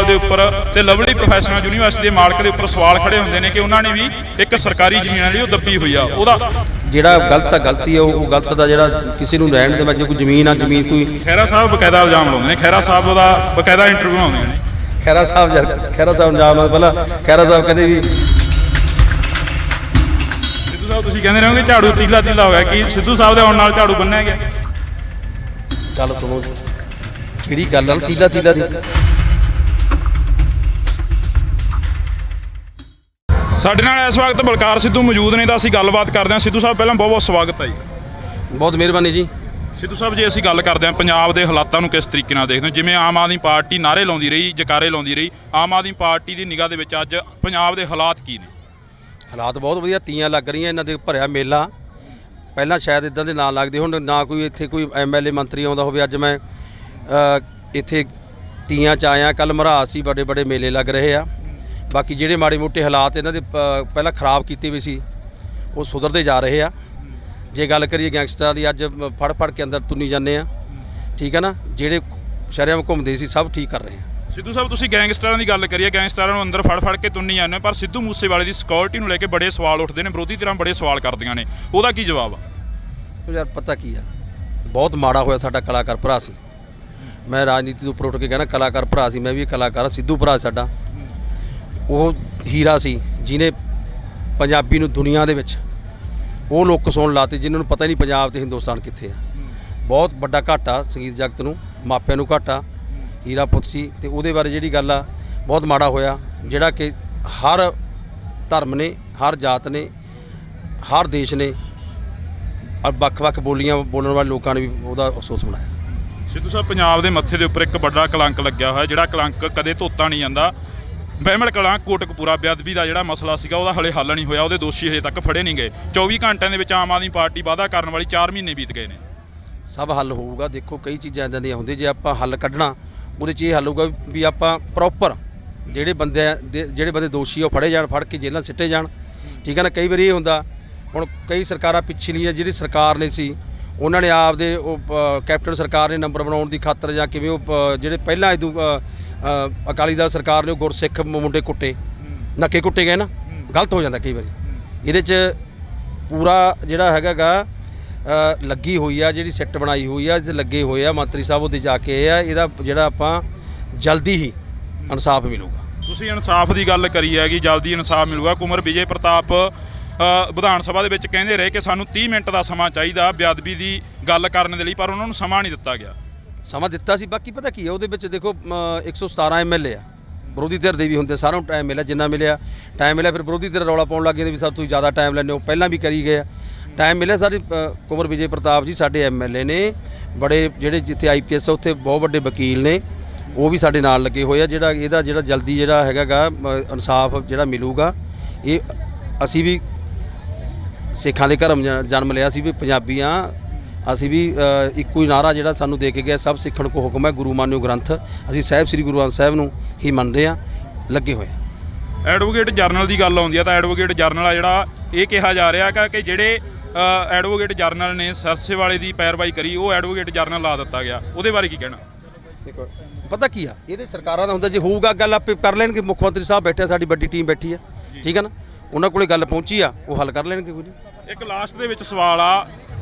ਸੀਚੇਵਾਲ ਦੇ ਉੱਪਰ ਤੇ ਲਵਲੀ ਪ੍ਰੋਫੈਸ਼ਨਲ ਯੂਨੀਵਰਸਿਟੀ ਦੇ ਮਾਲਕ ਦੇ ਉੱਪਰ ਸਵਾਲ ਖੜੇ ਹੁੰਦੇ ਨੇ ਕਿ ਉਹਨਾਂ ਨੇ ਵੀ ਇੱਕ ਸਰਕਾਰੀ ਜ਼ਮੀਨ ਜਿਹੜੀ ਉਹ ਦੱਬੀ ਹੋਈ ਆ। ਉਹਦਾ ਜਿਹੜਾ ਗਲਤ ਆ ਗਲਤੀ ਆ, ਉਹ ਗਲਤ ਦਾ ਜਿਹੜਾ ਕਿਸੇ ਨੂੰ ਰਹਿਣ ਦੇ ਜੇ ਕੋਈ ਜ਼ਮੀਨ ਆ ਜ਼ਮੀਨ ਕੋਈ ਖਹਿਰਾ ਸਾਹਿਬ ਬਕਾਇਦਾ ਇਲਜ਼ਾਮ ਲਾਉਂਦੇ ਨੇ, ਖਹਿਰਾ ਸਾਹਿਬ ਦਾ ਬਕਾਇਦਾ ਇੰਟਰਵਿਊ ਆਉਂਦੀਆਂ ਨੇ। ਖਹਿਰਾ ਸਾਹਿਬ ਇਲਜ਼ਾਮ ਨਾਲ ਪਹਿਲਾਂ ਖਹਿਰਾ ਸਾਹਿਬ ਕਹਿੰਦੇ ਵੀ ਸਿੱਧੂ ਸਾਹਿਬ ਤੁਸੀਂ ਕਹਿੰਦੇ ਰਹੋਗੇ ਝਾੜੂ ਤੀਲਾ ਹੋ ਗਿਆ, ਕਿ ਸਿੱਧੂ ਸਾਹਿਬ ਦੇ ਆਉਣ ਨਾਲ ਝਾੜੂ ਬੰਨਿਆ ਗਿਆ? ਗੱਲ ਸੁਣੋ ਕਿਹੜੀ ਗੱਲ ਆ ਤੀਲਾ ਦੀ। ਸਾਡੇ ਨਾਲ ਇਸ ਵਕਤ ਬਲਕਾਰ ਸਿੱਧੂ ਮੌਜੂਦ ਨੇ ਤਾਂ ਅਸੀਂ ਗੱਲਬਾਤ ਕਰਦੇ ਹਾਂ। ਸਿੱਧੂ ਸਾਹਿਬ ਪਹਿਲਾਂ ਬਹੁਤ ਬਹੁਤ ਸਵਾਗਤ ਹੈ ਜੀ। ਬਹੁਤ ਮਿਹਰਬਾਨੀ ਜੀ। ਸਿੱਧੂ ਸਾਹਿਬ ਜੇ ਅਸੀਂ ਗੱਲ ਕਰਦੇ ਹਾਂ ਪੰਜਾਬ ਦੇ ਹਾਲਾਤਾਂ ਨੂੰ ਕਿਸ ਤਰੀਕੇ ਨਾਲ ਦੇਖਦੇ ਹੋ? ਜਿਵੇਂ ਆਮ ਆਦਮੀ ਪਾਰਟੀ ਨਾਅਰੇ ਲਾਉਂਦੀ ਰਹੀ, ਜਕਾਰੇ ਲਾਉਂਦੀ ਰਹੀ, ਆਮ ਆਦਮੀ ਪਾਰਟੀ ਦੀ ਨਿਗਾਹ ਦੇ ਵਿੱਚ ਅੱਜ ਪੰਜਾਬ ਦੇ ਹਾਲਾਤ ਕੀ ਨੇ? ਹਾਲਾਤ ਬਹੁਤ ਵਧੀਆ, ਤੀਆਂ ਲੱਗ ਰਹੀਆਂ, ਇਹਨਾਂ ਦੇ ਭਰਿਆ ਮੇਲਾ। ਪਹਿਲਾਂ ਸ਼ਾਇਦ ਇਦਾਂ ਦੇ ਨਾਂ ਲੱਗਦੇ ਹੁਣ ਨਾ ਕੋਈ ਇੱਥੇ ਕੋਈ MLA ਮੰਤਰੀ ਆਉਂਦਾ ਹੋਵੇ। ਅੱਜ ਮੈਂ ਇੱਥੇ ਤੀਆਂ 'ਚ ਆਇਆ, ਕੱਲ੍ਹ ਮਰਹਾਸ ਸੀ, ਬੜੇ ਬੜੇ ਮੇਲੇ ਲੱਗ ਰਹੇ ਆ। ਬਾਕੀ ਜਿਹੜੇ ਮਾੜੇ ਮੋਟੇ ਹਾਲਾਤ ਇਹਨਾਂ ਦੇ ਪਹਿਲਾਂ ਖਰਾਬ ਕੀਤੇ ਵੀ ਸੀ ਉਹ ਸੁਧਰਦੇ ਜਾ ਰਹੇ ਆ। ਜੇ ਗੱਲ ਕਰੀਏ ਗੈਂਗਸਟਰਾਂ ਦੀ, ਅੱਜ ਫੜ ਕੇ ਅੰਦਰ ਤੁੰਨੀ ਜਾਂਦੇ ਆ, ਠੀਕ ਹੈ ਨਾ। ਜਿਹੜੇ ਸ਼ਹਿਰਾਂ ਵਿੱਚ ਘੁੰਮਦੇ ਸੀ ਸਭ ਠੀਕ ਕਰ ਰਹੇ ਆ। ਸਿੱਧੂ ਸਾਹਿਬ ਤੁਸੀਂ ਗੈਂਗਸਟਰਾਂ ਦੀ ਗੱਲ ਕਰੀਏ, ਗੈਂਗਸਟਰਾਂ ਨੂੰ ਅੰਦਰ ਫੜ ਕੇ ਤੁੰਨੀ ਜਾਂਦੇ, ਪਰ ਸਿੱਧੂ ਮੂਸੇਵਾਲੇ ਦੀ ਸਿਕਿਉਰਿਟੀ ਨੂੰ ਲੈ ਕੇ ਬੜੇ ਸਵਾਲ ਉੱਠਦੇ ਨੇ, ਵਿਰੋਧੀ ਧਿਰਾਂ ਬੜੇ ਸਵਾਲ ਕਰਦੀਆਂ ਨੇ, ਉਹਦਾ ਕੀ ਜਵਾਬ ਆ? ਯਾਰ ਪਤਾ ਕੀ ਆ, ਬਹੁਤ ਮਾੜਾ ਹੋਇਆ। ਸਾਡਾ ਕਲਾਕਾਰ ਭਰਾ ਸੀ, ਮੈਂ ਰਾਜਨੀਤੀ ਤੋਂ ਉੱਪਰ ਉੱਠ ਕੇ ਕਹਿਣਾ ਕਲਾਕਾਰ ਭਰਾ ਸੀ, ਮੈਂ ਵੀ ਕਲਾਕਾਰ। ਸਿੱਧੂ ਭਰਾ ਸਾਡਾ ਉਹ ਹੀਰਾ ਸੀ ਜਿਹਨੇ ਪੰਜਾਬੀ ਨੂੰ ਦੁਨੀਆ ਦੇ ਵਿੱਚ ਉਹ ਲੋਕ ਸੁਣ ਲਾਤੇ ਜਿਨ੍ਹਾਂ ਨੂੰ ਪਤਾ ਹੀ ਨਹੀਂ ਪੰਜਾਬ ਤੇ ਹਿੰਦੁਸਤਾਨ ਕਿੱਥੇ ਆ। ਬਹੁਤ ਵੱਡਾ ਘਾਟਾ ਸੰਗੀਤ ਜਗਤ ਨੂੰ, ਮਾਪਿਆਂ ਨੂੰ ਘਾਟਾ। ਹੀਰਾ ਪੁੱਤ ਸੀ ਤੇ ਉਹਦੇ ਬਾਰੇ ਜਿਹੜੀ ਗੱਲ ਆ ਬਹੁਤ ਮਾੜਾ ਹੋਇਆ, ਜਿਹੜਾ ਕਿ ਹਰ ਧਰਮ ਨੇ, ਹਰ ਜਾਤ ਨੇ, ਹਰ ਦੇਸ਼ ਨੇ, ਵੱਖ-ਵੱਖ ਬੋਲੀਆਂ ਬੋਲਣ ਵਾਲੇ ਲੋਕਾਂ ਨੇ ਵੀ ਉਹਦਾ ਅਫਸੋਸ ਮਨਾਇਆ। ਸਿੱਧੂ ਸਾਹਿਬ ਪੰਜਾਬ ਦੇ ਮੱਥੇ ਦੇ ਉੱਪਰ ਇੱਕ ਵੱਡਾ ਕਲੰਕ ਲੱਗਿਆ ਹੋਇਆ, ਜਿਹੜਾ ਕਲੰਕ ਕਦੇ ਧੋਤਾ ਨਹੀਂ ਜਾਂਦਾ। ਬਹਿਮਲ ਕਲਾਂ ਕੋਟਕਪੂਰਾ ਬੇਅਦਬੀ ਦਾ ਜਿਹੜਾ ਮਸਲਾ ਸੀਗਾ ਉਹਦਾ ਹਲੇ ਹੱਲ ਨਹੀਂ ਹੋਇਆ, ਉਹਦੇ ਦੋਸ਼ੀ ਹਜੇ ਤੱਕ ਫੜੇ ਨਹੀਂ ਗਏ। 24 ਘੰਟਿਆਂ ਦੇ ਵਿੱਚ ਆਮ ਆਦਮੀ ਪਾਰਟੀ ਵਾਅਦਾ ਕਰਨ ਵਾਲੀ 4 ਮਹੀਨੇ ਬੀਤ ਗਏ ਨੇ। ਸਭ ਹੱਲ ਹੋਊਗਾ। ਦੇਖੋ ਕਈ ਚੀਜ਼ਾਂ ਇੱਦਾਂ ਦੀਆਂ ਹੁੰਦੀਆਂ, ਜੇ ਆਪਾਂ ਹੱਲ ਕੱਢਣਾ ਉਹਦੇ 'ਚ ਇਹ ਹੱਲ ਹੋਊਗਾ ਵੀ ਆਪਾਂ ਪ੍ਰੋਪਰ ਜਿਹੜੇ ਬੰਦੇ ਦੋਸ਼ੀ ਆ ਉਹ ਫੜੇ ਜਾਣ, ਫੜ ਕੇ ਜੇਲ੍ਹਾਂ ਸਿੱਟੇ ਜਾਣ, ਠੀਕ ਹੈ ਨਾ। ਕਈ ਵਾਰੀ ਇਹ ਹੁੰਦਾ, ਹੁਣ ਕਈ ਸਰਕਾਰਾਂ ਪਿਛਲੀਆਂ ਜਿਹੜੀ ਸਰਕਾਰ ਨੇ ਸੀ ਉਹਨਾਂ ਨੇ ਆਪਦੇ ਉਹ ਕੈਪਟਨ ਸਰਕਾਰ ਨੇ ਨੰਬਰ ਬਣਾਉਣ ਦੀ ਖਾਤਰ ਜਾਂ ਕਿਵੇਂ ਉਹ ਜਿਹੜੇ ਪਹਿਲਾਂ ਅਕਾਲੀ ਦਲ ਸਰਕਾਰ ਨੇ ਉਹ ਗੁਰਸਿੱਖ ਮੁੰਡੇ ਕੁੱਟੇ, ਨੱਕੇ ਕੁੱਟੇ ਗਏ ਨਾ, ਗਲਤ ਹੋ ਜਾਂਦਾ ਕਈ ਵਾਰੀ। ਇਹਦੇ 'ਚ ਪੂਰਾ ਜਿਹੜਾ ਹੈਗਾ ਲੱਗੀ ਹੋਈ ਆ, ਜਿਹੜੀ ਸਿੱਟ ਬਣਾਈ ਹੋਈ ਆ, ਜਿੱਥੇ ਲੱਗੇ ਹੋਏ ਆ ਮੰਤਰੀ ਸਾਹਿਬ ਉਹਦੇ ਜਾ ਕੇ ਆ, ਇਹਦਾ ਜਿਹੜਾ ਆਪਾਂ ਜਲਦੀ ਹੀ ਇਨਸਾਫ ਮਿਲੂਗਾ। ਤੁਸੀਂ ਇਨਸਾਫ ਦੀ ਗੱਲ ਕਰੀ ਹੈਗੀ, ਜਲਦੀ ਇਨਸਾਫ ਮਿਲੂਗਾ। ਕੁਮਰ ਵਿਜੇ ਪ੍ਰਤਾਪ ਵਿਧਾਨ ਸਭਾ ਦੇ ਵਿੱਚ ਕਹਿੰਦੇ ਰਹੇ ਕਿ ਸਾਨੂੰ 30 ਮਿੰਟ ਦਾ ਸਮਾਂ ਚਾਹੀਦਾ ਬੇਅਦਬੀ ਦੀ ਗੱਲ ਕਰਨ ਦੇ ਲਈ, ਪਰ ਉਹਨਾਂ ਨੂੰ ਸਮਾਂ ਨਹੀਂ ਦਿੱਤਾ ਗਿਆ। ਸਮਾਂ ਦਿੱਤਾ ਸੀ, ਬਾਕੀ ਪਤਾ ਕੀ ਹੈ ਉਹਦੇ ਵਿੱਚ ਦੇਖੋ 117 MLA ਆ, ਵਿਰੋਧੀ ਧਿਰ ਦੇ ਵੀ ਹੁੰਦੇ, ਸਾਰਿਆਂ ਨੂੰ ਟਾਈਮ ਮਿਲਿਆ, ਜਿੰਨਾ ਮਿਲਿਆ ਟਾਈਮ ਮਿਲਿਆ। ਫਿਰ ਵਿਰੋਧੀ ਧਿਰ ਰੌਲਾ ਪਾਉਣ ਲੱਗ ਗਏ ਵੀ ਸਰ ਤੁਸੀਂ ਜ਼ਿਆਦਾ ਟਾਈਮ ਲੈਂਦੇ ਹੋ, ਪਹਿਲਾਂ ਵੀ ਕਰੀ ਗਏ ਆ, ਟਾਈਮ ਮਿਲਿਆ। ਸਾਡੇ ਕੁਮਰ ਵਿਜੇ ਪ੍ਰਤਾਪ ਜੀ ਸਾਡੇ MLA ਨੇ, ਬੜੇ ਜਿਹੜੇ ਜਿੱਥੇ IPS ਉੱਥੇ ਬਹੁਤ ਵੱਡੇ ਵਕੀਲ ਨੇ, ਉਹ ਵੀ ਸਾਡੇ ਨਾਲ ਲੱਗੇ ਹੋਏ ਆ। ਇਹਦਾ ਜਲਦੀ ਜਿਹੜਾ ਹੈਗਾ ਇਨਸਾਫ ਜਿਹੜਾ ਮਿਲੂਗਾ। ਇਹ ਅਸੀਂ ਵੀ ਸਿੱਖਾਂ ਦੇ ਘਰੋਂ ਜਨਮ ਲਿਆ ਸੀ ਵੀ ਪੰਜਾਬੀ ਹਾਂ ਅਸੀਂ, ਵੀ ਇੱਕੋ ਹੀ ਨਾਰਾ ਜਿਹੜਾ ਸਾਨੂੰ ਦੇ ਕੇ ਗਿਆ, ਸਭ ਸਿੱਖਣ ਕੋ ਹੁਕਮ ਹੈ, ਗੁਰੂ ਮਾਨਿਓ ਗ੍ਰੰਥ। ਅਸੀਂ ਸਾਹਿਬ ਸ੍ਰੀ ਗੁਰੂ ਗ੍ਰੰਥ ਸਾਹਿਬ ਨੂੰ ਹੀ ਮੰਨਦੇ ਹਾਂ, ਲੱਗੇ ਹੋਏ ਆ। ਐਡਵੋਕੇਟ ਜਨਰਲ ਦੀ ਗੱਲ ਆਉਂਦੀ ਆ ਤਾਂ ਐਡਵੋਕੇਟ ਜਨਰਲ ਆ ਜਿਹੜਾ ਇਹ ਕਿਹਾ ਜਾ ਰਿਹਾ ਕਿ ਜਿਹੜੇ ਐਡਵੋਕੇਟ ਜਨਰਲ ਨੇ ਸਰਸੇਵਾਲੇ ਦੀ ਪੈਰਵਾਈ ਕਰੀ, ਉਹ ਐਡਵੋਕੇਟ ਜਨਰਲ ਲਾ ਦਿੱਤਾ ਗਿਆ, ਉਹਦੇ ਬਾਰੇ ਕੀ ਕਹਿਣਾ? ਦੇਖੋ ਪਤਾ ਕੀ ਆ, ਇਹਦੇ ਸਰਕਾਰਾਂ ਦਾ ਹੁੰਦਾ, ਜੇ ਹੋਊਗਾ ਗੱਲ ਆਪੇ ਕਰ ਲੈਣਗੇ। ਮੁੱਖ ਮੰਤਰੀ ਸਾਹਿਬ ਬੈਠੇ, ਸਾਡੀ ਵੱਡੀ ਟੀਮ ਬੈਠੀ ਆ, ਠੀਕ ਹੈ ਨਾ, ਉਹਨਾਂ ਕੋਲੇ ਗੱਲ ਪਹੁੰਚੀ ਆ, ਉਹ ਹੱਲ ਕਰ ਲੈਣਗੇ। ਕੋਈ ਨਹੀਂ। ਇੱਕ ਲਾਸਟ ਦੇ ਵਿੱਚ ਸਵਾਲ ਆ,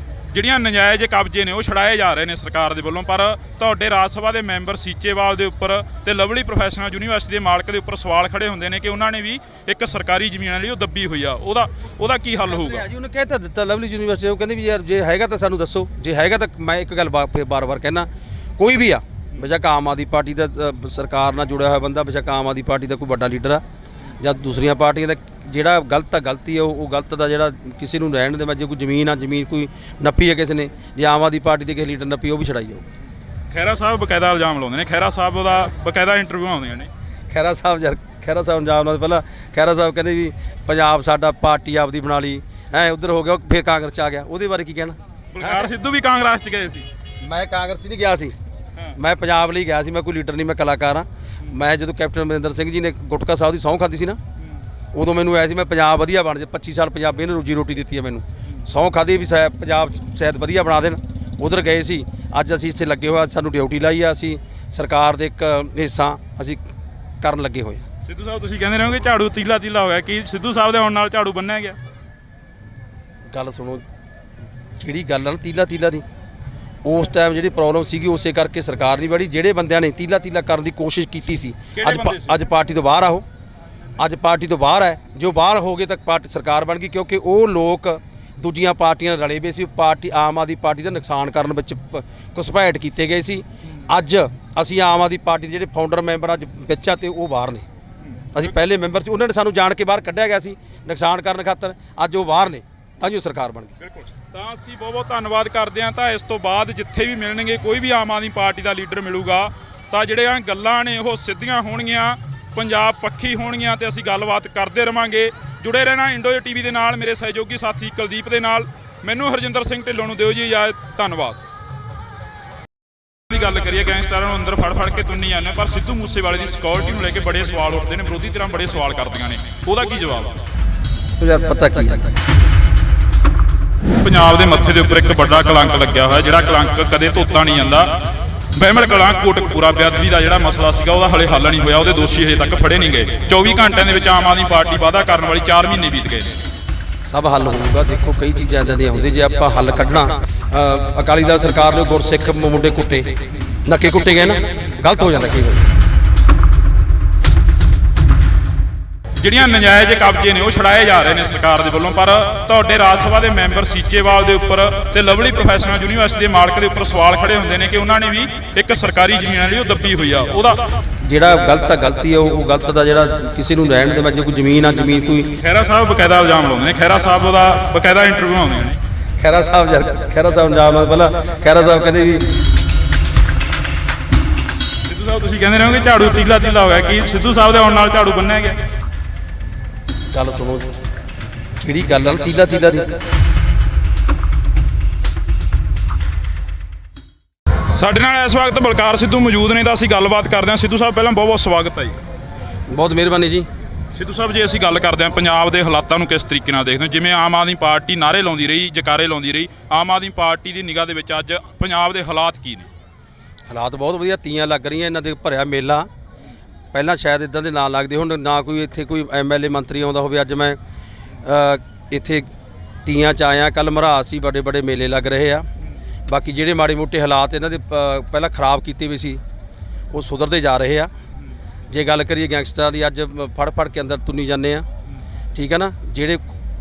ਜਿਹੜੀਆਂ ਨਜਾਇਜ਼ ਕਬਜ਼ੇ ਨੇ ਉਹ ਛੁਡਾਏ ਜਾ ਰਹੇ ਨੇ ਸਰਕਾਰ ਦੇ ਵੱਲੋਂ, ਪਰ ਤੁਹਾਡੇ ਰਾਜ ਸਭਾ ਦੇ ਮੈਂਬਰ ਸੀਚੇਵਾਲ ਦੇ ਉੱਪਰ ਤੇ ਲਵਲੀ ਪ੍ਰੋਫੈਸ਼ਨਲ ਯੂਨੀਵਰਸਿਟੀ ਦੇ ਮਾਲਕ ਦੇ ਉੱਪਰ ਸਵਾਲ ਖੜੇ ਹੁੰਦੇ ਨੇ ਕਿ ਉਹਨਾਂ ਨੇ ਵੀ ਇੱਕ ਸਰਕਾਰੀ ਜ਼ਮੀਨ ਲਈ ਉਹ ਦੱਬੀ ਹੋਈ ਆ, ਉਹਦਾ ਕੀ ਹੱਲ ਹੋਊਗਾ? ਜੀ ਉਹਨੇ ਕਹਿ ਤਾਂ ਦਿੱਤਾ ਲਵਲੀ ਯੂਨੀਵਰਸਿਟੀ, ਉਹ ਕਹਿੰਦੇ ਵੀ ਯਾਰ ਜੇ ਹੈਗਾ ਤਾਂ ਸਾਨੂੰ ਦੱਸੋ, ਜੇ ਹੈਗਾ ਤਾਂ ਮੈਂ ਇੱਕ ਗੱਲ ਬਾਰ-ਬਾਰ ਕਹਿਣਾ, ਕੋਈ ਵੀ ਆ ਬੇਸ਼ੱਕ ਆਮ ਆਦਮੀ ਪਾਰਟੀ ਦਾ ਸਰਕਾਰ ਨਾਲ ਜੁੜਿਆ ਹੋਇਆ ਬੰਦਾ, ਬੇਸ਼ੱਕ ਆਮ ਆਦਮੀ ਪਾਰਟੀ ਦਾ ਕੋਈ ਵੱਡਾ ਲੀਡਰ ਆ ਜਾਂ ਦੂਸਰੀਆਂ ਪਾਰਟੀਆਂ ਦਾ, ਜਿਹੜਾ ਗਲਤ ਆ ਗਲਤੀ ਆ, ਉਹ ਗਲਤ ਦਾ ਜਿਹੜਾ ਕਿਸੇ ਨੂੰ ਰਹਿਣ ਦੇ। ਜੇ ਕੋਈ ਜ਼ਮੀਨ ਕੋਈ ਨੱਪੀ ਹੈ ਕਿਸੇ ਨੇ, ਜੇ ਆਮ ਆਦਮੀ ਪਾਰਟੀ ਦੇ ਕਿਸੇ ਲੀਡਰ ਨੱਪੀ, ਉਹ ਵੀ ਛਡਾਈ ਜਾਊ। ਖਹਿਰਾ ਸਾਹਿਬ ਬਕਾਇਦਾ ਇਲਜ਼ਾਮ ਲਾਉਂਦੇ ਨੇ, ਖਹਿਰਾ ਸਾਹਿਬ ਦਾ ਬਕਾਇਦਾ ਇੰਟਰਵਿਊ ਆਉਂਦੀਆਂ ਨੇ। ਖਹਿਰਾ ਸਾਹਿਬ ਇਲਜ਼ਾਮ ਲਾਉਂਦੇ, ਪਹਿਲਾਂ ਖਹਿਰਾ ਸਾਹਿਬ ਕਹਿੰਦੇ ਵੀ ਪੰਜਾਬ ਸਾਡਾ ਪਾਰਟੀ ਆਪਦੀ ਬਣਾ ਲਈ, ਉੱਧਰ ਹੋ ਗਿਆ, ਫਿਰ ਕਾਂਗਰਸ 'ਚ ਆ ਗਿਆ, ਉਹਦੇ ਬਾਰੇ ਕੀ ਕਹਿਣਾ? ਬਲਕਾਰ ਸਿੱਧੂ ਵੀ ਕਾਂਗਰਸ 'ਚ ਗਏ ਸੀ। ਮੈਂ ਕਾਂਗਰਸ 'ਚ ਨਹੀਂ ਗਿਆ ਸੀ, ਮੈਂ ਪੰਜਾਬ ਲਈ ਗਿਆ ਸੀ, ਮੈਂ ਕੋਈ ਲੀਡਰ ਨਹੀਂ, ਮੈਂ ਕਲਾਕਾਰ ਹਾਂ। ਮੈਂ ਜਦੋਂ ਕੈਪਟਨ ਅਮਰਿੰਦਰ ਸਿੰਘ ਜੀ ਨੇ ਗੁਟਕਾ ਸਾਹਿਬ ਦੀ ਸਹੁੰ ਖਾਧੀ ਸੀ ਨਾ, ਉਦੋਂ ਮੈਨੂੰ ਆਇਆ ਸੀ ਮੈਂ ਪੰਜਾਬ ਵਧੀਆ ਬਣ ਜਾ, 25 ਸਾਲ ਪੰਜਾਬੀ ਨੇ ਰੋਜੀ ਰੋਟੀ ਦਿੱਤੀ ਹੈ ਮੈਨੂੰ, ਸਹੁੰ ਖਾਧੀ ਵੀ ਪੰਜਾਬ ਸ਼ਾਇਦ ਵਧੀਆ ਬਣਾ ਦੇਣ। ਉਧਰ ਗਏ ਸੀ, ਅੱਜ ਅਸੀਂ ਇੱਥੇ ਲੱਗੇ ਹੋਏ, ਸਾਨੂੰ ਡਿਊਟੀ ਲਾਈ ਆ, ਅਸੀਂ ਸਰਕਾਰ ਦੇ ਇੱਕ ਹਿੱਸਾ, ਅਸੀਂ ਕਰਨ ਲੱਗੇ ਹੋਏ ਆ। ਸਿੱਧੂ ਸਾਹਿਬ ਤੁਸੀਂ ਕਹਿੰਦੇ ਰਹੋਗੇ ਝਾੜੂ ਤੀਲਾ ਤੀਲਾ ਹੋਇਆ, ਕੀ ਸਿੱਧੂ ਸਾਹਿਬ ਦੇ ਆਉਣ ਨਾਲ ਝਾੜੂ ਬੰਨਿਆ ਗਿਆ? ਗੱਲ ਸੁਣੋ, ਜਿਹੜੀ ਗੱਲ ਆ ਨਾ ਤੀਲਾ ਤੀਲਾ ਦੀ, ਉਸ ਟਾਈਮ ਜਿਹੜੀ ਪ੍ਰੋਬਲਮ ਸੀਗੀ ਉਸੇ ਕਰਕੇ ਸਰਕਾਰ ਨਹੀਂ ਬੜੀ। ਜਿਹੜੇ ਬੰਦਿਆਂ ਨੇ ਤੀਲਾ ਤੀਲਾ ਕਰਨ ਦੀ ਕੋਸ਼ਿਸ਼ ਕੀਤੀ ਸੀ ਅੱਜ ਪਾਰਟੀ ਤੋਂ ਬਾਹਰ ਆਓ, ਅੱਜ ਪਾਰਟੀ ਤੋਂ ਬਾਹਰ ਹੈ। ਜੋ ਬਾਹਰ ਹੋ ਗਏ ਤਾਂ ਪਾਰਟੀ ਸਰਕਾਰ ਬਣ ਗਈ, ਕਿਉਂਕਿ ਉਹ ਲੋਕ ਦੂਜੀਆਂ ਪਾਰਟੀਆਂ ਨਾਲ ਰਲੇ ਹੋਏ ਸੀ। ਪਾਰਟੀ ਆਮ ਆਦਮੀ ਪਾਰਟੀ ਦਾ ਨੁਕਸਾਨ ਕਰਨ ਵਿੱਚ ਘੁਸਪੈਠ ਕੀਤੇ ਗਏ ਸੀ। ਅੱਜ ਅਸੀਂ ਆਮ ਆਦਮੀ ਪਾਰਟੀ ਦੇ ਜਿਹੜੇ ਫਾਊਂਡਰ ਮੈਂਬਰ ਅੱਜ ਵਿੱਚ ਆ ਤੇ ਉਹ ਬਾਹਰ ਨੇ। ਅਸੀਂ ਪਹਿਲੇ ਮੈਂਬਰ ਸੀ, ਉਹਨਾਂ ਨੇ ਸਾਨੂੰ ਜਾਣ ਕੇ ਬਾਹਰ ਕੱਢਿਆ ਗਿਆ ਸੀ ਨੁਕਸਾਨ ਕਰਨ ਖਾਤਰ। ਅੱਜ ਉਹ ਬਾਹਰ ਨੇ ਤਾਂ ਜੋ ਸਰਕਾਰ ਬਣ ਗਈ। ਬਿਲਕੁਲ, ਤਾਂ ਅਸੀਂ ਬਹੁਤ ਬਹੁਤ ਧੰਨਵਾਦ ਕਰਦੇ ਹਾਂ। ਤਾਂ ਇਸ ਤੋਂ ਬਾਅਦ ਜਿੱਥੇ ਵੀ ਮਿਲਣਗੇ, ਕੋਈ ਵੀ ਆਮ ਆਦਮੀ ਪਾਰਟੀ ਦਾ ਲੀਡਰ ਮਿਲੂਗਾ ਤਾਂ ਜਿਹੜੀਆਂ ਗੱਲਾਂ ਨੇ ਉਹ ਸਿੱਧੀਆਂ ਹੋਣਗੀਆਂ, ਪੰਜਾਬ ਪੱਖੀ ਹੋਣਗੀਆਂ ਤੇ ਅਸੀਂ ਗੱਲਬਾਤ ਕਰਦੇ ਰਵਾਂਗੇ। ਜੁੜੇ ਰਹਿਣਾ ਇੰਡੋ ਟੀਵੀ ਦੇ ਨਾਲ, ਮੇਰੇ ਸਹਿਯੋਗੀ ਸਾਥੀ ਕੁਲਦੀਪ ਦੇ ਨਾਲ। ਮੈਨੂੰ ਹਰਜਿੰਦਰ ਸਿੰਘ ਢਿੱਲੋਂ ਨੂੰ ਦਿਓ ਜੀ ਇਜਾਜ਼ਤ, ਧੰਨਵਾਦ। ਦੀ ਗੱਲ ਕਰੀਏ, ਗੈਂਗਸਟਰਾਂ ਨੂੰ ਅੰਦਰ ਫੜ ਕੇ ਤੁੰਨੀ ਜਾਂਦੇ, ਪਰ ਸਿੱਧੂ ਮੂਸੇਵਾਲੇ ਦੀ ਸਿਕਿਉਰਿਟੀ ਨੂੰ ਲੈ ਕੇ ਬੜੇ ਸਵਾਲ ਉੱਠਦੇ ਨੇ, ਵਿਰੋਧੀ ਧਿਰਾਂ ਬੜੇ ਸਵਾਲ ਕਰਦੀਆਂ ਨੇ, ਉਹਦਾ ਕੀ ਜਵਾਬ ਆ? ਯਾਰ ਪਤਾ ਕੀ ਹੈ, ਪੰਜਾਬ ਦੇ ਮੱਥੇ ਦੇ ਉੱਪਰ ਇੱਕ ਵੱਡਾ ਕਲੰਕ ਲੱਗਿਆ ਹੋਇਆ, ਜਿਹੜਾ ਕਲੰਕ ਕਦੇ ਧੋਤਾ ਨਹੀਂ ਜਾਂਦਾ। ਬਹਿਮਲ ਕਲਾਂ ਕੋਟਕਪੂਰਾ ਬੇਅਦਬੀ ਦਾ ਜਿਹੜਾ ਮਸਲਾ ਸੀਗਾ ਉਹਦਾ ਹਲੇ ਹੱਲ ਨਹੀਂ ਹੋਇਆ, ਉਹਦੇ ਦੋਸ਼ੀ ਹਜੇ ਤੱਕ ਫੜੇ ਨਹੀਂ ਗਏ। 24 ਘੰਟਿਆਂ ਦੇ ਵਿੱਚ ਆਮ ਆਦਮੀ ਪਾਰਟੀ ਵਾਅਦਾ ਕਰਨ ਵਾਲੀ 4 ਮਹੀਨੇ ਬੀਤ ਗਏ ਨੇ। ਸਭ ਹੱਲ ਹੋਊਗਾ। ਦੇਖੋ ਕਈ ਚੀਜ਼ਾਂ ਇੱਦਾਂ ਦੀਆਂ ਹੁੰਦੀਆਂ, ਜੇ ਆਪਾਂ ਹੱਲ ਕੱਢਣਾ, ਅਕਾਲੀ ਦਲ ਸਰਕਾਰ ਨੇ ਗੁਰਸਿੱਖ ਮੁੰਡੇ ਕੁੱਟੇ, ਨੱਕੇ ਕੁੱਟੇ ਗਏ ਨਾ, ਗਲਤ ਹੋ ਜਾਂਦਾ ਕਈ ਵਾਰ। ਜਿਹੜੀਆਂ ਨਜਾਇਜ਼ ਕਬਜ਼ੇ ਨੇ ਉਹ ਛੜਾਏ ਜਾ ਰਹੇ ਨੇ ਸਰਕਾਰ ਦੇ ਵੱਲੋਂ, ਪਰ ਤੁਹਾਡੇ ਰਾਜ ਸਭਾ ਦੇ ਮੈਂਬਰ ਸੀਚੇਵਾਲ ਦੇ ਉੱਪਰ ਤੇ ਲਵਲੀ ਪ੍ਰੋਫੈਸ਼ਨਲ ਯੂਨੀਵਰਸਿਟੀ ਦੇ ਮਾਲਕ ਦੇ ਉੱਪਰ ਸਵਾਲ ਖੜੇ ਹੁੰਦੇ ਨੇ ਕਿ ਉਹਨਾਂ ਨੇ ਵੀ ਇੱਕ ਸਰਕਾਰੀ ਜ਼ਮੀਨ ਜਿਹੜੀ ਉਹ ਦੱਬੀ ਹੋਈ ਆ। ਉਹਦਾ ਜਿਹੜਾ ਗਲਤ ਆ ਗਲਤੀ ਆ, ਉਹ ਗਲਤ ਦਾ ਜਿਹੜਾ ਕਿਸੇ ਨੂੰ ਰਹਿਣ ਦੇ ਵਿੱਚ ਜੇ ਕੋਈ ਜ਼ਮੀਨ ਆ, ਜ਼ਮੀਨ ਕੋਈ ਖਹਿਰਾ ਸਾਹਿਬ ਬਕਾਇਦਾ ਇਲਜ਼ਾਮ ਲਾਉਂਦੇ ਨੇ, ਖਹਿਰਾ ਸਾਹਿਬ ਉਹਦਾ ਬਕਾਇਦਾ ਇੰਟਰਵਿਊ ਆਉਂਦੇ ਨੇ। ਖਹਿਰਾ ਸਾਹਿਬ ਇਲਜ਼ਾਮ ਪਹਿਲਾਂ ਖਹਿਰਾ ਸਾਹਿਬ ਕਹਿੰਦੇ ਵੀ ਸਿੱਧੂ ਸਾਹਿਬ ਤੁਸੀਂ ਕਹਿੰਦੇ ਰਹੋਗੇ ਝਾੜੂ ਤੀਲਾ ਤੀਲਾ ਹੋਇਆ, ਕੀ ਸਿੱਧੂ ਸਾਹਿਬ ਦੇ ਆਉਣ ਨਾਲ ਝਾੜੂ ਬੰਨਿਆ ਗਿਆ? ਗੱਲ ਸੁਣੋ, ਜਿਹੜੀ ਗੱਲ ਆ ਤੀਲਾ ਤੀਲਾ ਦੀ, ਸਾਡੇ ਨਾਲ ਇਸ ਵਕਤ ਬਲਕਾਰ ਸਿੱਧੂ ਮੌਜੂਦ ਨੇ ਤਾਂ ਅਸੀਂ ਗੱਲਬਾਤ ਕਰਦੇ ਹਾਂ। ਸਿੱਧੂ ਸਾਹਿਬ ਪਹਿਲਾਂ ਬਹੁਤ ਬਹੁਤ ਸਵਾਗਤ ਹੈ ਜੀ। ਬਹੁਤ ਮਿਹਰਬਾਨੀ ਜੀ। ਸਿੱਧੂ ਸਾਹਿਬ ਜੇ ਅਸੀਂ ਗੱਲ ਕਰਦੇ ਹਾਂ ਪੰਜਾਬ ਦੇ ਹਾਲਾਤਾਂ ਨੂੰ ਕਿਸ ਤਰੀਕੇ ਨਾਲ ਦੇਖਦੇ ਹੋ? ਜਿਵੇਂ ਆਮ ਆਦਮੀ ਪਾਰਟੀ ਨਾਅਰੇ ਲਾਉਂਦੀ ਰਹੀ, ਜਕਾਰੇ ਲਾਉਂਦੀ ਰਹੀ, ਆਮ ਆਦਮੀ ਪਾਰਟੀ ਦੀ ਨਿਗਾਹ ਦੇ ਵਿੱਚ ਅੱਜ ਪੰਜਾਬ ਦੇ ਹਾਲਾਤ ਕੀ ਨੇ? ਹਾਲਾਤ ਬਹੁਤ ਵਧੀਆ, ਤੀਆਂ ਲੱਗ ਰਹੀਆਂ, ਇਹਨਾਂ ਦੇ ਭਰਿਆ ਮੇਲਾ। ਪਹਿਲਾਂ ਸ਼ਾਇਦ ਇਦਾਂ ਦੇ ਨਾਂ ਲੱਗਦੇ ਹੁਣ, ਨਾ ਕੋਈ ਇੱਥੇ ਕੋਈ ਐਮਐਲਏ ਮੰਤਰੀ ਆਉਂਦਾ ਹੋਵੇ। ਅੱਜ ਮੈਂ ਇੱਥੇ ਤੀਆਂ 'ਚ ਆਇਆ, ਕੱਲ੍ਹ ਮਰਹਾਸ ਸੀ, ਬੜੇ ਬੜੇ ਮੇਲੇ ਲੱਗ ਰਹੇ ਆ। ਬਾਕੀ ਜਿਹੜੇ ਮਾੜੇ ਮੋਟੇ ਹਾਲਾਤ ਇਹਨਾਂ ਦੇ ਪਹਿਲਾਂ ਖਰਾਬ ਕੀਤੇ ਵੀ ਸੀ, ਉਹ ਸੁਧਰਦੇ ਜਾ ਰਹੇ ਆ। ਜੇ ਗੱਲ ਕਰੀਏ ਗੈਂਗਸਟਰਾਂ ਦੀ, ਅੱਜ ਫੜ ਕੇ ਅੰਦਰ ਤੁੰਨੀ ਜਾਂਦੇ ਆ, ਠੀਕ ਹੈ ਨਾ। ਜਿਹੜੇ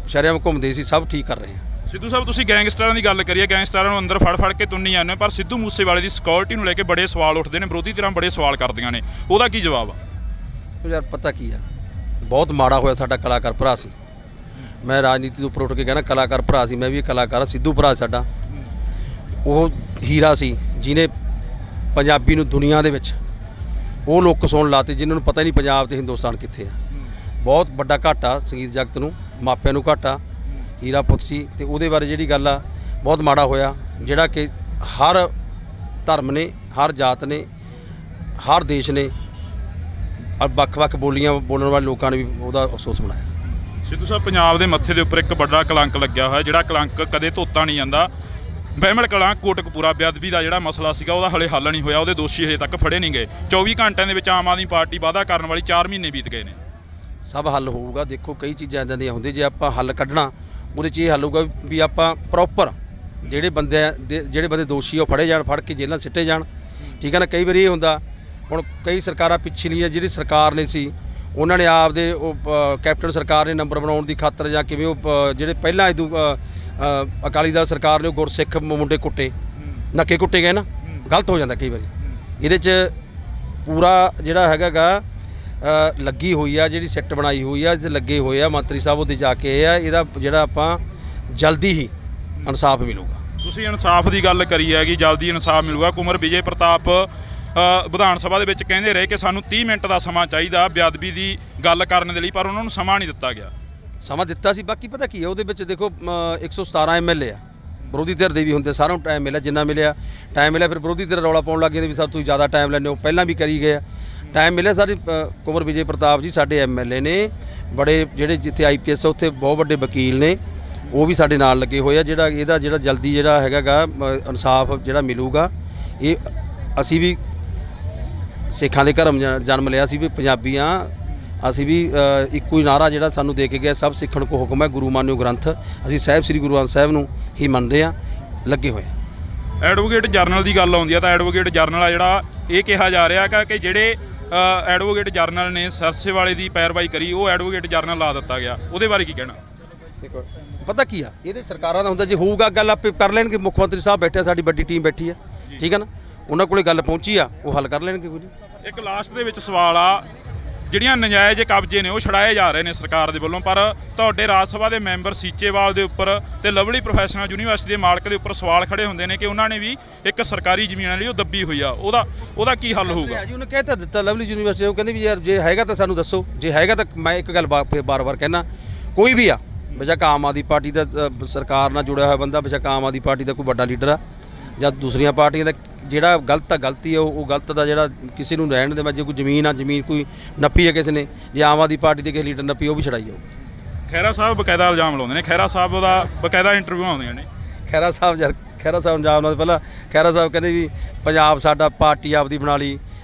ਸ਼ਹਿਰਾਂ ਵਿੱਚ ਘੁੰਮਦੇ ਸੀ ਸਭ ਠੀਕ ਕਰ ਰਹੇ ਆ। ਸਿੱਧੂ ਸਾਹਿਬ ਤੁਸੀਂ ਗੈਂਗਸਟਰਾਂ ਦੀ ਗੱਲ ਕਰੀਏ, ਗੈਂਗਸਟਰਾਂ ਨੂੰ ਅੰਦਰ ਫੜ ਕੇ ਤੁੰਨੀ ਜਾਂਦੇ, ਪਰ ਸਿੱਧੂ ਮੂਸੇਵਾਲੇ ਦੀ ਸਿਕਿਉਰਿਟੀ ਨੂੰ ਲੈ ਕੇ ਬੜੇ ਸਵਾਲ ਉੱਠਦੇ ਨੇ, ਵਿਰੋਧੀ ਧਿਰਾਂ ਬੜੇ ਸਵਾਲ ਕਰਦੀਆਂ ਨੇ, ਉਹਦਾ ਕੀ ਜਵਾਬ ਆ? ਯਾਰ ਪਤਾ ਕੀ ਆ, ਬਹੁਤ ਮਾੜਾ ਹੋਇਆ। ਸਾਡਾ ਕਲਾਕਾਰ ਭਰਾ ਸੀ, ਮੈਂ ਰਾਜਨੀਤੀ ਤੋਂ ਉੱਪਰ ਉੱਠ ਕੇ ਕਹਿਣਾ ਕਲਾਕਾਰ ਭਰਾ ਸੀ, ਮੈਂ ਵੀ ਕਲਾਕਾਰ। ਸਿੱਧੂ ਭਰਾ ਸਾਡਾ ਉਹ ਹੀਰਾ ਸੀ, ਜਿਹਨੇ ਪੰਜਾਬੀ ਨੂੰ ਦੁਨੀਆ ਦੇ ਵਿੱਚ ਉਹ ਲੋਕ ਸੁਣ ਲਾਤੇ ਜਿਨ੍ਹਾਂ ਨੂੰ ਪਤਾ ਨਹੀਂ ਪੰਜਾਬ ਤੇ ਹਿੰਦੁਸਤਾਨ ਕਿੱਥੇ ਆ। ਬਹੁਤ ਵੱਡਾ ਘਾਟਾ ਸੰਗੀਤ ਜਗਤ ਨੂੰ, ਮਾਪਿਆਂ ਨੂੰ ਘਾਟਾ। ਹੀਰਾ ਪੁੱਤ ਸੀ ਤੇ ਉਹਦੇ ਬਾਰੇ ਜਿਹੜੀ ਗੱਲ ਆ, ਬਹੁਤ ਮਾੜਾ ਹੋਇਆ। ਜਿਹੜਾ ਕਿ ਹਰ ਧਰਮ ਨੇ, ਹਰ ਜਾਤ ਨੇ, ਹਰ ਦੇਸ਼ ਨੇ, ਵੱਖ-ਵੱਖ ਬੋਲੀਆਂ ਬੋਲਣ ਵਾਲੇ ਲੋਕਾਂ ਨੇ ਵੀ ਉਹਦਾ ਅਫਸੋਸ ਮਨਾਇਆ। ਸਿੱਧੂ ਸਾਹਿਬ ਪੰਜਾਬ ਦੇ ਮੱਥੇ ਦੇ ਉੱਪਰ ਇੱਕ ਵੱਡਾ ਕਲੰਕ ਲੱਗਿਆ ਹੋਇਆ, ਜਿਹੜਾ ਕਲੰਕ ਕਦੇ ਧੋਤਾ ਨਹੀਂ ਜਾਂਦਾ। ਬਹਿਮਲ ਕਲਾਂ ਕੋਟਕਪੂਰਾ ਬੇਅਦਬੀ ਦਾ ਜਿਹੜਾ ਮਸਲਾ ਸੀਗਾ ਉਹਦਾ ਹਲੇ ਹੱਲ ਨਹੀਂ ਹੋਇਆ, ਉਹਦੇ ਦੋਸ਼ੀ ਹਜੇ ਤੱਕ ਫੜੇ ਨਹੀਂ ਗਏ। 24 ਘੰਟਿਆਂ ਦੇ ਵਿੱਚ ਆਮ ਆਦਮੀ ਪਾਰਟੀ ਵਾਅਦਾ ਕਰਨ ਵਾਲੀ 4 ਮਹੀਨੇ ਬੀਤ ਗਏ ਨੇ। ਸਭ ਹੱਲ ਹੋਊਗਾ। ਦੇਖੋ ਕਈ ਚੀਜ਼ਾਂ ਇੱਦਾਂ ਦੀਆਂ ਹੁੰਦੀਆਂ, ਜੇ ਆਪਾਂ ਹੱਲ ਕੱਢਣਾ ਉਹਦੇ 'ਚ ਇਹ ਹੱਲ ਹੋਊਗਾ ਵੀ ਆਪਾਂ ਪ੍ਰੋਪਰ ਜਿਹੜੇ ਬੰਦੇ ਦੋਸ਼ੀ ਉਹ ਫੜੇ ਜਾਣ, ਫੜ ਕੇ ਜੇਲ੍ਹਾਂ ਸਿੱਟੇ ਜਾਣ, ਠੀਕ ਹੈ ਨਾ। ਕਈ ਵਾਰੀ ਇਹ ਹੁੰਦਾ, ਹੁਣ ਕਈ ਸਰਕਾਰਾਂ ਪਿਛਲੀਆਂ ਜਿਹੜੀ ਸਰਕਾਰ ਨੇ ਸੀ, ਉਹਨਾਂ ਨੇ ਆਪਦੇ ਉਹ ਕੈਪਟਨ ਸਰਕਾਰ ਨੇ ਨੰਬਰ ਬਣਾਉਣ ਦੀ ਖਾਤਰ ਜਾਂ ਕਿਵੇਂ ਉਹ ਜਿਹੜੇ ਪਹਿਲਾਂ ਇਦੋਂ ਅਕਾਲੀ ਦਲ ਸਰਕਾਰ ਨੇ ਉਹ ਗੁਰਸਿੱਖ ਮੁੰਡੇ ਕੁੱਟੇ, ਨੱਕੇ ਕੁੱਟੇ ਗਏ ਨਾ, ਗਲਤ ਹੋ ਜਾਂਦਾ ਕਈ ਵਾਰੀ। ਇਹਦੇ 'ਚ ਪੂਰਾ ਜਿਹੜਾ ਹੈਗਾ ਗਾ ਲੱਗੀ ਹੋਈ ਆ, ਜਿਹੜੀ ਸਿੱਟ ਬਣਾਈ ਹੋਈ ਆ, ਜਿਹਦੇ ਲੱਗੇ ਹੋਏ ਆ ਮੰਤਰੀ ਸਾਹਿਬ, ਉਹਦੇ ਜਾ ਕੇ ਇਹ ਆ, ਇਹਦਾ ਜਿਹੜਾ ਆਪਾਂ ਜਲਦੀ ਹੀ ਇਨਸਾਫ ਮਿਲੂਗਾ। ਤੁਸੀਂ ਇਨਸਾਫ ਦੀ ਗੱਲ ਕਰੀ ਹੈਗੀ, ਜਲਦੀ ਇਨਸਾਫ ਮਿਲੂਗਾ। ਕੁਮਰ ਵਿਜੇ ਪ੍ਰਤਾਪ ਵਿਧਾਨ ਸਭਾ ਦੇ ਵਿੱਚ ਕਹਿੰਦੇ ਰਹੇ ਕਿ ਸਾਨੂੰ 30 ਮਿੰਟ ਦਾ ਸਮਾਂ ਚਾਹੀਦਾ ਬੇਅਦਬੀ ਦੀ ਗੱਲ ਕਰਨ ਦੇ ਲਈ, ਪਰ ਉਹਨਾਂ ਨੂੰ ਸਮਾਂ ਨਹੀਂ ਦਿੱਤਾ ਗਿਆ। ਸਮਾਂ ਦਿੱਤਾ ਸੀ, ਬਾਕੀ ਪਤਾ ਕੀ ਹੈ ਉਹਦੇ ਵਿੱਚ ਦੇਖੋ 117 ਐਮਐਲਏ ਆ, ਵਿਰੋਧੀ ਧਿਰ ਦੇ ਵੀ ਹੁੰਦੇ, ਸਾਰਿਆਂ ਨੂੰ ਟਾਈਮ ਮਿਲਿਆ, ਜਿੰਨਾ ਮਿਲਿਆ ਟਾਈਮ ਮਿਲਿਆ। ਫਿਰ ਵਿਰੋਧੀ ਧਿਰ ਰੌਲਾ ਪਾਉਣ ਲੱਗ ਗਏ ਵੀ ਸਭ ਤੁਸੀਂ ਜ਼ਿਆਦਾ ਟਾਈਮ ਲੈਂਦੇ ਹੋ, ਪਹਿਲਾਂ ਵੀ ਕਰੀ ਗਏ ਆ, ਟਾਈਮ ਮਿਲਿਆ। ਸਾਡੇ ਕੁਮਰ ਵਿਜੇ ਪ੍ਰਤਾਪ ਜੀ ਸਾਡੇ ਐਮਐਲਏ ਨੇ, ਬੜੇ ਜਿਹੜੇ ਜਿੱਥੇ ਆਈਪੀਐਸ ਉੱਥੇ ਬਹੁਤ ਵੱਡੇ ਵਕੀਲ ਨੇ, ਉਹ ਵੀ ਸਾਡੇ ਨਾਲ ਲੱਗੇ ਹੋਏ ਆ। ਇਹਦਾ ਜਲਦੀ ਜਿਹੜਾ ਹੈਗਾ ਗਾ ਇਨਸਾਫ ਜਿਹੜਾ ਮਿਲੂਗਾ, ਇਹ ਅਸੀਂ ਵੀ ਸਿੱਖਾਂ ਦੇ ਘਰਮ ਜਨਮ ਲਿਆ ਸੀ ਵੀ ਪੰਜਾਬੀ ਹਾਂ ਅਸੀਂ ਵੀ ਇੱਕੋ ਹੀ ਨਾਰਾ ਜਿਹੜਾ ਸਾਨੂੰ ਦੇ ਕੇ ਗਿਆ ਸਭ ਸਿੱਖਣ ਕੋ ਹੁਕਮ ਹੈ ਗੁਰੂ ਮਾਨਿਓ ਗ੍ਰੰਥ ਅਸੀਂ ਸਾਹਿਬ ਸ੍ਰੀ ਗੁਰੂ ਗ੍ਰੰਥ ਸਾਹਿਬ ਨੂੰ ਹੀ ਮੰਨਦੇ ਹਾਂ ਲੱਗੇ ਹੋਏ ਹਾਂ। ਐਡਵੋਕੇਟ ਜਰਨਲ ਦੀ ਗੱਲ ਆਉਂਦੀ ਆ ਤਾਂ ਐਡਵੋਕੇਟ ਜਰਨਲ ਆ ਜਿਹੜਾ ਇਹ ਕਿਹਾ ਜਾ ਰਿਹਾ ਕਿ ਜਿਹੜੇ ਐਡਵੋਕੇਟ ਜਰਨਲ ਨੇ ਸਰਸੇ ਵਾਲੇ ਦੀ ਪੈਰਵਾਈ ਕਰੀ ਉਹ ਐਡਵੋਕੇਟ ਜਰਨਲ ਲਾ ਦਿੱਤਾ ਗਿਆ, ਉਹਦੇ ਬਾਰੇ ਕੀ ਕਹਿਣਾ? ਦੇਖੋ ਪਤਾ ਕੀ ਆ ਇਹਦੇ ਸਰਕਾਰਾਂ ਦਾ ਹੁੰਦਾ ਜੇ ਹੋਊਗਾ ਗੱਲ ਆਪੇ ਕਰ ਲੈਣਗੇ। ਮੁੱਖ ਮੰਤਰੀ ਸਾਹਿਬ ਬੈਠੇ ਸਾਡੀ ਵੱਡੀ ਟੀਮ ਬੈਠੀ ਆ ਠੀਕ ਹੈ ਨਾ, ਉਹਨਾਂ ਕੋਲੇ ਗੱਲ ਪਹੁੰਚੀ ਆ ਉਹ ਹੱਲ ਕਰ ਲੈਣਗੇ ਕੁਝ। ਇੱਕ ਲਾਸਟ ਦੇ ਵਿੱਚ ਸਵਾਲ ਆ, ਜਿਹੜੀਆਂ ਨਜਾਇਜ਼ ਕਬਜ਼ੇ ਨੇ ਉਹ ਛੜਾਏ ਜਾ ਰਹੇ ਨੇ ਸਰਕਾਰ ਦੇ ਵੱਲੋਂ, ਪਰ ਤੁਹਾਡੇ ਰਾਜ ਸਭਾ ਦੇ ਮੈਂਬਰ ਸੀਚੇਵਾਲ ਦੇ ਉੱਪਰ ਤੇ ਲਵਲੀ ਪ੍ਰੋਫੈਸ਼ਨਲ ਯੂਨੀਵਰਸਿਟੀ ਦੇ ਮਾਲਕ ਦੇ ਉੱਪਰ ਸਵਾਲ ਖੜੇ ਹੁੰਦੇ ਨੇ ਕਿ ਉਹਨਾਂ ਨੇ ਵੀ ਇੱਕ ਸਰਕਾਰੀ ਜ਼ਮੀਨ ਲਈ ਉਹ ਦੱਬੀ ਹੋਈ ਆ, ਉਹਦਾ ਕੀ ਹੱਲ ਹੋਊਗਾ? ਜੀ ਉਹਨੇ ਕਹਿ ਤਾਂ ਦਿੱਤਾ ਲਵਲੀ ਯੂਨੀਵਰਸਿਟੀ ਉਹ ਕਹਿੰਦੇ ਵੀ ਯਾਰ ਜੇ ਹੈਗਾ ਤਾਂ ਸਾਨੂੰ ਦੱਸੋ, ਜੇ ਹੈਗਾ ਤਾਂ ਮੈਂ ਇੱਕ ਗੱਲ ਫਿਰ ਬਾਰ-ਬਾਰ ਕਹਿਣਾ ਕੋਈ ਵੀ ਆ ਬੇਸ਼ੱਕ ਆਮ ਆਦਮੀ ਪਾਰਟੀ ਦਾ ਸਰਕਾਰ ਨਾਲ ਜੁੜਿਆ ਹੋਇਆ ਬੰਦਾ, ਬੇਸ਼ੱਕ ਆਮ ਆਦਮੀ ਪਾਰਟੀ ਦਾ ਕੋਈ ਵੱਡਾ ਲੀਡਰ ਆ ਜਾਂ ਦੂਸਰੀਆਂ ਪਾਰਟੀਆਂ ਦਾ, ਜਿਹੜਾ ਗਲਤ ਆ ਗਲਤੀ ਆ ਉਹ ਗਲਤ ਦਾ ਜਿਹੜਾ ਕਿਸੇ ਨੂੰ ਰਹਿਣ ਦੇ ਮੈਂ ਜੇ ਕੋਈ ਜ਼ਮੀਨ ਕੋਈ ਨੱਪੀ ਹੈ ਕਿਸੇ ਨੇ, ਜੇ ਆਮ ਆਦਮੀ ਪਾਰਟੀ ਦੇ ਕਿਸੇ ਲੀਡਰ ਨੱਪੀ ਉਹ ਵੀ ਛੜਾਈ ਜਾਊ। ਖਹਿਰਾ ਸਾਹਿਬ ਬਕਾਇਦਾ ਇਲਜ਼ਾਮ ਲਾਉਂਦੇ ਨੇ, ਖਹਿਰਾ ਸਾਹਿਬ ਦਾ ਬਕਾਇਦਾ ਇੰਟਰਵਿਊ ਆਉਂਦੀਆਂ ਨੇ। ਖਹਿਰਾ ਸਾਹਿਬ ਇਲਜ਼ਾਮ ਲਾਉਂਦੇ, ਪਹਿਲਾਂ ਖਹਿਰਾ ਸਾਹਿਬ ਕਹਿੰਦੇ ਵੀ ਪੰਜਾਬ ਸਾਡਾ ਪਾਰਟੀ ਆਪਦੀ ਬਣਾ ਲਈ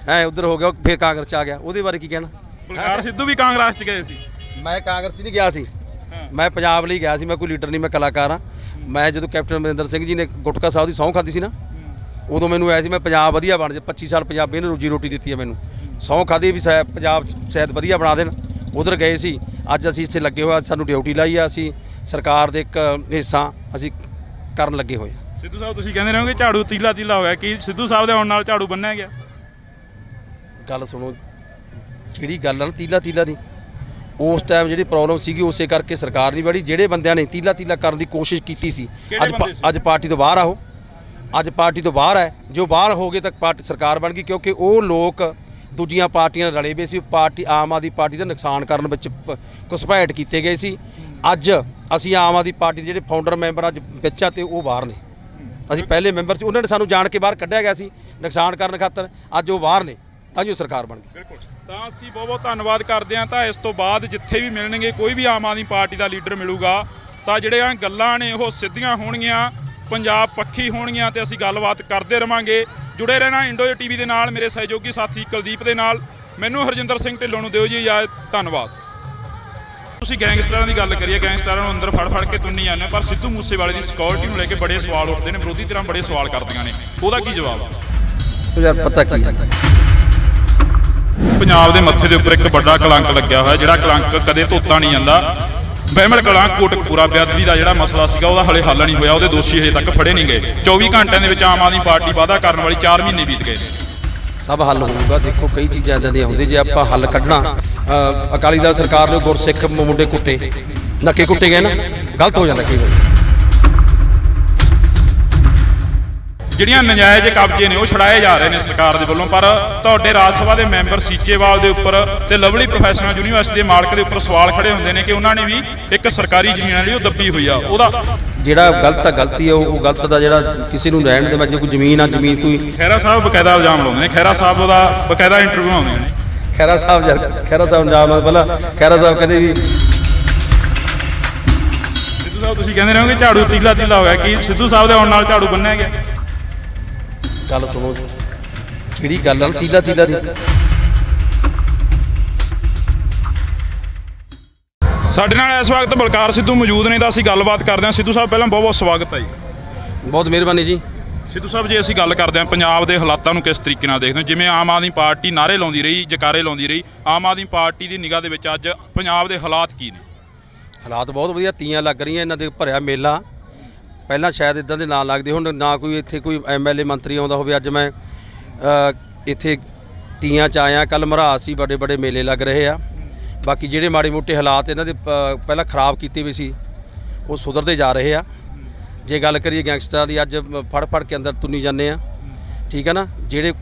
ਉੱਧਰ ਹੋ ਗਿਆ ਫਿਰ ਕਾਂਗਰਸ 'ਚ ਆ ਗਿਆ, ਉਹਦੇ ਬਾਰੇ ਕੀ ਕਹਿਣਾ? ਬਲਕਾਰ ਸਿੱਧੂ ਵੀ ਕਾਂਗਰਸ 'ਚ ਗਏ ਸੀ। ਮੈਂ ਕਾਂਗਰਸ 'ਚ ਨਹੀਂ ਗਿਆ ਸੀ, ਮੈਂ ਪੰਜਾਬ ਲਈ ਗਿਆ ਸੀ, ਮੈਂ ਕੋਈ ਲੀਡਰ ਨਹੀਂ, ਮੈਂ ਕਲਾਕਾਰ ਹਾਂ। ਮੈਂ ਜਦੋਂ ਕੈਪਟਨ ਅਮਰਿੰਦਰ ਸਿੰਘ ਜੀ ਨੇ ਗੁਟਕਾ ਸਾਹਿਬ ਦੀ ਸਹੁੰ ਖਾਧੀ ਸੀ ਨਾ ਉਦੋਂ ਮੈਨੂੰ ਆਇਆ ਸੀ ਮੈਂ ਪੰਜਾਬ ਵਧੀਆ ਬਣ ਜਾ, 25 ਸਾਲ ਪੰਜਾਬੀ ਨੇ ਰੋਜੀ ਰੋਟੀ ਦਿੱਤੀ ਹੈ ਮੈਨੂੰ, ਸਹੁੰ ਖਾਧੀ ਵੀ ਪੰਜਾਬ ਸ਼ਾਇਦ ਵਧੀਆ ਬਣਾ ਦੇਣ, ਉਧਰ ਗਏ ਸੀ। ਅੱਜ ਅਸੀਂ ਇੱਥੇ ਲੱਗੇ ਹੋਏ, ਸਾਨੂੰ ਡਿਊਟੀ ਲਾਈ ਆ, ਅਸੀਂ ਸਰਕਾਰ ਦੇ ਇੱਕ ਹਿੱਸਾ ਅਸੀਂ ਕਰਨ ਲੱਗੇ ਹੋਏ ਹਾਂ। ਸਿੱਧੂ ਸਾਹਿਬ ਤੁਸੀਂ ਕਹਿੰਦੇ ਰਹੋਗੇ ਝਾੜੂ ਤੀਲਾ ਹੋਇਆ, ਕੀ ਸਿੱਧੂ ਸਾਹਿਬ ਦੇ ਆਉਣ ਨਾਲ ਝਾੜੂ ਬੰਨਿਆ ਗਿਆ? ਗੱਲ ਸੁਣੋ, ਜਿਹੜੀ ਗੱਲ ਆ ਨਾ ਤੀਲਾ ਦੀ ਉਸ ਟਾਈਮ ਜਿਹੜੀ ਪ੍ਰੋਬਲਮ ਸੀਗੀ ਉਸੇ ਕਰਕੇ ਸਰਕਾਰ ਨਹੀਂ ਬੜੀ, ਜਿਹੜੇ ਬੰਦਿਆਂ ਨੇ ਤੀਲਾ ਕਰਨ ਦੀ ਕੋਸ਼ਿਸ਼ ਕੀਤੀ ਸੀ ਅੱਜ ਪਾਰਟੀ ਤੋਂ ਬਾਹਰ ਆਓ, ਅੱਜ ਪਾਰਟੀ ਤੋਂ ਬਾਹਰ ਹੈ, ਜੋ ਬਾਹਰ ਹੋ ਗਏ ਤਾਂ ਪਾਰਟੀ ਸਰਕਾਰ ਬਣ ਗਈ, ਕਿਉਂਕਿ ਉਹ ਲੋਕ ਦੂਜੀਆਂ ਪਾਰਟੀਆਂ ਨਾਲ ਰਲੇ ਵੇ ਸੀ, ਪਾਰਟੀ ਆਮ ਆਦਮੀ ਪਾਰਟੀ ਦਾ ਨੁਕਸਾਨ ਕਰਨ ਵਿੱਚ ਘੁਸਪੈਠ ਕੀਤੇ ਗਏ ਸੀ। ਅੱਜ ਅਸੀਂ ਆਮ ਆਦਮੀ ਪਾਰਟੀ ਦੇ ਜਿਹੜੇ ਫਾਊਂਡਰ ਮੈਂਬਰ ਅੱਜ ਵਿੱਚ ਆ ਤੇ ਉਹ ਬਾਹਰ ਨੇ, ਅਸੀਂ ਪਹਿਲੇ ਮੈਂਬਰ ਸੀ, ਉਹਨਾਂ ਨੇ ਸਾਨੂੰ ਜਾਣ ਕੇ ਬਾਹਰ ਕੱਢਿਆ ਗਿਆ ਸੀ ਨੁਕਸਾਨ ਕਰਨ ਖਾਤਰ, ਅੱਜ ਉਹ ਬਾਹਰ ਨੇ ਤਾਂ ਜੋ ਸਰਕਾਰ ਬਣ ਗਈ। ਬਿਲਕੁਲ, ਤਾਂ ਅਸੀਂ ਬਹੁਤ ਧੰਨਵਾਦ ਕਰਦੇ ਹਾਂ। ਤਾਂ ਇਸ ਤੋਂ ਬਾਅਦ ਜਿੱਥੇ ਵੀ ਮਿਲਣਗੇ ਕੋਈ ਵੀ ਆਮ ਆਦਮੀ ਪਾਰਟੀ ਦਾ ਲੀਡਰ ਮਿਲੂਗਾ ਤਾਂ ਜਿਹੜੀਆਂ ਗੱਲਾਂ ਨੇ ਉਹ ਸਿੱਧੀਆਂ ਹੋਣਗੀਆਂ, ਪੰਜਾਬ ਪੱਖੀ ਹੋਣਗੀਆਂ ਤੇ ਅਸੀਂ ਗੱਲਬਾਤ ਕਰਦੇ ਰਵਾਂਗੇ। ਜੁੜੇ ਰਹਿਣਾ ਇੰਡੋ ਟੀਵੀ ਦੇ ਨਾਲ, ਮੇਰੇ ਸਹਿਯੋਗੀ ਸਾਥੀ ਕੁਲਦੀਪ ਦੇ ਨਾਲ। ਮੈਨੂੰ ਹਰਜਿੰਦਰ ਸਿੰਘ ਢਿੱਲੋਂ ਨੂੰ ਦਿਓ ਜੀ ਇਜਾਜ਼ਤ, ਧੰਨਵਾਦ। ਤੁਸੀਂ ਗੈਂਗਸਟਰਾਂ ਦੀ ਗੱਲ ਕਰੀਏ, ਗੈਂਗਸਟਰਾਂ ਨੂੰ ਅੰਦਰ ਫੜ ਕੇ ਤੁੰਨੀ ਜਾਂਦੇ, ਪਰ ਸਿੱਧੂ ਮੂਸੇਵਾਲੇ ਦੀ ਸਿਕਿਉਰਿਟੀ ਨੂੰ ਲੈ ਕੇ ਬੜੇ ਸਵਾਲ ਉੱਠਦੇ ਨੇ, ਵਿਰੋਧੀ ਧਿਰਾਂ ਬੜੇ ਸਵਾਲ ਕਰਦੀਆਂ ਨੇ, ਉਹਦਾ ਕੀ ਜਵਾਬ ਆ? ਯਾਰ ਪਤਾ ਕੀ ਹੈ, ਪੰਜਾਬ ਦੇ ਮੱਥੇ ਦੇ ਉੱਪਰ ਇੱਕ ਵੱਡਾ ਕਲੰਕ ਲੱਗਿਆ ਹੋਇਆ, ਜਿਹੜਾ ਕਲੰਕ ਕਦੇ ਧੋਤਾ ਨਹੀਂ ਜਾਂਦਾ। ਬਹਿਮਲ ਕਲਾਂ ਕੋਟਕਪੂਰਾ ਬੇਅਦਬੀ ਦਾ ਜਿਹੜਾ ਮਸਲਾ ਸੀਗਾ ਉਹਦਾ ਹਲੇ ਹੱਲ ਨਹੀਂ ਹੋਇਆ, ਉਹਦੇ ਦੋਸ਼ੀ ਹਜੇ ਤੱਕ ਫੜੇ ਨਹੀਂ ਗਏ। 24 ਘੰਟਿਆਂ ਦੇ ਵਿੱਚ ਆਮ ਆਦਮੀ ਪਾਰਟੀ ਵਾਅਦਾ ਕਰਨ ਵਾਲੀ 4 ਮਹੀਨੇ ਬੀਤ ਗਏ। ਸਭ ਹੱਲ ਹੋਊਗਾ। ਦੇਖੋ ਕਈ ਚੀਜ਼ਾਂ ਇੱਦਾਂ ਦੀਆਂ ਹੁੰਦੀਆਂ, ਜੇ ਆਪਾਂ ਹੱਲ ਕੱਢਣਾ ਅਕਾਲੀ ਦਲ ਸਰਕਾਰ ਨੇ ਗੁਰਸਿੱਖ ਮੁੰਡੇ ਕੁੱਟੇ ਨੱਕੇ ਕੁੱਟੇ ਗਏ ਨਾ, ਗਲਤ ਹੋ ਜਾਂਦਾ ਕਈ ਵਾਰ। ਜਿਹੜੀਆਂ ਨਜਾਇਜ਼ ਕਬਜ਼ੇ ਨੇ ਉਹ ਛੜਾਏ ਜਾ ਰਹੇ ਨੇ ਸਰਕਾਰ ਦੇ ਵੱਲੋਂ, ਪਰ ਤੁਹਾਡੇ ਰਾਜ ਸਭਾ ਦੇ ਮੈਂਬਰ ਸੀਚੇਵਾਲ ਦੇ ਉੱਪਰ ਤੇ ਲਵਲੀ ਪ੍ਰੋਫੈਸ਼ਨਲ ਯੂਨੀਵਰਸਿਟੀ ਦੇ ਮਾਲਕ ਦੇ ਉੱਪਰ ਸਵਾਲ ਖੜੇ ਹੁੰਦੇ ਨੇ ਕਿ ਉਹਨਾਂ ਨੇ ਵੀ ਇੱਕ ਸਰਕਾਰੀ ਜ਼ਮੀਨ ਲਈ ਉਹ ਦੱਬੀ ਹੋਈ ਆ, ਉਹਦਾ ਜਿਹੜਾ ਗਲਤ ਆ ਗਲਤੀ ਆ ਉਹ ਗਲਤ ਦਾ ਜਿਹੜਾ ਕਿਸੇ ਨੂੰ ਰਹਿਣ ਦੇ ਮੈਂ ਜੇ ਕੋਈ ਜ਼ਮੀਨ ਕੋਈ ਖਹਿਰਾ ਸਾਹਿਬ ਬਕਾਇਦਾ ਇਲਜ਼ਾਮ ਲਾਉਂਦੇ ਨੇ, ਖਹਿਰਾ ਸਾਹਿਬ ਦਾ ਬਕਾਇਦਾ ਇੰਟਰਵਿਊ ਆਉਂਦੀਆਂ ਨੇ। ਖਹਿਰਾ ਸਾਹਿਬ ਇਲਜ਼ਾਮ ਪਹਿਲਾਂ ਖਹਿਰਾ ਸਾਹਿਬ ਕਹਿੰਦੇ ਵੀ ਸਿੱਧੂ ਸਾਹਿਬ ਤੁਸੀਂ ਕਹਿੰਦੇ ਰਹੋਗੇ ਝਾੜੂ ਤੀਲਾ ਹੋਇਆ, ਕੀ ਸਿੱਧੂ ਸਾਹਿਬ ਦੇ ਆਉਣ ਨਾਲ ਝਾੜੂ ਬੰਨਿਆ ਗਿਆ? ਗੱਲ ਸੁਣੋ, ਜਿਹੜੀ ਗੱਲ ਆ ਤੀਲਾ ਦੀ ਸਾਡੇ ਨਾਲ ਇਸ ਵਕਤ ਬਲਕਾਰ ਸਿੱਧੂ ਮੌਜੂਦ ਨੇ ਤਾਂ ਅਸੀਂ ਗੱਲਬਾਤ ਕਰਦੇ ਹਾਂ। ਸਿੱਧੂ ਸਾਹਿਬ ਪਹਿਲਾਂ ਬਹੁਤ ਬਹੁਤ ਸਵਾਗਤ ਹੈ ਜੀ। ਬਹੁਤ ਮਿਹਰਬਾਨੀ ਜੀ। ਸਿੱਧੂ ਸਾਹਿਬ ਜੇ ਅਸੀਂ ਗੱਲ ਕਰਦੇ ਹਾਂ ਪੰਜਾਬ ਦੇ ਹਾਲਾਤਾਂ ਨੂੰ ਕਿਸ ਤਰੀਕੇ ਨਾਲ ਦੇਖਦੇ ਹੋ, ਜਿਵੇਂ ਆਮ ਆਦਮੀ ਪਾਰਟੀ ਨਾਅਰੇ ਲਾਉਂਦੀ ਰਹੀ, ਜਕਾਰੇ ਲਾਉਂਦੀ ਰਹੀ, ਆਮ ਆਦਮੀ ਪਾਰਟੀ ਦੀ ਨਿਗਾਹ ਦੇ ਵਿੱਚ ਅੱਜ ਪੰਜਾਬ ਦੇ ਹਾਲਾਤ ਕੀ ਨੇ? ਹਾਲਾਤ ਬਹੁਤ ਵਧੀਆ, ਤੀਆਂ ਲੱਗ ਰਹੀਆਂ, ਇਹਨਾਂ ਦੇ ਭਰਿਆ ਮੇਲਾ। ਪਹਿਲਾਂ ਸ਼ਾਇਦ ਇਦਾਂ ਦੇ ਨਾਂ ਲੱਗਦੇ ਹੁਣ, ਨਾ ਕੋਈ ਇੱਥੇ ਕੋਈ MLA ਮੰਤਰੀ ਆਉਂਦਾ ਹੋਵੇ। ਅੱਜ ਮੈਂ ਇੱਥੇ ਤੀਆਂ 'ਚ ਆਇਆ, ਕੱਲ੍ਹ ਮਰਹਾਸ ਸੀ, ਬੜੇ ਮੇਲੇ ਲੱਗ ਰਹੇ ਆ। ਬਾਕੀ ਜਿਹੜੇ ਮਾੜੇ ਮੋਟੇ ਹਾਲਾਤ ਇਹਨਾਂ ਦੇ ਪਹਿਲਾਂ ਖਰਾਬ ਕੀਤੇ ਵੀ ਸੀ ਉਹ ਸੁਧਰਦੇ ਜਾ ਰਹੇ ਆ। ਜੇ ਗੱਲ ਕਰੀਏ ਗੈਂਗਸਟਰਾਂ ਦੀ, ਅੱਜ ਫੜ ਕੇ ਅੰਦਰ ਤੁੰਨੀ ਜਾਂਦੇ ਆ, ਠੀਕ ਹੈ ਨਾ, ਜਿਹੜੇ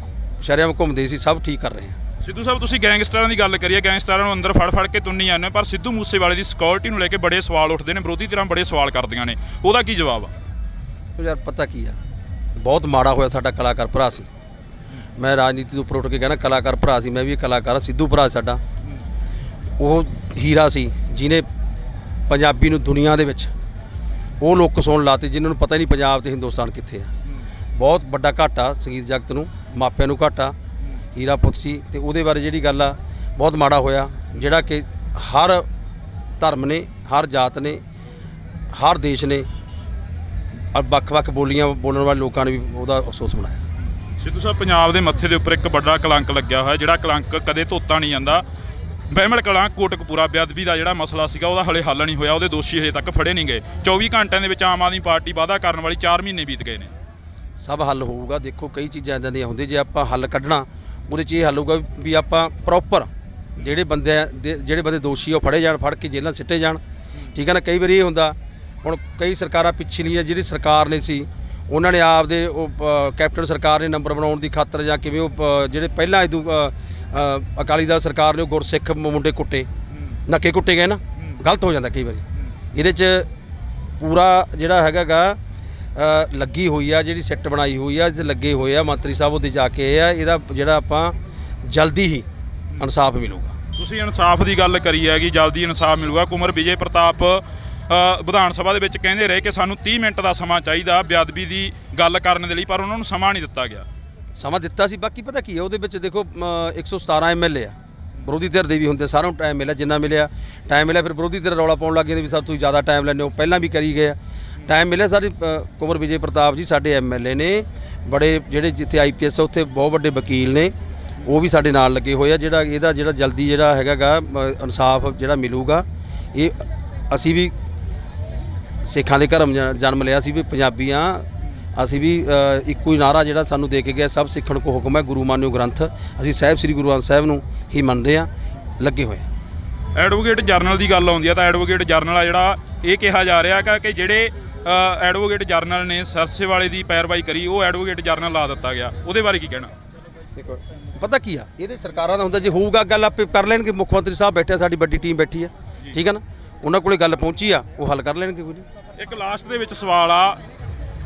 ਸ਼ਹਿਰਾਂ ਵਿੱਚ ਘੁੰਮਦੇ ਸੀ ਸਭ ਠੀਕ ਕਰ ਰਹੇ ਆ। ਸਿੱਧੂ ਸਾਹਿਬ ਤੁਸੀਂ ਗੈਂਗਸਟਰਾਂ ਦੀ ਗੱਲ ਕਰੀਏ, ਗੈਂਗਸਟਰਾਂ ਨੂੰ ਅੰਦਰ ਫੜ ਕੇ ਤੁੰਨੀ ਜਾਂਦੇ, ਪਰ ਸਿੱਧੂ ਮੂਸੇਵਾਲੇ ਦੀ ਸਿਕਿਉਰਿਟੀ ਨੂੰ ਲੈ ਕੇ ਬੜੇ ਸਵਾਲ ਉੱਠਦੇ ਨੇ, ਵਿਰੋਧੀ ਧਿਰਾਂ ਬੜੇ ਸਵਾਲ ਕਰਦੀਆਂ ਨੇ, ਉਹਦਾ ਕੀ ਜਵਾਬ ਆ? ਯਾਰ ਪਤਾ ਕੀ ਆ, ਬਹੁਤ ਮਾੜਾ ਹੋਇਆ, ਸਾਡਾ ਕਲਾਕਾਰ ਭਰਾ ਸੀ। ਮੈਂ ਰਾਜਨੀਤੀ ਤੋਂ ਉੱਪਰ ਉੱਠ ਕੇ ਕਹਿਣਾ, ਕਲਾਕਾਰ ਭਰਾ ਸੀ, ਮੈਂ ਵੀ ਕਲਾਕਾਰ। ਸਿੱਧੂ ਭਰਾ ਸਾਡਾ ਉਹ ਹੀਰਾ ਸੀ ਜਿਹਨੇ ਪੰਜਾਬੀ ਨੂੰ ਦੁਨੀਆ ਦੇ ਵਿੱਚ ਉਹ ਲੋਕ ਸੁਣ ਲਾਤੇ ਜਿਨ੍ਹਾਂ ਨੂੰ ਪਤਾ ਹੀ ਨਹੀਂ ਪੰਜਾਬ ਤੇ ਹਿੰਦੁਸਤਾਨ ਕਿੱਥੇ ਆ। ਬਹੁਤ ਵੱਡਾ ਘਾਟਾ ਸੰਗੀਤ ਜਗਤ ਨੂੰ, ਮਾਪਿਆਂ ਨੂੰ ਘਾਟਾ, ਹੀਰਾ ਪੁੱਤ ਸੀ ਤੇ ਉਹਦੇ ਬਾਰੇ ਜਿਹੜੀ ਗੱਲ ਆ ਬਹੁਤ ਮਾੜਾ ਹੋਇਆ, ਜਿਹੜਾ ਕਿ ਹਰ ਧਰਮ ਨੇ, ਹਰ ਜਾਤ ਨੇ, ਹਰ ਦੇਸ਼ ਨੇ, ਵੱਖ-ਵੱਖ ਬੋਲੀਆਂ ਬੋਲਣ ਵਾਲੇ ਲੋਕਾਂ ਨੇ ਵੀ ਉਹਦਾ ਅਫਸੋਸ ਮਨਾਇਆ। ਸਿੱਧੂ ਸਾਹਿਬ, ਪੰਜਾਬ ਦੇ ਮੱਥੇ ਦੇ ਉੱਪਰ ਇੱਕ ਵੱਡਾ ਕਲੰਕ ਲੱਗਿਆ ਹੋਇਆ, ਜਿਹੜਾ ਕਲੰਕ ਕਦੇ ਧੋਤਾ ਨਹੀਂ ਜਾਂਦਾ। ਬਹਿਮਲ ਕਲਾਂ ਕੋਟਕਪੂਰਾ ਬੇਅਦਬੀ ਦਾ ਜਿਹੜਾ ਮਸਲਾ ਸੀਗਾ ਉਹਦਾ ਹਲੇ ਹੱਲ ਨਹੀਂ ਹੋਇਆ, ਉਹਦੇ ਦੋਸ਼ੀ ਹਜੇ ਤੱਕ ਫੜੇ ਨਹੀਂ ਗਏ। 24 ਘੰਟਿਆਂ ਦੇ ਵਿੱਚ ਆਮ ਆਦਮੀ ਪਾਰਟੀ ਵਾਅਦਾ ਕਰਨ ਵਾਲੀ 4 ਮਹੀਨੇ ਬੀਤ ਗਏ ਨੇ। ਸਭ ਹੱਲ ਹੋਊਗਾ। ਦੇਖੋ ਕਈ ਚੀਜ਼ਾਂ ਇੱਦਾਂ ਦੀਆਂ ਹੁੰਦੀਆਂ, ਜੇ ਆਪਾਂ ਹੱਲ ਕੱਢਣਾ ਉਹਦੇ 'ਚ ਇਹ ਹੱਲ ਹੋਊਗਾ ਵੀ ਆਪਾਂ ਪ੍ਰੋਪਰ ਜਿਹੜੇ ਬੰਦੇ ਦੋਸ਼ੀ ਉਹ ਫੜੇ ਜਾਣ, ਫੜ ਕੇ ਜੇਲ੍ਹਾਂ ਸਿੱਟੇ ਜਾਣ। ਠੀਕ ਹੈ ਨਾ। ਕਈ ਵਾਰੀ ਇਹ ਹੁੰਦਾ, ਹੁਣ ਕਈ ਸਰਕਾਰਾਂ ਪਿਛਲੀਆਂ ਜਿਹੜੀ ਸਰਕਾਰ ਨੇ ਸੀ ਉਹਨਾਂ ਨੇ ਆਪਦੇ ਉਹ ਕੈਪਟਨ ਸਰਕਾਰ ਨੇ ਨੰਬਰ ਬਣਾਉਣ ਦੀ ਖਾਤਰ ਜਾਂ ਕਿਵੇਂ ਉਹ ਜਿਹੜੇ ਪਹਿਲਾਂ ਇਦੋਂ ਅਕਾਲੀ ਦਲ ਸਰਕਾਰ ਨੇ ਉਹ ਗੁਰਸਿੱਖ ਮੁੰਡੇ ਕੁੱਟੇ, ਨੱਕੇ ਕੁੱਟੇ ਗਏ ਨਾ, ਗਲਤ ਹੋ ਜਾਂਦਾ ਕਈ ਵਾਰੀ। ਇਹਦੇ 'ਚ ਪੂਰਾ ਜਿਹੜਾ ਹੈਗਾ ਲੱਗੀ ਹੋਈ ਆ, ਜਿਹੜੀ ਸਿੱਟ ਬਣਾਈ ਹੋਈ ਆ, ਜਿੱਥੇ ਲੱਗੇ ਹੋਏ ਆ ਮੰਤਰੀ ਸਾਹਿਬ ਉਹਦੇ ਜਾ ਕੇ ਆ, ਇਹਦਾ ਜਿਹੜਾ ਆਪਾਂ ਜਲਦੀ ਹੀ ਇਨਸਾਫ ਮਿਲੂਗਾ। ਤੁਸੀਂ ਇਨਸਾਫ ਦੀ ਗੱਲ ਕਰੀ ਹੈਗੀ, ਜਲਦੀ ਇਨਸਾਫ ਮਿਲੂਗਾ। ਕੁਮਰ ਵਿਜੇ ਪ੍ਰਤਾਪ ਵਿਧਾਨ ਸਭਾ ਦੇ ਵਿੱਚ ਕਹਿੰਦੇ ਰਹੇ ਕਿ ਸਾਨੂੰ 30 ਮਿੰਟ ਦਾ ਸਮਾਂ ਚਾਹੀਦਾ ਬੇਅਦਬੀ ਦੀ ਗੱਲ ਕਰਨ ਦੇ ਲਈ, ਪਰ ਉਹਨਾਂ ਨੂੰ ਸਮਾਂ ਨਹੀਂ ਦਿੱਤਾ ਗਿਆ। ਸਮਾਂ ਦਿੱਤਾ ਸੀ, ਬਾਕੀ ਪਤਾ ਕੀ ਹੈ ਉਹਦੇ ਵਿੱਚ ਦੇਖੋ 117 MLA ਆ, ਵਿਰੋਧੀ ਧਿਰ ਦੇ ਵੀ ਹੁੰਦੇ, ਸਾਰਿਆਂ ਨੂੰ ਟਾਈਮ ਮਿਲਿਆ, ਜਿੰਨਾ ਮਿਲਿਆ ਟਾਈਮ ਮਿਲਿਆ। ਫਿਰ ਵਿਰੋਧੀ ਧਿਰ ਰੌਲਾ ਪਾਉਣ ਲੱਗ ਗਏ ਵੀ ਸਭ ਤੋਂ ਜ਼ਿਆਦਾ ਟਾਈਮ ਲੈਂਦੇ ਹੋ, ਪਹਿਲਾਂ ਵੀ ਕਰੀ ਗਏ ਆ, ਟਾਈਮ ਮਿਲਿਆ। ਸਾਡੇ ਕੁਮਰ ਵਿਜੇ ਪ੍ਰਤਾਪ ਜੀ ਸਾਡੇ MLA ਨੇ, ਬੜੇ ਜਿਹੜੇ ਜਿੱਥੇ IPS ਉੱਥੇ ਬਹੁਤ ਵੱਡੇ ਵਕੀਲ ਨੇ, ਉਹ ਵੀ ਸਾਡੇ ਨਾਲ ਲੱਗੇ ਹੋਏ ਆ। ਇਹਦਾ ਜਲਦੀ ਜਿਹੜਾ ਹੈਗਾ ਇਨਸਾਫ ਜਿਹੜਾ ਮਿਲੂਗਾ। ਇਹ ਅਸੀਂ ਵੀ ਸਿੱਖਾਂ ਦੇ ਘਰਮ ਜਨਮ ਲਿਆ ਸੀ ਵੀ ਪੰਜਾਬੀ ਹਾਂ ਅਸੀਂ, ਵੀ ਇੱਕੋ ਹੀ ਨਾਰਾ ਜਿਹੜਾ ਸਾਨੂੰ ਦੇ ਕੇ ਗਿਆ, ਸਭ ਸਿੱਖਣ ਕੋ ਹੁਕਮ ਹੈ ਗੁਰੂ ਮਾਨਿਓ ਗ੍ਰੰਥ। ਅਸੀਂ ਸਾਹਿਬ ਸ੍ਰੀ ਗੁਰੂ ਗ੍ਰੰਥ ਸਾਹਿਬ ਨੂੰ ਹੀ ਮੰਨਦੇ ਹਾਂ, ਲੱਗੇ ਹੋਏ ਆ। ਐਡਵੋਕੇਟ ਜਨਰਲ ਦੀ ਗੱਲ ਆਉਂਦੀ ਹੈ ਤਾਂ ਐਡਵੋਕੇਟ ਜਨਰਲ ਆ ਜਿਹੜਾ ਇਹ ਕਿਹਾ ਜਾ ਰਿਹਾ ਕਿ ਜਿਹੜੇ ਐਡਵੋਕੇਟ ਜਨਰਲ ਨੇ ਸਰਸੇ ਵਾਲੇ ਦੀ ਪੈਰਵਾਈ ਕਰੀ, ਉਹ ਐਡਵੋਕੇਟ ਜਨਰਲ ਲਾ ਦਿੱਤਾ ਗਿਆ, ਉਹਦੇ ਬਾਰੇ ਕੀ ਕਹਿਣਾ? ਦੇਖੋ ਪਤਾ ਕੀ ਆ, ਇਹਦੇ ਸਰਕਾਰਾਂ ਦਾ ਹੁੰਦਾ, ਜੇ ਹੋਊਗਾ ਗੱਲ ਆਪੇ ਕਰ ਲੈਣਗੇ। ਮੁੱਖ ਮੰਤਰੀ ਸਾਹਿਬ ਬੈਠੇ, ਸਾਡੀ ਵੱਡੀ ਟੀਮ ਬੈਠੀ ਆ, ਠੀਕ ਹੈ ਨਾ, ਉਹਨਾਂ ਕੋਲੇ ਗੱਲ ਪਹੁੰਚੀ ਆ, ਉਹ ਹੱਲ ਕਰ ਲੈਣਗੇ। ਕੁਝ ਇੱਕ ਲਾਸਟ ਦੇ ਵਿੱਚ ਸਵਾਲ ਆ,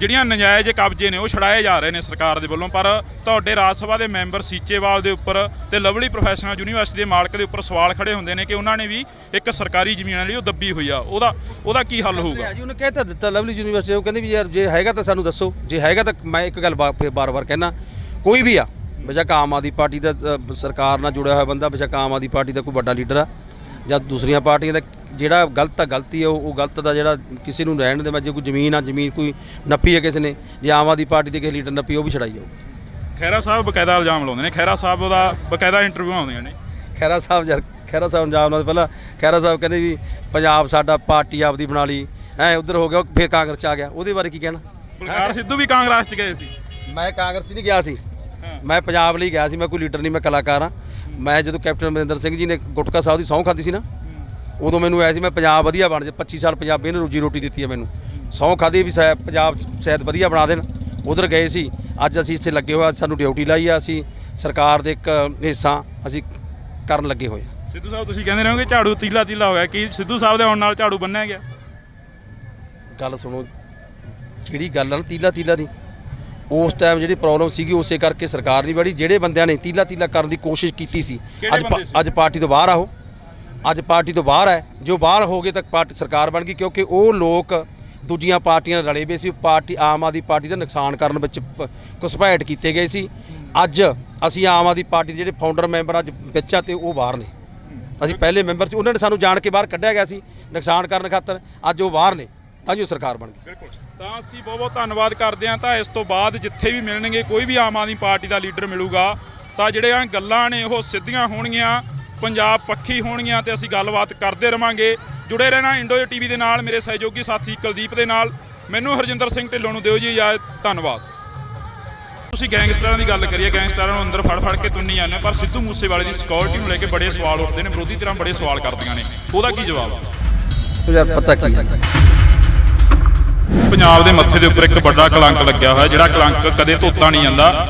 ਜਿਹੜੀਆਂ ਨਜਾਇਜ਼ ਕਬਜ਼ੇ ਨੇ ਉਹ ਛਡਾਏ ਜਾ ਰਹੇ ਨੇ ਸਰਕਾਰ ਦੇ ਵੱਲੋਂ, ਪਰ ਤੁਹਾਡੇ ਰਾਜ ਸਭਾ ਦੇ ਮੈਂਬਰ ਸੀਚੇਵਾਲ ਦੇ ਉੱਪਰ ਤੇ ਲਵਲੀ ਪ੍ਰੋਫੈਸ਼ਨਲ ਯੂਨੀਵਰਸਿਟੀ ਦੇ ਮਾਲਕ ਦੇ ਉੱਪਰ ਸਵਾਲ ਖੜੇ ਹੁੰਦੇ ਨੇ ਕਿ ਉਹਨਾਂ ਨੇ ਵੀ ਇੱਕ ਸਰਕਾਰੀ ਜ਼ਮੀਨ ਲਈ ਉਹ ਦੱਬੀ ਹੋਈ ਆ, ਉਹਦਾ ਕੀ ਹੱਲ ਹੋਊਗਾ? ਜੀ ਉਹਨੇ ਕਹਿ ਤਾਂ ਦਿੱਤਾ ਲਵਲੀ ਯੂਨੀਵਰਸਿਟੀ, ਉਹ ਕਹਿੰਦੇ ਵੀ ਯਾਰ ਜੇ ਹੈਗਾ ਤਾਂ ਸਾਨੂੰ ਦੱਸੋ, ਜੇ ਹੈਗਾ ਤਾਂ ਮੈਂ ਇੱਕ ਗੱਲ ਫਿਰ ਬਾਰ-ਬਾਰ ਕਹਿਣਾ, ਕੋਈ ਵੀ ਆ ਬੇਸ਼ੱਕ ਆਮ ਆਦਮੀ ਪਾਰਟੀ ਦਾ ਸਰਕਾਰ ਨਾਲ ਜੁੜਿਆ ਹੋਇਆ ਬੰਦਾ, ਬੇਸ਼ੱਕ ਆਮ ਆਦਮੀ ਪਾਰਟੀ ਦਾ ਕੋਈ ਵੱਡਾ ਲੀਡਰ ਆ ਜਾਂ ਦੂਸਰੀਆਂ ਪਾਰਟੀਆਂ ਦਾ, ਜਿਹੜਾ ਗਲਤ ਆ ਗਲਤੀ ਆ, ਉਹ ਗਲਤ ਦਾ ਜਿਹੜਾ ਕਿਸੇ ਨੂੰ ਰਹਿਣ ਦੇ। ਮੈਂ ਜੇ ਕੋਈ ਜ਼ਮੀਨ ਕੋਈ ਨੱਪੀ ਹੈ ਕਿਸੇ ਨੇ, ਜੇ ਆਮ ਆਦਮੀ ਪਾਰਟੀ ਦੇ ਕਿਸੇ ਲੀਡਰ ਨੱਪੀ, ਉਹ ਵੀ ਛਡਾਈ ਜਾਊ। ਖਹਿਰਾ ਸਾਹਿਬ ਬਕਾਇਦਾ ਇਲਜ਼ਾਮ ਲਾਉਂਦੇ ਨੇ, ਖਹਿਰਾ ਸਾਹਿਬ ਦਾ ਬਕਾਇਦਾ ਇੰਟਰਵਿਊ ਆਉਂਦੀਆਂ ਨੇ। ਖਹਿਰਾ ਸਾਹਿਬ ਇਲਜ਼ਾਮ ਲਾਉਂਦੇ, ਪਹਿਲਾਂ ਖਹਿਰਾ ਸਾਹਿਬ ਕਹਿੰਦੇ ਵੀ ਪੰਜਾਬ ਸਾਡਾ ਪਾਰਟੀ ਆਪਦੀ ਬਣਾ ਲਈ, ਉੱਧਰ ਹੋ ਗਿਆ, ਫਿਰ ਕਾਂਗਰਸ 'ਚ ਆ ਗਿਆ, ਉਹਦੇ ਬਾਰੇ ਕੀ ਕਹਿਣਾ? ਬਲਕਾਰ ਸਿੱਧੂ ਵੀ ਕਾਂਗਰਸ 'ਚ ਗਏ ਸੀ। ਮੈਂ ਕਾਂਗਰਸ ਨਹੀਂ ਗਿਆ ਸੀ, ਮੈਂ ਪੰਜਾਬ ਲਈ ਗਿਆ ਸੀ, ਮੈਂ ਕੋਈ ਲੀਡਰ ਨਹੀਂ, ਮੈਂ ਕਲਾਕਾਰ ਹਾਂ। ਮੈਂ ਜਦੋਂ ਕੈਪਟਨ ਅਮਰਿੰਦਰ ਸਿੰਘ ਜੀ ਨੇ ਗੁਟਕਾ ਸਾਹਿਬ ਦੀ ਸਹੁੰ ਖਾਧੀ ਸੀ ਨਾ, ਉਦੋਂ ਮੈਨੂੰ ਆਇਆ ਸੀ ਮੈਂ ਪੰਜਾਬ ਵਧੀਆ ਬਣ ਜਾ, 25 ਸਾਲ ਪੰਜਾਬੀ ਨੇ ਰੋਜੀ ਰੋਟੀ ਦਿੱਤੀ ਹੈ ਮੈਨੂੰ, ਸਹੁੰ ਖਾਧੀ ਵੀ ਪੰਜਾਬ ਸ਼ਾਇਦ ਵਧੀਆ ਬਣਾ ਦੇਣ। ਉਧਰ ਗਏ ਸੀ, ਅੱਜ ਅਸੀਂ ਇੱਥੇ ਲੱਗੇ ਹੋਏ, ਸਾਨੂੰ ਡਿਊਟੀ ਲਾਈ ਆ, ਅਸੀਂ ਸਰਕਾਰ ਦੇ ਇੱਕ ਹਿੱਸਾ ਅਸੀਂ ਕਰਨ ਲੱਗੇ ਹੋਏ ਆ। ਸਿੱਧੂ ਸਾਹਿਬ ਤੁਸੀਂ ਕਹਿੰਦੇ ਰਹੋਗੇ ਝਾੜੂ ਤੀਲਾ ਹੋ ਗਿਆ, ਕੀ ਸਿੱਧੂ ਸਾਹਿਬ ਦੇ ਆਉਣ ਨਾਲ ਝਾੜੂ ਬੰਨਿਆ ਗਿਆ? ਗੱਲ ਸੁਣੋ, ਜਿਹੜੀ ਗੱਲ ਆ ਨਾ ਤੀਲਾ ਦੀ, ਉਸ ਟਾਈਮ ਜਿਹੜੀ ਪ੍ਰੋਬਲਮ ਸੀਗੀ ਉਸੇ ਕਰਕੇ ਸਰਕਾਰ ਨਹੀਂ ਬੜੀ, ਜਿਹੜੇ ਬੰਦਿਆਂ ਨੇ ਤੀਲਾ ਕਰਨ ਦੀ ਕੋਸ਼ਿਸ਼ ਕੀਤੀ ਸੀ, ਅੱਜ ਪਾਰਟੀ ਤੋਂ ਬਾਹਰ ਆਓ, ਅੱਜ ਪਾਰਟੀ ਤੋਂ ਬਾਹਰ ਹੈ। ਜੋ ਬਾਹਰ ਹੋ ਗਏ ਤਾਂ ਪਾਰਟੀ ਸਰਕਾਰ ਬਣ ਗਈ, ਕਿਉਂਕਿ ਉਹ ਲੋਕ ਦੂਜੀਆਂ ਪਾਰਟੀਆਂ ਨਾਲ ਰਲੇ ਵੇ ਸੀ, ਪਾਰਟੀ ਆਮ ਆਦਮੀ ਪਾਰਟੀ ਦਾ ਨੁਕਸਾਨ ਕਰਨ ਵਿੱਚ ਘੁਸਪੈਠ ਕੀਤੇ ਗਏ ਸੀ। ਅੱਜ ਅਸੀਂ ਆਮ ਆਦਮੀ ਪਾਰਟੀ ਦੇ ਜਿਹੜੇ ਫਾਊਂਡਰ ਮੈਂਬਰ ਅੱਜ ਵਿੱਚ ਆ ਤੇ ਉਹ ਬਾਹਰ ਨੇ, ਅਸੀਂ ਪਹਿਲੇ ਮੈਂਬਰ ਸੀ, ਉਹਨਾਂ ਨੇ ਸਾਨੂੰ ਜਾਣ ਕੇ ਬਾਹਰ ਕੱਢਿਆ ਗਿਆ ਸੀ ਨੁਕਸਾਨ ਕਰਨ ਖਾਤਰ, ਅੱਜ ਉਹ ਬਾਹਰ ਨੇ, ਤਾਂ ਜੋ ਸਰਕਾਰ ਬਣ ਗਈ। ਬਿਲਕੁਲ, ਤਾਂ ਅਸੀਂ ਬਹੁਤ ਧੰਨਵਾਦ ਕਰਦੇ ਹਾਂ। ਤਾਂ ਇਸ ਤੋਂ ਬਾਅਦ ਜਿੱਥੇ ਵੀ ਮਿਲਣਗੇ, ਕੋਈ ਵੀ ਆਮ ਆਦਮੀ ਪਾਰਟੀ ਦਾ ਲੀਡਰ ਮਿਲੂਗਾ, ਤਾਂ ਜਿਹੜੀਆਂ ਗੱਲਾਂ ਨੇ ਉਹ ਸਿੱਧੀਆਂ ਹੋਣਗੀਆਂ, ਪੰਜਾਬ ਪੱਖੀ ਹੋਣਗੀਆਂ, ਤੇ ਅਸੀਂ ਗੱਲਬਾਤ ਕਰਦੇ ਰਵਾਂਗੇ। ਜੁੜੇ ਰਹਿਣਾ ਇੰਡੋ TV ਦੇ ਨਾਲ, ਮੇਰੇ ਸਹਿਯੋਗੀ ਸਾਥੀ ਕੁਲਦੀਪ ਦੇ ਨਾਲ। ਮੈਨੂੰ ਹਰਜਿੰਦਰ ਸਿੰਘ ਢਿੱਲੋਂ ਨੂੰ ਦਿਓ ਜੀ ਇਜਾਜ਼ਤ, ਧੰਨਵਾਦ। ਤੁਸੀਂ ਗੈਂਗਸਟਰਾਂ ਦੀ ਗੱਲ ਕਰੀਏ, ਗੈਂਗਸਟਰਾਂ ਨੂੰ ਅੰਦਰ ਫੜ ਕੇ ਤੁੰਨੀ ਜਾਂਦੇ, ਪਰ ਸਿੱਧੂ ਮੂਸੇਵਾਲੇ ਦੀ ਸਿਕਿਉਰਿਟੀ ਨੂੰ ਲੈ ਕੇ ਬੜੇ ਸਵਾਲ ਉੱਠਦੇ ਨੇ, ਵਿਰੋਧੀ ਧਿਰਾਂ ਬੜੇ ਸਵਾਲ ਕਰਦੀਆਂ ਨੇ, ਉਹਦਾ ਕੀ ਜਵਾਬ ਆ? ਯਾਰ ਪਤਾ ਕੀ ਹੈ, ਪੰਜਾਬ ਦੇ ਮੱਥੇ ਦੇ ਉੱਪਰ ਇੱਕ ਵੱਡਾ ਕਲੰਕ ਲੱਗਿਆ ਹੋਇਆ, ਜਿਹੜਾ ਕਲੰਕ ਕਦੇ ਧੋਤਾ ਨਹੀਂ ਜਾਂਦਾ।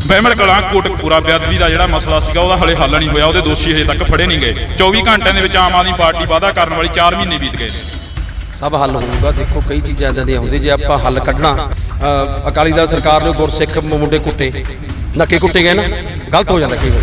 ਬਹਿਮਲ ਕਲਾਂ ਕੋਟਕਪੂਰਾ ਬੇਅਦਬੀ ਦਾ ਜਿਹੜਾ ਮਸਲਾ ਸੀਗਾ ਉਹਦਾ ਹਲੇ ਹੱਲ ਨਹੀਂ ਹੋਇਆ, ਉਹਦੇ ਦੋਸ਼ੀ ਹਜੇ ਤੱਕ ਫੜੇ ਨਹੀਂ ਗਏ। 24 ਘੰਟਿਆਂ ਦੇ ਵਿੱਚ ਆਮ ਆਦਮੀ ਪਾਰਟੀ ਵਾਅਦਾ ਕਰਨ ਵਾਲੀ 4 ਮਹੀਨੇ ਬੀਤ ਗਏ। ਸਭ ਹੱਲ ਹੋਊਗਾ। ਦੇਖੋ ਕਈ ਚੀਜ਼ਾਂ ਇੱਦਾਂ ਦੀਆਂ ਹੁੰਦੀਆਂ, ਜੇ ਆਪਾਂ ਹੱਲ ਕੱਢਣਾ, ਅਕਾਲੀ ਦਲ ਸਰਕਾਰ ਨੇ ਗੁਰਸਿੱਖ ਮੁੰਡੇ ਕੁੱਟੇ, ਨੱਕੇ ਕੁੱਟੇ ਗਏ ਨਾ, ਗਲਤ ਹੋ ਜਾਂਦਾ ਕਈ ਵਾਰ।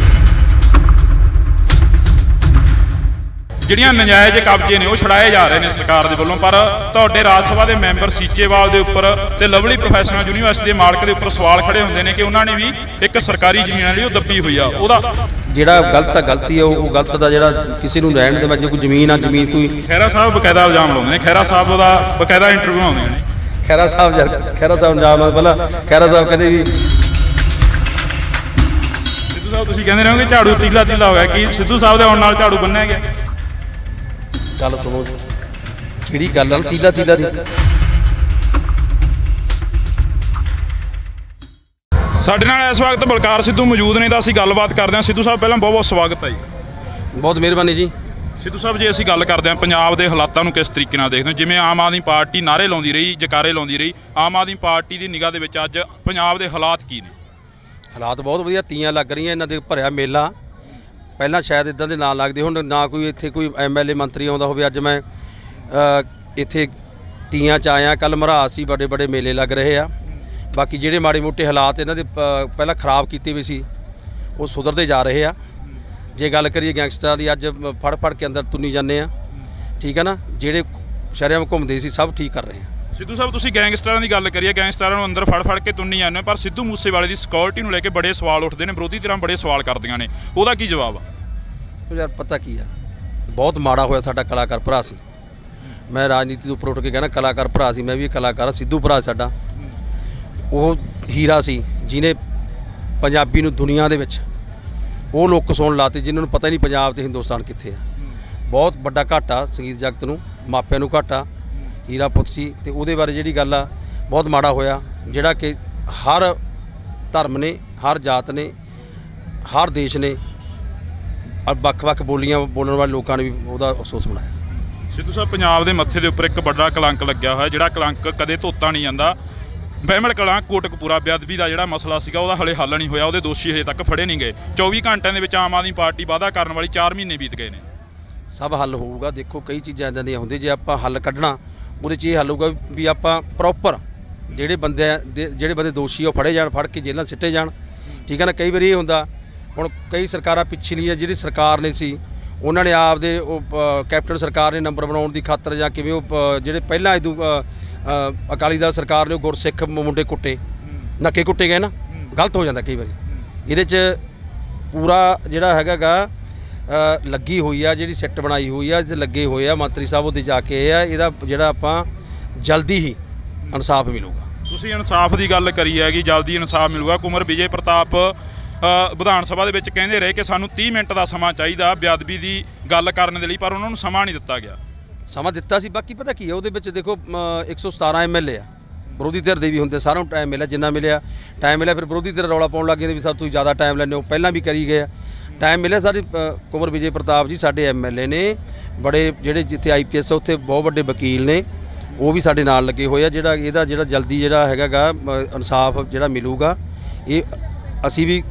ਜਿਹੜੀਆਂ ਨਜਾਇਜ਼ ਕਬਜ਼ੇ ਨੇ ਉਹ ਛੜਾਏ ਜਾ ਰਹੇ ਨੇ ਸਰਕਾਰ ਦੇ ਵੱਲੋਂ। ਪਰ ਤੁਹਾਡੇ ਰਾਜ ਸਭਾ ਦੇ ਮੈਂਬਰ ਸੀਚੇਵਾਲ ਦੇ ਉੱਪਰ ਤੇ ਲਵਲੀ ਪ੍ਰੋਫੈਸ਼ਨਲ ਯੂਨੀਵਰਸਿਟੀ ਦੇ ਮਾਲਕ ਦੇ ਉੱਪਰ ਸਵਾਲ ਖੜੇ ਹੁੰਦੇ ਨੇ ਕਿ ਉਹਨਾਂ ਨੇ ਵੀ ਇੱਕ ਸਰਕਾਰੀ ਜ਼ਮੀਨ ਜਿਹੜੀ ਉਹ ਦੱਬੀ ਹੋਈ ਆ। ਉਹਦਾ ਜਿਹੜਾ ਗਲਤ ਆ ਗਲਤੀ ਆ, ਉਹ ਗਲਤ ਦਾ ਜਿਹੜਾ ਕਿਸੇ ਨੂੰ ਰਹਿਣ ਦੇ ਵਿੱਚ ਕੋਈ ਜ਼ਮੀਨ ਆ, ਜ਼ਮੀਨ ਕੋਈ ਖਹਿਰਾ ਸਾਹਿਬ ਬਕਾਇਦਾ ਇਲਜ਼ਾਮ ਲਾਉਂਦੇ ਨੇ, ਖਹਿਰਾ ਸਾਹਿਬ ਉਹਦਾ ਬਕਾਇਦਾ ਇੰਟਰਵਿਊ ਆਉਂਦੀਆਂ ਨੇ। ਖਹਿਰਾ ਸਾਹਿਬ ਇਲਜ਼ਾਮ ਨਾਲ ਪਹਿਲਾਂ ਖਹਿਰਾ ਸਾਹਿਬ ਕਹਿੰਦੇ ਵੀ ਸਿੱਧੂ ਸਾਹਿਬ ਤੁਸੀਂ ਕਹਿੰਦੇ ਰਹੋਗੇ ਝਾੜੂ ਤੀਲਾ ਹੋ ਗਿਆ, ਕਿ ਸਿੱਧੂ ਸਾਹਿਬ ਦੇ ਆਉਣ ਨਾਲ ਝਾੜੂ ਬੰਨਿਆ ਗਿਆ? ਗੱਲ ਸੁਣੋ, ਜਿਹੜੀ ਗੱਲ ਆ ਤੀਲਾ ਦੀ ਸਾਡੇ ਨਾਲ ਇਸ ਵਕਤ ਬਲਕਾਰ ਸਿੱਧੂ ਮੌਜੂਦ ਨੇ ਤਾਂ ਅਸੀਂ ਗੱਲਬਾਤ ਕਰਦੇ ਹਾਂ। ਸਿੱਧੂ ਸਾਹਿਬ ਪਹਿਲਾਂ ਬਹੁਤ ਬਹੁਤ ਸਵਾਗਤ ਹੈ ਜੀ। ਬਹੁਤ ਮਿਹਰਬਾਨੀ ਜੀ। ਸਿੱਧੂ ਸਾਹਿਬ ਜੇ ਅਸੀਂ ਗੱਲ ਕਰਦੇ ਹਾਂ ਪੰਜਾਬ ਦੇ ਹਾਲਾਤਾਂ ਨੂੰ ਕਿਸ ਤਰੀਕੇ ਨਾਲ ਦੇਖਦੇ ਹੋ? ਜਿਵੇਂ ਆਮ ਆਦਮੀ ਪਾਰਟੀ ਨਾਅਰੇ ਲਾਉਂਦੀ ਰਹੀ, ਜਕਾਰੇ ਲਾਉਂਦੀ ਰਹੀ, ਆਮ ਆਦਮੀ ਪਾਰਟੀ ਦੀ ਨਿਗਾਹ ਦੇ ਵਿੱਚ ਅੱਜ ਪੰਜਾਬ ਦੇ ਹਾਲਾਤ ਕੀ ਨੇ? ਹਾਲਾਤ ਬਹੁਤ ਵਧੀਆ, ਤੀਆਂ ਲੱਗ ਰਹੀਆਂ, ਇਹਨਾਂ ਦੇ ਭਰਿਆ ਮੇਲਾ। ਪਹਿਲਾਂ ਸ਼ਾਇਦ ਇਦਾਂ ਦੇ ਨਾਂ ਲੱਗਦੇ ਹੁਣ, ਨਾ ਕੋਈ ਇੱਥੇ ਕੋਈ ਐਮਐਲਏ ਮੰਤਰੀ ਆਉਂਦਾ ਹੋਵੇ। ਅੱਜ ਮੈਂ ਇੱਥੇ ਤੀਆਂ 'ਚ ਆਇਆ, ਕੱਲ੍ਹ ਮਰਹਾਸ ਸੀ, ਬੜੇ ਬੜੇ ਮੇਲੇ ਲੱਗ ਰਹੇ ਆ। ਬਾਕੀ ਜਿਹੜੇ ਮਾੜੇ ਮੋਟੇ ਹਾਲਾਤ ਇਹਨਾਂ ਦੇ ਪਹਿਲਾਂ ਖਰਾਬ ਕੀਤੇ ਵੀ ਸੀ, ਉਹ ਸੁਧਰਦੇ ਜਾ ਰਹੇ ਆ। ਜੇ ਗੱਲ ਕਰੀਏ ਗੈਂਗਸਟਰਾਂ ਦੀ, ਅੱਜ ਫੜ ਕੇ ਅੰਦਰ ਤੁੰਨੀ ਜਾਂਦੇ ਆ, ਠੀਕ ਹੈ ਨਾ। ਜਿਹੜੇ ਸ਼ਰੇਆਮ ਘੁੰਮਦੇ ਸੀ ਸਭ ਠੀਕ ਕਰ ਰਹੇ ਆ। ਸਿੱਧੂ ਸਾਹਿਬ ਤੁਸੀਂ ਗੈਂਗਸਟਰਾਂ ਦੀ ਗੱਲ ਕਰੀਏ, ਗੈਂਗਸਟਰਾਂ ਨੂੰ ਅੰਦਰ ਫੜ ਕੇ ਤੁੰਨੀ ਜਾਂਦੇ, ਪਰ ਸਿੱਧੂ ਮੂਸੇਵਾਲੇ ਦੀ ਸਿਕਿਉਰਿਟੀ ਨੂੰ ਲੈ ਕੇ ਬੜੇ ਸਵਾਲ ਉੱਠਦੇ ਨੇ, ਵਿਰੋਧੀ ਧਿਰਾਂ ਬੜੇ ਸਵਾਲ ਕਰਦੀਆਂ ਨੇ, ਉਹਦਾ ਕੀ ਜਵਾਬ ਆ? ਯਾਰ ਪਤਾ ਕੀ ਆ, ਬਹੁਤ ਮਾੜਾ ਹੋਇਆ, ਸਾਡਾ ਕਲਾਕਾਰ ਭਰਾ ਸੀ। ਮੈਂ ਰਾਜਨੀਤੀ ਤੋਂ ਉੱਪਰ ਉੱਠ ਕੇ ਕਹਿਣਾ, ਕਲਾਕਾਰ ਭਰਾ ਸੀ, ਮੈਂ ਵੀ ਕਲਾਕਾਰ ਹਾਂ। ਸਿੱਧੂ ਭਰਾ ਸਾਡਾ ਉਹ ਹੀਰਾ ਸੀ, ਜਿਹਨੇ ਪੰਜਾਬੀ ਨੂੰ ਦੁਨੀਆ ਦੇ ਵਿੱਚ ਉਹ ਲੋਕ ਸੁਣ ਲਾਤੇ ਜਿਨ੍ਹਾਂ ਨੂੰ ਪਤਾ ਹੀ ਨਹੀਂ ਪੰਜਾਬ ਤੇ ਹਿੰਦੁਸਤਾਨ ਕਿੱਥੇ ਆ। ਬਹੁਤ ਵੱਡਾ ਘਾਟਾ ਸੰਗੀਤ ਜਗਤ ਨੂੰ, ਮਾਪਿਆਂ ਨੂੰ ਘਾਟਾ। ਹੀਰਾ ਪੁੱਤ ਸੀ, ਤੇ ਉਹਦੇ ਬਾਰੇ ਜਿਹੜੀ ਗੱਲ ਆ, ਬਹੁਤ ਮਾੜਾ ਹੋਇਆ, ਜਿਹੜਾ ਕਿ ਹਰ ਧਰਮ ਨੇ, ਹਰ ਜਾਤ ਨੇ, ਹਰ ਦੇਸ਼ ਨੇ, ਵੱਖ-ਵੱਖ ਬੋਲੀਆਂ ਬੋਲਣ ਵਾਲੇ ਲੋਕਾਂ ਨੇ ਵੀ ਉਹਦਾ ਅਫਸੋਸ ਮਨਾਇਆ। ਸਿੱਧੂ ਸਾਹਿਬ ਪੰਜਾਬ ਦੇ ਮੱਥੇ ਦੇ ਉੱਪਰ ਇੱਕ ਵੱਡਾ ਕਲੰਕ ਲੱਗਿਆ ਹੋਇਆ, ਜਿਹੜਾ ਕਲੰਕ ਕਦੇ ਧੋਤਾ ਨਹੀਂ ਜਾਂਦਾ। ਬਹਿਮਲ ਕਲਾਂ ਕੋਟਕਪੂਰਾ ਬੇਅਦਬੀ ਦਾ ਜਿਹੜਾ ਮਸਲਾ ਸੀਗਾ, ਉਹਦਾ ਹਲੇ ਹੱਲ ਨਹੀਂ ਹੋਇਆ, ਉਹਦੇ ਦੋਸ਼ੀ ਹਜੇ ਤੱਕ ਫੜੇ ਨਹੀਂ ਗਏ। 24 ਘੰਟਿਆਂ ਦੇ ਵਿੱਚ ਆਮ ਆਦਮੀ ਪਾਰਟੀ ਵਾਅਦਾ ਕਰਨ ਵਾਲੀ 4 ਮਹੀਨੇ ਬੀਤ ਗਏ ਨੇ। ਸਭ ਹੱਲ ਹੋਊਗਾ। ਦੇਖੋ ਕਈ ਚੀਜ਼ਾਂ ਇੱਦਾਂ ਦੀਆਂ ਹੁੰਦੀਆਂ, ਜੇ ਆਪਾਂ ਹੱਲ ਕੱਢਣਾ ਉਹਦੇ 'ਚ ਇਹ ਹੱਲ ਹੋਊਗਾ ਵੀ ਆਪਾਂ ਪ੍ਰੋਪਰ ਜਿਹੜੇ ਬੰਦੇ ਦੋਸ਼ੀ ਉਹ ਫੜੇ ਜਾਣ, ਫੜ ਕੇ ਜੇਲ੍ਹਾਂ ਸਿੱਟੇ ਜਾਣ, ਠੀਕ ਹੈ ਨਾ। ਕਈ ਵਾਰੀ ਇਹ ਹੁੰਦਾ, ਹੁਣ ਕਈ ਸਰਕਾਰਾਂ ਪਿਛਲੀਆਂ ਜਿਹੜੀ ਸਰਕਾਰ ਨੇ ਸੀ, ਉਹਨਾਂ ਨੇ ਆਪਦੇ ਉਹ ਕੈਪਟਨ ਸਰਕਾਰ ਨੇ ਨੰਬਰ ਬਣਾਉਣ ਦੀ ਖਾਤਰ ਜਾਂ ਕਿਵੇਂ ਉਹ ਜਿਹੜੇ ਪਹਿਲਾਂ ਇਦੋਂ ਅਕਾਲੀ ਦਲ ਸਰਕਾਰ ਨੇ ਉਹ ਗੁਰਸਿੱਖ ਮੁੰਡੇ ਕੁੱਟੇ, ਨੱਕੇ ਕੁੱਟੇ ਗਏ ਨਾ, ਗਲਤ ਹੋ ਜਾਂਦਾ ਕਈ ਵਾਰੀ। ਇਹਦੇ 'ਚ ਪੂਰਾ ਜਿਹੜਾ ਹੈਗਾ ਲੱਗੀ ਹੋਈ ਆ, ਜਿਹੜੀ ਸਿੱਟ ਬਣਾਈ ਹੋਈ ਆ, ਲੱਗੇ ਹੋਏ ਆ ਮੰਤਰੀ ਸਾਹਿਬ, ਉਹਦੇ ਜਾ ਕੇ ਇਹ ਆ, ਇਹਦਾ ਜਿਹੜਾ ਆਪਾਂ ਜਲਦੀ ਹੀ ਇਨਸਾਫ ਮਿਲੂਗਾ। ਤੁਸੀਂ ਇਨਸਾਫ ਦੀ ਗੱਲ ਕਰੀ ਹੈਗੀ, ਜਲਦੀ ਇਨਸਾਫ ਮਿਲੂਗਾ। ਕੁਮਰ ਵਿਜੇ ਪ੍ਰਤਾਪ ਵਿਧਾਨ ਸਭਾ ਦੇ ਵਿੱਚ ਕਹਿੰਦੇ ਰਹੇ ਕਿ ਸਾਨੂੰ 30 ਮਿੰਟ ਦਾ ਸਮਾਂ ਚਾਹੀਦਾ ਬੇਅਦਬੀ ਦੀ ਗੱਲ ਕਰਨ ਦੇ ਲਈ, ਪਰ ਉਹਨਾਂ ਨੂੰ ਸਮਾਂ ਨਹੀਂ ਦਿੱਤਾ ਗਿਆ। ਸਮਾਂ ਦਿੱਤਾ ਸੀ, ਬਾਕੀ ਪਤਾ ਕੀ ਹੈ ਉਹਦੇ ਵਿੱਚ ਦੇਖੋ 117 ਐਮਐਲਏ ਆ, ਵਿਰੋਧੀ ਧਿਰ ਦੇ ਵੀ ਹੁੰਦੇ, ਸਾਰਿਆਂ ਨੂੰ ਟਾਈਮ ਮਿਲਿਆ, ਜਿੰਨਾ ਮਿਲਿਆ ਟਾਈਮ ਮਿਲਿਆ। ਫਿਰ ਵਿਰੋਧੀ ਧਿਰ ਰੌਲਾ ਪਾਉਣ ਲੱਗ ਗਏ ਵੀ ਸਭ ਤੁਸੀਂ ਜ਼ਿਆਦਾ ਟਾਈਮ ਲੈਂਦੇ ਹੋ, ਪਹਿਲਾਂ ਵੀ ਕਰੀ ਗਏ ਆ, ਟਾਈਮ ਮਿਲਿਆ। ਸਾਡੇ ਕੁਮਰ ਵਿਜੇ ਪ੍ਰਤਾਪ ਜੀ ਸਾਡੇ ਐਮਐਲਏ ਨੇ, ਬੜੇ ਜਿਹੜੇ ਜਿੱਥੇ ਆਈਪੀਐਸ ਉੱਥੇ ਬਹੁਤ ਵੱਡੇ ਵਕੀਲ ਨੇ, ਉਹ ਵੀ ਸਾਡੇ ਨਾਲ ਲੱਗੇ ਹੋਏ ਆ। ਇਹਦਾ ਜਲਦੀ ਜਿਹੜਾ ਹੈਗਾ ਇਨਸਾਫ ਜਿਹੜਾ ਮਿਲੂਗਾ। ਇਹ ਅਸੀਂ ਵੀ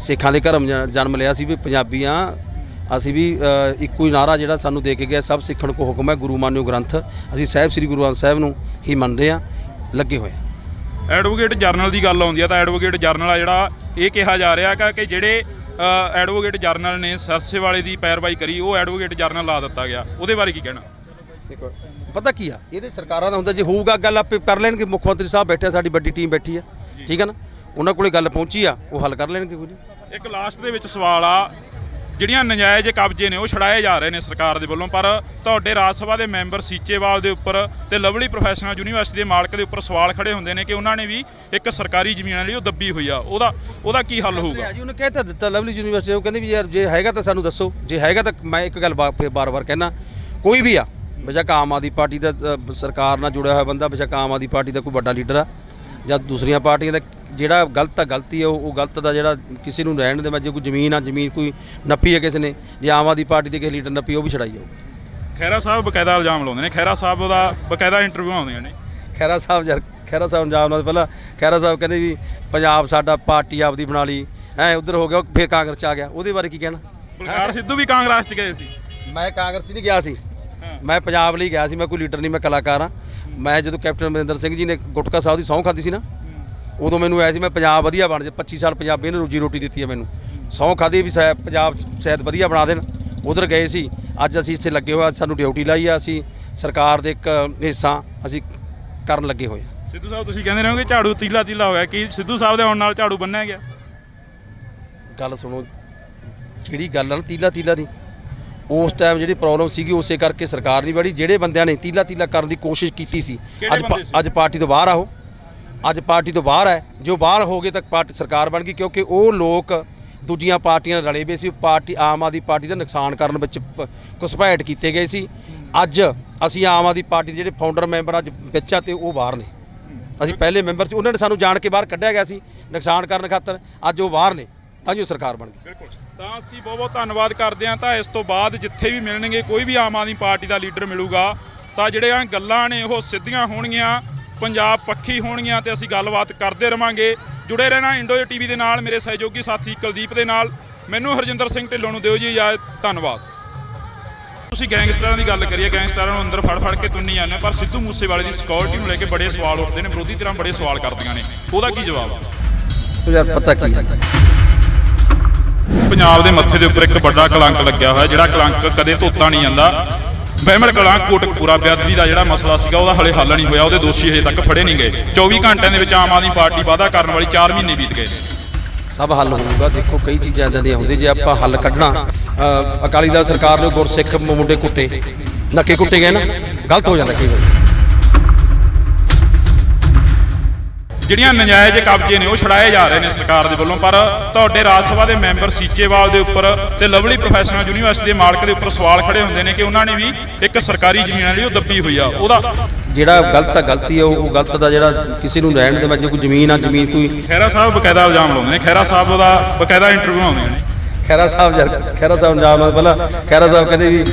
ਸਿੱਖਾਂ ਦੇ ਘਰੋਂ ਜਨਮ ਲਿਆ ਸੀ, ਵੀ ਪੰਜਾਬੀ ਹਾਂ ਅਸੀਂ, ਵੀ ਇੱਕੋ ਹੀ ਨਾਰਾ ਜਿਹੜਾ ਸਾਨੂੰ ਦੇ ਕੇ ਗਿਆ, ਸਭ ਸਿੱਖਣ ਕੋ ਹੁਕਮ ਹੈ, ਗੁਰੂ ਮਾਨਿਓ ਗ੍ਰੰਥ। ਅਸੀਂ ਸਾਹਿਬ ਸ੍ਰੀ ਗੁਰੂ ਗ੍ਰੰਥ ਸਾਹਿਬ ਨੂੰ ਹੀ ਮੰਨਦੇ ਹਾਂ, ਲੱਗੇ ਹੋਏ ਆ। ਐਡਵੋਕੇਟ ਜਨਰਲ ਦੀ ਗੱਲ ਆਉਂਦੀ ਆ ਤਾਂ ਐਡਵੋਕੇਟ ਜਨਰਲ ਆ ਜਿਹੜਾ ਇਹ ਕਿਹਾ ਜਾ ਰਿਹਾ ਕਿ ਜਿਹੜੇ ਐਡਵੋਕੇਟ ਜਨਰਲ ਨੇ ਸਰਸੇਵਾਲੇ ਦੀ ਪੈਰਵਾਈ ਕਰੀ, ਉਹ ਐਡਵੋਕੇਟ ਜਨਰਲ ਲਾ ਦਿੱਤਾ ਗਿਆ, ਉਹਦੇ ਬਾਰੇ ਕੀ ਕਹਿਣਾ? ਦੇਖੋ ਪਤਾ ਕੀ ਆ, ਇਹਦੇ ਸਰਕਾਰਾਂ ਦਾ ਹੁੰਦਾ, ਜੇ ਹੋਊਗਾ ਗੱਲ ਆਪੇ ਕਰ ਲੈਣਗੇ। ਮੁੱਖ ਮੰਤਰੀ ਸਾਹਿਬ ਬੈਠੇ, ਸਾਡੀ ਵੱਡੀ ਟੀਮ ਬੈਠੀ ਆ, ਠੀਕ ਹੈ ਨਾ, ਉਹਨਾਂ ਕੋਲੇ ਗੱਲ ਪਹੁੰਚੀ ਆ, ਉਹ ਹੱਲ ਕਰ ਲੈਣਗੇ। ਕੋਈ ਨਹੀਂ। ਇੱਕ ਲਾਸਟ ਦੇ ਵਿੱਚ ਸਵਾਲ ਆ, ਜਿਹੜੀਆਂ ਨਜਾਇਜ਼ ਕਬਜ਼ੇ ਨੇ ਉਹ ਛੜਾਏ ਜਾ ਰਹੇ ਨੇ ਸਰਕਾਰ ਦੇ ਵੱਲੋਂ, ਪਰ ਤੁਹਾਡੇ ਰਾਜ ਸਭਾ ਦੇ ਮੈਂਬਰ ਸੀਚੇਵਾਲ ਦੇ ਉੱਪਰ ਤੇ ਲਵਲੀ ਪ੍ਰੋਫੈਸ਼ਨਲ ਯੂਨੀਵਰਸਿਟੀ ਦੇ ਮਾਲਕ ਦੇ ਉੱਪਰ ਸਵਾਲ ਖੜੇ ਹੁੰਦੇ ਨੇ ਕਿ ਉਹਨਾਂ ਨੇ ਵੀ ਇੱਕ ਸਰਕਾਰੀ ਜ਼ਮੀਨ ਜਿਹੜੀ ਉਹ ਦੱਬੀ ਹੋਈ ਆ, ਉਹਦਾ ਕੀ ਹੱਲ ਹੋਊਗਾ? ਜੀ ਉਹਨੇ ਕਹਿ ਤਾਂ ਦਿੱਤਾ ਲਵਲੀ ਯੂਨੀਵਰਸਿਟੀ, ਉਹ ਕਹਿੰਦੇ ਵੀ ਯਾਰ ਜੇ ਹੈਗਾ ਤਾਂ ਸਾਨੂੰ ਦੱਸੋ, ਜੇ ਹੈਗਾ ਤਾਂ ਮੈਂ ਇੱਕ ਗੱਲ ਬਾਰ-ਬਾਰ ਕਹਿਣਾ, ਕੋਈ ਵੀ ਆ ਬੇਸ਼ੱਕ ਆਮ ਆਦਮੀ ਪਾਰਟੀ ਦਾ ਸਰਕਾਰ ਨਾਲ ਜੁੜਿਆ ਹੋਇਆ ਬੰਦਾ, ਬੇਸ਼ੱਕ ਆਮ ਆਦਮੀ ਪਾਰਟੀ ਦਾ ਕੋਈ ਵੱਡਾ ਲੀਡਰ ਆ ਜਾਂ ਦੂਸਰੀਆਂ ਪਾਰਟੀਆਂ ਦਾ, ਜਿਹੜਾ ਗਲਤ ਆ ਗਲਤੀ ਆ, ਉਹ ਗਲਤ ਦਾ ਜਿਹੜਾ ਕਿਸੇ ਨੂੰ ਰਹਿਣ ਦੇ, ਜੇ ਕੋਈ ਜ਼ਮੀਨ ਆ, ਜ਼ਮੀਨ ਕੋਈ ਨੱਪੀ ਹੈ ਕਿਸੇ ਨੇ, ਜੇ ਆਮ ਆਦਮੀ ਪਾਰਟੀ ਦੇ ਕਿਸੇ ਲੀਡਰ ਨੱਪੀ, ਉਹ ਵੀ ਛੜਾਈ ਜਾਊ। ਖਹਿਰਾ ਸਾਹਿਬ ਬਕਾਇਦਾ ਇਲਜ਼ਾਮ ਲਾਉਂਦੇ ਨੇ, ਖਹਿਰਾ ਸਾਹਿਬ ਦਾ ਬਕਾਇਦਾ ਇੰਟਰਵਿਊ ਆਉਂਦੀਆਂ ਨੇ। ਖਹਿਰਾ ਸਾਹਿਬ ਇਲਜ਼ਾਮ ਨਾਲ ਪਹਿਲਾਂ ਖਹਿਰਾ ਸਾਹਿਬ ਕਹਿੰਦੇ ਵੀ ਪੰਜਾਬ ਸਾਡਾ ਪਾਰਟੀ ਆਪਦੀ ਬਣਾ ਲਈ, ਉੱਧਰ ਹੋ ਗਿਆ, ਫਿਰ ਕਾਂਗਰਸ 'ਚ ਆ ਗਿਆ, ਉਹਦੇ ਬਾਰੇ ਕੀ ਕਹਿਣਾ? ਬਲਕਾਰ ਸਿੱਧੂ ਵੀ ਕਾਂਗਰਸ 'ਚ ਗਏ ਸੀ। ਮੈਂ ਕਾਂਗਰਸ ਨਹੀਂ ਗਿਆ ਸੀ, ਮੈਂ ਪੰਜਾਬ ਲਈ ਗਿਆ ਸੀ, ਮੈਂ ਕੋਈ ਲੀਡਰ ਨਹੀਂ, ਮੈਂ ਕਲਾਕਾਰ ਹਾਂ। ਮੈਂ ਜਦੋਂ ਕੈਪਟਨ ਅਮਰਿੰਦਰ ਸਿੰਘ ਜੀ ਨੇ ਗੁਟਕਾ ਸਾਹਿਬ ਦੀ ਸਹੁੰ ਖਾਧੀ ਸੀ ਨਾ, ਉਦੋਂ ਮੈਨੂੰ ਆਇਆ ਸੀ ਮੈਂ ਪੰਜਾਬ ਵਧੀਆ ਬਣ ਜਾ, 25 ਸਾਲ ਪੰਜਾਬੀ ਨੇ ਰੋਜੀ ਰੋਟੀ ਦਿੱਤੀ ਹੈ ਮੈਨੂੰ, ਸਹੁੰ ਖਾਧੀ ਵੀ ਪੰਜਾਬ ਸ਼ਾਇਦ ਵਧੀਆ ਬਣਾ ਦੇਣ। ਉਧਰ ਗਏ ਸੀ, ਅੱਜ ਅਸੀਂ ਇੱਥੇ ਲੱਗੇ ਹੋਏ, ਸਾਨੂੰ ਡਿਊਟੀ ਲਾਈ ਆ, ਅਸੀਂ ਸਰਕਾਰ ਦੇ ਇੱਕ ਹਿੱਸਾ ਅਸੀਂ ਕਰਨ ਲੱਗੇ ਹੋਏ ਆ। ਸਿੱਧੂ ਸਾਹਿਬ ਤੁਸੀਂ ਕਹਿੰਦੇ ਰਹੋਗੇ ਝਾੜੂ ਤੀਲਾ ਤੀਲਾ ਹੋ ਗਿਆ, ਕੀ ਸਿੱਧੂ ਸਾਹਿਬ ਦੇ ਆਉਣ ਨਾਲ ਝਾੜੂ ਬੰਨਿਆ ਗਿਆ? ਗੱਲ ਸੁਣੋ, ਜਿਹੜੀ ਗੱਲ ਆ ਨਾ ਤੀਲਾ ਤੀਲਾ ਦੀ, ਉਸ ਟਾਈਮ ਜਿਹੜੀ ਪ੍ਰੋਬਲਮ ਸੀਗੀ ਉਸੇ ਕਰਕੇ ਸਰਕਾਰ ਨਹੀਂ ਬੜੀ। ਜਿਹੜੇ ਬੰਦਿਆਂ ਨੇ ਤੀਲਾ ਤੀਲਾ ਕਰਨ ਦੀ ਕੋਸ਼ਿਸ਼ ਕੀਤੀ ਸੀ, ਅੱਜ ਪਾਰਟੀ ਤੋਂ ਬਾਹਰ ਆ, ਉਹ ਅੱਜ ਪਾਰਟੀ ਤੋਂ ਬਾਹਰ ਹੈ। ਜੋ ਬਾਹਰ ਹੋ ਗਏ ਤਾਂ ਪਾਰਟੀ ਸਰਕਾਰ ਬਣ ਗਈ, ਕਿਉਂਕਿ ਉਹ ਲੋਕ ਦੂਜੀਆਂ ਪਾਰਟੀਆਂ ਨਾਲ ਰਲੇ ਵੇ ਸੀ। ਪਾਰਟੀ ਆਮ ਆਦਮੀ ਪਾਰਟੀ ਦਾ ਨੁਕਸਾਨ ਕਰਨ ਵਿੱਚ ਘੁਸਪੈਠ ਕੀਤੇ ਗਏ ਸੀ। ਅੱਜ ਅਸੀਂ ਆਮ ਆਦਮੀ ਪਾਰਟੀ ਦੇ ਜਿਹੜੇ ਫਾਊਂਡਰ ਮੈਂਬਰ ਅੱਜ ਵਿੱਚ ਆ ਤੇ ਉਹ ਬਾਹਰ ਨੇ। ਅਸੀਂ ਪਹਿਲੇ ਮੈਂਬਰ ਸੀ, ਉਹਨਾਂ ਨੇ ਸਾਨੂੰ ਜਾਣ ਕੇ ਬਾਹਰ ਕੱਢਿਆ ਗਿਆ ਸੀ ਨੁਕਸਾਨ ਕਰਨ ਖਾਤਰ। ਅੱਜ ਉਹ ਬਾਹਰ ਨੇ ਤਾਂ ਜੋ ਸਰਕਾਰ ਬਣ ਗਈ। ਬਿਲਕੁਲ, ਤਾਂ ਅਸੀਂ ਬਹੁਤ ਬਹੁਤ ਧੰਨਵਾਦ ਕਰਦੇ ਹਾਂ। ਤਾਂ ਇਸ ਤੋਂ ਬਾਅਦ ਜਿੱਥੇ ਵੀ ਮਿਲਣਗੇ, ਕੋਈ ਵੀ ਆਮ ਆਦਮੀ ਪਾਰਟੀ ਦਾ ਲੀਡਰ ਮਿਲੂਗਾ, ਤਾਂ ਜਿਹੜੀਆਂ ਗੱਲਾਂ ਨੇ ਉਹ ਸਿੱਧੀਆਂ ਹੋਣਗੀਆਂ, ਪੰਜਾਬ ਪੱਖੀ ਹੋਣਗੀਆਂ, ਤੇ ਅਸੀਂ ਗੱਲਬਾਤ ਕਰਦੇ ਰਵਾਂਗੇ। ਜੁੜੇ ਰਹਿਣਾ ਇੰਡੋ ਟੀਵੀ ਦੇ ਨਾਲ, ਮੇਰੇ ਸਹਿਯੋਗੀ ਸਾਥੀ ਕੁਲਦੀਪ ਦੇ ਨਾਲ। ਮੈਨੂੰ ਹਰਜਿੰਦਰ ਸਿੰਘ ਢਿੱਲੋਂ ਨੂੰ ਦਿਓ ਜੀ ਇਜਾਜ਼ਤ, ਧੰਨਵਾਦ। ਤੁਸੀਂ ਗੈਂਗਸਟਰਾਂ ਦੀ ਗੱਲ ਕਰੀਏ, ਗੈਂਗਸਟਰਾਂ ਨੂੰ ਅੰਦਰ ਫੜ ਕੇ ਤੁੰਨੀ ਜਾਂਦੇ, ਪਰ ਸਿੱਧੂ ਮੂਸੇਵਾਲੇ ਦੀ ਸਿਕਿਉਰਿਟੀ ਨੂੰ ਲੈ ਕੇ ਬੜੇ ਸਵਾਲ ਉੱਠਦੇ ਨੇ, ਵਿਰੋਧੀ ਧਿਰਾਂ ਬੜੇ ਸਵਾਲ ਕਰਦੀਆਂ ਨੇ, ਉਹਦਾ ਕੀ ਜਵਾਬ ਆ? ਯਾਰ ਪਤਾ ਕੀ ਹੈ, ਪੰਜਾਬ ਦੇ ਮੱਥੇ ਦੇ ਉੱਪਰ ਇੱਕ ਵੱਡਾ ਕਲੰਕ ਲੱਗਿਆ ਹੋਇਆ, ਜਿਹੜਾ ਕਲੰਕ ਕਦੇ ਧੋਤਾ ਨਹੀਂ ਜਾਂਦਾ। ਬਹਿਮਲ ਕਲਾਂ ਕੋਟਕਪੂਰਾ ਬੇਅਦਬੀ ਦਾ ਜਿਹੜਾ ਮਸਲਾ ਸੀਗਾ, ਉਹਦਾ ਹਲੇ ਹੱਲ ਨਹੀਂ ਹੋਇਆ, ਉਹਦੇ ਦੋਸ਼ੀ ਹਜੇ ਤੱਕ ਫੜੇ ਨਹੀਂ ਗਏ। 24 ਘੰਟਿਆਂ ਦੇ ਵਿੱਚ ਆਮ ਆਦਮੀ ਪਾਰਟੀ ਵਾਅਦਾ ਕਰਨ ਵਾਲੀ 4 ਮਹੀਨੇ ਬੀਤ ਗਏ। ਸਭ ਹੱਲ ਹੋਊਗਾ। ਦੇਖੋ ਕਈ ਚੀਜ਼ਾਂ ਇੱਦਾਂ ਦੀਆਂ ਹੁੰਦੀਆਂ, ਜੇ ਆਪਾਂ ਹੱਲ ਕੱਢਣਾ, ਅਕਾਲੀ ਦਲ ਸਰਕਾਰ ਨੇ ਗੁਰਸਿੱਖ ਮੁੰਡੇ ਕੁੱਟੇ, ਨੱਕੇ ਕੁੱਟੇ ਗਏ ਨਾ, ਗਲਤ ਹੋ ਜਾਂਦਾ ਕਈ ਵਾਰ। ਜਿਹੜੀਆਂ ਨਜਾਇਜ਼ ਕਬਜ਼ੇ ਨੇ ਉਹ ਛੜਾਏ ਜਾ ਰਹੇ ਨੇ ਸਰਕਾਰ ਦੇ ਵੱਲੋਂ, ਪਰ ਤੁਹਾਡੇ ਰਾਜ ਸਭਾ ਦੇ ਮੈਂਬਰ ਸੀਚੇਵਾਲ ਦੇ ਉੱਪਰ ਤੇ ਲਵਲੀ ਪ੍ਰੋਫੈਸ਼ਨਲ ਯੂਨੀਵਰਸਿਟੀ ਦੇ ਮਾਲਕ ਦੇ ਉੱਪਰ ਸਵਾਲ ਖੜੇ ਹੁੰਦੇ ਨੇ ਕਿ ਉਹਨਾਂ ਨੇ ਵੀ ਇੱਕ ਸਰਕਾਰੀ ਜ਼ਮੀਨ ਜਿਹੜੀ ਉਹ ਦੱਬੀ ਹੋਈ ਆ। ਉਹਦਾ ਜਿਹੜਾ ਗਲਤ ਆ ਗਲਤੀ ਆ, ਉਹ ਗਲਤ ਦਾ ਜਿਹੜਾ ਕਿਸੇ ਨੂੰ ਰਹਿਣ ਦੇ ਵਿੱਚ ਕੋਈ ਜ਼ਮੀਨ ਆ, ਜ਼ਮੀਨ ਕੋਈ ਖਹਿਰਾ ਸਾਹਿਬ ਬਕਾਇਦਾ ਇਲਜ਼ਾਮ ਲਾਉਂਦੇ ਨੇ, ਖਹਿਰਾ ਸਾਹਿਬ ਦਾ ਬਕਾਇਦਾ ਇੰਟਰਵਿਊ ਆਉਂਦੇ ਨੇ। ਖਹਿਰਾ ਸਾਹਿਬ ਇਲਜ਼ਾਮ ਪਹਿਲਾਂ ਖਹਿਰਾ ਸਾਹਿਬ ਕਹਿੰਦੇ ਵੀ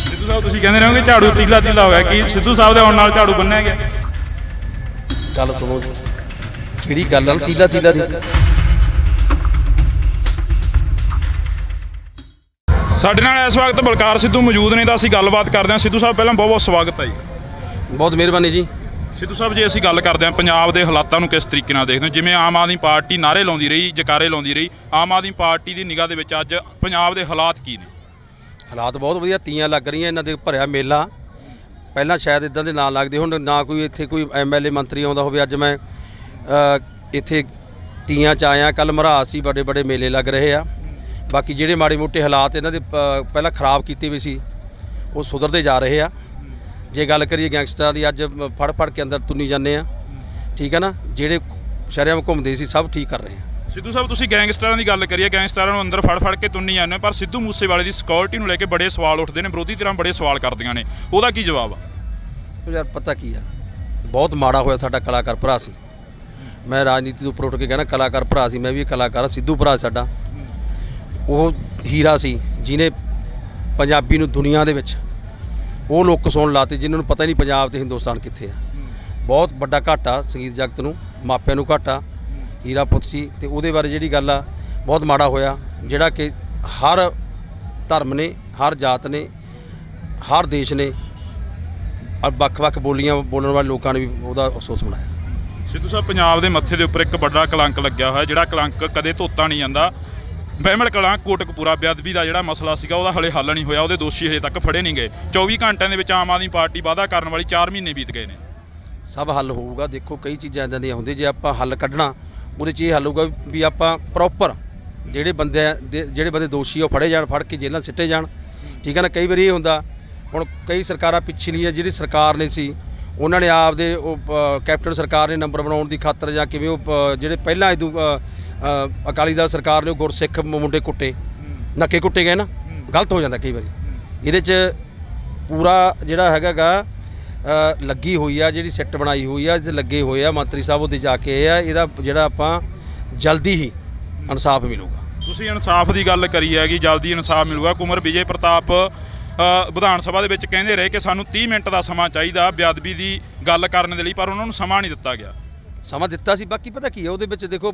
ਸਿੱਧੂ ਸਾਹਿਬ ਤੁਸੀਂ ਕਹਿੰਦੇ ਰਹੋਗੇ ਝਾੜੂ ਤੀਲਾ ਤੀਲਾ ਹੋ ਗਿਆ, ਕੀ ਸਿੱਧੂ ਸਾਹਿਬ ਦੇ ਆਉਣ ਨਾਲ ਝਾੜੂ ਬੰਨਿਆ ਗਿਆ? ਗੱਲ ਸੁਣੋ, ਜਿਹੜੀ ਗੱਲ ਆ ਨਾ ਤੀਲਾ ਤੀਲਾ ਦੀ, ਸਾਡੇ ਨਾਲ ਇਸ ਵਕਤ ਬਲਕਾਰ ਸਿੱਧੂ ਮੌਜੂਦ ਨੇ, ਤਾਂ ਅਸੀਂ ਗੱਲਬਾਤ ਕਰਦੇ ਹਾਂ। ਸਿੱਧੂ ਸਾਹਿਬ ਪਹਿਲਾਂ ਬਹੁਤ ਬਹੁਤ ਸਵਾਗਤ ਹੈ ਜੀ। ਬਹੁਤ ਮਿਹਰਬਾਨੀ ਜੀ। ਸਿੱਧੂ ਸਾਹਿਬ ਜੇ ਅਸੀਂ ਗੱਲ ਕਰਦੇ ਹਾਂ ਪੰਜਾਬ ਦੇ ਹਾਲਾਤਾਂ ਨੂੰ ਕਿਸ ਤਰੀਕੇ ਨਾਲ ਦੇਖਦੇ ਹੋ? ਜਿਵੇਂ ਆਮ ਆਦਮੀ ਪਾਰਟੀ ਨਾਅਰੇ ਲਾਉਂਦੀ ਰਹੀ, ਜਕਾਰੇ ਲਾਉਂਦੀ ਰਹੀ, ਆਮ ਆਦਮੀ ਪਾਰਟੀ ਦੀ ਨਿਗਾਹ ਦੇ ਵਿੱਚ ਅੱਜ ਪੰਜਾਬ ਦੇ ਹਾਲਾਤ ਕੀ ਨੇ? ਹਾਲਾਤ ਬਹੁਤ ਵਧੀਆ, ਤੀਆਂ ਲੱਗ ਰਹੀਆਂ, ਇਹਨਾਂ ਦੇ ਭਰਿਆ ਮੇਲਾ। ਪਹਿਲਾਂ ਸ਼ਾਇਦ ਇਦਾਂ ਦੇ ਨਾਂ ਲੱਗਦੇ, ਹੁਣ ਨਾ ਕੋਈ ਇੱਥੇ ਕੋਈ MLA ਮੰਤਰੀ ਆਉਂਦਾ ਹੋਵੇ। ਅੱਜ ਮੈਂ ਇੱਥੇ ਤੀਆਂ 'ਚ ਆਇਆ, ਕੱਲ੍ਹ ਮਰਹਾ ਸੀ, ਬੜੇ ਬੜੇ ਮੇਲੇ ਲੱਗ ਰਹੇ ਆ। ਬਾਕੀ ਜਿਹੜੇ ਮਾੜੇ ਮੋਟੇ ਹਾਲਾਤ ਇਹਨਾਂ ਦੇ ਪਹਿਲਾਂ ਖਰਾਬ ਕੀਤੇ ਵੀ ਸੀ, ਉਹ ਸੁਧਰਦੇ ਜਾ ਰਹੇ ਆ। ਜੇ ਗੱਲ ਕਰੀਏ ਗੈਂਗਸਟਰਾਂ ਦੀ, ਅੱਜ ਫੜ ਕੇ ਅੰਦਰ ਤੁੰਨੀ ਜਾਂਦੇ ਆ, ਠੀਕ ਹੈ ਨਾ। ਜਿਹੜੇ ਸ਼ਰੇਆਮ ਘੁੰਮਦੇ ਸੀ ਸਭ ਠੀਕ ਕਰ ਰਹੇ ਆ। ਸਿੱਧੂ ਸਾਹਿਬ ਤੁਸੀਂ ਗੈਂਗਸਟਰਾਂ ਦੀ ਗੱਲ ਕਰੀਏ, ਗੈਂਗਸਟਰਾਂ ਨੂੰ ਅੰਦਰ ਫੜ ਕੇ ਤੁੰਨੀ ਜਾਂਦੇ, ਪਰ ਸਿੱਧੂ ਮੂਸੇਵਾਲੇ ਦੀ ਸਿਕਿਉਰਿਟੀ ਨੂੰ ਲੈ ਕੇ ਬੜੇ ਸਵਾਲ ਉੱਠਦੇ ਨੇ, ਵਿਰੋਧੀ ਧਿਰਾਂ ਬੜੇ ਸਵਾਲ ਕਰਦੀਆਂ ਨੇ, ਉਹਦਾ ਕੀ ਜਵਾਬ ਆ? ਯਾਰ ਪਤਾ ਕੀ ਆ, ਬਹੁਤ ਮਾੜਾ ਹੋਇਆ, ਸਾਡਾ ਕਲਾਕਾਰ ਭਰਾ ਸੀ। ਮੈਂ ਰਾਜਨੀਤੀ ਤੋਂ ਉੱਪਰ ਉੱਠ ਕੇ ਕਹਿਣਾ, ਕਲਾਕਾਰ ਭਰਾ ਸੀ, ਮੈਂ ਵੀ ਕਲਾਕਾਰ। ਸਿੱਧੂ ਭਰਾ ਸਾਡਾ ਉਹ ਹੀਰਾ ਸੀ, ਜਿਹਨੇ ਪੰਜਾਬੀ ਨੂੰ ਦੁਨੀਆ ਦੇ ਵਿੱਚ ਉਹ ਲੋਕ ਸੁਣ ਲਾਤੇ ਜਿਨ੍ਹਾਂ ਨੂੰ ਪਤਾ ਹੀ ਨਹੀਂ ਪੰਜਾਬ ਤੇ ਹਿੰਦੁਸਤਾਨ ਕਿੱਥੇ ਆ। ਬਹੁਤ ਵੱਡਾ ਘਾਟਾ ਸੰਗੀਤ ਜਗਤ ਨੂੰ, ਮਾਪਿਆਂ ਨੂੰ ਘਾਟਾ। ਹੀਰਾ ਪੁੱਤ ਸੀ, ਤੇ ਉਹਦੇ ਬਾਰੇ ਜਿਹੜੀ ਗੱਲ ਆ, ਬਹੁਤ ਮਾੜਾ ਹੋਇਆ, ਜਿਹੜਾ ਕਿ ਹਰ ਧਰਮ ਨੇ, ਹਰ ਜਾਤ ਨੇ, ਹਰ ਦੇਸ਼ ਨੇ, ਵੱਖ-ਵੱਖ ਬੋਲੀਆਂ ਬੋਲਣ ਵਾਲੇ ਲੋਕਾਂ ਨੇ ਵੀ ਉਹਦਾ ਅਫਸੋਸ ਮਨਾਇਆ। ਸਿੱਧੂ ਸਾਹਿਬ ਪੰਜਾਬ ਦੇ ਮੱਥੇ ਦੇ ਉੱਪਰ ਇੱਕ ਵੱਡਾ ਕਲੰਕ ਲੱਗਿਆ ਹੋਇਆ, ਜਿਹੜਾ ਕਲੰਕ ਕਦੇ ਧੋਤਾ ਨਹੀਂ ਜਾਂਦਾ। ਬਹਿਮਲ ਕਲਾਂ ਕੋਟਕਪੂਰਾ ਬੇਅਦਬੀ ਦਾ ਜਿਹੜਾ ਮਸਲਾ ਸੀਗਾ, ਉਹਦਾ ਹਲੇ ਹੱਲ ਨਹੀਂ ਹੋਇਆ, ਉਹਦੇ ਦੋਸ਼ੀ ਹਜੇ ਤੱਕ ਫੜੇ ਨਹੀਂ ਗਏ। 24 ਘੰਟਿਆਂ ਦੇ ਵਿੱਚ ਆਮ ਆਦਮੀ ਪਾਰਟੀ ਵਾਅਦਾ ਕਰਨ ਵਾਲੀ 4 ਮਹੀਨੇ ਬੀਤ ਗਏ ਨੇ। ਸਭ ਹੱਲ ਹੋਊਗਾ। ਦੇਖੋ ਕਈ ਚੀਜ਼ਾਂ ਇੱਦਾਂ ਦੀਆਂ ਹੁੰਦੀਆਂ, ਜੇ ਆਪਾਂ ਹੱਲ ਕੱਢਣਾ, ਉਹਦੇ 'ਚ ਇਹ ਹੱਲ ਹੋਊਗਾ ਵੀ ਆਪਾਂ ਪ੍ਰੋਪਰ ਜਿਹੜੇ ਬੰਦੇ ਦੋਸ਼ੀ ਉਹ ਫੜੇ ਜਾਣ, ਫੜ ਕੇ ਜੇਲ੍ਹਾਂ ਸਿੱਟੇ ਜਾਣ, ਠੀਕ ਹੈ ਨਾ। ਕਈ ਵਾਰੀ ਇਹ ਹੁੰਦਾ, ਹੁਣ ਕਈ ਸਰਕਾਰਾਂ ਪਿਛਲੀਆਂ ਜਿਹੜੀ ਸਰਕਾਰ ਨੇ ਸੀ, ਉਹਨਾਂ ਨੇ ਆਪਦੇ ਉਹ ਕੈਪਟਨ ਸਰਕਾਰ ਨੇ ਨੰਬਰ ਬਣਾਉਣ ਦੀ ਖਾਤਰ ਜਾਂ ਕਿਵੇਂ ਉਹ ਜਿਹੜੇ ਪਹਿਲਾਂ ਇਦੋਂ ਅਕਾਲੀ ਦਲ ਸਰਕਾਰ ਨੇ ਗੁਰਸਿੱਖ ਮੁੰਡੇ ਕੁੱਟੇ, ਨੱਕੇ ਕੁੱਟੇ ਗਏ ਨਾ, ਗਲਤ ਹੋ ਜਾਂਦਾ ਕਈ ਵਾਰੀ। ਇਹਦੇ 'ਚ ਪੂਰਾ ਜਿਹੜਾ ਹੈਗਾ ਲੱਗੀ ਹੋਈ ਆ, ਜਿਹੜੀ ਸਿੱਟ ਬਣਾਈ ਹੋਈ ਆ, ਲੱਗੇ ਹੋਏ ਆ ਮੰਤਰੀ ਸਾਹਿਬ, ਉਹਦੇ ਜਾ ਕੇ ਆ, ਇਹਦਾ ਜਿਹੜਾ ਆਪਾਂ ਜਲਦੀ ਹੀ ਇਨਸਾਫ ਮਿਲੂਗਾ। ਤੁਸੀਂ ਇਨਸਾਫ ਦੀ ਗੱਲ ਕਰੀ ਹੈਗੀ, ਜਲਦੀ ਇਨਸਾਫ ਮਿਲੂਗਾ। ਕੁਮਰ ਵਿਜੇ ਪ੍ਰਤਾਪ ਵਿਧਾਨ ਸਭਾ ਦੇ ਵਿੱਚ ਕਹਿੰਦੇ ਰਹੇ ਕਿ ਸਾਨੂੰ 30 ਮਿੰਟ ਦਾ ਸਮਾਂ ਚਾਹੀਦਾ ਬੇਅਦਬੀ ਦੀ ਗੱਲ ਕਰਨ ਦੇ ਲਈ, ਪਰ ਉਹਨਾਂ ਨੂੰ ਸਮਾਂ ਨਹੀਂ ਦਿੱਤਾ ਗਿਆ। ਸਮਾਂ ਦਿੱਤਾ ਸੀ, ਬਾਕੀ ਪਤਾ ਕੀ ਹੈ, ਉਹਦੇ ਵਿੱਚ ਦੇਖੋ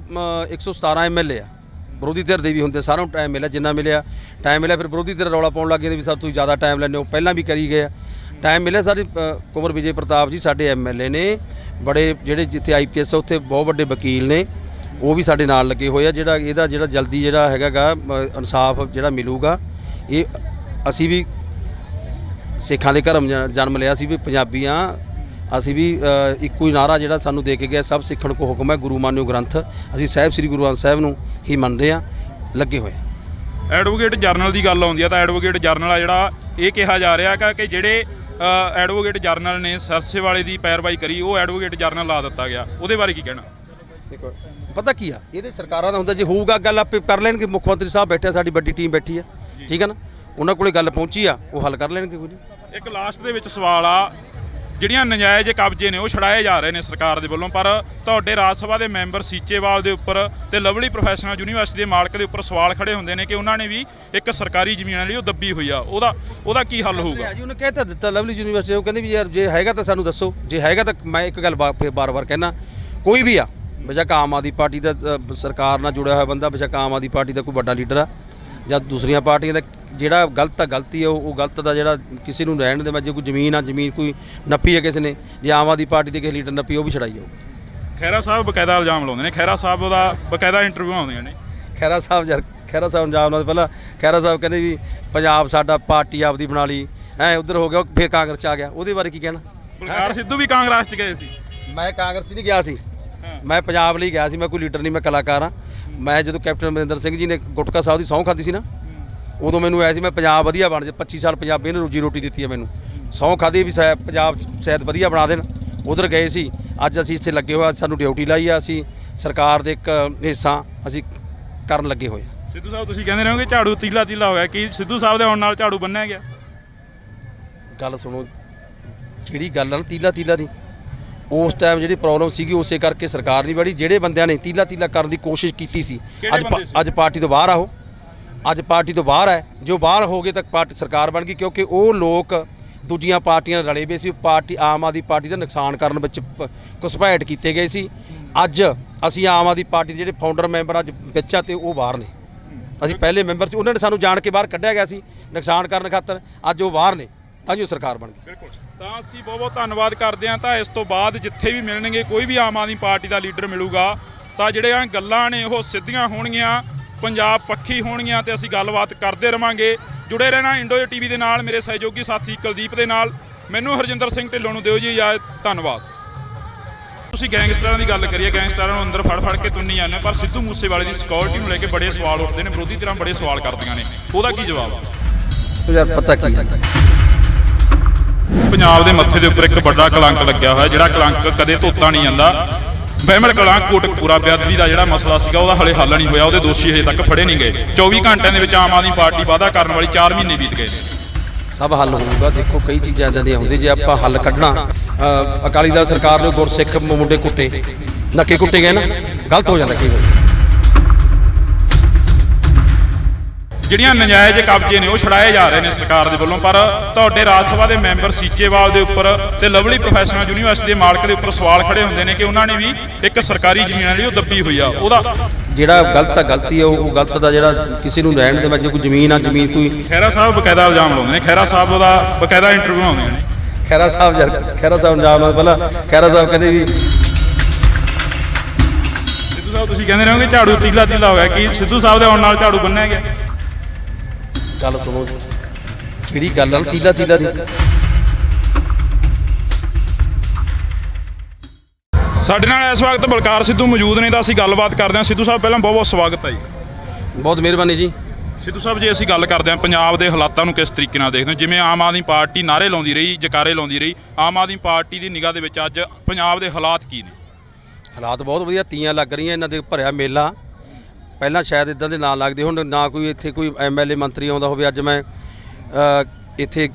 117 MLA ਆ, ਵਿਰੋਧੀ ਧਿਰ ਦੇ ਵੀ ਹੁੰਦੇ, ਸਾਰਿਆਂ ਨੂੰ ਟਾਈਮ ਮਿਲਿਆ, ਜਿੰਨਾ ਮਿਲਿਆ ਟਾਈਮ ਮਿਲਿਆ। ਫਿਰ ਵਿਰੋਧੀ ਧਿਰ ਰੌਲਾ ਪਾਉਣ ਲੱਗ ਗਏ ਵੀ ਸਭ ਤੁਸੀਂ ਜ਼ਿਆਦਾ ਟਾਈਮ ਲੈਂਦੇ ਹੋ, ਪਹਿਲਾਂ ਵੀ ਕਰੀ ਗਏ ਆ, ਟਾਈਮ ਮਿਲਿਆ। ਸਾਡੇ ਕੁਮਰ ਵਿਜੇ ਪ੍ਰਤਾਪ ਜੀ ਸਾਡੇ MLA ਨੇ, ਬੜੇ ਜਿਹੜੇ ਜਿੱਥੇ IPS ਉੱਥੇ ਬਹੁਤ ਵੱਡੇ ਵਕੀਲ ਨੇ, ਉਹ ਵੀ ਸਾਡੇ ਨਾਲ ਲੱਗੇ ਹੋਏ ਆ। ਜਿਹੜਾ ਇਹਦਾ ਜਿਹੜਾ ਜਲਦੀ ਜਿਹੜਾ ਹੈਗਾ ਗਾ ਇਨਸਾਫ ਜਿਹੜਾ ਮਿਲੂਗਾ। ਇਹ ਅਸੀਂ ਵੀ ਸਿੱਖਾਂ ਦੇ ਘਰਮ ਜਨਮ ਲਿਆ ਸੀ ਵੀ ਪੰਜਾਬੀ ਹਾਂ ਅਸੀਂ ਵੀ ਇੱਕੋ ਹੀ ਨਾਰਾ ਜਿਹੜਾ ਸਾਨੂੰ ਦੇ ਕੇ ਗਿਆ ਸਭ ਸਿੱਖਣ ਕੋ ਹੁਕਮ ਹੈ ਗੁਰੂ ਮਾਨਿਓ ਗ੍ਰੰਥ। ਅਸੀਂ ਸਾਹਿਬ ਸ੍ਰੀ ਗੁਰੂ ਗ੍ਰੰਥ ਸਾਹਿਬ ਨੂੰ ਹੀ ਮੰਨਦੇ ਹਾਂ, ਲੱਗੇ ਹੋਏ ਆ। ਐਡਵੋਕੇਟ ਜਰਨਲ ਦੀ ਗੱਲ ਆਉਂਦੀ ਆ ਤਾਂ ਐਡਵੋਕੇਟ ਜਰਨਲ ਆ ਜਿਹੜਾ ਇਹ ਕਿਹਾ ਜਾ ਰਿਹਾ ਕਿ ਜਿਹੜੇ ਐਡਵੋਕੇਟ ਜਰਨਲ ਨੇ ਸਰਸੇ ਵਾਲੇ ਦੀ ਪੈਰਵਾਈ ਕਰੀ ਉਹ ਐਡਵੋਕੇਟ ਜਰਨਲ ਲਾ ਦਿੱਤਾ ਗਿਆ, ਉਹਦੇ ਬਾਰੇ ਕੀ ਕਹਿਣਾ? ਦੇਖੋ ਪਤਾ ਕੀ ਆ, ਇਹਦੇ ਸਰਕਾਰਾਂ ਦਾ ਹੁੰਦਾ ਜੇ ਹੋਊਗਾ ਗੱਲ ਆਪੇ ਕਰ ਲੈਣਗੇ। ਮੁੱਖ ਮੰਤਰੀ ਸਾਹਿਬ ਬੈਠੇ ਆ, ਸਾਡੀ ਵੱਡੀ ਟੀਮ ਬੈਠੀ ਆ, ਠੀਕ ਹੈ ਨਾ, ਉਹਨਾਂ ਕੋਲੇ ਗੱਲ ਪਹੁੰਚੀ ਆ, ਉਹ ਹੱਲ ਕਰ ਲੈਣਗੇ। ਕੋਈ ਨਹੀਂ। ਇੱਕ ਲਾਸਟ ਦੇ ਵਿੱਚ ਸਵਾਲ ਆ, ਜਿਹੜੀਆਂ ਨਜਾਇਜ਼ ਕਬਜ਼ੇ ਨੇ ਉਹ ਛੜਾਏ ਜਾ ਰਹੇ ਨੇ ਸਰਕਾਰ ਦੇ ਵੱਲੋਂ, ਪਰ ਤੁਹਾਡੇ ਰਾਜ ਸਭਾ ਦੇ ਮੈਂਬਰ ਸੀਚੇਵਾਲ ਦੇ ਉੱਪਰ ਤੇ ਲਵਲੀ ਪ੍ਰੋਫੈਸ਼ਨਲ ਯੂਨੀਵਰਸਿਟੀ ਦੇ ਮਾਲਕ ਦੇ ਉੱਪਰ ਸਵਾਲ ਖੜੇ ਹੁੰਦੇ ਨੇ ਕਿ ਉਹਨਾਂ ਨੇ ਵੀ ਇੱਕ ਸਰਕਾਰੀ ਜ਼ਮੀਨ ਲਈ ਉਹ ਦੱਬੀ ਹੋਈ ਆ, ਉਹਦਾ ਕੀ ਹੱਲ ਹੋਊਗਾ? ਜੀ ਉਹਨੇ ਕਹਿ ਤਾਂ ਦਿੱਤਾ ਲਵਲੀ ਯੂਨੀਵਰਸਿਟੀ, ਉਹ ਕਹਿੰਦੇ ਵੀ ਯਾਰ ਜੇ ਹੈਗਾ ਤਾਂ ਸਾਨੂੰ ਦੱਸੋ, ਜੇ ਹੈਗਾ ਤਾਂ ਮੈਂ ਇੱਕ ਗੱਲ ਬਾਰ-ਬਾਰ ਕਹਿਣਾ, ਕੋਈ ਵੀ ਆ ਬੇਸ਼ੱਕ ਆਮ ਆਦਮੀ ਪਾਰਟੀ ਦਾ ਸਰਕਾਰ ਨਾਲ ਜੁੜਿਆ ਹੋਇਆ ਬੰਦਾ, ਬੇਸ਼ੱਕ ਆਮ ਆਦਮੀ ਪਾਰਟੀ ਦਾ ਕੋਈ ਵੱਡਾ ਲੀਡਰ ਆ ਜਾਂ ਦੂਸਰੀਆਂ ਪਾਰਟੀਆਂ ਦਾ, ਜਿਹੜਾ ਗਲਤ ਆ ਗਲਤੀ ਆ, ਉਹ ਗਲਤ ਦਾ ਜਿਹੜਾ ਕਿਸੇ ਨੂੰ ਰਹਿਣ ਦੇ। ਮੈਂ ਜੇ ਕੋਈ ਜ਼ਮੀਨ ਆ, ਜ਼ਮੀਨ ਕੋਈ ਨੱਪੀ ਹੈ ਕਿਸੇ ਨੇ, ਜੇ ਆਮ ਆਦਮੀ ਪਾਰਟੀ ਦੇ ਕਿਸੇ ਲੀਡਰ ਨੱਪੀ, ਉਹ ਵੀ ਛੜਾਈ ਜਾਊ। ਖਹਿਰਾ ਸਾਹਿਬ ਬਕਾਇਦਾ ਇਲਜ਼ਾਮ ਲਾਉਂਦੇ ਨੇ, ਖਹਿਰਾ ਸਾਹਿਬ ਦਾ ਬਕਾਇਦਾ ਇੰਟਰਵਿਊ ਆਉਂਦੀਆਂ ਨੇ। ਖਹਿਰਾ ਸਾਹਿਬ ਇਲਜ਼ਾਮ ਲਾਉਂਦੇ, ਪਹਿਲਾਂ ਖਹਿਰਾ ਸਾਹਿਬ ਕਹਿੰਦੇ ਵੀ ਪੰਜਾਬ ਸਾਡਾ ਪਾਰਟੀ ਆਪਦੀ ਬਣਾ ਲਈ, ਉੱਧਰ ਹੋ ਗਿਆ, ਫਿਰ ਕਾਂਗਰਸ 'ਚ ਆ ਗਿਆ, ਉਹਦੇ ਬਾਰੇ ਕੀ ਕਹਿਣਾ? ਬਲਕਾਰ ਸਿੱਧੂ ਵੀ ਕਾਂਗਰਸ 'ਚ ਗਏ ਸੀ। ਮੈਂ ਕਾਂਗਰਸ ਨਹੀਂ ਗਿਆ ਸੀ, ਮੈਂ ਪੰਜਾਬ ਲਈ ਗਿਆ ਸੀ, ਮੈਂ ਕੋਈ ਲੀਡਰ ਨਹੀਂ, ਮੈਂ ਕਲਾਕਾਰ ਹਾਂ। ਮੈਂ ਜਦੋਂ ਕੈਪਟਨ ਅਮਰਿੰਦਰ ਸਿੰਘ ਜੀ ਨੇ ਗੁਟਕਾ ਸਾਹਿਬ ਦੀ ਸਹੁੰ ਖਾਧੀ ਸੀ ਨਾ, ਉਦੋਂ ਮੈਨੂੰ ਆਇਆ ਸੀ ਮੈਂ ਪੰਜਾਬ ਵਧੀਆ ਬਣ ਜਾ, 25 ਸਾਲ ਪੰਜਾਬੀ ਨੇ ਰੋਜੀ ਰੋਟੀ ਦਿੱਤੀ ਹੈ ਮੈਨੂੰ, ਸਹੁੰ ਖਾਧੀ ਵੀ ਪੰਜਾਬ ਸ਼ਾਇਦ ਵਧੀਆ ਬਣਾ ਦੇਣ, ਉਧਰ ਗਏ ਸੀ। ਅੱਜ ਅਸੀਂ ਇੱਥੇ ਲੱਗੇ ਹੋਏ, ਸਾਨੂੰ ਡਿਊਟੀ ਲਾਈ ਆ, ਅਸੀਂ ਸਰਕਾਰ ਦੇ ਇੱਕ ਹਿੱਸਾ ਅਸੀਂ ਕਰਨ ਲੱਗੇ ਹੋਏ ਆ। ਸਿੱਧੂ ਸਾਹਿਬ ਤੁਸੀਂ ਕਹਿੰਦੇ ਰਹੋਗੇ ਝਾੜੂ ਤੀਲਾ ਹੋ ਗਿਆ, ਕੀ ਸਿੱਧੂ ਸਾਹਿਬ ਦੇ ਆਉਣ ਨਾਲ ਝਾੜੂ ਬੰਨਿਆ ਗਿਆ? ਗੱਲ ਸੁਣੋ, ਜਿਹੜੀ ਗੱਲ ਆ ਨਾ ਤੀਲਾ ਦੀ, ਉਸ ਟਾਈਮ ਜਿਹੜੀ ਪ੍ਰੋਬਲਮ ਸੀਗੀ ਉਸੇ ਕਰਕੇ ਸਰਕਾਰ ਨਹੀਂ ਬੜੀ। ਜਿਹੜੇ ਬੰਦਿਆਂ ਨੇ ਤੀਲਾ ਕਰਨ ਦੀ ਕੋਸ਼ਿਸ਼ ਕੀਤੀ ਸੀ, ਅੱਜ ਪਾਰਟੀ ਤੋਂ ਬਾਹਰ ਆਓ, ਅੱਜ ਪਾਰਟੀ ਤੋਂ ਬਾਹਰ ਹੈ, ਜੋ ਬਾਹਰ ਹੋ ਗਏ ਤਾਂ ਪਾਰਟੀ ਸਰਕਾਰ ਬਣ ਗਈ, ਕਿਉਂਕਿ ਉਹ ਲੋਕ ਦੂਜੀਆਂ ਪਾਰਟੀਆਂ ਨਾਲ ਰਲੇ ਹੋਏ ਸੀ। ਪਾਰਟੀ ਆਮ ਆਦਮੀ ਪਾਰਟੀ ਦਾ ਨੁਕਸਾਨ ਕਰਨ ਵਿੱਚ ਘੁਸਪੈਠ ਕੀਤੇ ਗਏ ਸੀ। ਅੱਜ ਅਸੀਂ ਆਮ ਆਦਮੀ ਪਾਰਟੀ ਦੇ ਜਿਹੜੇ ਫਾਊਂਡਰ ਮੈਂਬਰ ਅੱਜ ਵਿੱਚ ਆ ਤੇ ਉਹ ਬਾਹਰ ਨੇ, ਅਸੀਂ ਪਹਿਲੇ ਮੈਂਬਰ ਸੀ, ਉਹਨਾਂ ਨੇ ਸਾਨੂੰ ਜਾਣ ਕੇ ਬਾਹਰ ਕੱਢਿਆ ਗਿਆ ਸੀ ਨੁਕਸਾਨ ਕਰਨ ਖਾਤਰ, ਅੱਜ ਉਹ ਬਾਹਰ ਨੇ, ਤਾਂ ਜੋ ਸਰਕਾਰ ਬਣ ਗਈ। ਬਿਲਕੁਲ, ਤਾਂ ਅਸੀਂ ਬਹੁਤ ਧੰਨਵਾਦ ਕਰਦੇ ਹਾਂ। ਤਾਂ ਇਸ ਤੋਂ ਬਾਅਦ ਜਿੱਥੇ ਵੀ ਮਿਲਣਗੇ, ਕੋਈ ਵੀ ਆਮ ਆਦਮੀ ਪਾਰਟੀ ਦਾ ਲੀਡਰ ਮਿਲੂਗਾ, ਤਾਂ ਜਿਹੜੀਆਂ ਗੱਲਾਂ ਨੇ ਉਹ ਸਿੱਧੀਆਂ ਹੋਣਗੀਆਂ, ਪੰਜਾਬ ਪੱਖੀ ਹੋਣਗੀਆਂ, ਤੇ ਅਸੀਂ ਗੱਲਬਾਤ ਕਰਦੇ ਰਵਾਂਗੇ। ਜੁੜੇ ਰਹਿਣਾ ਇੰਡੋ ਟੀਵੀ ਦੇ ਨਾਲ, ਮੇਰੇ ਸਹਿਯੋਗੀ ਸਾਥੀ ਕੁਲਦੀਪ ਦੇ ਨਾਲ। ਮੈਨੂੰ ਹਰਜਿੰਦਰ ਸਿੰਘ ਢਿੱਲੋਂ ਨੂੰ ਦਿਓ ਜੀ ਇਜਾਜ਼ਤ, ਧੰਨਵਾਦ। ਤੁਸੀਂ ਗੈਂਗਸਟਰਾਂ ਦੀ ਗੱਲ ਕਰੀਏ, ਗੈਂਗਸਟਰਾਂ ਨੂੰ ਅੰਦਰ ਫੜ ਕੇ ਤੁੰਨੀ ਜਾਂਦੇ, ਪਰ ਸਿੱਧੂ ਮੂਸੇਵਾਲੇ ਦੀ ਸਿਕਿਉਰਿਟੀ ਨੂੰ ਲੈ ਕੇ ਬੜੇ ਸਵਾਲ ਉੱਠਦੇ ਨੇ, ਵਿਰੋਧੀ ਧਿਰਾਂ ਬੜੇ ਸਵਾਲ ਕਰਦੀਆਂ ਨੇ, ਉਹਦਾ ਕੀ ਜਵਾਬ ਆ? ਯਾਰ ਪਤਾ ਕੀ ਹੈ, ਪੰਜਾਬ ਦੇ ਮੱਥੇ ਦੇ ਉੱਪਰ ਇੱਕ ਵੱਡਾ ਕਲੰਕ ਲੱਗਿਆ ਹੋਇਆ, ਜਿਹੜਾ ਕਲੰਕ ਕਦੇ ਧੋਤਾ ਨਹੀਂ ਜਾਂਦਾ। ਬਹਿਮਲ ਕਲਾਂ ਕੋਟਕਪੂਰਾ ਬੇਅਦਬੀ ਦਾ ਜਿਹੜਾ ਮਸਲਾ ਸੀਗਾ, ਉਹਦਾ ਹਲੇ ਹੱਲ ਨਹੀਂ ਹੋਇਆ, ਉਹਦੇ ਦੋਸ਼ੀ ਹਜੇ ਤੱਕ ਫੜੇ ਨਹੀਂ ਗਏ। 24 ਘੰਟਿਆਂ ਦੇ ਵਿੱਚ ਆਮ ਆਦਮੀ ਪਾਰਟੀ ਵਾਅਦਾ ਕਰਨ ਵਾਲੀ 4 ਮਹੀਨੇ ਬੀਤ ਗਏ। ਸਭ ਹੱਲ ਹੋਊਗਾ। ਦੇਖੋ ਕਈ ਚੀਜ਼ਾਂ ਇੱਦਾਂ ਦੀਆਂ ਹੁੰਦੀਆਂ, ਜੇ ਆਪਾਂ ਹੱਲ ਕੱਢਣਾ, ਅਕਾਲੀ ਦਲ ਸਰਕਾਰ ਨੇ ਗੁਰਸਿੱਖ ਮੁੰਡੇ ਕੁੱਟੇ, ਨੱਕੇ ਕੁੱਟੇ ਗਏ ਨਾ, ਗਲਤ ਹੋ ਜਾਂਦਾ ਕਈ ਵਾਰ। ਜਿਹੜੀਆਂ ਨਜਾਇਜ਼ ਕਬਜ਼ੇ ਨੇ ਉਹ ਛੜਾਏ ਜਾ ਰਹੇ ਨੇ ਸਰਕਾਰ ਦੇ ਵੱਲੋਂ, ਪਰ ਤੁਹਾਡੇ ਰਾਜ ਸਭਾ ਦੇ ਮੈਂਬਰ ਸੀਚੇਵਾਲ ਦੇ ਉੱਪਰ ਤੇ ਲਵਲੀ ਪ੍ਰੋਫੈਸ਼ਨਲ ਯੂਨੀਵਰਸਿਟੀ ਦੇ ਮਾਲਕ ਦੇ ਉੱਪਰ ਸਵਾਲ ਖੜੇ ਹੁੰਦੇ ਨੇ ਕਿ ਉਹਨਾਂ ਨੇ ਵੀ ਇੱਕ ਸਰਕਾਰੀ ਜ਼ਮੀਨ ਲਈ ਉਹ ਦੱਬੀ ਹੋਈ ਆ, ਜਿਹੜਾ ਗਲਤ ਆ ਗਲਤੀ ਆ, ਉਹ ਗਲਤ ਦਾ ਜਿਹੜਾ ਕਿਸੇ ਨੂੰ ਰਹਿਣ ਦੇ। ਮੈਂ ਜੇ ਕੋਈ ਜ਼ਮੀਨ ਆ, ਜ਼ਮੀਨ ਕੋਈ ਖਹਿਰਾ ਸਾਹਿਬ ਬਕਾਇਦਾ ਇਲਜ਼ਾਮ ਲਾਉਂਦੇ ਨੇ, ਖਹਿਰਾ ਸਾਹਿਬ ਦਾ ਬਕਾਇਦਾ ਇੰਟਰਵਿਊ ਆਉਂਦੀਆਂ ਨੇ। ਖਹਿਰਾ ਸਾਹਿਬ ਇਲਜ਼ਾਮ ਲਾਉਂਦੇ, ਪਹਿਲਾਂ ਖਹਿਰਾ ਸਾਹਿਬ ਕਹਿੰਦੇ ਵੀ ਸਿੱਧੂ ਸਾਹਿਬ ਤੁਸੀਂ ਕਹਿੰਦੇ ਰਹੋਗੇ ਝਾੜੂ ਤੀਲਾ ਹੋ ਗਿਆ, ਕੀ ਸਿੱਧੂ ਸਾਹਿਬ ਦੇ ਆਉਣ ਨਾਲ ਝਾੜੂ ਬੰਨਿਆ ਗਿਆ? ਗੱਲ ਸੁਣੋ, ਜਿਹੜੀ ਗੱਲ ਆ ਤੀਲਾ ਦੀ, ਸਾਡੇ ਨਾਲ ਇਸ ਵਕਤ ਬਲਕਾਰ ਸਿੱਧੂ ਮੌਜੂਦ ਨੇ, ਤਾਂ ਅਸੀਂ ਗੱਲਬਾਤ ਕਰਦੇ ਹਾਂ। ਸਿੱਧੂ ਸਾਹਿਬ ਪਹਿਲਾਂ ਬਹੁਤ ਸਵਾਗਤ ਹੈ ਜੀ। ਬਹੁਤ ਮਿਹਰਬਾਨੀ ਜੀ। ਸਿੱਧੂ ਸਾਹਿਬ, ਜੇ ਅਸੀਂ ਗੱਲ ਕਰਦੇ ਹਾਂ ਪੰਜਾਬ ਦੇ ਹਾਲਾਤਾਂ ਨੂੰ ਕਿਸ ਤਰੀਕੇ ਨਾਲ ਦੇਖਦੇ ਹੋ? ਜਿਵੇਂ ਆਮ ਆਦਮੀ ਪਾਰਟੀ ਨਾਅਰੇ ਲਾਉਂਦੀ ਰਹੀ, ਜਕਾਰੇ ਲਾਉਂਦੀ ਰਹੀ, ਆਮ ਆਦਮੀ ਪਾਰਟੀ ਦੀ ਨਿਗਾਹ ਦੇ ਵਿੱਚ ਅੱਜ ਪੰਜਾਬ ਦੇ ਹਾਲਾਤ ਕੀ ਨੇ? ਹਾਲਾਤ ਬਹੁਤ ਵਧੀਆ, ਤੀਆਂ ਲੱਗ ਰਹੀਆਂ, ਇਹਨਾਂ ਦੇ ਭਰਿਆ ਮੇਲਾ। ਪਹਿਲਾਂ ਸ਼ਾਇਦ ਇਦਾਂ ਦੇ ਨਾਂ ਲੱਗਦੇ ਹੁਣ, ਨਾ ਕੋਈ ਇੱਥੇ ਕੋਈ MLA ਮੰਤਰੀ ਆਉਂਦਾ ਹੋਵੇ। ਅੱਜ ਮੈਂ ਇੱਥੇ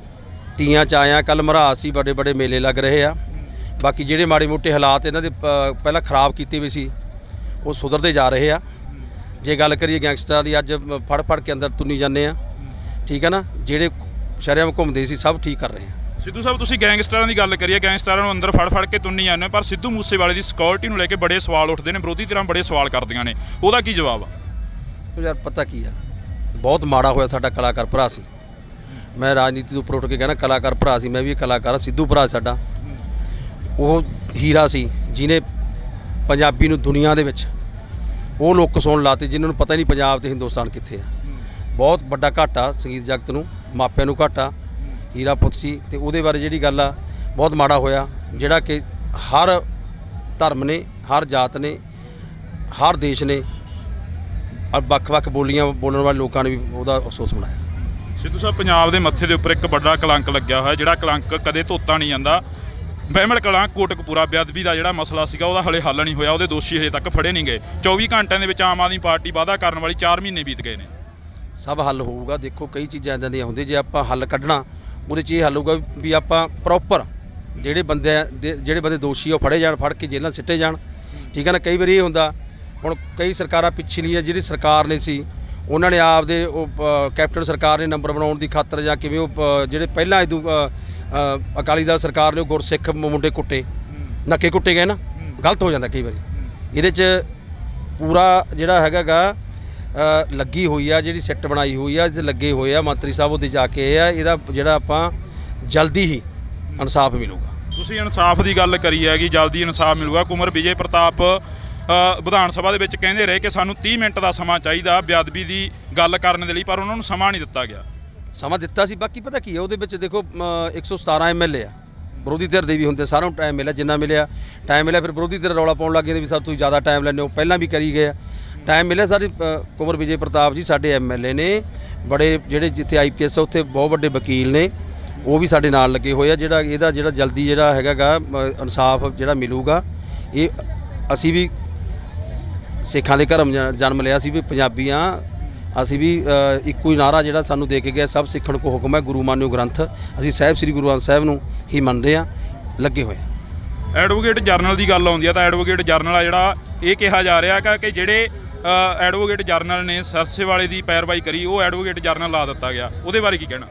ਤੀਆਂ 'ਚ ਆਇਆ, ਕੱਲ੍ਹ ਮਹਾਰਾਜ ਸੀ, ਬੜੇ ਮੇਲੇ ਲੱਗ ਰਹੇ ਆ। ਬਾਕੀ ਜਿਹੜੇ ਮਾੜੇ ਮੋਟੇ ਹਾਲਾਤ ਇਹਨਾਂ ਦੇ ਪਹਿਲਾਂ ਖਰਾਬ ਕੀਤੇ ਵੀ ਸੀ, ਉਹ ਸੁਧਰਦੇ ਜਾ ਰਹੇ ਆ। ਜੇ ਗੱਲ ਕਰੀਏ ਗੈਂਗਸਟਰਾਂ ਦੀ, ਅੱਜ ਫੜ ਕੇ ਅੰਦਰ ਤੁੰਨੀ ਜਾਂਦੇ ਆ, ਠੀਕ ਹੈ ਨਾ। ਜਿਹੜੇ ਸ਼ਰੇਆਮ ਘੁੰਮਦੇ ਸੀ ਸਭ ਠੀਕ ਕਰ ਰਹੇ ਆ। ਸਿੱਧੂ ਸਾਹਿਬ ਤੁਸੀਂ ਗੈਂਗਸਟਰਾਂ ਦੀ ਗੱਲ ਕਰੀਏ, ਗੈਂਗਸਟਰਾਂ ਨੂੰ ਅੰਦਰ ਫੜ ਕੇ ਤੁੰਨੀ ਜਾਂਦੇ, ਪਰ ਸਿੱਧੂ ਮੂਸੇਵਾਲੇ ਦੀ ਸਿਕਿਉਰਿਟੀ ਨੂੰ ਲੈ ਕੇ ਬੜੇ ਸਵਾਲ ਉੱਠਦੇ ਨੇ, ਵਿਰੋਧੀ ਧਿਰਾਂ ਬੜੇ ਸਵਾਲ ਕਰਦੀਆਂ ਨੇ, ਉਹਦਾ ਕੀ ਜਵਾਬ ਆ? ਯਾਰ ਪਤਾ ਕੀ ਆ, ਬਹੁਤ ਮਾੜਾ ਹੋਇਆ, ਸਾਡਾ ਕਲਾਕਾਰ ਭਰਾ ਸੀ। ਮੈਂ ਰਾਜਨੀਤੀ ਤੋਂ ਉੱਪਰ ਉੱਠ ਕੇ ਕਹਿਣਾ, ਕਲਾਕਾਰ ਭਰਾ ਸੀ, ਮੈਂ ਵੀ ਕਲਾਕਾਰ। ਸਿੱਧੂ ਭਰਾ ਸਾਡਾ ਉਹ ਹੀਰਾ ਸੀ, ਜਿਹਨੇ ਪੰਜਾਬੀ ਨੂੰ ਦੁਨੀਆ ਦੇ ਵਿੱਚ ਉਹ ਲੋਕ ਸੁਣ ਲਾਤੇ ਜਿਨ੍ਹਾਂ ਨੂੰ ਪਤਾ ਹੀ ਨਹੀਂ ਪੰਜਾਬ ਤੇ ਹਿੰਦੁਸਤਾਨ ਕਿੱਥੇ ਆ। ਬਹੁਤ ਵੱਡਾ ਘਾਟਾ ਸੰਗੀਤ ਜਗਤ ਨੂੰ, ਮਾਪਿਆਂ ਨੂੰ ਘਾਟਾ, ਹੀਰਾ ਪੁੱਤ ਸੀ ਤੇ ਉਹਦੇ ਬਾਰੇ ਜਿਹੜੀ ਗੱਲ ਆ ਬਹੁਤ ਮਾੜਾ ਹੋਇਆ, ਜਿਹੜਾ ਕਿ ਹਰ ਧਰਮ ਨੇ, ਹਰ ਜਾਤ ਨੇ, ਹਰ ਦੇਸ਼ ਨੇ, ਵੱਖ-ਵੱਖ ਬੋਲੀਆਂ ਬੋਲਣ ਵਾਲੇ ਲੋਕਾਂ ਨੇ ਵੀ ਉਹਦਾ ਅਫਸੋਸ ਮਨਾਇਆ। ਸਿੱਧੂ ਸਾਹਿਬ, ਪੰਜਾਬ ਦੇ ਮੱਥੇ ਦੇ ਉੱਪਰ ਇੱਕ ਵੱਡਾ ਕਲੰਕ ਲੱਗਿਆ ਹੋਇਆ, ਜਿਹੜਾ ਕਲੰਕ ਕਦੇ ਧੋਤਾ ਨਹੀਂ ਜਾਂਦਾ। ਬਹਿਮਲ ਕਲਾਂ ਕੋਟਕਪੂਰਾ ਬੇਅਦਬੀ ਦਾ ਜਿਹੜਾ ਮਸਲਾ ਸੀਗਾ ਉਹਦਾ ਹਲੇ ਹੱਲ ਨਹੀਂ ਹੋਇਆ, ਉਹਦੇ ਦੋਸ਼ੀ ਹਜੇ ਤੱਕ ਫੜੇ ਨਹੀਂ ਗਏ। 24 ਘੰਟਿਆਂ ਦੇ ਵਿੱਚ ਆਮ ਆਦਮੀ ਪਾਰਟੀ ਵਾਅਦਾ ਕਰਨ ਵਾਲੀ 4 ਮਹੀਨੇ ਬੀਤ ਗਏ ਨੇ। ਸਭ ਹੱਲ ਹੋਊਗਾ। ਦੇਖੋ ਕਈ ਚੀਜ਼ਾਂ ਇੱਦਾਂ ਦੀਆਂ ਹੁੰਦੀਆਂ, ਜੇ ਆਪਾਂ ਹੱਲ ਕੱਢਣਾ ਉਹਦੇ 'ਚ ਇਹ ਹੱਲ ਹੋਊਗਾ ਵੀ ਆਪਾਂ ਪ੍ਰੋਪਰ ਜਿਹੜੇ ਬੰਦੇ ਦੋਸ਼ੀ ਉਹ ਫੜੇ ਜਾਣ, ਫੜ ਕੇ ਜੇਲ੍ਹਾਂ ਸਿੱਟੇ ਜਾਣ। ਠੀਕ ਹੈ ਨਾ। ਕਈ ਵਾਰੀ ਇਹ ਹੁੰਦਾ, ਹੁਣ ਕਈ ਸਰਕਾਰਾਂ ਪਿਛਲੀਆਂ ਜਿਹੜੀ ਸਰਕਾਰ ਨੇ ਸੀ ਉਹਨਾਂ ਨੇ ਆਪਦੇ ਉਹ ਕੈਪਟਨ ਸਰਕਾਰ ਨੇ ਨੰਬਰ ਬਣਾਉਣ ਦੀ ਖਾਤਰ ਜਾਂ ਕਿਵੇਂ ਉਹ ਜਿਹੜੇ ਪਹਿਲਾਂ ਇਦੋਂ ਅਕਾਲੀ ਦਲ ਸਰਕਾਰ ਨੇ ਉਹ ਗੁਰਸਿੱਖ ਮੁੰਡੇ ਕੁੱਟੇ, ਨੱਕੇ ਕੁੱਟੇ ਗਏ ਨਾ, ਗਲਤ ਹੋ ਜਾਂਦਾ ਕਈ ਵਾਰੀ। ਇਹਦੇ 'ਚ ਪੂਰਾ ਜਿਹੜਾ ਹੈਗਾ ਲੱਗੀ ਹੋਈ ਆ, ਜਿਹੜੀ ਸਿੱਟ ਬਣਾਈ ਹੋਈ ਆ, ਲੱਗੇ ਹੋਏ ਆ ਮੰਤਰੀ ਸਾਹਿਬ, ਉਹਦੇ ਜਾ ਕੇ ਇਹ ਆ, ਇਹਦਾ ਜਿਹੜਾ ਆਪਾਂ ਜਲਦੀ ਹੀ ਇਨਸਾਫ ਮਿਲੂਗਾ। ਤੁਸੀਂ ਇਨਸਾਫ ਦੀ ਗੱਲ ਕਰੀ ਹੈਗੀ, ਜਲਦੀ ਇਨਸਾਫ ਮਿਲੂਗਾ। ਕੁਮਰ ਵਿਜੇ ਪ੍ਰਤਾਪ ਵਿਧਾਨ ਸਭਾ ਦੇ ਵਿੱਚ ਕਹਿੰਦੇ ਰਹੇ ਕਿ ਸਾਨੂੰ 30 ਮਿੰਟ ਦਾ ਸਮਾਂ ਚਾਹੀਦਾ ਬੇਅਦਬੀ ਦੀ ਗੱਲ ਕਰਨ ਦੇ ਲਈ, ਪਰ ਉਹਨਾਂ ਨੂੰ ਸਮਾਂ ਨਹੀਂ ਦਿੱਤਾ ਗਿਆ। ਸਮਾਂ ਦਿੱਤਾ ਸੀ, ਬਾਕੀ ਪਤਾ ਕੀ ਹੈ ਉਹਦੇ ਵਿੱਚ ਦੇਖੋ 117 MLA ਆ, ਵਿਰੋਧੀ ਧਿਰ ਦੇ ਵੀ ਹੁੰਦੇ, ਸਾਰਿਆਂ ਨੂੰ ਟਾਈਮ ਮਿਲਿਆ, ਜਿੰਨਾ ਮਿਲਿਆ ਟਾਈਮ ਮਿਲਿਆ। ਫਿਰ ਵਿਰੋਧੀ ਧਿਰ ਰੌਲਾ ਪਾਉਣ ਲੱਗ ਗਏ ਵੀ ਸਭ ਤੁਸੀਂ ਜ਼ਿਆਦਾ ਟਾਈਮ ਲੈਂਦੇ ਹੋ, ਪਹਿਲਾਂ ਵੀ ਕਰੀ ਗਏ ਆ, ਟਾਈਮ ਮਿਲਿਆ। ਸਾਰੇ ਕੁਮਰ ਵਿਜੇ ਪ੍ਰਤਾਪ ਜੀ ਸਾਡੇ MLA ਨੇ, ਬੜੇ ਜਿਹੜੇ ਜਿੱਥੇ IPS ਉੱਥੇ ਬਹੁਤ ਵੱਡੇ ਵਕੀਲ ਨੇ, ਉਹ ਵੀ ਸਾਡੇ ਨਾਲ ਲੱਗੇ ਹੋਏ ਆ। ਇਹਦਾ ਜਲਦੀ ਜਿਹੜਾ ਹੈਗਾ ਇਨਸਾਫ ਜਿਹੜਾ ਮਿਲੂਗਾ। ਇਹ ਅਸੀਂ ਵੀ ਸਿੱਖਾਂ ਦੇ ਘਰਮ ਜਨਮ ਲਿਆ ਸੀ ਵੀ ਪੰਜਾਬੀ ਹਾਂ ਅਸੀਂ, ਵੀ ਇੱਕੋ ਹੀ ਨਾਰਾ ਜਿਹੜਾ ਸਾਨੂੰ ਦੇ ਕੇ ਗਿਆ, ਸਭ ਸਿੱਖਣ ਕੋ ਹੁਕਮ ਹੈ, ਗੁਰੂ ਮਾਨਿਓ ਗ੍ਰੰਥ। ਅਸੀਂ ਸਾਹਿਬ ਸ੍ਰੀ ਗੁਰੂ ਗ੍ਰੰਥ ਸਾਹਿਬ ਨੂੰ ਹੀ ਮੰਨਦੇ ਹਾਂ, ਲੱਗੇ ਹੋਏ ਆ। ਐਡਵੋਕੇਟ ਜਨਰਲ ਦੀ ਗੱਲ ਆਉਂਦੀ ਆ ਤਾਂ ਐਡਵੋਕੇਟ ਜਨਰਲ ਆ ਜਿਹੜਾ ਇਹ ਕਿਹਾ ਜਾ ਰਿਹਾ ਕਿ ਜਿਹੜੇ ਐਡਵੋਕੇਟ ਜਨਰਲ ਨੇ ਸਰਸੇ ਵਾਲੇ ਦੀ ਪੈਰਵਾਈ ਕਰੀ, ਉਹ ਐਡਵੋਕੇਟ ਜਨਰਲ ਲਾ ਦਿੱਤਾ ਗਿਆ, ਉਹਦੇ ਬਾਰੇ ਕੀ ਕਹਿਣਾ?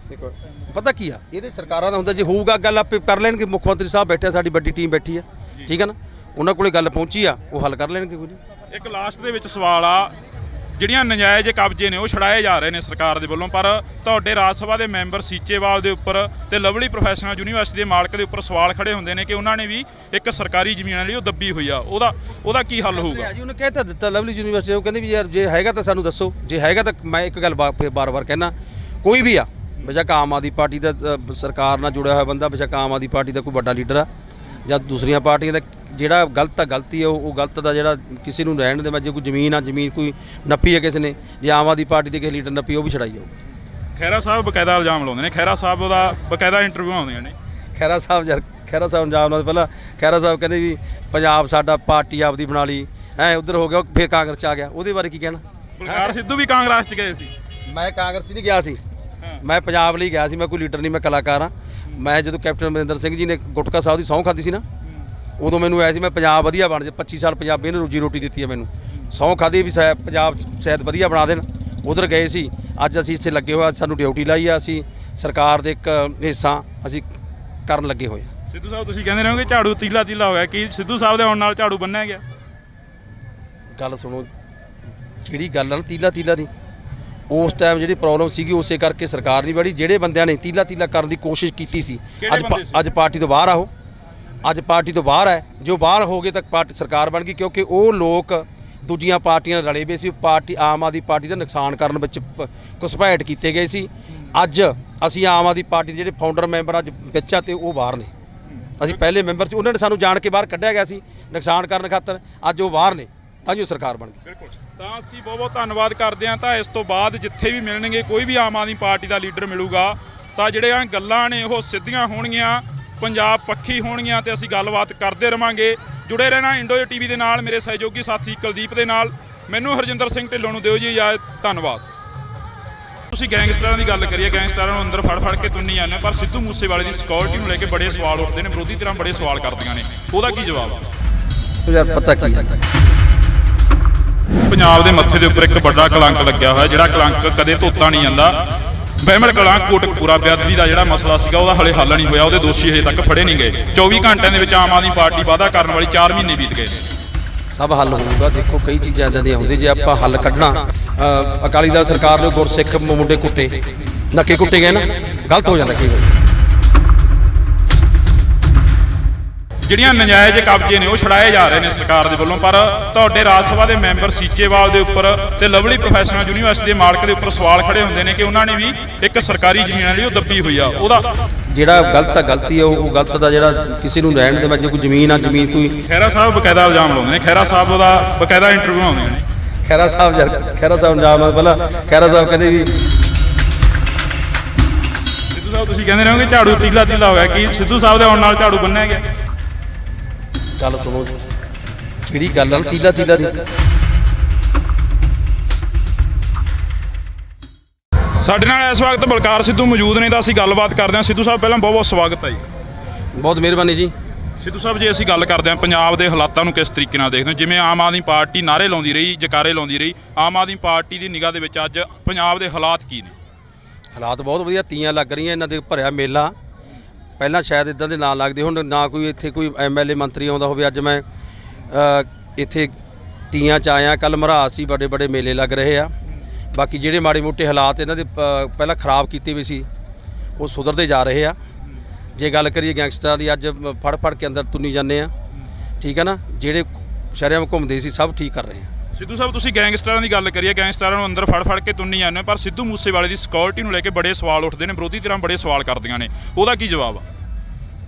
ਦੇਖੋ ਪਤਾ ਕੀ ਆ, ਇਹਦੇ ਸਰਕਾਰਾਂ ਦਾ ਹੁੰਦਾ, ਜੇ ਹੋਊਗਾ ਗੱਲ ਆਪੇ ਕਰ ਲੈਣਗੇ। ਮੁੱਖ ਮੰਤਰੀ ਸਾਹਿਬ ਬੈਠੇ, ਸਾਡੀ ਵੱਡੀ ਟੀਮ ਬੈਠੀ ਆ, ਠੀਕ ਹੈ ਨਾ, ਉਹਨਾਂ ਕੋਲੇ ਗੱਲ ਪਹੁੰਚੀ ਆ, ਉਹ ਹੱਲ ਕਰ ਲੈਣਗੇ। ਕੋਈ ਨਹੀਂ। ਇੱਕ ਲਾਸਟ ਦੇ ਵਿੱਚ ਸਵਾਲ ਆ, ਜਿਹੜੀਆਂ ਨਜਾਇਜ਼ ਕਬਜ਼ੇ ਨੇ ਉਹ ਛੜਾਏ ਜਾ ਰਹੇ ਨੇ ਸਰਕਾਰ ਦੇ ਵੱਲੋਂ, ਪਰ ਤੁਹਾਡੇ ਰਾਜ ਸਭਾ ਦੇ ਮੈਂਬਰ ਸੀਚੇਵਾਲ ਦੇ ਉੱਪਰ ਤੇ ਲਵਲੀ ਪ੍ਰੋਫੈਸ਼ਨਲ ਯੂਨੀਵਰਸਿਟੀ ਦੇ ਮਾਲਕ ਦੇ ਉੱਪਰ ਸਵਾਲ ਖੜੇ ਹੁੰਦੇ ਨੇ ਕਿ ਉਹਨਾਂ ਨੇ ਵੀ ਇੱਕ ਸਰਕਾਰੀ ਜ਼ਮੀਨ ਲਈ ਉਹ ਦੱਬੀ ਹੋਈ ਆ, ਉਹਦਾ ਕੀ ਹੱਲ ਹੋਊਗਾ? ਜੀ ਉਹਨੇ ਕਹਿ ਤਾਂ ਦਿੱਤਾ ਲਵਲੀ ਯੂਨੀਵਰਸਿਟੀ, ਉਹ ਕਹਿੰਦੇ ਵੀ ਯਾਰ ਜੇ ਹੈਗਾ ਤਾਂ ਸਾਨੂੰ ਦੱਸੋ, ਜੇ ਹੈਗਾ ਤਾਂ ਮੈਂ ਇੱਕ ਗੱਲ ਬਾਰ-ਬਾਰ ਕਹਿਣਾ, ਕੋਈ ਵੀ ਆ ਬੇਸ਼ੱਕ ਆਮ ਆਦਮੀ ਪਾਰਟੀ ਦਾ ਸਰਕਾਰ ਨਾਲ ਜੁੜਿਆ ਹੋਇਆ ਬੰਦਾ, ਬੇਸ਼ੱਕ ਆਮ ਆਦਮੀ ਪਾਰਟੀ ਦਾ ਕੋਈ ਵੱਡਾ ਲੀਡਰ ਆ ਜਾਂ ਦੂਸਰੀਆਂ ਪਾਰਟੀਆਂ ਦਾ, ਜਿਹੜਾ ਗਲਤ ਆ ਗਲਤੀ ਆ, ਉਹ ਗਲਤ ਦਾ ਜਿਹੜਾ ਕਿਸੇ ਨੂੰ ਰਹਿਣ ਦੇ। ਮੈਂ ਜੇ ਕੋਈ ਜ਼ਮੀਨ ਆ, ਜ਼ਮੀਨ ਕੋਈ ਨੱਪੀ ਹੈ ਕਿਸੇ ਨੇ, ਜੇ ਆਮ ਆਦਮੀ ਪਾਰਟੀ ਦੇ ਕਿਸੇ ਲੀਡਰ ਨੱਪੀ, ਉਹ ਵੀ ਛੜਾਈ ਜਾਊਗੀ। ਖਹਿਰਾ ਸਾਹਿਬ ਬਕਾਇਦਾ ਇਲਜ਼ਾਮ ਲਾਉਂਦੇ ਨੇ, ਖਹਿਰਾ ਸਾਹਿਬ ਦਾ ਬਕਾਇਦਾ ਇੰਟਰਵਿਊ ਆਉਂਦੀਆਂ ਨੇ। ਖਹਿਰਾ ਸਾਹਿਬ ਇਲਜ਼ਾਮ ਲਾਉਂਦੇ, ਪਹਿਲਾਂ ਖਹਿਰਾ ਸਾਹਿਬ ਕਹਿੰਦੇ ਵੀ ਪੰਜਾਬ ਸਾਡਾ ਪਾਰਟੀ ਆਪਦੀ ਬਣਾ ਲਈ, ਉੱਧਰ ਹੋ ਗਿਆ, ਫਿਰ ਕਾਂਗਰਸ 'ਚ ਆ ਗਿਆ, ਉਹਦੇ ਬਾਰੇ ਕੀ ਕਹਿਣਾ? ਬਲਕਾਰ ਸਿੱਧੂ ਵੀ ਕਾਂਗਰਸ 'ਚ ਗਏ ਸੀ। ਮੈਂ ਕਾਂਗਰਸ 'ਚ ਨਹੀਂ ਗਿਆ ਸੀ, ਮੈਂ ਪੰਜਾਬ ਲਈ ਗਿਆ ਸੀ, ਮੈਂ ਕੋਈ ਲੀਡਰ ਨਹੀਂ, ਮੈਂ ਕਲਾਕਾਰ ਹਾਂ। ਮੈਂ ਜਦੋਂ ਕੈਪਟਨ ਅਮਰਿੰਦਰ ਸਿੰਘ ਜੀ ਨੇ ਗੁਟਕਾ ਸਾਹਿਬ ਦੀ ਸਹੁੰ ਖਾਧੀ ਸੀ ਨਾ, ਉਦੋਂ ਮੈਨੂੰ ਆਇਆ ਸੀ ਮੈਂ ਪੰਜਾਬ ਵਧੀਆ ਬਣ ਜਾ, 25 ਸਾਲ ਪੰਜਾਬੀ ਨੇ ਰੋਜੀ ਰੋਟੀ ਦਿੱਤੀ ਹੈ ਮੈਨੂੰ, ਸਹੁੰ ਖਾਧੀ ਵੀ ਪੰਜਾਬ ਸ਼ਾਇਦ ਵਧੀਆ ਬਣਾ ਦੇਣ। ਉਧਰ ਗਏ ਸੀ, ਅੱਜ ਅਸੀਂ ਇੱਥੇ ਲੱਗੇ ਹੋਏ, ਸਾਨੂੰ ਡਿਊਟੀ ਲਾਈ ਆ, ਅਸੀਂ ਸਰਕਾਰ ਦੇ ਇੱਕ ਹਿੱਸਾ ਅਸੀਂ ਕਰਨ ਲੱਗੇ ਹੋਏ ਆ। ਸਿੱਧੂ ਸਾਹਿਬ ਤੁਸੀਂ ਕਹਿੰਦੇ ਰਹੋਗੇ ਝਾੜੂ ਤੀਲਾ ਹੋ ਗਿਆ, ਕੀ ਸਿੱਧੂ ਸਾਹਿਬ ਦੇ ਆਉਣ ਨਾਲ ਝਾੜੂ ਬੰਨਿਆ ਗਿਆ? ਗੱਲ ਸੁਣੋ, ਜਿਹੜੀ ਗੱਲ ਆ ਨਾ ਤੀਲਾ ਦੀ, ਉਸ ਟਾਈਮ ਜਿਹੜੀ ਪ੍ਰੋਬਲਮ ਸੀਗੀ ਉਸੇ ਕਰਕੇ ਸਰਕਾਰ ਨਹੀਂ ਬੜੀ, ਜਿਹੜੇ ਬੰਦਿਆਂ ਨੇ ਤੀਲਾ ਕਰਨ ਦੀ ਕੋਸ਼ਿਸ਼ ਕੀਤੀ ਸੀ, ਅੱਜ ਪਾਰਟੀ ਤੋਂ ਬਾਹਰ ਆਓ, ਅੱਜ ਪਾਰਟੀ ਤੋਂ ਬਾਹਰ ਹੈ। ਜੋ ਬਾਹਰ ਹੋ ਗਏ ਤਾਂ ਪਾਰਟੀ ਸਰਕਾਰ ਬਣ ਗਈ, ਕਿਉਂਕਿ ਉਹ ਲੋਕ ਦੂਜੀਆਂ ਪਾਰਟੀਆਂ ਨਾਲ ਰਲੇ ਵੇ ਸੀ, ਪਾਰਟੀ ਆਮ ਆਦਮੀ ਪਾਰਟੀ ਦਾ ਨੁਕਸਾਨ ਕਰਨ ਵਿੱਚ ਘੁਸਪੈਠ ਕੀਤੇ ਗਏ ਸੀ। ਅੱਜ ਅਸੀਂ ਆਮ ਆਦਮੀ ਪਾਰਟੀ ਦੇ ਜਿਹੜੇ ਫਾਊਂਡਰ ਮੈਂਬਰ ਅੱਜ ਵਿੱਚ ਆ ਤੇ ਉਹ ਬਾਹਰ ਨੇ, ਅਸੀਂ ਪਹਿਲੇ ਮੈਂਬਰ ਸੀ, ਉਹਨਾਂ ਨੇ ਸਾਨੂੰ ਜਾਣ ਕੇ ਬਾਹਰ ਕੱਢਿਆ ਗਿਆ ਸੀ ਨੁਕਸਾਨ ਕਰਨ ਖਾਤਰ, ਅੱਜ ਉਹ ਬਾਹਰ ਨੇ, ਤਾਂ ਜੋ ਸਰਕਾਰ ਬਣ ਗਈ। ਬਿਲਕੁਲ, ਤਾਂ ਅਸੀਂ ਬਹੁਤ ਧੰਨਵਾਦ ਕਰਦੇ ਹਾਂ। ਤਾਂ ਇਸ ਤੋਂ ਬਾਅਦ ਜਿੱਥੇ ਵੀ ਮਿਲਣਗੇ, ਕੋਈ ਵੀ ਆਮ ਆਦਮੀ ਪਾਰਟੀ ਦਾ ਲੀਡਰ ਮਿਲੂਗਾ, ਤਾਂ ਜਿਹੜੀਆਂ ਗੱਲਾਂ ਨੇ ਉਹ ਸਿੱਧੀਆਂ ਹੋਣਗੀਆਂ, ਪੰਜਾਬ ਪੱਖੀ ਹੋਣਗੀਆਂ, ਤੇ ਅਸੀਂ ਗੱਲਬਾਤ ਕਰਦੇ ਰਵਾਂਗੇ। ਜੁੜੇ ਰਹਿਣਾ ਇੰਡੋ TV ਦੇ ਨਾਲ, ਮੇਰੇ ਸਹਿਯੋਗੀ ਸਾਥੀ ਕੁਲਦੀਪ ਦੇ ਨਾਲ। ਮੈਨੂੰ ਹਰਜਿੰਦਰ ਸਿੰਘ ਢਿੱਲੋਂ ਨੂੰ ਦਿਓ ਜੀ ਇਜਾਜ਼ਤ, ਧੰਨਵਾਦ। ਤੁਸੀਂ ਗੈਂਗਸਟਰਾਂ ਦੀ ਗੱਲ ਕਰੀਏ, ਗੈਂਗਸਟਰਾਂ ਨੂੰ ਅੰਦਰ ਫੜ ਕੇ ਤੁੰਨੀ ਜਾਂਦੇ, ਪਰ ਸਿੱਧੂ ਮੂਸੇਵਾਲੇ ਦੀ ਸਿਕਿਉਰਿਟੀ ਨੂੰ ਲੈ ਕੇ ਬੜੇ ਸਵਾਲ ਉੱਠਦੇ ਨੇ, ਵਿਰੋਧੀ ਧਿਰਾਂ ਬੜੇ ਸਵਾਲ ਕਰਦੀਆਂ ਨੇ, ਉਹਦਾ ਕੀ ਜਵਾਬ? ਯਾਰ ਪਤਾ ਕੀ ਹੈ, ਪੰਜਾਬ ਦੇ ਮੱਥੇ ਦੇ ਉੱਪਰ ਇੱਕ ਵੱਡਾ ਕਲੰਕ ਲੱਗਿਆ ਹੋਇਆ, ਜਿਹੜਾ ਕਲੰਕ ਕਦੇ ਧੋਤਾ ਨਹੀਂ ਜਾਂਦਾ। ਬਹਿਮਲ ਕਲਾਂ ਕੋਟਕਪੂਰਾ ਬੇਅਦਬੀ ਦਾ ਜਿਹੜਾ ਮਸਲਾ ਸੀਗਾ ਉਹਦਾ ਹਲੇ ਹੱਲ ਨਹੀਂ ਹੋਇਆ, ਉਹਦੇ ਦੋਸ਼ੀ ਹਜੇ ਤੱਕ ਫੜੇ ਨਹੀਂ ਗਏ। 24 ਘੰਟਿਆਂ ਦੇ ਵਿੱਚ ਆਮ ਆਦਮੀ ਪਾਰਟੀ ਵਾਅਦਾ ਕਰਨ ਵਾਲੀ 4 ਮਹੀਨੇ ਬੀਤ ਗਏ ਨੇ। ਸਭ ਹੱਲ ਹੋਊਗਾ। ਦੇਖੋ ਕਈ ਚੀਜ਼ਾਂ ਇੱਦਾਂ ਦੀਆਂ ਹੁੰਦੀਆਂ, ਜੇ ਆਪਾਂ ਹੱਲ ਕੱਢਣਾ, ਅਕਾਲੀ ਦਲ ਸਰਕਾਰ ਨੇ ਗੁਰਸਿੱਖ ਮੁੰਡੇ ਕੁੱਟੇ, ਨੱਕੇ ਕੁੱਟੇ ਗਏ ਨਾ, ਗਲਤ ਹੋ ਜਾਂਦਾ ਕਈ ਵਾਰੀ। ਜਿਹੜੀਆਂ ਨਜਾਇਜ਼ ਕਬਜ਼ੇ ਨੇ ਉਹ ਛਡਾਏ ਜਾ ਰਹੇ ਨੇ ਸਰਕਾਰ ਦੇ ਵੱਲੋਂ। ਪਰ ਤੁਹਾਡੇ ਰਾਜ ਸਭਾ ਦੇ ਮੈਂਬਰ ਸੀਚੇਵਾਲ ਦੇ ਉੱਪਰ ਤੇ ਲਵਲੀ ਪ੍ਰੋਫੈਸ਼ਨਲ ਯੂਨੀਵਰਸਿਟੀ ਦੇ ਮਾਲਕ ਦੇ ਉੱਪਰ ਸਵਾਲ ਖੜੇ ਹੁੰਦੇ ਨੇ ਕਿ ਉਹਨਾਂ ਨੇ ਵੀ ਇੱਕ ਸਰਕਾਰੀ ਜ਼ਮੀਨ ਜਿਹੜੀ ਉਹ ਦੱਬੀ ਹੋਈ ਆ। ਉਹਦਾ ਜਿਹੜਾ ਗਲਤ ਆ ਗਲਤੀ ਆ, ਉਹ ਗਲਤ ਦਾ ਜਿਹੜਾ ਕਿਸੇ ਨੂੰ ਰਹਿਣ ਦੇ ਜੇ ਕੋਈ ਜ਼ਮੀਨ ਆ, ਜ਼ਮੀਨ ਕੋਈ ਖਹਿਰਾ ਸਾਹਿਬ ਬਕਾਇਦਾ ਇਲਜ਼ਾਮ ਲਾਉਂਦੇ ਨੇ, ਖਹਿਰਾ ਸਾਹਿਬ ਦਾ ਬਕਾਇਦਾ ਇੰਟਰਵਿਊ ਆਉਂਦੀਆਂ ਨੇ। ਖਹਿਰਾ ਸਾਹਿਬ ਇਲਜ਼ਾਮ ਪਹਿਲਾਂ ਖਹਿਰਾ ਸਾਹਿਬ ਕਹਿੰਦੇ ਵੀ ਸਿੱਧੂ ਸਾਹਿਬ ਤੁਸੀਂ ਕਹਿੰਦੇ ਰਹੋਗੇ ਝਾੜੂ ਤੀਲਾ ਤੀਲਾ ਹੋਇਆ, ਕਿ ਸਿੱਧੂ ਸਾਹਿਬ ਦੇ ਆਉਣ ਨਾਲ ਝਾੜੂ ਬੰਨਿਆ ਗਿਆ? ਗੱਲ ਸੁਣੋ, ਕਿਹੜੀ ਗੱਲ ਆ ਤੀਲਾ ਤੀਲਾ ਦੀ? ਸਾਡੇ ਨਾਲ ਇਸ ਵਕਤ ਬਲਕਾਰ ਸਿੱਧੂ ਮੌਜੂਦ ਨੇ ਤਾਂ ਅਸੀਂ ਗੱਲਬਾਤ ਕਰਦੇ ਹਾਂ। ਸਿੱਧੂ ਸਾਹਿਬ ਪਹਿਲਾਂ ਬਹੁਤ ਬਹੁਤ ਸਵਾਗਤ ਹੈ ਜੀ। ਬਹੁਤ ਮਿਹਰਬਾਨੀ ਜੀ। ਸਿੱਧੂ ਸਾਹਿਬ ਜੇ ਅਸੀਂ ਗੱਲ ਕਰਦੇ ਹਾਂ ਪੰਜਾਬ ਦੇ ਹਾਲਾਤਾਂ ਨੂੰ ਕਿਸ ਤਰੀਕੇ ਨਾਲ ਦੇਖਦੇ ਹੋ? ਜਿਵੇਂ ਆਮ ਆਦਮੀ ਪਾਰਟੀ ਨਾਅਰੇ ਲਾਉਂਦੀ ਰਹੀ, ਜਕਾਰੇ ਲਾਉਂਦੀ ਰਹੀ, ਆਮ ਆਦਮੀ ਪਾਰਟੀ ਦੀ ਨਿਗਾਹ ਦੇ ਵਿੱਚ ਅੱਜ ਪੰਜਾਬ ਦੇ ਹਾਲਾਤ ਕੀ ਨੇ? ਹਾਲਾਤ ਬਹੁਤ ਵਧੀਆ, ਤੀਆਂ ਲੱਗ ਰਹੀਆਂ, ਇਹਨਾਂ ਦੇ ਭਰਿਆ ਮੇਲਾ। ਪਹਿਲਾਂ ਸ਼ਾਇਦ ਇਦਾਂ ਦੇ ਨਾਂ ਲੱਗਦੇ, ਹੁਣ ਨਾ ਕੋਈ ਇੱਥੇ ਕੋਈ ਐਮਐਲਏ ਮੰਤਰੀ ਆਉਂਦਾ ਹੋਵੇ। ਅੱਜ ਮੈਂ ਇੱਥੇ ਤੀਆਂ 'ਚ ਆਇਆ, ਕੱਲ੍ਹ ਮਰਹਾਸ ਸੀ, ਵੱਡੇ ਵੱਡੇ ਮੇਲੇ ਲੱਗ ਰਹੇ ਆ। ਬਾਕੀ ਜਿਹੜੇ ਮਾੜੇ ਮੋਟੇ ਹਾਲਾਤ ਇਹਨਾਂ ਦੇ ਪਹਿਲਾਂ ਖਰਾਬ ਕੀਤੇ ਵੀ ਸੀ, ਉਹ ਸੁਧਰਦੇ ਜਾ ਰਹੇ ਆ। ਜੇ ਗੱਲ ਕਰੀਏ ਗੈਂਗਸਟਰਾਂ ਦੀ, ਅੱਜ ਫੜ ਫੜ ਕੇ ਅੰਦਰ ਤੁੰਨੀ ਜਾਂਦੇ ਆ, ਠੀਕ ਹੈ ਨਾ। ਜਿਹੜੇ ਸ਼ਰੇਆਮ ਘੁੰਮਦੇ ਸੀ ਸਭ ਠੀਕ ਕਰ ਰਹੇ ਆ। ਸਿੱਧੂ ਸਾਹਿਬ ਤੁਸੀਂ ਗੈਂਗਸਟਰਾਂ ਦੀ ਗੱਲ ਕਰੀਏ, ਗੈਂਗਸਟਰਾਂ ਨੂੰ ਅੰਦਰ ਫੜ ਫੜ ਕੇ ਤੁੰਨੀ ਜਾਂਦੇ ਹੋ, ਪਰ ਸਿੱਧੂ ਮੂਸੇਵਾਲੇ ਦੀ ਸਿਕਿਉਰਿਟੀ ਨੂੰ ਲੈ ਕੇ ਬੜੇ ਸਵਾਲ ਉੱਠਦੇ ਨੇ, ਵਿਰੋਧੀ ਧਿਰਾਂ ਬੜੇ ਸਵਾਲ ਕਰਦੀਆਂ ਨੇ, ਉਹਦਾ ਕੀ ਜਵਾਬ ਆ?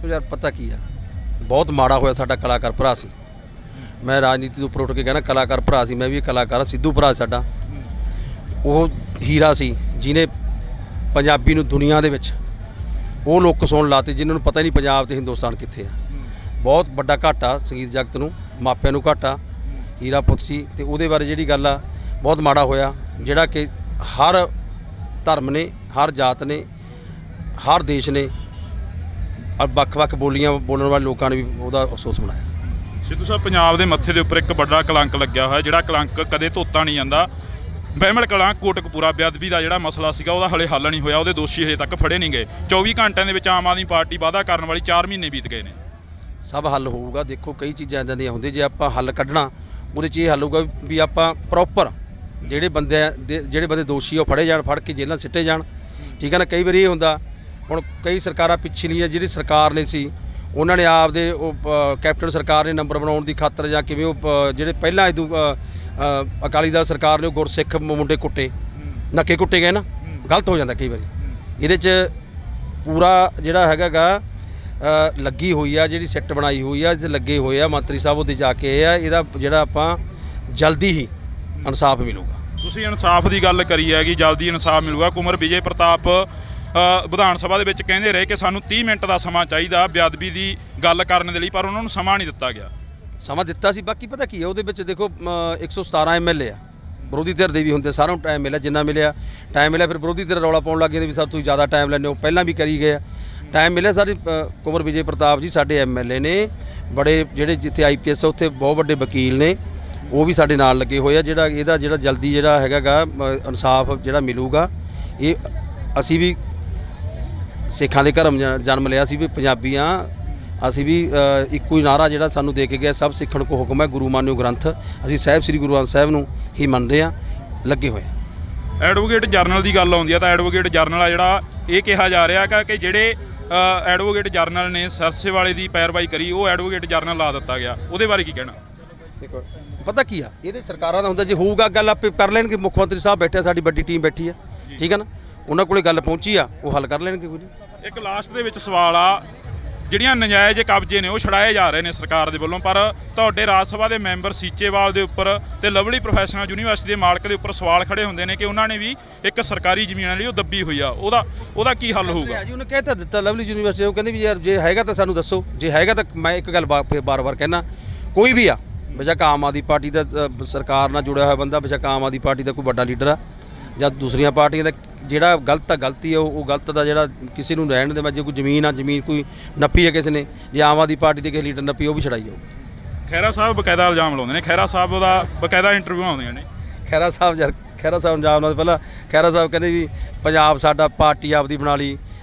ਯਾਰ ਪਤਾ ਕੀ ਆ, ਬਹੁਤ ਮਾੜਾ ਹੋਇਆ, ਸਾਡਾ ਕਲਾਕਾਰ ਭਰਾ ਸੀ। ਮੈਂ ਰਾਜਨੀਤੀ ਤੋਂ ਉੱਪਰ ਉੱਠ ਕੇ ਕਹਿਣਾ, ਕਲਾਕਾਰ ਭਰਾ ਸੀ, ਮੈਂ ਵੀ ਕਲਾਕਾਰ ਹਾਂ। ਸਿੱਧੂ ਭਰਾ ਸਾਡਾ ਉਹ ਹੀਰਾ ਸੀ, ਜਿਹਨੇ ਪੰਜਾਬੀ ਨੂੰ ਦੁਨੀਆ ਦੇ ਵਿੱਚ ਉਹ ਲੋਕ ਸੁਣ ਲਾਤੇ ਜਿਨ੍ਹਾਂ ਨੂੰ ਪਤਾ ਹੀ ਨਹੀਂ ਪੰਜਾਬ ਤੇ ਹਿੰਦੁਸਤਾਨ ਕਿੱਥੇ ਆ। ਬਹੁਤ ਵੱਡਾ ਘਾਟਾ ਸੰਗੀਤ ਜਗਤ ਨੂੰ, ਮਾਪਿਆਂ ਨੂੰ ਘਾਟਾ। ਹੀਰਾ ਪੁੱਤ ਸੀ, ਤੇ ਉਹਦੇ ਬਾਰੇ ਜਿਹੜੀ ਗੱਲ ਆ, ਬਹੁਤ ਮਾੜਾ ਹੋਇਆ, ਜਿਹੜਾ ਕਿ ਹਰ ਧਰਮ ਨੇ, ਹਰ ਜਾਤ ਨੇ, ਹਰ ਦੇਸ਼ ਨੇ, ਵੱਖ-ਵੱਖ ਬੋਲੀਆਂ ਬੋਲਣ ਵਾਲੇ ਲੋਕਾਂ ਨੇ ਵੀ ਉਹਦਾ ਅਫਸੋਸ ਮਨਾਇਆ। ਸਿੱਧੂ ਸਾਹਿਬ ਪੰਜਾਬ ਦੇ ਮੱਥੇ ਦੇ ਉੱਪਰ ਇੱਕ ਵੱਡਾ ਕਲੰਕ ਲੱਗਿਆ ਹੋਇਆ, ਜਿਹੜਾ ਕਲੰਕ ਕਦੇ ਧੋਤਾ ਨਹੀਂ ਜਾਂਦਾ। ਬਹਿਮਲ ਕਲਾਂ ਕੋਟਕਪੂਰਾ ਬੇਅਦਬੀ ਦਾ ਜਿਹੜਾ ਮਸਲਾ ਸੀਗਾ, ਉਹਦਾ ਹਲੇ ਹੱਲ ਨਹੀਂ ਹੋਇਆ, ਉਹਦੇ ਦੋਸ਼ੀ ਹਜੇ ਤੱਕ ਫੜੇ ਨਹੀਂ ਗਏ। 24 ਘੰਟਿਆਂ ਦੇ ਵਿੱਚ ਆਮ ਆਦਮੀ ਪਾਰਟੀ ਵਾਅਦਾ ਕਰਨ ਵਾਲੀ 4 ਮਹੀਨੇ ਬੀਤ ਗਏ ਨੇ। ਸਭ ਹੱਲ ਹੋਊਗਾ। ਦੇਖੋ ਕਈ ਚੀਜ਼ਾਂ ਇੱਦਾਂ ਦੀਆਂ ਹੁੰਦੀਆਂ, ਜੇ ਆਪਾਂ ਹੱਲ ਕੱਢਣਾ ਉਹਦੇ 'ਚ ਇਹ ਹੱਲ ਹੋਊਗਾ ਵੀ ਆਪਾਂ ਪ੍ਰੋਪਰ ਜਿਹੜੇ ਬੰਦੇ ਦੋਸ਼ੀ ਉਹ ਫੜੇ ਜਾਣ, ਫੜ ਕੇ ਜੇਲ੍ਹਾਂ ਸਿੱਟੇ ਜਾਣ, ਠੀਕ ਹੈ ਨਾ। ਕਈ ਵਾਰੀ ਇਹ ਹੁੰਦਾ, ਹੁਣ ਕਈ ਸਰਕਾਰਾਂ ਪਿਛਲੀਆਂ ਜਿਹੜੀ ਸਰਕਾਰ ਨੇ ਸੀ, ਉਹਨਾਂ ਨੇ ਆਪਦੇ ਉਹ ਕੈਪਟਨ ਸਰਕਾਰ ਨੇ ਨੰਬਰ ਬਣਾਉਣ ਦੀ ਖਾਤਰ ਜਾਂ ਕਿਵੇਂ ਉਹ ਜਿਹੜੇ ਪਹਿਲਾਂ ਇਦੋਂ ਅਕਾਲੀ ਦਲ ਸਰਕਾਰ ਨੇ ਉਹ ਗੁਰਸਿੱਖ ਮੁੰਡੇ ਕੁੱਟੇ, ਨੱਕੇ ਕੁੱਟੇ ਗਏ ਨਾ, ਗਲਤ ਹੋ ਜਾਂਦਾ ਕਈ ਵਾਰੀ। ਇਹਦੇ 'ਚ ਪੂਰਾ ਜਿਹੜਾ ਹੈਗਾ ਲੱਗੀ ਹੋਈ ਆ, ਜਿਹੜੀ ਸਿੱਟ ਬਣਾਈ ਹੋਈ ਆ, ਲੱਗੇ ਹੋਏ ਆ ਮੰਤਰੀ ਸਾਹਿਬ, ਉਹਦੇ ਜਾ ਕੇ ਇਹ ਆ, ਇਹਦਾ ਜਿਹੜਾ ਆਪਾਂ ਜਲਦੀ ਹੀ ਇਨਸਾਫ ਮਿਲੂਗਾ। ਤੁਸੀਂ ਇਨਸਾਫ ਦੀ ਗੱਲ ਕਰੀ ਹੈਗੀ, ਜਲਦੀ ਇਨਸਾਫ ਮਿਲੂਗਾ। ਕੁਮਰ ਵਿਜੇ ਪ੍ਰਤਾਪ ਵਿਧਾਨ ਸਭਾ ਦੇ ਵਿੱਚ ਕਹਿੰਦੇ ਰਹੇ ਕਿ ਸਾਨੂੰ 30 ਮਿੰਟ ਦਾ ਸਮਾਂ ਚਾਹੀਦਾ ਬੇਅਦਬੀ ਦੀ ਗੱਲ ਕਰਨ ਦੇ ਲਈ, ਪਰ ਉਹਨਾਂ ਨੂੰ ਸਮਾਂ ਨਹੀਂ ਦਿੱਤਾ ਗਿਆ। ਸਮਾਂ ਦਿੱਤਾ ਸੀ, ਬਾਕੀ ਪਤਾ ਕੀ ਹੈ ਉਹਦੇ ਵਿੱਚ ਦੇਖੋ 117 ਐਮਐਲਏ ਆ, ਵਿਰੋਧੀ ਧਿਰ ਦੇ ਵੀ ਹੁੰਦੇ, ਸਾਰਿਆਂ ਨੂੰ ਟਾਈਮ ਮਿਲਿਆ, ਜਿੰਨਾ ਮਿਲਿਆ ਟਾਈਮ ਮਿਲਿਆ। ਫਿਰ ਵਿਰੋਧੀ ਧਿਰ ਰੌਲਾ ਪਾਉਣ ਲੱਗ ਗਏ ਵੀ ਸਭ ਤੁਸੀਂ ਜ਼ਿਆਦਾ ਟਾਈਮ ਲੈਂਦੇ ਹੋ, ਪਹਿਲਾਂ ਵੀ ਕਰੀ ਗਏ ਆ, ਟਾਈਮ ਮਿਲਿਆ। ਸਾਰੇ ਕੁਮਰ ਵਿਜੇ ਪ੍ਰਤਾਪ ਜੀ ਸਾਡੇ ਐਮਐਲਏ ਨੇ, ਬੜੇ ਜਿਹੜੇ ਜਿੱਥੇ ਆਈਪੀਐਸ ਉੱਥੇ ਬਹੁਤ ਵੱਡੇ ਵਕੀਲ ਨੇ, ਉਹ ਵੀ ਸਾਡੇ ਨਾਲ ਲੱਗੇ ਹੋਏ ਆ। ਇਹਦਾ ਜਲਦੀ ਜਿਹੜਾ ਹੈਗਾ ਇਨਸਾਫ ਜਿਹੜਾ ਮਿਲੂਗਾ। ਇਹ ਅਸੀਂ ਵੀ ਸਿੱਖਾਂ ਦੇ ਘਰਮ ਜਨਮ ਲਿਆ ਸੀ, ਵੀ ਪੰਜਾਬੀਆਂ ਅਸੀਂ ਵੀ ਇੱਕੋ ਹੀ ਨਾਰਾ ਜਿਹੜਾ ਸਾਨੂੰ ਦੇ ਕੇ ਗਿਆ, ਸਭ ਸਿੱਖਣ ਕੋ ਹੁਕਮ ਹੈ, ਗੁਰੂ ਮਾਨਿਓ ਗ੍ਰੰਥ। ਅਸੀਂ ਸਾਹਿਬ ਸ੍ਰੀ ਗੁਰੂ ਗ੍ਰੰਥ ਸਾਹਿਬ ਨੂੰ ਹੀ ਮੰਨਦੇ ਹਾਂ, ਲੱਗੇ ਹੋਏ ਆ। ਐਡਵੋਕੇਟ ਜਨਰਲ ਦੀ ਗੱਲ ਆਉਂਦੀ ਆ ਤਾਂ ਐਡਵੋਕੇਟ ਜਨਰਲ ਆ ਜਿਹੜਾ ਇਹ ਕਿਹਾ ਜਾ ਰਿਹਾ ਕਿ ਜਿਹੜੇ ਐਡਵੋਕੇਟ ਜਨਰਲ ਨੇ ਸਰਸੇਵਾਲੇ ਦੀ ਪੈਰਵਾਈ ਕਰੀ, ਉਹ ਐਡਵੋਕੇਟ ਜਨਰਲ ਲਾ ਦਿੱਤਾ ਗਿਆ, ਉਹਦੇ ਬਾਰੇ ਕੀ ਕਹਿਣਾ? ਦੇਖੋ ਪਤਾ ਕੀ ਆ, ਇਹਦੇ ਸਰਕਾਰਾਂ ਦਾ ਹੁੰਦਾ, ਜੇ ਹੋਊਗਾ ਗੱਲ ਆਪੇ ਕਰ ਲੈਣਗੇ। ਮੁੱਖ ਮੰਤਰੀ ਸਾਹਿਬ ਬੈਠੇ, ਸਾਡੀ ਵੱਡੀ ਟੀਮ ਬੈਠੀ ਆ, ਠੀਕ ਹੈ ਨਾ, ਉਹਨਾਂ ਕੋਲੇ ਗੱਲ ਪਹੁੰਚੀ ਆ, ਉਹ ਹੱਲ ਕਰ ਲੈਣਗੇ। ਕੋਈ ਨਹੀਂ। ਇੱਕ ਲਾਸਟ ਦੇ ਵਿੱਚ ਸਵਾਲ ਆ, ਜਿਹੜੀਆਂ ਨਜਾਇਜ਼ ਕਬਜ਼ੇ ਨੇ ਉਹ ਛਡਾਏ ਜਾ ਰਹੇ ਨੇ ਸਰਕਾਰ ਦੇ ਵੱਲੋਂ, ਪਰ ਤੁਹਾਡੇ ਰਾਜ ਸਭਾ ਦੇ ਮੈਂਬਰ ਸੀਚੇਵਾਲ ਦੇ ਉੱਪਰ ਤੇ ਲਵਲੀ ਪ੍ਰੋਫੈਸ਼ਨਲ ਯੂਨੀਵਰਸਿਟੀ ਦੇ ਮਾਲਕ ਦੇ ਉੱਪਰ ਸਵਾਲ ਖੜੇ ਹੁੰਦੇ ਨੇ ਕਿ ਉਹਨਾਂ ਨੇ ਵੀ ਇੱਕ ਸਰਕਾਰੀ ਜ਼ਮੀਨ ਜਿਹੜੀ ਉਹ ਦੱਬੀ ਹੋਈ ਆ, ਉਹਦਾ ਕੀ ਹੱਲ ਹੋਊਗਾ? ਜੀ ਉਹਨੇ ਕਹਿ ਤਾਂ ਦਿੱਤਾ ਲਵਲੀ ਯੂਨੀਵਰਸਿਟੀ, ਉਹ ਕਹਿੰਦੇ ਵੀ ਯਾਰ ਜੇ ਹੈਗਾ ਤਾਂ ਸਾਨੂੰ ਦੱਸੋ, ਜੇ ਹੈਗਾ ਤਾਂ ਮੈਂ ਇੱਕ ਗੱਲ ਬਾਰ-ਬਾਰ ਕਹਿਣਾ, ਕੋਈ ਵੀ ਆ ਬੇਸ਼ੱਕ ਆਮ ਆਦਮੀ ਪਾਰਟੀ ਦਾ ਸਰਕਾਰ ਨਾਲ ਜੁੜਿਆ ਹੋਇਆ ਬੰਦਾ, ਬੇਸ਼ੱਕ ਆਮ ਆਦਮੀ ਪਾਰਟੀ ਦਾ ਕੋਈ ਵੱਡਾ ਲੀਡਰ ਆ ਜਾਂ ਦੂਸਰੀਆਂ ਪਾਰਟੀਆਂ ਦਾ, ਜਿਹੜਾ ਗਲਤ ਆ ਗਲਤੀ ਆ, ਉਹ ਗਲਤ ਦਾ ਜਿਹੜਾ ਕਿਸੇ ਨੂੰ ਰਹਿਣ ਦੇ, ਜੇ ਕੋਈ ਜ਼ਮੀਨ ਆ, ਜ਼ਮੀਨ ਕੋਈ ਨੱਪੀ ਹੈ ਕਿਸੇ ਨੇ, ਜੇ ਆਮ ਆਦਮੀ ਪਾਰਟੀ ਦੇ ਕਿਸੇ ਲੀਡਰ ਨੱਪੀ, ਉਹ ਵੀ ਛਡਾਈ ਜਾਊ। ਖਹਿਰਾ ਸਾਹਿਬ ਬਕਾਇਦਾ ਇਲਜ਼ਾਮ ਲਾਉਂਦੇ ਨੇ, ਖਹਿਰਾ ਸਾਹਿਬ ਦਾ ਬਕਾਇਦਾ ਇੰਟਰਵਿਊ ਆਉਂਦੀਆਂ ਨੇ। ਖਹਿਰਾ ਸਾਹਿਬ ਇਲਜ਼ਾਮ ਲਾਉਂਦੇ, ਪਹਿਲਾਂ ਖਹਿਰਾ ਸਾਹਿਬ ਕਹਿੰਦੇ ਵੀ ਪੰਜਾਬ ਸਾਡਾ ਪਾਰਟੀ ਆਪਦੀ ਬਣਾ ਲਈ,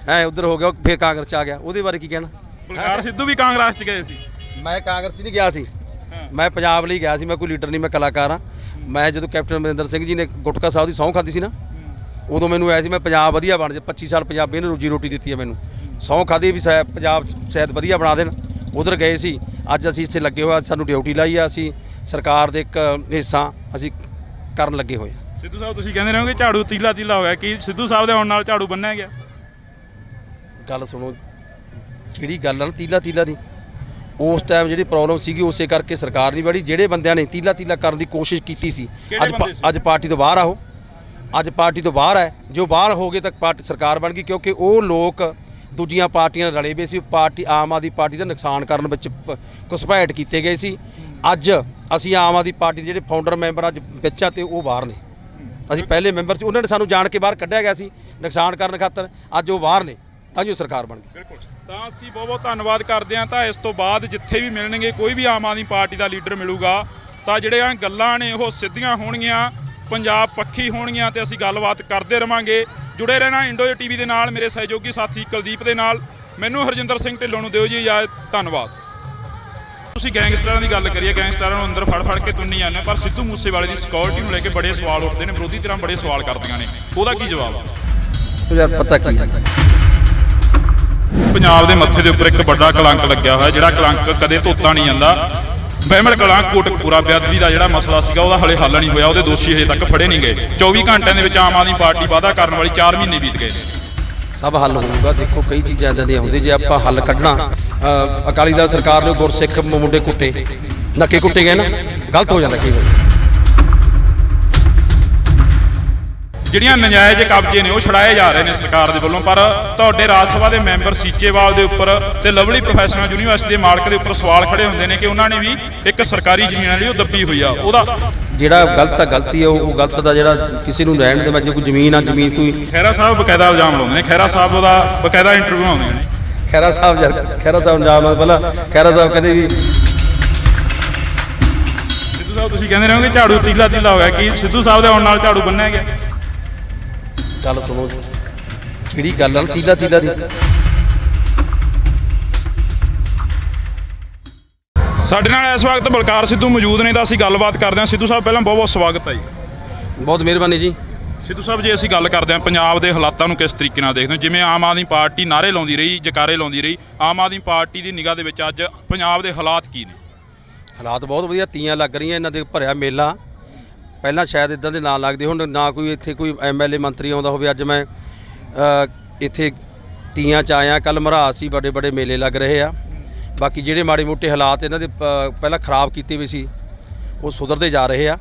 ਉੱਧਰ ਹੋ ਗਿਆ, ਫਿਰ ਕਾਂਗਰਸ 'ਚ ਆ ਗਿਆ, ਉਹਦੇ ਬਾਰੇ ਕੀ ਕਹਿਣਾ? ਬਲਕਾਰ ਸਿੱਧੂ ਵੀ ਕਾਂਗਰਸ 'ਚ ਗਏ ਸੀ। ਮੈਂ ਕਾਂਗਰਸ 'ਚ ਨਹੀਂ ਗਿਆ ਸੀ, ਮੈਂ ਪੰਜਾਬ ਲਈ ਗਿਆ ਸੀ, ਮੈਂ ਕੋਈ ਲੀਡਰ ਨਹੀਂ, ਮੈਂ ਕਲਾਕਾਰ ਹਾਂ। ਮੈਂ ਜਦੋਂ ਕੈਪਟਨ ਅਮਰਿੰਦਰ ਸਿੰਘ ਜੀ ਨੇ ਗੁਟਕਾ ਸਾਹਿਬ ਦੀ ਸਹੁੰ ਖਾਧੀ ਸੀ ਨਾ, ਉਦੋਂ ਮੈਨੂੰ ਆਇਆ ਸੀ ਮੈਂ ਪੰਜਾਬ ਵਧੀਆ ਬਣ ਜਾ, 25 ਸਾਲ ਪੰਜਾਬੀ ਨੇ ਰੋਜੀ ਰੋਟੀ ਦਿੱਤੀ ਹੈ ਮੈਨੂੰ, ਸਹੁੰ ਖਾਧੀ ਵੀ ਪੰਜਾਬ ਸ਼ਾਇਦ ਵਧੀਆ ਬਣਾ ਦੇਣ। ਉਧਰ ਗਏ ਸੀ, ਅੱਜ ਅਸੀਂ ਇੱਥੇ ਲੱਗੇ ਹੋਏ, ਸਾਨੂੰ ਡਿਊਟੀ ਲਾਈ ਆ, ਅਸੀਂ ਸਰਕਾਰ ਦੇ ਇੱਕ ਹਿੱਸਾ ਅਸੀਂ ਕਰਨ ਲੱਗੇ ਹੋਏ ਆ। ਸਿੱਧੂ ਸਾਹਿਬ ਤੁਸੀਂ ਕਹਿੰਦੇ ਰਹੇ ਹੋ ਕਿ ਝਾੜੂ ਤੀਲਾ ਤੀਲਾ ਹੋਇਆ, ਕੀ ਸਿੱਧੂ ਸਾਹਿਬ ਦੇ ਆਉਣ ਨਾਲ ਝਾੜੂ ਬੰਨਿਆ ਗਿਆ? ਗੱਲ ਸੁਣੋ, ਜਿਹੜੀ ਗੱਲ ਆ ਨਾ ਤੀਲਾ ਤੀਲਾ ਦੀ, ਉਸ ਟਾਈਮ ਜਿਹੜੀ ਪ੍ਰੋਬਲਮ ਸੀਗੀ ਉਸੇ ਕਰਕੇ ਸਰਕਾਰ ਨਹੀਂ ਬੜੀ। ਜਿਹੜੇ ਬੰਦਿਆਂ ਨੇ ਤੀਲਾ ਤੀਲਾ ਕਰਨ ਦੀ ਕੋਸ਼ਿਸ਼ ਕੀਤੀ ਸੀ, ਅੱਜ ਪਾਰਟੀ ਤੋਂ ਬਾਹਰ ਆਓ, ਅੱਜ ਪਾਰਟੀ ਤੋਂ ਬਾਹਰ ਹੈ। ਜੋ ਬਾਹਰ ਹੋ ਗਏ ਤਾਂ ਪਾਰਟੀ ਸਰਕਾਰ ਬਣ ਗਈ, ਕਿਉਂਕਿ ਉਹ ਲੋਕ ਦੂਜੀਆਂ ਪਾਰਟੀਆਂ ਨਾਲ ਰਲੇ ਵੇ ਸੀ। ਪਾਰਟੀ ਆਮ ਆਦਮੀ ਪਾਰਟੀ ਦਾ ਨੁਕਸਾਨ ਕਰਨ ਵਿੱਚ ਘੁਸਪੈਠ ਕੀਤੇ ਗਏ ਸੀ। ਅੱਜ ਅਸੀਂ ਆਮ ਆਦਮੀ ਪਾਰਟੀ ਦੇ ਜਿਹੜੇ ਫਾਊਂਡਰ ਮੈਂਬਰ ਅੱਜ ਵਿੱਚ ਆ ਤੇ ਉਹ ਬਾਹਰ ਨੇ। ਅਸੀਂ ਪਹਿਲੇ ਮੈਂਬਰ ਸੀ, ਉਹਨਾਂ ਨੇ ਸਾਨੂੰ ਜਾਣ ਕੇ ਬਾਹਰ ਕੱਢਿਆ ਗਿਆ ਸੀ ਨੁਕਸਾਨ ਕਰਨ ਖਾਤਰ। ਅੱਜ ਉਹ ਬਾਹਰ ਨੇ ਤਾਂ ਜੋ ਸਰਕਾਰ ਬਣ ਗਈ। ਬਿਲਕੁਲ, ਤਾਂ ਅਸੀਂ ਬਹੁਤ ਬਹੁਤ ਧੰਨਵਾਦ ਕਰਦੇ ਹਾਂ। ਤਾਂ ਇਸ ਤੋਂ ਬਾਅਦ ਜਿੱਥੇ ਵੀ ਮਿਲਣਗੇ, ਕੋਈ ਵੀ ਆਮ ਆਦਮੀ ਪਾਰਟੀ ਦਾ ਲੀਡਰ ਮਿਲੂਗਾ ਤਾਂ ਜਿਹੜੀਆਂ ਗੱਲਾਂ ਨੇ ਉਹ ਸਿੱਧੀਆਂ ਹੋਣਗੀਆਂ, ਪੰਜਾਬ ਪੱਖੀ ਹੋਣਗੀਆਂ ਤੇ ਅਸੀਂ ਗੱਲਬਾਤ ਕਰਦੇ ਰਵਾਂਗੇ। ਜੁੜੇ ਰਹਿਣਾ ਇੰਡੋ ਟੀਵੀ ਦੇ ਨਾਲ, ਮੇਰੇ ਸਹਿਯੋਗੀ ਸਾਥੀ ਕੁਲਦੀਪ ਦੇ ਨਾਲ। ਮੈਨੂੰ ਹਰਜਿੰਦਰ ਸਿੰਘ ਢਿੱਲੋਂ ਨੂੰ ਦਿਓ ਜੀ ਇਜਾਜ਼ਤ, ਧੰਨਵਾਦ। ਤੁਸੀਂ ਗੈਂਗਸਟਰਾਂ ਦੀ ਗੱਲ ਕਰੀਏ, ਗੈਂਗਸਟਰਾਂ ਨੂੰ ਅੰਦਰ ਫੜ ਕੇ ਤੁੰਨੀ ਜਾਂਦੇ, ਪਰ ਸਿੱਧੂ ਮੂਸੇਵਾਲੇ ਦੀ ਸਿਕਿਉਰਿਟੀ ਨੂੰ ਲੈ ਕੇ ਬੜੇ ਸਵਾਲ ਉੱਠਦੇ ਨੇ, ਵਿਰੋਧੀ ਧਿਰਾਂ ਬੜੇ ਸਵਾਲ ਕਰਦੀਆਂ ਨੇ, ਉਹਦਾ ਕੀ ਜਵਾਬ ਆ? ਯਾਰ ਪਤਾ ਕੀ ਹੈ, ਪੰਜਾਬ ਦੇ ਮੱਥੇ ਦੇ ਉੱਪਰ ਇੱਕ ਵੱਡਾ ਕਲੰਕ ਲੱਗਿਆ ਹੋਇਆ, ਜਿਹੜਾ ਕਲੰਕ ਕਦੇ ਧੋਤਾ ਨਹੀਂ ਜਾਂਦਾ। ਬਹਿਮਲ ਕਲਾਂ ਕੋਟਕਪੂਰਾ ਬੇਅਦਬੀ ਦਾ ਜਿਹੜਾ ਮਸਲਾ ਸੀਗਾ ਉਹਦਾ ਹਲੇ ਹੱਲ ਨਹੀਂ ਹੋਇਆ, ਉਹਦੇ ਦੋਸ਼ੀ ਹਜੇ ਤੱਕ ਫੜੇ ਨਹੀਂ ਗਏ। 24 ਘੰਟਿਆਂ ਦੇ ਵਿੱਚ ਆਮ ਆਦਮੀ ਪਾਰਟੀ ਵਾਅਦਾ ਕਰਨ ਵਾਲੀ 4 ਮਹੀਨੇ ਬੀਤ ਗਏ। ਸਭ ਹੱਲ ਹੋਊਗਾ। ਦੇਖੋ ਕਈ ਚੀਜ਼ਾਂ ਇੱਦਾਂ ਦੀਆਂ ਹੁੰਦੀਆਂ, ਜੇ ਆਪਾਂ ਹੱਲ ਕੱਢਣਾ, ਅਕਾਲੀ ਦਲ ਸਰਕਾਰ ਨੇ ਗੁਰਸਿੱਖ ਮੁੰਡੇ ਕੁੱਟੇ, ਨੱਕੇ ਕੁੱਟੇ ਗਏ ਨਾ, ਗਲਤ ਹੋ ਜਾਂਦਾ ਕਈ ਵਾਰ। ਜਿਹੜੀਆਂ ਨਜਾਇਜ਼ ਕਬਜ਼ੇ ਨੇ ਉਹ ਛੜਾਏ ਜਾ ਰਹੇ ਨੇ ਸਰਕਾਰ ਦੇ ਵੱਲੋਂ, ਪਰ ਤੁਹਾਡੇ ਰਾਜ ਸਭਾ ਦੇ ਮੈਂਬਰ ਸੀਚੇਵਾਲ ਦੇ ਉੱਪਰ ਤੇ ਲਵਲੀ ਪ੍ਰੋਫੈਸ਼ਨਲ ਯੂਨੀਵਰਸਿਟੀ ਦੇ ਮਾਲਕ ਦੇ ਉੱਪਰ ਸਵਾਲ ਖੜੇ ਹੁੰਦੇ ਨੇ ਕਿ ਉਹਨਾਂ ਨੇ ਵੀ ਇੱਕ ਸਰਕਾਰੀ ਜ਼ਮੀਨ ਜਿਹੜੀ ਉਹ ਦੱਬੀ ਹੋਈ ਆ। ਉਹਦਾ ਜਿਹੜਾ ਗਲਤ ਆ ਗਲਤੀ ਆ, ਉਹ ਗਲਤ ਦਾ ਜਿਹੜਾ ਕਿਸੇ ਨੂੰ ਰਹਿਣ ਦੇ ਵਿੱਚ ਕੋਈ ਜ਼ਮੀਨ ਆ, ਜ਼ਮੀਨ ਕੋਈ ਖਹਿਰਾ ਸਾਹਿਬ ਬਕਾਇਦਾ ਇਲਜ਼ਾਮ ਲਾਉਂਦੇ ਨੇ, ਖਹਿਰਾ ਸਾਹਿਬ ਉਹਦਾ ਬਕਾਇਦਾ ਇੰਟਰਵਿਊ ਆਉਂਦੇ ਨੇ। ਖਹਿਰਾ ਸਾਹਿਬ ਇਲਜ਼ਾਮ ਪਹਿਲਾਂ ਖਹਿਰਾ ਸਾਹਿਬ ਕਹਿੰਦੇ ਵੀ ਸਿੱਧੂ ਸਾਹਿਬ ਤੁਸੀਂ ਕਹਿੰਦੇ ਰਹੇ ਹੋ ਕਿ ਝਾੜੂ ਤੀਲਾ ਤੀਲਾ ਹੋਇਆ, ਕੀ ਸਿੱਧੂ ਸਾਹਿਬ ਦੇ ਆਉਣ ਨਾਲ ਝਾੜੂ ਬੰਨਿਆ ਗਿਆ? ਗੱਲ ਸੁਣੋ, ਜਿਹੜੀ ਗੱਲ ਆ ਤੀਲਾ ਤੀਲਾ ਦੀ, ਸਾਡੇ ਨਾਲ ਇਸ ਵਕਤ ਬਲਕਾਰ ਸਿੱਧੂ ਮੌਜੂਦ ਨੇ ਤਾਂ ਅਸੀਂ ਗੱਲਬਾਤ ਕਰਦੇ ਹਾਂ। ਸਿੱਧੂ ਸਾਹਿਬ ਪਹਿਲਾਂ ਬਹੁਤ ਬਹੁਤ ਸਵਾਗਤ ਹੈ ਜੀ। ਬਹੁਤ ਮਿਹਰਬਾਨੀ ਜੀ। ਸਿੱਧੂ ਸਾਹਿਬ ਜੇ ਅਸੀਂ ਗੱਲ ਕਰਦੇ ਹਾਂ ਪੰਜਾਬ ਦੇ ਹਾਲਾਤਾਂ ਨੂੰ ਕਿਸ ਤਰੀਕੇ ਨਾਲ ਦੇਖਦੇ ਹੋ? ਜਿਵੇਂ ਆਮ ਆਦਮੀ ਪਾਰਟੀ ਨਾਅਰੇ ਲਾਉਂਦੀ ਰਹੀ, ਜਕਾਰੇ ਲਾਉਂਦੀ ਰਹੀ, ਆਮ ਆਦਮੀ ਪਾਰਟੀ ਦੀ ਨਿਗਾਹ ਦੇ ਵਿੱਚ ਅੱਜ ਪੰਜਾਬ ਦੇ ਹਾਲਾਤ ਕੀ ਨੇ? ਹਾਲਾਤ ਬਹੁਤ ਵਧੀਆ, ਤੀਆਂ ਲੱਗ ਰਹੀਆਂ, ਇਹਨਾਂ ਦੇ ਭਰਿਆ ਮੇਲਾ। ਪਹਿਲਾਂ ਸ਼ਾਇਦ ਇਦਾਂ ਦੇ ਨਾਂ ਲੱਗਦੇ ਹੁਣ, ਨਾ ਕੋਈ ਇੱਥੇ ਕੋਈ MLA ਮੰਤਰੀ ਆਉਂਦਾ ਹੋਵੇ। ਅੱਜ ਮੈਂ ਇੱਥੇ ਤੀਆਂ 'ਚ ਆਇਆ, ਕੱਲ੍ਹ ਮਰਹਾਸ ਸੀ, ਬੜੇ ਬੜੇ ਮੇਲੇ ਲੱਗ ਰਹੇ ਆ। ਬਾਕੀ ਜਿਹੜੇ ਮਾੜੇ ਮੋਟੇ ਹਾਲਾਤ ਇਹਨਾਂ ਦੇ ਪਹਿਲਾਂ ਖਰਾਬ ਕੀਤੇ ਵੀ ਸੀ, ਉਹ ਸੁਧਰਦੇ ਜਾ ਰਹੇ ਆ।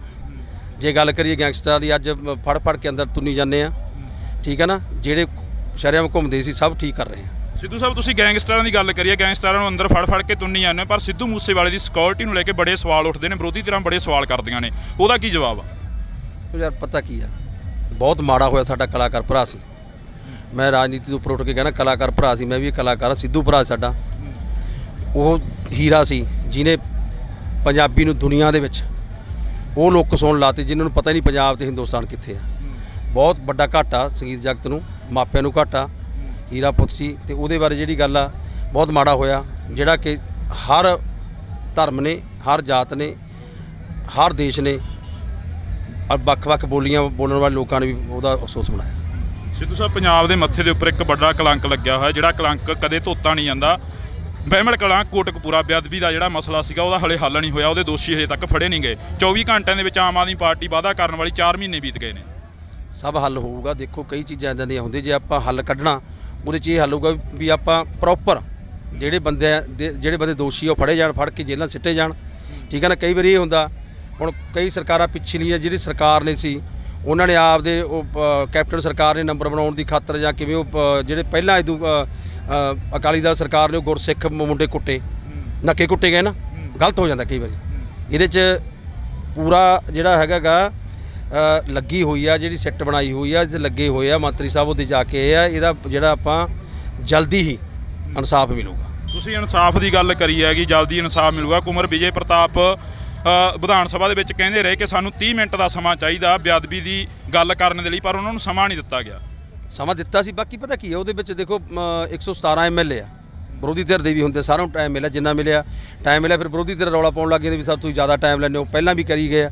ਜੇ ਗੱਲ ਕਰੀਏ ਗੈਂਗਸਟਰਾਂ ਦੀ, ਅੱਜ ਫੜ ਕੇ ਅੰਦਰ ਤੁੰਨੀ ਜਾਂਦੇ ਆ, ਠੀਕ ਹੈ ਨਾ। ਜਿਹੜੇ ਸ਼ਹਿਰਾਂ ਵਿੱਚ ਘੁੰਮਦੇ ਸੀ ਸਭ ਠੀਕ ਕਰ ਰਹੇ ਆ। ਸਿੱਧੂ ਸਾਹਿਬ ਤੁਸੀਂ ਗੈਂਗਸਟਰਾਂ ਦੀ ਗੱਲ ਕਰੀਏ, ਗੈਂਗਸਟਰਾਂ ਨੂੰ ਅੰਦਰ ਫੜ ਕੇ ਤੁੰਨੀ ਜਾਂਦੇ, ਪਰ ਸਿੱਧੂ ਮੂਸੇਵਾਲੇ ਦੀ ਸਿਕਿਉਰਿਟੀ ਨੂੰ ਲੈ ਕੇ ਬੜੇ ਸਵਾਲ ਉੱਠਦੇ ਨੇ, ਵਿਰੋਧੀ ਧਿਰਾਂ ਬੜੇ ਸਵਾਲ ਕਰਦੀਆਂ ਨੇ, ਉਹਦਾ ਕੀ ਜਵਾਬ ਆ? ਯਾਰ ਪਤਾ ਕੀ ਆ, ਬਹੁਤ ਮਾੜਾ ਹੋਇਆ। ਸਾਡਾ ਕਲਾਕਾਰ ਭਰਾ ਸੀ, ਮੈਂ ਰਾਜਨੀਤੀ ਤੋਂ ਉੱਪਰ ਉੱਠ ਕੇ ਕਹਿਣਾ ਕਲਾਕਾਰ ਭਰਾ ਸੀ, ਮੈਂ ਵੀ ਕਲਾਕਾਰ। ਸਿੱਧੂ ਭਰਾ ਸਾਡਾ ਉਹ ਹੀਰਾ ਸੀ ਜਿਹਨੇ ਪੰਜਾਬੀ ਨੂੰ ਦੁਨੀਆ ਦੇ ਵਿੱਚ ਉਹ ਲੋਕ ਸੁਣ ਲਾਤੇ ਜਿਨ੍ਹਾਂ ਨੂੰ ਪਤਾ ਨਹੀਂ ਪੰਜਾਬ ਤੇ ਹਿੰਦੁਸਤਾਨ ਕਿੱਥੇ ਆ। ਬਹੁਤ ਵੱਡਾ ਘਾਟਾ ਸੰਗੀਤ ਜਗਤ ਨੂੰ, ਮਾਪਿਆਂ ਨੂੰ ਘਾਟਾ। ਹੀਰਾ ਪੁੱਤ ਸੀ ਤੇ ਉਹਦੇ ਬਾਰੇ ਜਿਹੜੀ ਗੱਲ ਆ, ਬਹੁਤ ਮਾੜਾ ਹੋਇਆ। ਜਿਹੜਾ ਕਿ ਹਰ ਧਰਮ ਨੇ, ਹਰ ਜਾਤ ਨੇ, ਹਰ ਦੇਸ਼ ਨੇ, ਵੱਖ-ਵੱਖ ਬੋਲੀਆਂ ਬੋਲਣ ਵਾਲੇ ਲੋਕਾਂ ਨੇ ਵੀ ਉਹਦਾ ਅਫਸੋਸ ਮਨਾਇਆ। ਸਿੱਧੂ ਸਾਹਿਬ ਪੰਜਾਬ ਦੇ ਮੱਥੇ ਦੇ ਉੱਪਰ ਇੱਕ ਵੱਡਾ ਕਲੰਕ ਲੱਗਿਆ ਹੋਇਆ, ਜਿਹੜਾ ਕਲੰਕ ਕਦੇ ਧੋਤਾ ਨਹੀਂ ਜਾਂਦਾ। ਬਹਿਮਲ ਕਲਾਂ ਕੋਟਕਪੂਰਾ ਬੇਅਦਬੀ ਦਾ ਜਿਹੜਾ ਮਸਲਾ ਸੀਗਾ ਉਹਦਾ ਹਲੇ ਹੱਲ ਨਹੀਂ ਹੋਇਆ, ਉਹਦੇ ਦੋਸ਼ੀ ਹਜੇ ਤੱਕ ਫੜੇ ਨਹੀਂ ਗਏ। 24 ਘੰਟਿਆਂ ਦੇ ਵਿੱਚ ਆਮ ਆਦਮੀ ਪਾਰਟੀ ਵਾਅਦਾ ਕਰਨ ਵਾਲੀ 4 ਮਹੀਨੇ ਬੀਤ ਗਏ ਨੇ। ਸਭ ਹੱਲ ਹੋਊਗਾ। ਦੇਖੋ ਕਈ ਚੀਜ਼ਾਂ ਇੱਦਾਂ ਦੀਆਂ ਹੁੰਦੀਆਂ, ਜੇ ਆਪਾਂ ਹੱਲ ਕੱਢਣਾ ਉਹਦੇ 'ਚ ਇਹ ਹੱਲ ਹੋਊਗਾ ਵੀ ਆਪਾਂ ਪ੍ਰੋਪਰ ਜਿਹੜੇ ਬੰਦੇ ਦੋਸ਼ੀ ਉਹ ਫੜੇ ਜਾਣ, ਫੜ ਕੇ ਜੇਲ੍ਹਾਂ ਸਿੱਟੇ ਜਾਣ, ਠੀਕ ਹੈ ਨਾ। ਕਈ ਵਾਰੀ ਇਹ ਹੁੰਦਾ, ਹੁਣ ਕਈ ਸਰਕਾਰਾਂ ਪਿਛਲੀਆਂ ਜਿਹੜੀ ਸਰਕਾਰ ਨੇ ਸੀ, ਉਹਨਾਂ ਨੇ ਆਪਦੇ ਉਹ ਕੈਪਟਨ ਸਰਕਾਰ ਨੇ ਨੰਬਰ ਬਣਾਉਣ ਦੀ ਖਾਤਰ ਜਾਂ ਕਿਵੇਂ ਉਹ ਜਿਹੜੇ ਪਹਿਲਾਂ ਇਦੋਂ ਅਕਾਲੀ ਦਲ ਸਰਕਾਰ ਨੇ ਉਹ ਗੁਰਸਿੱਖ ਮੁੰਡੇ ਕੁੱਟੇ, ਨੱਕੇ ਕੁੱਟੇ ਗਏ ਨਾ, ਗਲਤ ਹੋ ਜਾਂਦਾ ਕਈ ਵਾਰੀ। ਇਹਦੇ 'ਚ ਪੂਰਾ ਜਿਹੜਾ ਹੈਗਾ ਲੱਗੀ ਹੋਈ ਆ, ਜਿਹੜੀ ਸਿੱਟ ਬਣਾਈ ਹੋਈ ਆ, ਜਿੱਥੇ ਲੱਗੇ ਹੋਏ ਆ ਮੰਤਰੀ ਸਾਹਿਬ, ਉਹਦੇ ਜਾ ਕੇ ਇਹ ਆ, ਇਹਦਾ ਜਿਹੜਾ ਆਪਾਂ ਜਲਦੀ ਹੀ ਇਨਸਾਫ ਮਿਲੂਗਾ। ਤੁਸੀਂ ਇਨਸਾਫ ਦੀ ਗੱਲ ਕਰੀ ਹੈਗੀ, ਜਲਦੀ ਇਨਸਾਫ ਮਿਲੂਗਾ। ਕੁਮਰ ਵਿਜੇ ਪ੍ਰਤਾਪ ਵਿਧਾਨ ਸਭਾ ਦੇ ਵਿੱਚ ਕਹਿੰਦੇ ਰਹੇ ਕਿ ਸਾਨੂੰ 30 ਮਿੰਟ ਦਾ ਸਮਾਂ ਚਾਹੀਦਾ ਬੇਅਦਬੀ ਦੀ ਗੱਲ ਕਰਨ ਦੇ ਲਈ, ਪਰ ਉਹਨਾਂ ਨੂੰ ਸਮਾਂ ਨਹੀਂ ਦਿੱਤਾ ਗਿਆ। ਸਮਾਂ ਦਿੱਤਾ ਸੀ, ਬਾਕੀ ਪਤਾ ਕੀ ਹੈ ਉਹਦੇ ਵਿੱਚ ਦੇਖੋ 117 MLA ਆ, ਵਿਰੋਧੀ ਧਿਰ ਦੇ ਵੀ ਹੁੰਦੇ, ਸਾਰਿਆਂ ਨੂੰ ਟਾਈਮ ਮਿਲਿਆ, ਜਿੰਨਾ ਮਿਲਿਆ ਟਾਈਮ ਮਿਲਿਆ। ਫਿਰ ਵਿਰੋਧੀ ਧਿਰ ਰੌਲਾ ਪਾਉਣ ਲੱਗ ਗਏ ਵੀ ਸਭ ਤੋਂ ਜ਼ਿਆਦਾ ਟਾਈਮ ਲੈਂਦੇ ਹੋ, ਪਹਿਲਾਂ ਵੀ ਕਰੀ ਗਏ ਆ,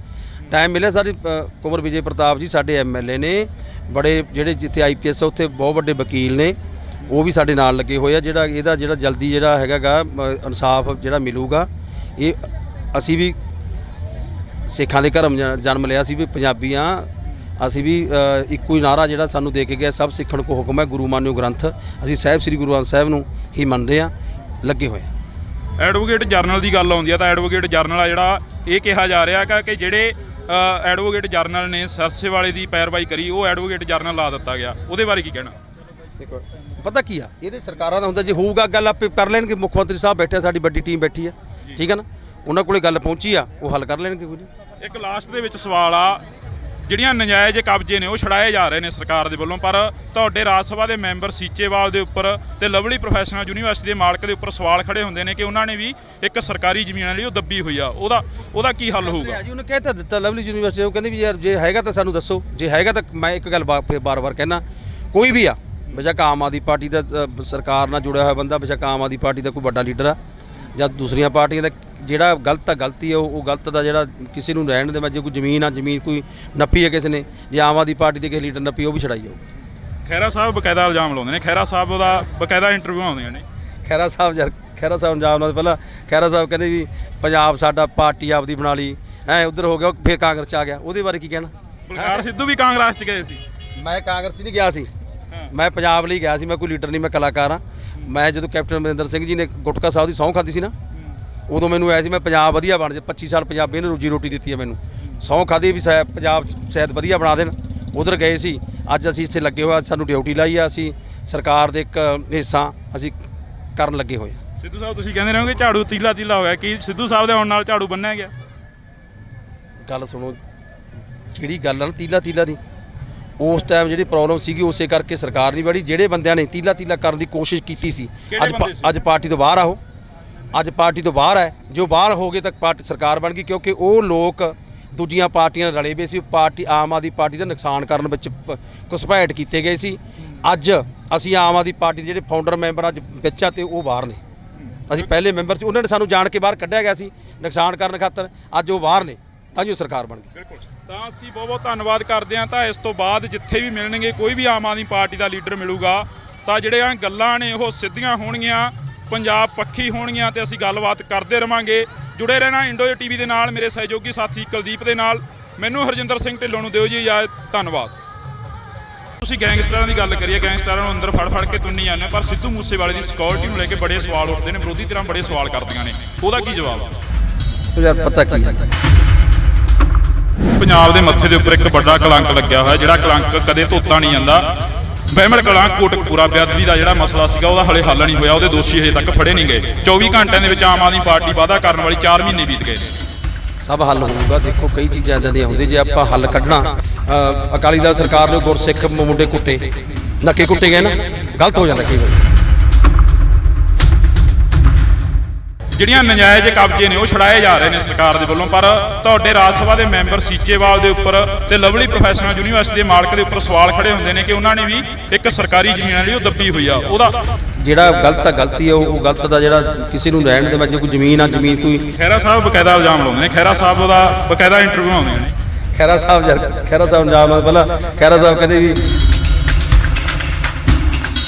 ਟਾਈਮ ਮਿਲਿਆ। ਸਾਡੇ ਕੁਮਰ ਵਿਜੇ ਪ੍ਰਤਾਪ ਜੀ ਸਾਡੇ MLA ਨੇ, ਬੜੇ ਜਿਹੜੇ ਜਿੱਥੇ IPS ਉੱਥੇ ਬਹੁਤ ਵੱਡੇ ਵਕੀਲ ਨੇ, ਉਹ ਵੀ ਸਾਡੇ ਨਾਲ ਲੱਗੇ ਹੋਏ ਆ। ਜਿਹੜਾ ਇਹਦਾ ਜਲਦੀ ਜਿਹੜਾ ਹੈਗਾ ਇਨਸਾਫ ਜਿਹੜਾ ਮਿਲੂਗਾ। ਇਹ ਅਸੀਂ ਵੀ ਸਿੱਖਾਂ ਦੇ ਧਰਮ ਜਨਮ ਲਿਆ ਸੀ ਵੀ ਪੰਜਾਬੀ ਹਾਂ ਅਸੀਂ ਵੀ ਇੱਕੋ ਹੀ ਨਾਰਾ ਜਿਹੜਾ ਸਾਨੂੰ ਦੇ ਕੇ ਗਿਆ ਸਭ ਸਿੱਖਣ ਕੋ ਹੁਕਮ ਹੈ ਗੁਰੂ ਮਾਨਿਓ ਗ੍ਰੰਥ ਅਸੀਂ ਸਾਹਿਬ ਸ੍ਰੀ ਗੁਰੂ ਗ੍ਰੰਥ ਸਾਹਿਬ ਨੂੰ ਹੀ ਮੰਨਦੇ ਹਾਂ ਲੱਗੇ ਹੋਏ ਹਾਂ। ਐਡਵੋਕੇਟ ਜਰਨਲ ਦੀ ਗੱਲ ਆਉਂਦੀ ਆ ਤਾਂ ਐਡਵੋਕੇਟ ਜਰਨਲ ਆ ਜਿਹੜਾ ਇਹ ਕਿਹਾ ਜਾ ਰਿਹਾ ਕਿ ਜਿਹੜੇ ਐਡਵੋਕੇਟ ਜਰਨਲ ਨੇ ਸਰਸੇ ਵਾਲੇ ਦੀ ਪੈਰਵਾਈ ਕਰੀ ਉਹ ਐਡਵੋਕੇਟ ਜਰਨਲ ਲਾ ਦਿੱਤਾ ਗਿਆ, ਉਹਦੇ ਬਾਰੇ ਕੀ ਕਹਿਣਾ? ਦੇਖੋ ਪਤਾ ਕੀ ਆ ਇਹਦੇ ਸਰਕਾਰਾਂ ਦਾ ਹੁੰਦਾ ਜੇ ਹੋਊਗਾ ਗੱਲ ਆਪੇ ਕਰ ਲੈਣਗੇ। ਮੁੱਖ ਮੰਤਰੀ ਸਾਹਿਬ ਬੈਠੇ ਆ, ਸਾਡੀ ਵੱਡੀ ਟੀਮ ਬੈਠੀ ਆ, ਠੀਕ ਹੈ ਨਾ, ਉਹਨਾਂ ਕੋਲੇ ਗੱਲ ਪਹੁੰਚੀ ਆ ਉਹ ਹੱਲ ਕਰ ਲੈਣਗੇ ਕੁਝ। ਇੱਕ ਲਾਸਟ ਦੇ ਵਿੱਚ ਸਵਾਲ ਆ, ਜਿਹੜੀਆਂ ਨਜਾਇਜ਼ ਕਬਜ਼ੇ ਨੇ ਉਹ ਛਡਾਏ ਜਾ ਰਹੇ ਨੇ ਸਰਕਾਰ ਦੇ ਵੱਲੋਂ, ਪਰ ਤੁਹਾਡੇ ਰਾਜ ਸਭਾ ਦੇ ਮੈਂਬਰ ਸੀਚੇਵਾਲ ਦੇ ਉੱਪਰ ਤੇ ਲਵਲੀ ਪ੍ਰੋਫੈਸ਼ਨਲ ਯੂਨੀਵਰਸਿਟੀ ਦੇ ਮਾਲਕ ਦੇ ਉੱਪਰ ਸਵਾਲ ਖੜੇ ਹੁੰਦੇ ਨੇ ਕਿ ਉਹਨਾਂ ਨੇ ਵੀ ਇੱਕ ਸਰਕਾਰੀ ਜ਼ਮੀਨ ਲਈ ਉਹ ਦੱਬੀ ਹੋਈ ਆ, ਉਹਦਾ ਕੀ ਹੱਲ ਹੋਊਗਾ? ਜੀ ਉਹਨੇ ਕਹਿ ਤਾਂ ਦਿੱਤਾ ਲਵਲੀ ਯੂਨੀਵਰਸਿਟੀ, ਉਹ ਕਹਿੰਦੇ ਵੀ ਯਾਰ ਜੇ ਹੈਗਾ ਤਾਂ ਸਾਨੂੰ ਦੱਸੋ, ਜੇ ਹੈਗਾ ਤਾਂ ਮੈਂ ਇੱਕ ਗੱਲ ਫਿਰ ਬਾਰ-ਬਾਰ ਕਹਿਣਾ ਕੋਈ ਵੀ ਆ ਬੇਸ਼ੱਕ ਆਮ ਆਦਮੀ ਪਾਰਟੀ ਦਾ ਸਰਕਾਰ ਨਾਲ ਜੁੜਿਆ ਹੋਇਆ ਬੰਦਾ, ਬੇਸ਼ੱਕ ਆਮ ਆਦਮੀ ਪਾਰਟੀ ਦਾ ਕੋਈ ਵੱਡਾ ਲੀਡਰ ਆ ਜਾਂ ਦੂਸਰੀਆਂ ਪਾਰਟੀਆਂ ਦਾ, ਜਿਹੜਾ ਗਲਤ ਆ ਗਲਤੀ ਆ ਉਹ ਗਲਤ ਦਾ ਜਿਹੜਾ ਕਿਸੇ ਨੂੰ ਰਹਿਣ ਦੇ। ਮੈਂ ਜੇ ਕੋਈ ਜ਼ਮੀਨ ਆ ਜ਼ਮੀਨ ਕੋਈ ਨੱਪੀ ਹੈ ਕਿਸੇ ਨੇ, ਜੇ ਆਮ ਆਦਮੀ ਪਾਰਟੀ ਦੇ ਕਿਸੇ ਲੀਡਰ ਨੱਪੀ ਉਹ ਵੀ ਛਡਾਈ ਜਾਊ। ਖਹਿਰਾ ਸਾਹਿਬ ਬਕਾਇਦਾ ਇਲਜ਼ਾਮ ਲਾਉਂਦੇ ਨੇ, ਖਹਿਰਾ ਸਾਹਿਬ ਦਾ ਬਕਾਇਦਾ ਇੰਟਰਵਿਊ ਆਉਂਦੀਆਂ ਨੇ। ਖਹਿਰਾ ਸਾਹਿਬ ਇਲਜ਼ਾਮ ਨਾਲ ਪਹਿਲਾਂ ਖਹਿਰਾ ਸਾਹਿਬ ਕਹਿੰਦੇ ਵੀ ਪੰਜਾਬ ਸਾਡਾ ਪਾਰਟੀ ਆਪਦੀ ਬਣਾ ਲਈ ਉੱਧਰ ਹੋ ਗਿਆ ਫਿਰ ਕਾਂਗਰਸ 'ਚ ਆ ਗਿਆ, ਉਹਦੇ ਬਾਰੇ ਕੀ ਕਹਿਣਾ? ਬਲਕਾਰ ਸਿੱਧੂ ਵੀ ਕਾਂਗਰਸ 'ਚ ਗਏ ਸੀ। ਮੈਂ ਕਾਂਗਰਸ ਨਹੀਂ ਗਿਆ ਸੀ, ਮੈਂ ਪੰਜਾਬ ਲਈ ਗਿਆ ਸੀ, ਮੈਂ ਕੋਈ ਲੀਡਰ ਨਹੀਂ, ਮੈਂ ਕਲਾਕਾਰ ਹਾਂ। ਮੈਂ ਜਦੋਂ ਕੈਪਟਨ ਅਮਰਿੰਦਰ ਸਿੰਘ ਜੀ ਨੇ ਗੁਟਕਾ ਸਾਹਿਬ ਦੀ ਸਹੁੰ ਖਾਧੀ ਸੀ ਨਾ, ਉਦੋਂ ਮੈਨੂੰ ਆਇਆ ਸੀ ਮੈਂ ਪੰਜਾਬ ਵਧੀਆ ਬਣ ਜਾ, 25 ਸਾਲ ਪੰਜਾਬੀ ਨੇ ਰੋਜੀ ਰੋਟੀ ਦਿੱਤੀ ਹੈ ਮੈਨੂੰ, ਸਹੁੰ ਖਾਧੀ ਵੀ ਪੰਜਾਬ ਸ਼ਾਇਦ ਵਧੀਆ ਬਣਾ ਦੇਣ, ਉਧਰ ਗਏ ਸੀ। ਅੱਜ ਅਸੀਂ ਇੱਥੇ ਲੱਗੇ ਹੋਏ, ਸਾਨੂੰ ਡਿਊਟੀ ਲਾਈ ਆ, ਅਸੀਂ ਸਰਕਾਰ ਦੇ ਇੱਕ ਹਿੱਸਾ ਅਸੀਂ ਕਰਨ ਲੱਗੇ ਹੋਏ ਹਾਂ। ਸਿੱਧੂ ਸਾਹਿਬ ਤੁਸੀਂ ਕਹਿੰਦੇ ਰਹੋਗੇ ਝਾੜੂ ਤੀਲਾ ਹੋਇਆ, ਕੀ ਸਿੱਧੂ ਸਾਹਿਬ ਦੇ ਆਉਣ ਨਾਲ ਝਾੜੂ ਬੰਨਿਆ ਗਿਆ? ਗੱਲ ਸੁਣੋ, ਜਿਹੜੀ ਗੱਲ ਆ ਨਾ ਤੀਲਾ ਦੀ, ਉਸ ਟਾਈਮ ਜਿਹੜੀ ਪ੍ਰੋਬਲਮ ਸੀਗੀ ਉਸੇ ਕਰਕੇ ਸਰਕਾਰ ਨਹੀਂ ਬੜੀ, ਜਿਹੜੇ ਬੰਦਿਆਂ ਨੇ ਤੀਲਾ ਕਰਨ ਦੀ ਕੋਸ਼ਿਸ਼ ਕੀਤੀ ਸੀ ਅੱਜ ਪਾਰਟੀ ਤੋਂ ਬਾਹਰ ਆਓ, ਅੱਜ ਪਾਰਟੀ ਤੋਂ ਬਾਹਰ ਹੈ, ਜੋ ਬਾਹਰ ਹੋ ਗਏ ਤਾਂ ਪਾਰਟੀ ਸਰਕਾਰ ਬਣ ਗਈ, ਕਿਉਂਕਿ ਉਹ ਲੋਕ ਦੂਜੀਆਂ ਪਾਰਟੀਆਂ ਨਾਲ ਰਲੇ ਵੇ ਸੀ, ਪਾਰਟੀ ਆਮ ਆਦਮੀ ਪਾਰਟੀ ਦਾ ਨੁਕਸਾਨ ਕਰਨ ਵਿੱਚ ਘੁਸਪੈਠ ਕੀਤੇ ਗਏ ਸੀ। ਅੱਜ ਅਸੀਂ ਆਮ ਆਦਮੀ ਪਾਰਟੀ ਦੇ ਜਿਹੜੇ ਫਾਊਂਡਰ ਮੈਂਬਰ ਅੱਜ ਵਿੱਚ ਆ ਤੇ ਉਹ ਬਾਹਰ ਨੇ, ਅਸੀਂ ਪਹਿਲੇ ਮੈਂਬਰ ਸੀ, ਉਹਨਾਂ ਨੇ ਸਾਨੂੰ ਜਾਣ ਕੇ ਬਾਹਰ ਕੱਢਿਆ ਗਿਆ ਸੀ ਨੁਕਸਾਨ ਕਰਨ ਖਾਤਰ, ਅੱਜ ਉਹ ਬਾਹਰ ਨੇ ਤਾਂ ਜੋ ਸਰਕਾਰ ਬਣ ਗਈ। ਬਿਲਕੁਲ, ਤਾਂ ਅਸੀਂ ਬਹੁਤ ਧੰਨਵਾਦ ਕਰਦੇ ਹਾਂ। ਤਾਂ ਇਸ ਤੋਂ ਬਾਅਦ ਜਿੱਥੇ ਵੀ ਮਿਲਣਗੇ ਕੋਈ ਵੀ ਆਮ ਆਦਮੀ ਪਾਰਟੀ ਦਾ ਲੀਡਰ ਮਿਲੂਗਾ ਤਾਂ ਜਿਹੜੀਆਂ ਗੱਲਾਂ ਨੇ ਉਹ ਸਿੱਧੀਆਂ ਹੋਣਗੀਆਂ, ਪੰਜਾਬ ਪੱਖੀ ਹੋਣਗੀਆਂ ਤੇ ਅਸੀਂ ਗੱਲਬਾਤ ਕਰਦੇ ਰਵਾਂਗੇ। ਜੁੜੇ ਰਹਿਣਾ ਇੰਡੋ ਟੀਵੀ ਦੇ ਨਾਲ, ਮੇਰੇ ਸਹਿਯੋਗੀ ਸਾਥੀ ਕੁਲਦੀਪ ਦੇ ਨਾਲ। ਮੈਨੂੰ ਹਰਜਿੰਦਰ ਸਿੰਘ ਢਿੱਲੋਂ ਨੂੰ ਦਿਓ ਜੀ ਇਜਾਜ਼ਤ, ਧੰਨਵਾਦ। ਤੁਸੀਂ ਗੈਂਗਸਟਰਾਂ ਦੀ ਗੱਲ ਕਰੀਏ, ਗੈਂਗਸਟਰਾਂ ਨੂੰ ਅੰਦਰ ਫੜ ਕੇ ਤੁੰਨੀ ਜਾਂਦੇ, ਪਰ ਸਿੱਧੂ ਮੂਸੇਵਾਲੇ ਦੀ ਸਿਕਿਉਰਿਟੀ ਨੂੰ ਲੈ ਕੇ ਬੜੇ ਸਵਾਲ ਉੱਠਦੇ ਨੇ, ਵਿਰੋਧੀ ਧਿਰਾਂ ਬੜੇ ਸਵਾਲ ਕਰਦੀਆਂ ਨੇ, ਉਹਦਾ ਕੀ ਜਵਾਬ ਆ? ਯਾਰ ਪਤਾ ਕੀ ਹੈ, ਪੰਜਾਬ ਦੇ ਮੱਥੇ ਦੇ ਉੱਪਰ ਇੱਕ ਵੱਡਾ ਕਲੰਕ ਲੱਗਿਆ ਹੋਇਆ, ਜਿਹੜਾ ਕਲੰਕ ਕਦੇ ਧੋਤਾ ਨਹੀਂ ਜਾਂਦਾ। ਬਹਿਮਲ ਕਲਾਂ ਕੋਟਕਪੂਰਾ ਬੇਅਦਬੀ ਦਾ ਜਿਹੜਾ ਮਸਲਾ ਸੀਗਾ ਉਹਦਾ ਹਲੇ ਹੱਲ ਨਹੀਂ ਹੋਇਆ, ਉਹਦੇ ਦੋਸ਼ੀ ਹਜੇ ਤੱਕ ਫੜੇ ਨਹੀਂ ਗਏ। 24 ਘੰਟਿਆਂ ਦੇ ਵਿੱਚ ਆਮ ਆਦਮੀ ਪਾਰਟੀ ਵਾਅਦਾ ਕਰਨ ਵਾਲੀ 4 ਮਹੀਨੇ ਬੀਤ ਗਏ। ਸਭ ਹੱਲ ਹੋਊਗਾ। ਦੇਖੋ ਕਈ ਚੀਜ਼ਾਂ ਇੱਦਾਂ ਦੀਆਂ ਹੁੰਦੀਆਂ, ਜੇ ਆਪਾਂ ਹੱਲ ਕੱਢਣਾ, ਅਕਾਲੀ ਦਲ ਸਰਕਾਰ ਨੇ ਗੁਰਸਿੱਖ ਮੁੰਡੇ ਕੁੱਟੇ, ਨੱਕੇ ਕੁੱਟੇ ਗਏ ਨਾ, ਗਲਤ ਹੋ ਜਾਂਦਾ ਕਈ ਵਾਰ। ਜਿਹੜੀਆਂ ਨਜਾਇਜ਼ ਕਬਜ਼ੇ ਨੇ ਉਹ ਛਡਾਏ ਜਾ ਰਹੇ ਨੇ ਸਰਕਾਰ ਦੇ ਵੱਲੋਂ, ਪਰ ਤੁਹਾਡੇ ਰਾਜ ਸਭਾ ਦੇ ਮੈਂਬਰ ਸੀਚੇਵਾਲ ਦੇ ਉੱਪਰ ਤੇ ਲਵਲੀ ਪ੍ਰੋਫੈਸ਼ਨਲ ਯੂਨੀਵਰਸਿਟੀ ਦੇ ਮਾਲਕ ਦੇ ਉੱਪਰ ਸਵਾਲ ਖੜੇ ਹੁੰਦੇ ਨੇ ਕਿ ਉਹਨਾਂ ਨੇ ਵੀ ਇੱਕ ਸਰਕਾਰੀ ਜ਼ਮੀਨ ਲਈ ਉਹ ਦੱਬੀ ਹੋਈ ਆ, ਉਹਦਾ ਜਿਹੜਾ ਗਲਤ ਆ ਗਲਤੀ ਆ, ਉਹ ਗਲਤ ਦਾ ਜਿਹੜਾ ਕਿਸੇ ਨੂੰ ਰਹਿਣ ਦੇ। ਮੈਂ ਜੇ ਕੋਈ ਜ਼ਮੀਨ ਆ ਜ਼ਮੀਨ ਕੋਈ, ਖਹਿਰਾ ਸਾਹਿਬ ਬਕਾਇਦਾ ਇਲਜ਼ਾਮ ਲਾਉਂਦੇ ਨੇ, ਖਹਿਰਾ ਸਾਹਿਬ ਦਾ ਬਕਾਇਦਾ ਇੰਟਰਵਿਊ ਆਉਂਦੀਆਂ ਨੇ। ਖਹਿਰਾ ਸਾਹਿਬ ਇਲਜ਼ਾਮ ਨਾਲ ਪਹਿਲਾਂ ਖਹਿਰਾ ਸਾਹਿਬ ਕਹਿੰਦੇ ਵੀ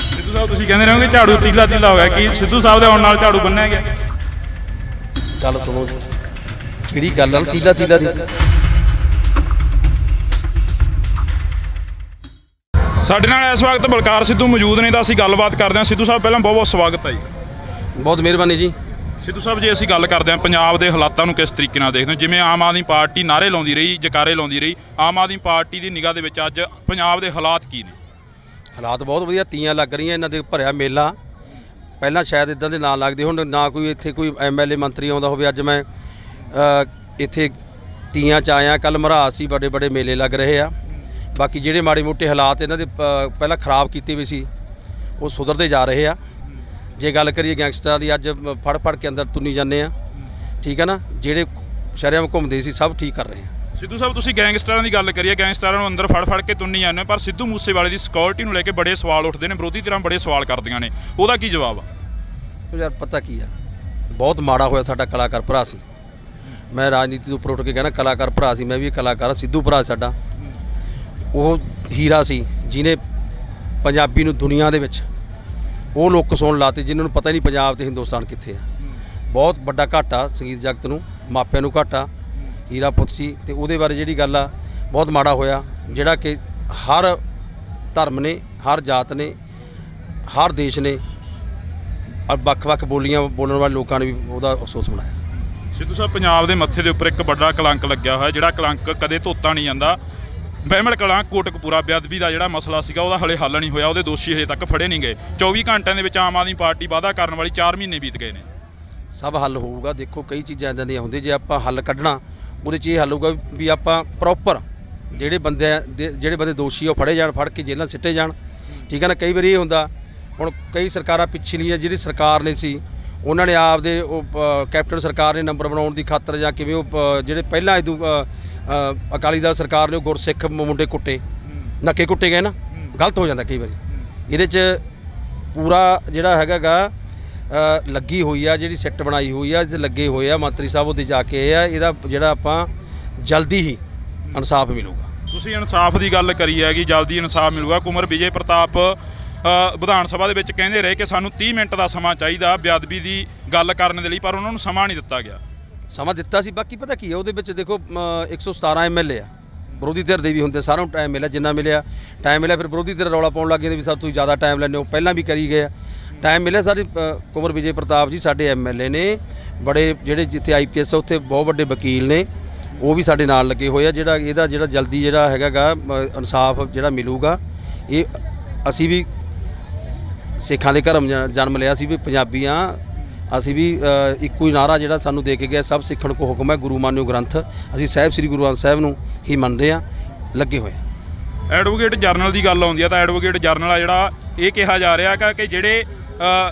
ਸਿੱਧੂ ਸਾਹਿਬ ਤੁਸੀਂ ਕਹਿੰਦੇ ਰਹੋਗੇ ਝਾੜੂ ਤੀਲਾ ਹੋਇਆ, ਕੀ ਸਿੱਧੂ ਸਾਹਿਬ ਦੇ ਆਉਣ ਨਾਲ ਝਾੜੂ ਬੰਨਿਆ ਗਿਆ? ਗੱਲ ਸੁਣੋ, ਜਿਹੜੀ ਗੱਲ ਆ ਤੀਲਾ ਦੀ, ਸਾਡੇ ਨਾਲ ਇਸ ਵਕਤ ਬਲਕਾਰ ਸਿੱਧੂ ਮੌਜੂਦ ਨੇ ਤਾਂ ਅਸੀਂ ਗੱਲਬਾਤ ਕਰਦੇ ਹਾਂ। ਸਿੱਧੂ ਸਾਹਿਬ ਪਹਿਲਾਂ ਬਹੁਤ ਬਹੁਤ ਸਵਾਗਤ ਹੈ ਜੀ। ਬਹੁਤ ਮਿਹਰਬਾਨੀ ਜੀ। ਸਿੱਧੂ ਸਾਹਿਬ ਜੇ ਅਸੀਂ ਗੱਲ ਕਰਦੇ ਹਾਂ ਪੰਜਾਬ ਦੇ ਹਾਲਾਤਾਂ ਨੂੰ ਕਿਸ ਤਰੀਕੇ ਨਾਲ ਦੇਖਦੇ ਹੋ? ਜਿਵੇਂ ਆਮ ਆਦਮੀ ਪਾਰਟੀ ਨਾਅਰੇ ਲਾਉਂਦੀ ਰਹੀ, ਜਕਾਰੇ ਲਾਉਂਦੀ ਰਹੀ, ਆਮ ਆਦਮੀ ਪਾਰਟੀ ਦੀ ਨਿਗਾਹ ਦੇ ਵਿੱਚ ਅੱਜ ਪੰਜਾਬ ਦੇ ਹਾਲਾਤ ਕੀ ਨੇ? ਹਾਲਾਤ ਬਹੁਤ ਵਧੀਆ, ਤੀਆਂ ਲੱਗ ਰਹੀਆਂ, ਇਹਨਾਂ ਦੇ ਭਰਿਆ ਮੇਲਾ। ਪਹਿਲਾਂ ਸ਼ਾਇਦ ਇਦਾਂ ਦੇ ਨਾਂ ਲੱਗਦੇ ਹੁਣ, ਨਾ ਕੋਈ ਇੱਥੇ ਕੋਈ MLA ਮੰਤਰੀ ਆਉਂਦਾ ਹੋਵੇ। ਅੱਜ ਮੈਂ ਇੱਥੇ ਤੀਆਂ 'ਚ ਆਇਆ, ਕੱਲ੍ਹ ਮਰਹਾਸ ਸੀ, ਬੜੇ ਮੇਲੇ ਲੱਗ ਰਹੇ ਆ। ਬਾਕੀ ਜਿਹੜੇ ਮਾੜੇ ਮੋਟੇ ਹਾਲਾਤ ਇਹਨਾਂ ਦੇ ਪਹਿਲਾਂ ਖਰਾਬ ਕੀਤੇ ਵੀ ਸੀ ਉਹ ਸੁਧਰਦੇ ਜਾ ਰਹੇ ਆ। ਜੇ ਗੱਲ ਕਰੀਏ ਗੈਂਗਸਟਰਾਂ ਦੀ, ਅੱਜ ਫੜ ਕੇ ਅੰਦਰ ਤੁੰਨੀ ਜਾਂਦੇ ਆ, ਠੀਕ ਹੈ ਨਾ, ਜਿਹੜੇ ਸ਼ਰੇਆਮ ਘੁੰਮਦੇ ਸੀ ਸਭ ਠੀਕ ਕਰ ਰਹੇ ਆ। ਸਿੱਧੂ ਸਾਹਿਬ ਤੁਸੀਂ ਗੈਂਗਸਟਰਾਂ ਦੀ ਗੱਲ ਕਰੀਏ, ਗੈਂਗਸਟਰਾਂ ਨੂੰ ਅੰਦਰ ਫੜ ਕੇ ਤੁੰਨੀ ਜਾਂਦੇ, ਪਰ ਸਿੱਧੂ ਮੂਸੇਵਾਲੇ ਦੀ ਸਿਕਿਉਰਿਟੀ ਨੂੰ ਲੈ ਕੇ ਬੜੇ ਸਵਾਲ ਉੱਠਦੇ ਨੇ, ਵਿਰੋਧੀ ਧਿਰਾਂ ਬੜੇ ਸਵਾਲ ਕਰਦੀਆਂ ਨੇ, ਉਹਦਾ ਕੀ ਜਵਾਬ ਆ? ਯਾਰ ਪਤਾ ਕੀ ਆ, ਬਹੁਤ ਮਾੜਾ ਹੋਇਆ, ਸਾਡਾ ਕਲਾਕਾਰ ਭਰਾ ਸੀ। ਮੈਂ ਰਾਜਨੀਤੀ ਤੋਂ ਉੱਪਰ ਉੱਠ ਕੇ ਕਹਿਣਾ, ਕਲਾਕਾਰ ਭਰਾ ਸੀ, ਮੈਂ ਵੀ ਕਲਾਕਾਰ। ਸਿੱਧੂ ਭਰਾ ਸਾਡਾ ਉਹ ਹੀਰਾ ਸੀ ਜਿਹਨੇ ਪੰਜਾਬੀ ਨੂੰ ਦੁਨੀਆ ਦੇ ਵਿੱਚ ਉਹ ਲੋਕ ਸੁਣ ਲਾਤੇ ਜਿਨ੍ਹਾਂ ਨੂੰ ਪਤਾ ਹੀ ਨਹੀਂ ਪੰਜਾਬ ਤੇ ਹਿੰਦੁਸਤਾਨ ਕਿੱਥੇ ਆ। ਬਹੁਤ ਵੱਡਾ ਘਾਟਾ ਸੰਗੀਤ ਜਗਤ ਨੂੰ, ਮਾਪਿਆਂ ਨੂੰ ਘਾਟਾ, ਹੀਰਾ ਪੁੱਤ ਸੀ। ਤੇ ਉਹਦੇ ਬਾਰੇ ਜਿਹੜੀ ਗੱਲ ਆ ਬਹੁਤ ਮਾੜਾ ਹੋਇਆ, ਜਿਹੜਾ ਕਿ ਹਰ ਧਰਮ ਨੇ, ਹਰ ਜਾਤ ਨੇ, ਹਰ ਦੇਸ਼ ਨੇ, ਵੱਖ-ਵੱਖ ਬੋਲੀਆਂ ਬੋਲਣ ਵਾਲੇ ਲੋਕਾਂ ਨੇ ਵੀ ਉਹਦਾ ਅਫਸੋਸ ਮਨਾਇਆ। ਸਿੱਧੂ ਸਾਹਿਬ, ਪੰਜਾਬ ਦੇ ਮੱਥੇ ਦੇ ਉੱਪਰ ਇੱਕ ਵੱਡਾ ਕਲੰਕ ਲੱਗਿਆ ਹੋਇਆ, ਜਿਹੜਾ ਕਲੰਕ ਕਦੇ ਧੋਤਾ ਨਹੀਂ ਜਾਂਦਾ। ਬਹਿਮਲ ਕਲਾਂ ਕੋਟਕਪੂਰਾ ਬੇਅਦਬੀ ਦਾ ਜਿਹੜਾ ਮਸਲਾ ਸੀਗਾ ਉਹਦਾ ਹਲੇ ਹੱਲ ਨਹੀਂ ਹੋਇਆ, ਉਹਦੇ ਦੋਸ਼ੀ ਹਜੇ ਤੱਕ ਫੜੇ ਨਹੀਂ ਗਏ। 24 ਘੰਟਿਆਂ ਦੇ ਵਿੱਚ ਆਮ ਆਦਮੀ ਪਾਰਟੀ ਵਾਅਦਾ ਕਰਨ ਵਾਲੀ 4 ਮਹੀਨੇ ਬੀਤ ਗਏ ਨੇ। ਸਭ ਹੱਲ ਹੋਊਗਾ। ਦੇਖੋ ਕਈ ਚੀਜ਼ਾਂ ਇੱਦਾਂ ਦੀਆਂ ਹੁੰਦੀਆਂ, ਜੇ ਆਪਾਂ ਹੱਲ ਕੱਢਣਾ ਉਹਦੇ 'ਚ ਇਹ ਹੱਲ ਹੋਊਗਾ ਵੀ ਆਪਾਂ ਪ੍ਰੋਪਰ ਜਿਹੜੇ ਬੰਦੇ ਦੋਸ਼ੀ ਉਹ ਫੜੇ ਜਾਣ, ਫੜ ਕੇ ਜੇਲ੍ਹਾਂ ਸਿੱਟੇ ਜਾਣ। ਠੀਕ ਹੈ ਨਾ। ਕਈ ਵਾਰੀ ਇਹ ਹੁੰਦਾ, ਹੁਣ ਕਈ ਸਰਕਾਰਾਂ ਪਿਛਲੀਆਂ ਜਿਹੜੀ ਸਰਕਾਰ ਨੇ ਸੀ ਉਹਨਾਂ ਨੇ ਆਪਦੇ ਉਹ ਕੈਪਟਨ ਸਰਕਾਰ ਨੇ ਨੰਬਰ ਬਣਾਉਣ ਦੀ ਖਾਤਰ ਜਾਂ ਕਿਵੇਂ ਉਹ ਜਿਹੜੇ ਪਹਿਲਾਂ ਇਦੋਂ ਅਕਾਲੀ ਦਲ ਸਰਕਾਰ ਨੇ ਉਹ ਗੁਰਸਿੱਖ ਮੁੰਡੇ ਕੁੱਟੇ, ਨੱਕੇ ਕੁੱਟੇ ਗਏ ਨਾ, ਗਲਤ ਹੋ ਜਾਂਦਾ ਕਈ ਵਾਰੀ। ਇਹਦੇ 'ਚ ਪੂਰਾ ਜਿਹੜਾ ਹੈਗਾ ਲੱਗੀ ਹੋਈ ਆ, ਜਿਹੜੀ ਸਿੱਟ ਬਣਾਈ ਹੋਈ ਆ, ਲੱਗੇ ਹੋਏ ਆ ਮੰਤਰੀ ਸਾਹਿਬ ਉਹਦੇ ਜਾ ਕੇ ਆ। ਇਹਦਾ ਜਿਹੜਾ ਆਪਾਂ ਜਲਦੀ ਹੀ ਇਨਸਾਫ ਮਿਲੂਗਾ। ਤੁਸੀਂ ਇਨਸਾਫ ਦੀ ਗੱਲ ਕਰੀ ਹੈਗੀ, ਜਲਦੀ ਇਨਸਾਫ ਮਿਲੂਗਾ। ਕੁਮਰ ਵਿਜੇ ਪ੍ਰਤਾਪ ਵਿਧਾਨ ਸਭਾ ਦੇ ਵਿੱਚ ਕਹਿੰਦੇ ਰਹੇ ਕਿ ਸਾਨੂੰ 30 ਮਿੰਟ ਦਾ ਸਮਾਂ ਚਾਹੀਦਾ ਬੇਅਦਬੀ ਦੀ ਗੱਲ ਕਰਨ ਦੇ ਲਈ, ਪਰ ਉਹਨਾਂ ਨੂੰ ਸਮਾਂ ਨਹੀਂ ਦਿੱਤਾ ਗਿਆ। ਸਮਾਂ ਦਿੱਤਾ ਸੀ, ਬਾਕੀ ਪਤਾ ਕੀ ਹੈ ਉਹਦੇ ਵਿੱਚ ਦੇਖੋ 117 MLA ਆ, ਵਿਰੋਧੀ ਧਿਰ ਦੇ ਵੀ ਹੁੰਦੇ, ਸਾਰਿਆਂ ਨੂੰ ਟਾਈਮ ਮਿਲਿਆ, ਜਿੰਨਾ ਮਿਲਿਆ ਟਾਈਮ ਮਿਲਿਆ। ਫਿਰ ਵਿਰੋਧੀ ਧਿਰ ਰੌਲਾ ਪਾਉਣ ਲੱਗ ਗਏ ਵੀ ਸਭ ਤੋਂ ਜ਼ਿਆਦਾ ਟਾਈਮ ਲੈਂਦੇ ਹੋ, ਪਹਿਲਾਂ ਵੀ ਕਰੀ ਗਏ ਆ, ਟਾਈਮ ਮਿਲਿਆ। ਸਾਡੇ ਕੁਮਰ ਵਿਜੇ ਪ੍ਰਤਾਪ ਜੀ ਸਾਡੇ MLA ਨੇ, ਬੜੇ ਜਿਹੜੇ ਜਿੱਥੇ IPS ਉੱਥੇ ਬਹੁਤ ਵੱਡੇ ਵਕੀਲ ਨੇ, ਉਹ ਵੀ ਸਾਡੇ ਨਾਲ ਲੱਗੇ ਹੋਏ ਆ। ਇਹਦਾ ਜਿਹੜਾ ਜਲਦੀ ਜਿਹੜਾ ਹੈਗਾ ਇਨਸਾਫ ਜਿਹੜਾ ਮਿਲੂਗਾ। ਇਹ ਅਸੀਂ ਵੀ ਸਿੱਖਾਂ ਦੇ ਘਰਮ ਜਨਮ ਲਿਆ ਸੀ ਵੀ ਪੰਜਾਬੀ ਹਾਂ ਅਸੀਂ, ਵੀ ਇੱਕੋ ਹੀ ਨਾਰਾ ਜਿਹੜਾ ਸਾਨੂੰ ਦੇ ਕੇ ਗਿਆ, ਸਭ ਸਿੱਖਣ ਕੋ ਹੁਕਮ ਹੈ, ਗੁਰੂ ਮਾਨਿਓ ਗ੍ਰੰਥ। ਅਸੀਂ ਸਾਹਿਬ ਸ੍ਰੀ ਗੁਰੂ ਗ੍ਰੰਥ ਸਾਹਿਬ ਨੂੰ ਹੀ ਮੰਨਦੇ ਹਾਂ, ਲੱਗੇ ਹੋਏ ਆ। ਐਡਵੋਕੇਟ ਜਨਰਲ ਦੀ ਗੱਲ ਆਉਂਦੀ ਆ ਤਾਂ ਐਡਵੋਕੇਟ ਜਨਰਲ ਆ ਜਿਹੜਾ ਇਹ ਕਿਹਾ ਜਾ ਰਿਹਾ ਕਿ ਜਿਹੜੇ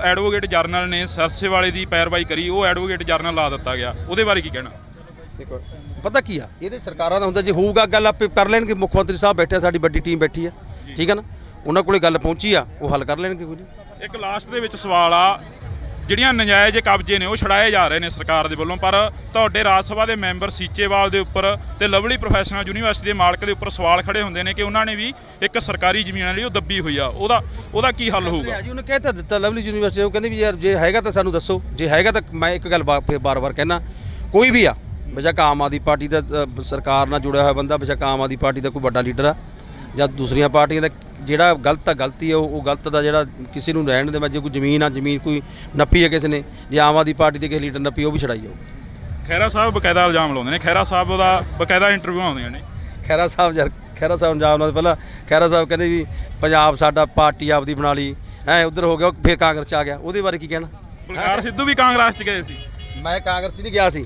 ਐਡਵੋਕੇਟ ਜਨਰਲ ਨੇ ਸਰਸੇਵਾਲੇ ਦੀ ਪੈਰਵਾਈ ਕਰੀ, ਉਹ ਐਡਵੋਕੇਟ ਜਨਰਲ ਲਾ ਦਿੱਤਾ ਗਿਆ, ਉਹਦੇ ਬਾਰੇ ਕੀ ਕਹਿਣਾ? ਦੇਖੋ ਪਤਾ ਕੀ ਆ, ਇਹਦੇ ਸਰਕਾਰਾਂ ਦਾ ਹੁੰਦਾ, ਜੇ ਹੋਊਗਾ ਗੱਲ ਆਪੇ ਕਰ ਲੈਣਗੇ। ਮੁੱਖ ਮੰਤਰੀ ਸਾਹਿਬ ਬੈਠੇ, ਸਾਡੀ ਵੱਡੀ ਟੀਮ ਬੈਠੀ ਆ, ਠੀਕ ਹੈ ਨਾ, ਉਹਨਾਂ ਕੋਲੇ ਗੱਲ ਪਹੁੰਚੀ ਆ, ਉਹ ਹੱਲ ਕਰ ਲੈਣਗੇ। ਕੋਈ ਨਹੀਂ। ਇੱਕ ਲਾਸਟ ਦੇ ਵਿੱਚ ਸਵਾਲ ਆ, ਜਿਹੜੀਆਂ ਨਜਾਇਜ਼ ਕਬਜ਼ੇ ਨੇ ਉਹ ਛੁਡਾਏ ਜਾ ਰਹੇ ਨੇ ਸਰਕਾਰ ਦੇ ਵੱਲੋਂ, ਪਰ ਤੁਹਾਡੇ ਰਾਜ ਸਭਾ ਦੇ ਮੈਂਬਰ ਸੀਚੇਵਾਲ ਦੇ ਉੱਪਰ ਤੇ ਲਵਲੀ ਪ੍ਰੋਫੈਸ਼ਨਲ ਯੂਨੀਵਰਸਿਟੀ ਦੇ ਮਾਲਕ ਦੇ ਉੱਪਰ ਸਵਾਲ ਖੜੇ ਹੁੰਦੇ ਨੇ ਕਿ ਉਹਨਾਂ ਨੇ ਵੀ ਇੱਕ ਸਰਕਾਰੀ ਜ਼ਮੀਨ ਲਈ ਉਹ ਦੱਬੀ ਹੋਈ ਆ, ਉਹਦਾ ਕੀ ਹੱਲ ਹੋਊਗਾ? ਜੀ ਉਹਨੇ ਕਹਿ ਤਾਂ ਦਿੱਤਾ ਲਵਲੀ ਯੂਨੀਵਰਸਿਟੀ, ਉਹ ਕਹਿੰਦੇ ਵੀ ਯਾਰ ਜੇ ਹੈਗਾ ਤਾਂ ਸਾਨੂੰ ਦੱਸੋ, ਜੇ ਹੈਗਾ ਤਾਂ ਮੈਂ ਇੱਕ ਗੱਲ ਬਾਰ-ਬਾਰ ਕਹਿਣਾ, ਕੋਈ ਵੀ ਆ ਬੇਸ਼ੱਕ ਆਮ ਆਦਮੀ ਪਾਰਟੀ ਦਾ ਸਰਕਾਰ ਨਾਲ ਜੁੜਿਆ ਹੋਇਆ ਬੰਦਾ, ਬੇਸ਼ੱਕ ਆਮ ਆਦਮੀ ਪਾਰਟੀ ਦਾ ਕੋਈ ਵੱਡਾ ਲੀਡਰ ਆ ਜਾਂ ਦੂਸਰੀਆਂ ਪਾਰਟੀਆਂ ਦਾ, ਜਿਹੜਾ ਗਲਤ ਆ ਗਲਤੀ ਆ, ਉਹ ਗਲਤ ਦਾ ਜਿਹੜਾ ਕਿਸੇ ਨੂੰ ਰਹਿਣ ਦੇ। ਮੈਂ ਜੇ ਕੋਈ ਜ਼ਮੀਨ ਆ, ਜ਼ਮੀਨ ਕੋਈ ਨੱਪੀ ਹੈ ਕਿਸੇ ਨੇ, ਜੇ ਆਮ ਆਦਮੀ ਪਾਰਟੀ ਦੇ ਕਿਸੇ ਲੀਡਰ ਨੱਪੀ, ਉਹ ਵੀ ਛਡਾਈ ਜਾਊ। ਖਹਿਰਾ ਸਾਹਿਬ ਬਕਾਇਦਾ ਇਲਜ਼ਾਮ ਲਾਉਂਦੇ ਨੇ, ਖਹਿਰਾ ਸਾਹਿਬ ਦਾ ਬਕਾਇਦਾ ਇੰਟਰਵਿਊ ਆਉਂਦੀਆਂ ਨੇ। ਖਹਿਰਾ ਸਾਹਿਬ ਇਲਜ਼ਾਮ ਲਾਉਂਦੇ, ਪਹਿਲਾਂ ਖਹਿਰਾ ਸਾਹਿਬ ਕਹਿੰਦੇ ਵੀ ਪੰਜਾਬ ਸਾਡਾ ਪਾਰਟੀ ਆਪਦੀ ਬਣਾ ਲਈ, ਉੱਧਰ ਹੋ ਗਿਆ, ਫਿਰ ਕਾਂਗਰਸ 'ਚ ਆ ਗਿਆ, ਉਹਦੇ ਬਾਰੇ ਕੀ ਕਹਿਣਾ? ਬਲਕਾਰ ਸਿੱਧੂ ਵੀ ਕਾਂਗਰਸ 'ਚ ਗਏ ਸੀ। ਮੈਂ ਕਾਂਗਰਸ ਨਹੀਂ ਗਿਆ ਸੀ,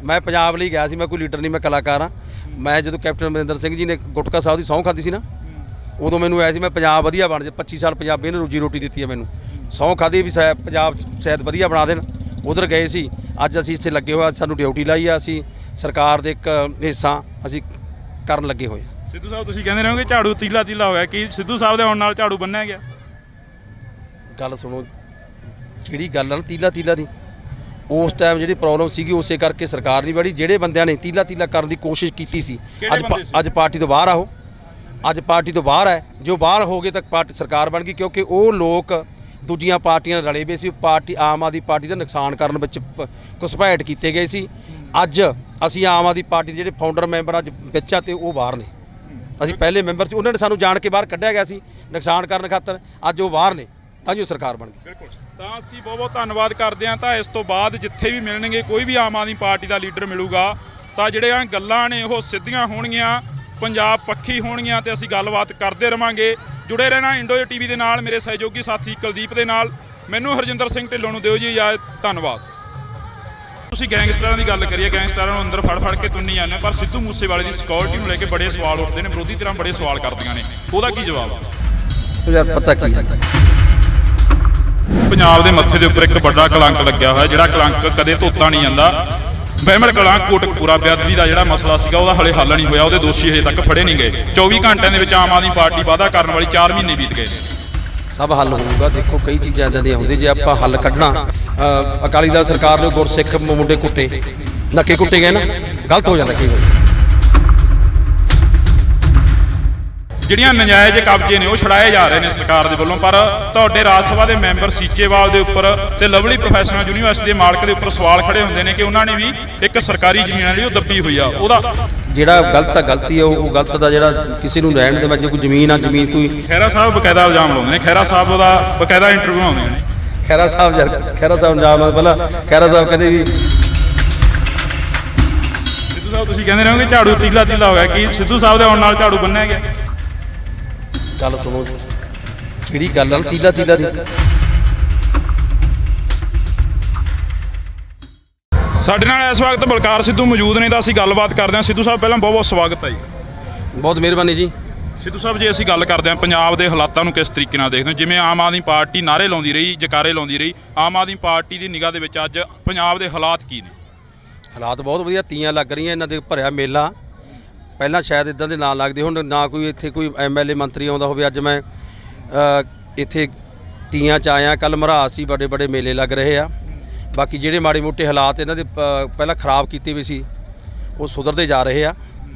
ਮੈਂ ਪੰਜਾਬ ਲਈ ਗਿਆ ਸੀ, ਮੈਂ ਕੋਈ ਲੀਡਰ ਨਹੀਂ, ਮੈਂ ਕਲਾਕਾਰ ਹਾਂ। ਮੈਂ ਜਦੋਂ ਕੈਪਟਨ ਅਮਰਿੰਦਰ ਸਿੰਘ ਜੀ ਨੇ ਗੁਟਕਾ ਸਾਹਿਬ ਦੀ ਸਹੁੰ ਖਾਧੀ ਸੀ ਨਾ, ਉਦੋਂ ਮੈਨੂੰ ਆਇਆ ਸੀ ਮੈਂ ਪੰਜਾਬ ਵਧੀਆ ਬਣ ਜਾ। 25 ਸਾਲ ਪੰਜਾਬੀ ਨੇ ਰੋਜੀ ਰੋਟੀ ਦਿੱਤੀ ਹੈ ਮੈਨੂੰ, ਸਹੁੰ ਖਾਧੀ ਵੀ ਪੰਜਾਬ ਸ਼ਾਇਦ ਵਧੀਆ ਬਣਾ ਦੇਣ। ਉਧਰ ਗਏ ਸੀ, ਅੱਜ ਅਸੀਂ ਇੱਥੇ ਲੱਗੇ ਹੋਏ, ਸਾਨੂੰ ਡਿਊਟੀ ਲਾਈ ਆ, ਅਸੀਂ ਸਰਕਾਰ ਦੇ ਇੱਕ ਹਿੱਸਾ ਅਸੀਂ ਕਰਨ ਲੱਗੇ ਹੋਏ ਆ। ਸਿੱਧੂ ਸਾਹਿਬ ਤੁਸੀਂ ਕਹਿੰਦੇ ਰਹੋਗੇ ਝਾੜੂ ਤੀਲਾ ਹੋਇਆ, ਕਿ ਸਿੱਧੂ ਸਾਹਿਬ ਦੇ ਆਉਣ ਨਾਲ ਝਾੜੂ ਬੰਨਿਆ ਗਿਆ? ਗੱਲ ਸੁਣੋ, ਜਿਹੜੀ ਗੱਲ ਆ ਨਾ ਤੀਲਾ ਦੀ, ਉਸ ਟਾਈਮ ਜਿਹੜੀ ਪ੍ਰੋਬਲਮ ਸੀਗੀ ਉਸੇ ਕਰਕੇ ਸਰਕਾਰ ਨਹੀਂ ਬੜੀ। ਜਿਹੜੇ ਬੰਦਿਆਂ ਨੇ ਤੀਲਾ ਕਰਨ ਦੀ ਕੋਸ਼ਿਸ਼ ਕੀਤੀ ਸੀ, ਅੱਜ ਪਾਰਟੀ ਤੋਂ ਬਾਹਰ ਆਓ, ਅੱਜ ਪਾਰਟੀ ਤੋਂ ਬਾਹਰ ਹੈ। ਜੋ ਬਾਹਰ ਹੋ ਗਏ ਤਾਂ ਪਾਰਟੀ ਸਰਕਾਰ ਬਣ ਗਈ, ਕਿਉਂਕਿ ਉਹ ਲੋਕ ਦੂਜੀਆਂ ਪਾਰਟੀਆਂ ਨਾਲ ਰਲੇ ਵੇ ਸੀ। ਪਾਰਟੀ ਆਮ ਆਦਮੀ ਪਾਰਟੀ ਦਾ ਨੁਕਸਾਨ ਕਰਨ ਵਿੱਚ ਘੁਸਪੈਠ ਕੀਤੇ ਗਏ ਸੀ। ਅੱਜ ਅਸੀਂ ਆਮ ਆਦਮੀ ਪਾਰਟੀ ਦੇ ਜਿਹੜੇ ਫਾਊਂਡਰ ਮੈਂਬਰ ਅੱਜ ਵਿੱਚ ਆ ਤੇ ਉਹ ਬਾਹਰ ਨੇ, ਅਸੀਂ ਪਹਿਲੇ ਮੈਂਬਰ ਸੀ, ਉਹਨਾਂ ਨੇ ਸਾਨੂੰ ਜਾਣ ਕੇ ਬਾਹਰ ਕੱਢਿਆ ਗਿਆ ਸੀ ਨੁਕਸਾਨ ਕਰਨ ਖਾਤਰ, ਅੱਜ ਉਹ ਬਾਹਰ ਨੇ, ਤਾਂ ਜੋ ਸਰਕਾਰ ਬਣ ਗਈ। ਬਿਲਕੁਲ, ਤਾਂ ਅਸੀਂ ਬਹੁਤ ਧੰਨਵਾਦ ਕਰਦੇ ਹਾਂ। ਤਾਂ ਇਸ ਤੋਂ ਬਾਅਦ ਜਿੱਥੇ ਵੀ ਮਿਲਣਗੇ, ਕੋਈ ਵੀ ਆਮ ਆਦਮੀ ਪਾਰਟੀ ਦਾ ਲੀਡਰ ਮਿਲੂਗਾ, ਤਾਂ ਜਿਹੜੀਆਂ ਗੱਲਾਂ ਨੇ ਉਹ ਸਿੱਧੀਆਂ ਹੋਣਗੀਆਂ, ਪੰਜਾਬ ਪੱਖੀ ਹੋਣਗੀਆਂ, ਤੇ ਅਸੀਂ ਗੱਲਬਾਤ ਕਰਦੇ ਰਵਾਂਗੇ। ਜੁੜੇ ਰਹਿਣਾ ਇੰਡੋ TV ਦੇ ਨਾਲ, ਮੇਰੇ ਸਹਿਯੋਗੀ ਸਾਥੀ ਕੁਲਦੀਪ ਦੇ ਨਾਲ। ਮੈਨੂੰ ਹਰਜਿੰਦਰ ਸਿੰਘ ਢਿੱਲੋਂ ਨੂੰ ਦਿਓ ਜੀ ਇਜਾਜ਼ਤ, ਧੰਨਵਾਦ। ਤੁਸੀਂ ਗੈਂਗਸਟਰਾਂ ਦੀ ਗੱਲ ਕਰੀਏ, ਗੈਂਗਸਟਰਾਂ ਨੂੰ ਅੰਦਰ ਫੜ ਕੇ ਤੁੰਨੀ ਜਾਂਦੇ, ਪਰ ਸਿੱਧੂ ਮੂਸੇਵਾਲੇ ਦੀ ਸਿਕਿਉਰਿਟੀ ਨੂੰ ਲੈ ਕੇ ਬੜੇ ਸਵਾਲ ਉੱਠਦੇ ਨੇ, ਵਿਰੋਧੀ ਧਿਰਾਂ ਬੜੇ ਸਵਾਲ ਕਰਦੀਆਂ ਨੇ, ਉਹਦਾ ਕੀ ਜਵਾਬ ਆ? ਯਾਰ ਪਤਾ ਕੀ ਹੈ, ਪੰਜਾਬ ਦੇ ਮੱਥੇ ਦੇ ਉੱਪਰ ਇੱਕ ਵੱਡਾ ਕਲੰਕ ਲੱਗਿਆ ਹੋਇਆ, ਜਿਹੜਾ ਕਲੰਕ ਕਦੇ ਧੋਤਾ ਨਹੀਂ ਜਾਂਦਾ। ਬਹਿਮਲ ਕਲਾਂ ਕੋਟਕਪੂਰਾ ਬੇਅਦਬੀ ਦਾ ਜਿਹੜਾ ਮਸਲਾ ਸੀਗਾ ਉਹਦਾ ਹਲੇ ਹੱਲ ਨਹੀਂ ਹੋਇਆ, ਉਹਦੇ ਦੋਸ਼ੀ ਹਜੇ ਤੱਕ ਫੜੇ ਨਹੀਂ ਗਏ। 24 ਘੰਟਿਆਂ ਦੇ ਵਿੱਚ ਆਮ ਆਦਮੀ ਪਾਰਟੀ ਵਾਅਦਾ ਕਰਨ ਵਾਲੀ 4 ਮਹੀਨੇ ਬੀਤ ਗਏ। ਸਭ ਹੱਲ ਹੋਊਗਾ। ਦੇਖੋ ਕਈ ਚੀਜ਼ਾਂ ਇੱਦਾਂ ਦੀਆਂ ਹੁੰਦੀਆਂ, ਜੇ ਆਪਾਂ ਹੱਲ ਕੱਢਣਾ, ਅਕਾਲੀ ਦਲ ਸਰਕਾਰ ਨੇ ਗੁਰਸਿੱਖ ਮੁੰਡੇ ਕੁੱਟੇ, ਨੱਕੇ ਕੁੱਟੇ ਗਏ ਨਾ, ਗਲਤ ਹੋ ਜਾਂਦਾ ਕਈ ਵਾਰ। ਜਿਹੜੀਆਂ ਨਜਾਇਜ਼ ਕਬਜ਼ੇ ਨੇ ਉਹ ਛੜਾਏ ਜਾ ਰਹੇ ਨੇ ਸਰਕਾਰ ਦੇ ਵੱਲੋਂ। ਪਰ ਤੁਹਾਡੇ ਰਾਜ ਸਭਾ ਦੇ ਮੈਂਬਰ ਸੀਚੇਵਾਲ ਦੇ ਉੱਪਰ ਤੇ ਲਵਲੀ ਪ੍ਰੋਫੈਸ਼ਨਲ ਯੂਨੀਵਰਸਿਟੀ ਦੇ ਮਾਲਕ ਦੇ ਉੱਪਰ ਸਵਾਲ ਖੜੇ ਹੁੰਦੇ ਨੇ ਕਿ ਉਹਨਾਂ ਨੇ ਵੀ ਇੱਕ ਸਰਕਾਰੀ ਜ਼ਮੀਨ ਜਿਹੜੀ ਉਹ ਦੱਬੀ ਹੋਈ ਆ। ਉਹਦਾ ਜਿਹੜਾ ਗਲਤ ਆ ਗਲਤੀ ਆ, ਉਹ ਗਲਤ ਦਾ ਜਿਹੜਾ ਕਿਸੇ ਨੂੰ ਰਹਿਣ ਦੇ ਵਿੱਚ ਕੋਈ ਜ਼ਮੀਨ ਆ, ਜ਼ਮੀਨ ਕੋਈ ਖਹਿਰਾ ਸਾਹਿਬ ਬਕਾਇਦਾ ਇਲਜ਼ਾਮ ਲਾਉਂਦੇ ਨੇ, ਖਹਿਰਾ ਸਾਹਿਬ ਦਾ ਬਕਾਇਦਾ ਇੰਟਰਵਿਊ ਆਉਂਦੇ ਨੇ। ਖਹਿਰਾ ਸਾਹਿਬ ਇਲਜ਼ਾਮ ਨਾਲ ਪਹਿਲਾਂ ਖਹਿਰਾ ਸਾਹਿਬ ਕਹਿੰਦੇ ਵੀ ਸਿੱਧੂ ਸਾਹਿਬ ਤੁਸੀਂ ਕਹਿੰਦੇ ਰਹੋਗੇ ਝਾੜੂ ਤੀਲਾ ਹੋ ਗਿਆ, ਕਿ ਸਿੱਧੂ ਸਾਹਿਬ ਦੇ ਆਉਣ ਨਾਲ ਝਾੜੂ ਬੰਨਿਆ ਗਿਆ? ਗੱਲ ਸੁਣੋ, ਕਿਹੜੀ ਗੱਲ ਆ ਤੀਲਾ ਦੀ? ਸਾਡੇ ਨਾਲ ਇਸ ਵਕਤ ਬਲਕਾਰ ਸਿੱਧੂ ਮੌਜੂਦ ਨੇ ਤਾਂ ਅਸੀਂ ਗੱਲਬਾਤ ਕਰਦੇ ਹਾਂ। ਸਿੱਧੂ ਸਾਹਿਬ ਪਹਿਲਾਂ ਬਹੁਤ ਬਹੁਤ ਸਵਾਗਤ ਹੈ ਜੀ। ਬਹੁਤ ਮਿਹਰਬਾਨੀ ਜੀ। ਸਿੱਧੂ ਸਾਹਿਬ ਜੇ ਅਸੀਂ ਗੱਲ ਕਰਦੇ ਹਾਂ ਪੰਜਾਬ ਦੇ ਹਾਲਾਤਾਂ ਨੂੰ ਕਿਸ ਤਰੀਕੇ ਨਾਲ ਦੇਖਦੇ ਹੋ? ਜਿਵੇਂ ਆਮ ਆਦਮੀ ਪਾਰਟੀ ਨਾਅਰੇ ਲਾਉਂਦੀ ਰਹੀ, ਜਕਾਰੇ ਲਾਉਂਦੀ ਰਹੀ, ਆਮ ਆਦਮੀ ਪਾਰਟੀ ਦੀ ਨਿਗਾਹ ਦੇ ਵਿੱਚ ਅੱਜ ਪੰਜਾਬ ਦੇ ਹਾਲਾਤ ਕੀ ਨੇ? ਹਾਲਾਤ ਬਹੁਤ ਵਧੀਆ, ਤੀਆਂ ਲੱਗ ਰਹੀਆਂ, ਇਹਨਾਂ ਦੇ ਭਰਿਆ ਮੇਲਾ। ਪਹਿਲਾਂ ਸ਼ਾਇਦ ਇਦਾਂ ਦੇ ਨਾਂ ਲੱਗਦੇ ਹੁਣ, ਨਾ ਕੋਈ ਇੱਥੇ ਕੋਈ ਐਮਐਲਏ ਮੰਤਰੀ ਆਉਂਦਾ ਹੋਵੇ। ਅੱਜ ਮੈਂ ਇੱਥੇ ਤੀਆਂ 'ਚ ਆਇਆ, ਕੱਲ੍ਹ ਮਰਾਸ ਸੀ, ਬੜੇ ਬੜੇ ਮੇਲੇ ਲੱਗ ਰਹੇ ਆ। ਬਾਕੀ ਜਿਹੜੇ ਮਾੜੇ ਮੋਟੇ ਹਾਲਾਤ ਇਹਨਾਂ ਦੇ ਪਹਿਲਾਂ ਖਰਾਬ ਕੀਤੇ ਵੀ ਸੀ, ਉਹ ਸੁਧਰਦੇ ਜਾ ਰਹੇ ਆ।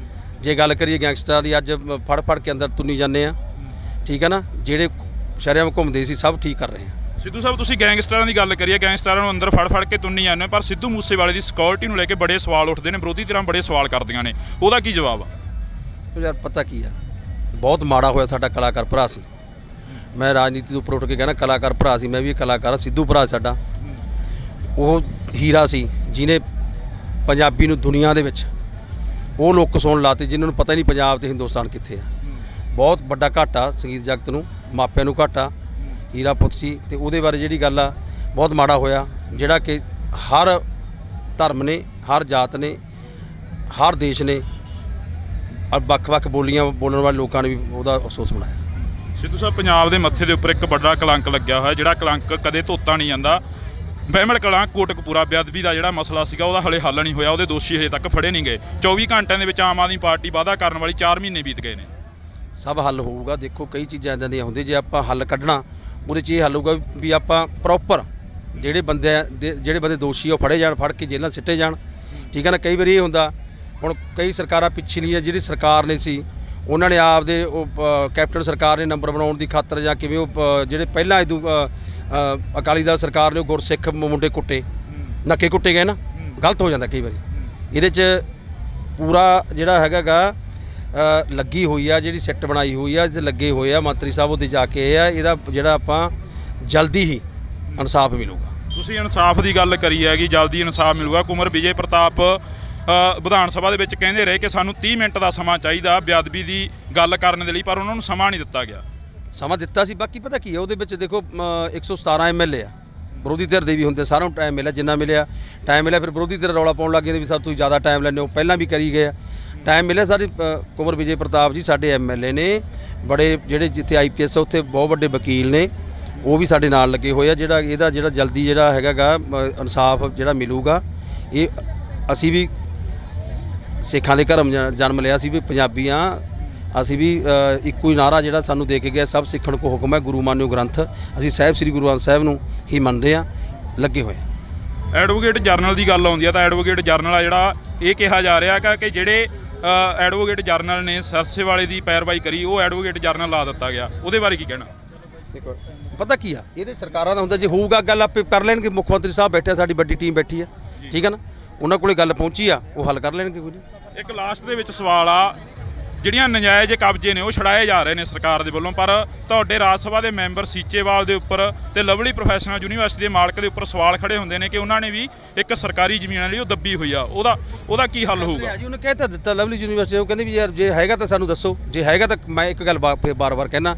ਜੇ ਗੱਲ ਕਰੀਏ ਗੈਂਗਸਟਰਾਂ ਦੀ, ਅੱਜ ਫੜ ਕੇ ਅੰਦਰ ਤੁੰਨੀ ਜਾਂਦੇ ਆ, ਠੀਕ ਹੈ ਨਾ। ਜਿਹੜੇ ਸ਼ਰੇਆਮ ਘੁੰਮਦੇ ਸੀ ਸਭ ਠੀਕ ਕਰ ਰਹੇ ਆ। ਸਿੱਧੂ ਸਾਹਿਬ ਤੁਸੀਂ ਗੈਂਗਸਟਰਾਂ ਦੀ ਗੱਲ ਕਰੀਏ, ਗੈਂਗਸਟਰਾਂ ਨੂੰ ਅੰਦਰ ਫੜ ਕੇ ਤੁੰਨੀ ਜਾਂਦੇ, ਪਰ ਸਿੱਧੂ ਮੂਸੇਵਾਲੇ ਦੀ ਸਿਕਿਉਰਿਟੀ ਨੂੰ ਲੈ ਕੇ ਬੜੇ ਸਵਾਲ ਉੱਠਦੇ ਨੇ, ਵਿਰੋਧੀ ਧਿਰਾਂ ਬੜੇ ਸਵਾਲ ਕਰਦੀਆਂ ਨੇ, ਉਹਦਾ ਕੀ ਜਵਾਬ ਆ? ਯਾਰ ਪਤਾ ਕੀ ਆ, ਬਹੁਤ ਮਾੜਾ ਹੋਇਆ, ਸਾਡਾ ਕਲਾਕਾਰ ਭਰਾ ਸੀ। ਮੈਂ ਰਾਜਨੀਤੀ ਤੋਂ ਉੱਪਰ ਉੱਠ ਕੇ ਕਹਿਣਾ, ਕਲਾਕਾਰ ਭਰਾ ਸੀ, ਮੈਂ ਵੀ ਕਲਾਕਾਰ। ਸਿੱਧੂ ਭਰਾ ਸਾਡਾ ਉਹ ਹੀਰਾ ਸੀ ਜਿਹਨੇ ਪੰਜਾਬੀ ਨੂੰ ਦੁਨੀਆ ਦੇ ਵਿੱਚ ਉਹ ਲੋਕ ਸੁਣ ਲਾਤੇ ਜਿਨ੍ਹਾਂ ਨੂੰ ਪਤਾ ਹੀ ਨਹੀਂ ਪੰਜਾਬ ਤੇ ਹਿੰਦੁਸਤਾਨ ਕਿੱਥੇ ਆ। ਬਹੁਤ ਵੱਡਾ ਘਾਟਾ ਸੰਗੀਤ ਜਗਤ ਨੂੰ, ਮਾਪਿਆਂ ਨੂੰ ਘਾਟਾ। ਹੀਰਾ ਪੁੱਤ ਸੀ ਤੇ ਉਹਦੇ ਬਾਰੇ ਜਿਹੜੀ ਗੱਲ ਆ, ਬਹੁਤ ਮਾੜਾ ਹੋਇਆ, ਜਿਹੜਾ ਕਿ ਹਰ ਧਰਮ ਨੇ, ਹਰ ਜਾਤ ਨੇ, ਹਰ ਦੇਸ਼ ਨੇ, ਵੱਖ-ਵੱਖ ਬੋਲੀਆਂ ਬੋਲਣ ਵਾਲੇ ਲੋਕਾਂ ਨੇ ਵੀ ਉਹਦਾ ਅਫਸੋਸ ਮਨਾਇਆ। ਸਿੱਧੂ ਸਾਹਿਬ ਪੰਜਾਬ ਦੇ ਮੱਥੇ ਦੇ ਉੱਪਰ ਇੱਕ ਵੱਡਾ ਕਲੰਕ ਲੱਗਿਆ ਹੋਇਆ, ਜਿਹੜਾ ਕਲੰਕ ਕਦੇ ਧੋਤਾ ਨਹੀਂ ਜਾਂਦਾ। ਬਹਿਮਲ ਕਲਾਂ ਕੋਟਕਪੂਰਾ ਬੇਅਦਬੀ ਦਾ ਜਿਹੜਾ ਮਸਲਾ ਸੀਗਾ, ਉਹਦਾ ਹਲੇ ਹੱਲ ਨਹੀਂ ਹੋਇਆ, ਉਹਦੇ ਦੋਸ਼ੀ ਹਜੇ ਤੱਕ ਫੜੇ ਨਹੀਂ ਗਏ। 24 ਘੰਟਿਆਂ ਦੇ ਵਿੱਚ ਆਮ ਆਦਮੀ ਪਾਰਟੀ ਵਾਅਦਾ ਕਰਨ ਵਾਲੀ 4 ਮਹੀਨੇ ਬੀਤ ਗਏ ਨੇ। ਸਭ ਹੱਲ ਹੋਊਗਾ। ਦੇਖੋ ਕਈ ਚੀਜ਼ਾਂ ਇੱਦਾਂ ਦੀਆਂ ਹੁੰਦੀਆਂ, ਜੇ ਆਪਾਂ ਹੱਲ ਕੱਢਣਾ ਉਹਦੇ 'ਚ ਇਹ ਹੱਲ ਹੋਊਗਾ ਵੀ ਆਪਾਂ ਪ੍ਰੋਪਰ ਜਿਹੜੇ ਬੰਦੇ ਦੋਸ਼ੀ ਉਹ ਫੜੇ ਜਾਣ, ਫੜ ਕੇ ਜੇਲ੍ਹਾਂ ਸਿੱਟੇ ਜਾਣ, ਠੀਕ ਹੈ ਨਾ। ਕਈ ਵਾਰੀ ਇਹ ਹੁੰਦਾ, ਹੁਣ ਕਈ ਸਰਕਾਰਾਂ ਪਿਛਲੀਆਂ ਜਿਹੜੀ ਸਰਕਾਰ ਨੇ ਸੀ, ਉਹਨਾਂ ਨੇ ਆਪਦੇ ਉਹ ਕੈਪਟਨ ਸਰਕਾਰ ਨੇ ਨੰਬਰ ਬਣਾਉਣ ਦੀ ਖਾਤਰ ਜਾਂ ਕਿਵੇਂ ਉਹ ਜਿਹੜੇ ਪਹਿਲਾਂ ਇਦੋਂ ਅਕਾਲੀ ਦਲ ਸਰਕਾਰ ਨੇ ਉਹ ਗੁਰਸਿੱਖ ਮੁੰਡੇ ਕੁੱਟੇ, ਨੱਕੇ ਕੁੱਟੇ ਗਏ ਨਾ, ਗਲਤ ਹੋ ਜਾਂਦਾ ਕਈ ਵਾਰੀ। ਇਹਦੇ 'ਚ ਪੂਰਾ ਜਿਹੜਾ ਹੈਗਾ ਲੱਗੀ ਹੋਈ ਆ, ਜਿਹੜੀ ਸਿੱਟ ਬਣਾਈ ਹੋਈ ਆ, ਲੱਗੇ ਹੋਏ ਆ ਮੰਤਰੀ ਸਾਹਿਬ, ਉਹਦੇ ਜਾ ਕੇ ਇਹ ਆ, ਇਹਦਾ ਜਿਹੜਾ ਆਪਾਂ ਜਲਦੀ ਹੀ ਇਨਸਾਫ ਮਿਲੂਗਾ। ਤੁਸੀਂ ਇਨਸਾਫ ਦੀ ਗੱਲ ਕਰੀ ਹੈਗੀ, ਜਲਦੀ ਇਨਸਾਫ ਮਿਲੂਗਾ। ਕੁਮਰ ਵਿਜੇ ਪ੍ਰਤਾਪ ਵਿਧਾਨ ਸਭਾ ਦੇ ਵਿੱਚ ਕਹਿੰਦੇ ਰਹੇ ਕਿ ਸਾਨੂੰ 30 ਮਿੰਟ ਦਾ ਸਮਾਂ ਚਾਹੀਦਾ ਬੇਅਦਬੀ ਦੀ ਗੱਲ ਕਰਨ ਦੇ ਲਈ, ਪਰ ਉਹਨਾਂ ਨੂੰ ਸਮਾਂ ਨਹੀਂ ਦਿੱਤਾ ਗਿਆ। ਸਮਾਂ ਦਿੱਤਾ ਸੀ, ਬਾਕੀ ਪਤਾ ਕੀ ਹੈ ਉਹਦੇ ਵਿੱਚ ਦੇਖੋ 117 ਐਮਐਲਏ ਆ, ਵਿਰੋਧੀ ਧਿਰ ਦੇ ਵੀ ਹੁੰਦੇ, ਸਾਰਿਆਂ ਨੂੰ ਟਾਈਮ ਮਿਲਿਆ, ਜਿੰਨਾ ਮਿਲਿਆ ਟਾਈਮ ਮਿਲਿਆ। ਫਿਰ ਵਿਰੋਧੀ ਧਿਰ ਰੌਲਾ ਪਾਉਣ ਲੱਗ ਗਏ ਵੀ ਸਭ ਤੁਸੀਂ ਜ਼ਿਆਦਾ ਟਾਈਮ ਲੈਂਦੇ ਹੋ, ਪਹਿਲਾਂ ਵੀ ਕਰੀ ਗਏ ਆ, ਟਾਈਮ ਮਿਲਿਆ। ਸਾਡੇ ਕੁਮਰ ਵਿਜੇ ਪ੍ਰਤਾਪ ਜੀ ਸਾਡੇ ਐਮਐਲਏ ਨੇ, ਬੜੇ ਜਿਹੜੇ ਜਿੱਥੇ ਆਈਪੀਐਸ ਉੱਥੇ ਬਹੁਤ ਵੱਡੇ ਵਕੀਲ ਨੇ, ਉਹ ਵੀ ਸਾਡੇ ਨਾਲ ਲੱਗੇ ਹੋਏ ਆ। ਇਹਦਾ ਜਲਦੀ ਜਿਹੜਾ ਹੈਗਾ ਇਨਸਾਫ ਜਿਹੜਾ ਮਿਲੂਗਾ। ਇਹ ਅਸੀਂ ਵੀ ਸਿੱਖਾਂ ਦੇ ਘਰਮ ਜਨਮ ਲਿਆ ਸੀ ਵੀ ਪੰਜਾਬੀ ਆ, ਅਸੀਂ ਵੀ ਇੱਕੋ ਹੀ ਨਾਰਾ ਜਿਹੜਾ ਸਾਨੂੰ ਦੇ ਕੇ ਗਿਆ, ਸਭ ਸਿੱਖਣ ਕੋ ਹੁਕਮ ਹੈ, ਗੁਰੂ ਮਾਨਿਓ ਗ੍ਰੰਥ। ਅਸੀਂ ਸਾਹਿਬ ਸ੍ਰੀ ਗੁਰੂ ਗ੍ਰੰਥ ਸਾਹਿਬ ਨੂੰ ਹੀ ਮੰਨਦੇ ਆ, ਲੱਗੇ ਹੋਏ ਆ। ਐਡਵੋਕੇਟ ਜਨਰਲ ਦੀ ਗੱਲ ਆਉਂਦੀ ਆ ਤਾਂ ਐਡਵੋਕੇਟ ਜਨਰਲ ਆ ਜਿਹੜਾ ਇਹ ਕਿਹਾ ਜਾ ਰਿਹਾ ਕਿ ਜਿਹੜੇ ਐਡਵੋਕੇਟ ਜਨਰਲ ਨੇ ਸਰਸੇਵਾਲੇ ਦੀ ਪੈਰਵਾਈ ਕਰੀ, ਉਹ ਐਡਵੋਕੇਟ ਜਨਰਲ ਲਾ ਦਿੱਤਾ ਗਿਆ, ਉਹਦੇ ਬਾਰੇ ਕੀ ਕਹਿਣਾ? ਦੇਖੋ ਪਤਾ ਕੀ ਆ, ਇਹਦੇ ਸਰਕਾਰਾਂ ਦਾ ਹੁੰਦਾ, ਜੇ ਹੋਊਗਾ ਗੱਲ ਆਪੇ ਕਰ ਲੈਣਗੇ। ਮੁੱਖ ਮੰਤਰੀ ਸਾਹਿਬ ਬੈਠੇ, ਸਾਡੀ ਵੱਡੀ ਟੀਮ ਬੈਠੀ ਆ, ਠੀਕ ਹੈ ਨਾ, ਉਹਨਾਂ ਕੋਲੇ ਗੱਲ ਪਹੁੰਚੀ ਆ, ਉਹ ਹੱਲ ਕਰ ਲੈਣਗੇ। ਕੋਈ ਨਹੀਂ। ਇੱਕ ਲਾਸਟ ਦੇ ਵਿੱਚ ਸਵਾਲ ਆ, ਜਿਹੜੀਆਂ ਨਜਾਇਜ਼ ਕਬਜ਼ੇ ਨੇ ਉਹ ਛੜਾਏ ਜਾ ਰਹੇ ਨੇ ਸਰਕਾਰ ਦੇ ਵੱਲੋਂ, ਪਰ ਤੁਹਾਡੇ ਰਾਜ ਸਭਾ ਦੇ ਮੈਂਬਰ ਸੀਚੇਵਾਲ ਦੇ ਉੱਪਰ ਤੇ ਲਵਲੀ ਪ੍ਰੋਫੈਸ਼ਨਲ ਯੂਨੀਵਰਸਿਟੀ ਦੇ ਮਾਲਕ ਦੇ ਉੱਪਰ ਸਵਾਲ ਖੜੇ ਹੁੰਦੇ ਨੇ ਕਿ ਉਹਨਾਂ ਨੇ ਵੀ ਇੱਕ ਸਰਕਾਰੀ ਜ਼ਮੀਨ ਲਈ ਉਹ ਦੱਬੀ ਹੋਈ ਆ, ਉਹਦਾ ਕੀ ਹੱਲ ਹੋਊਗਾ? ਜੀ ਉਹਨੇ ਕਹਿ ਤਾਂ ਦਿੱਤਾ ਲਵਲੀ ਯੂਨੀਵਰਸਿਟੀ, ਉਹ ਕਹਿੰਦੇ ਵੀ ਯਾਰ ਜੇ ਹੈਗਾ ਤਾਂ ਸਾਨੂੰ ਦੱਸੋ, ਜੇ ਹੈਗਾ ਤਾਂ ਮੈਂ ਇੱਕ ਗੱਲ ਬਾਰ-ਬਾਰ ਕਹਿਣਾ,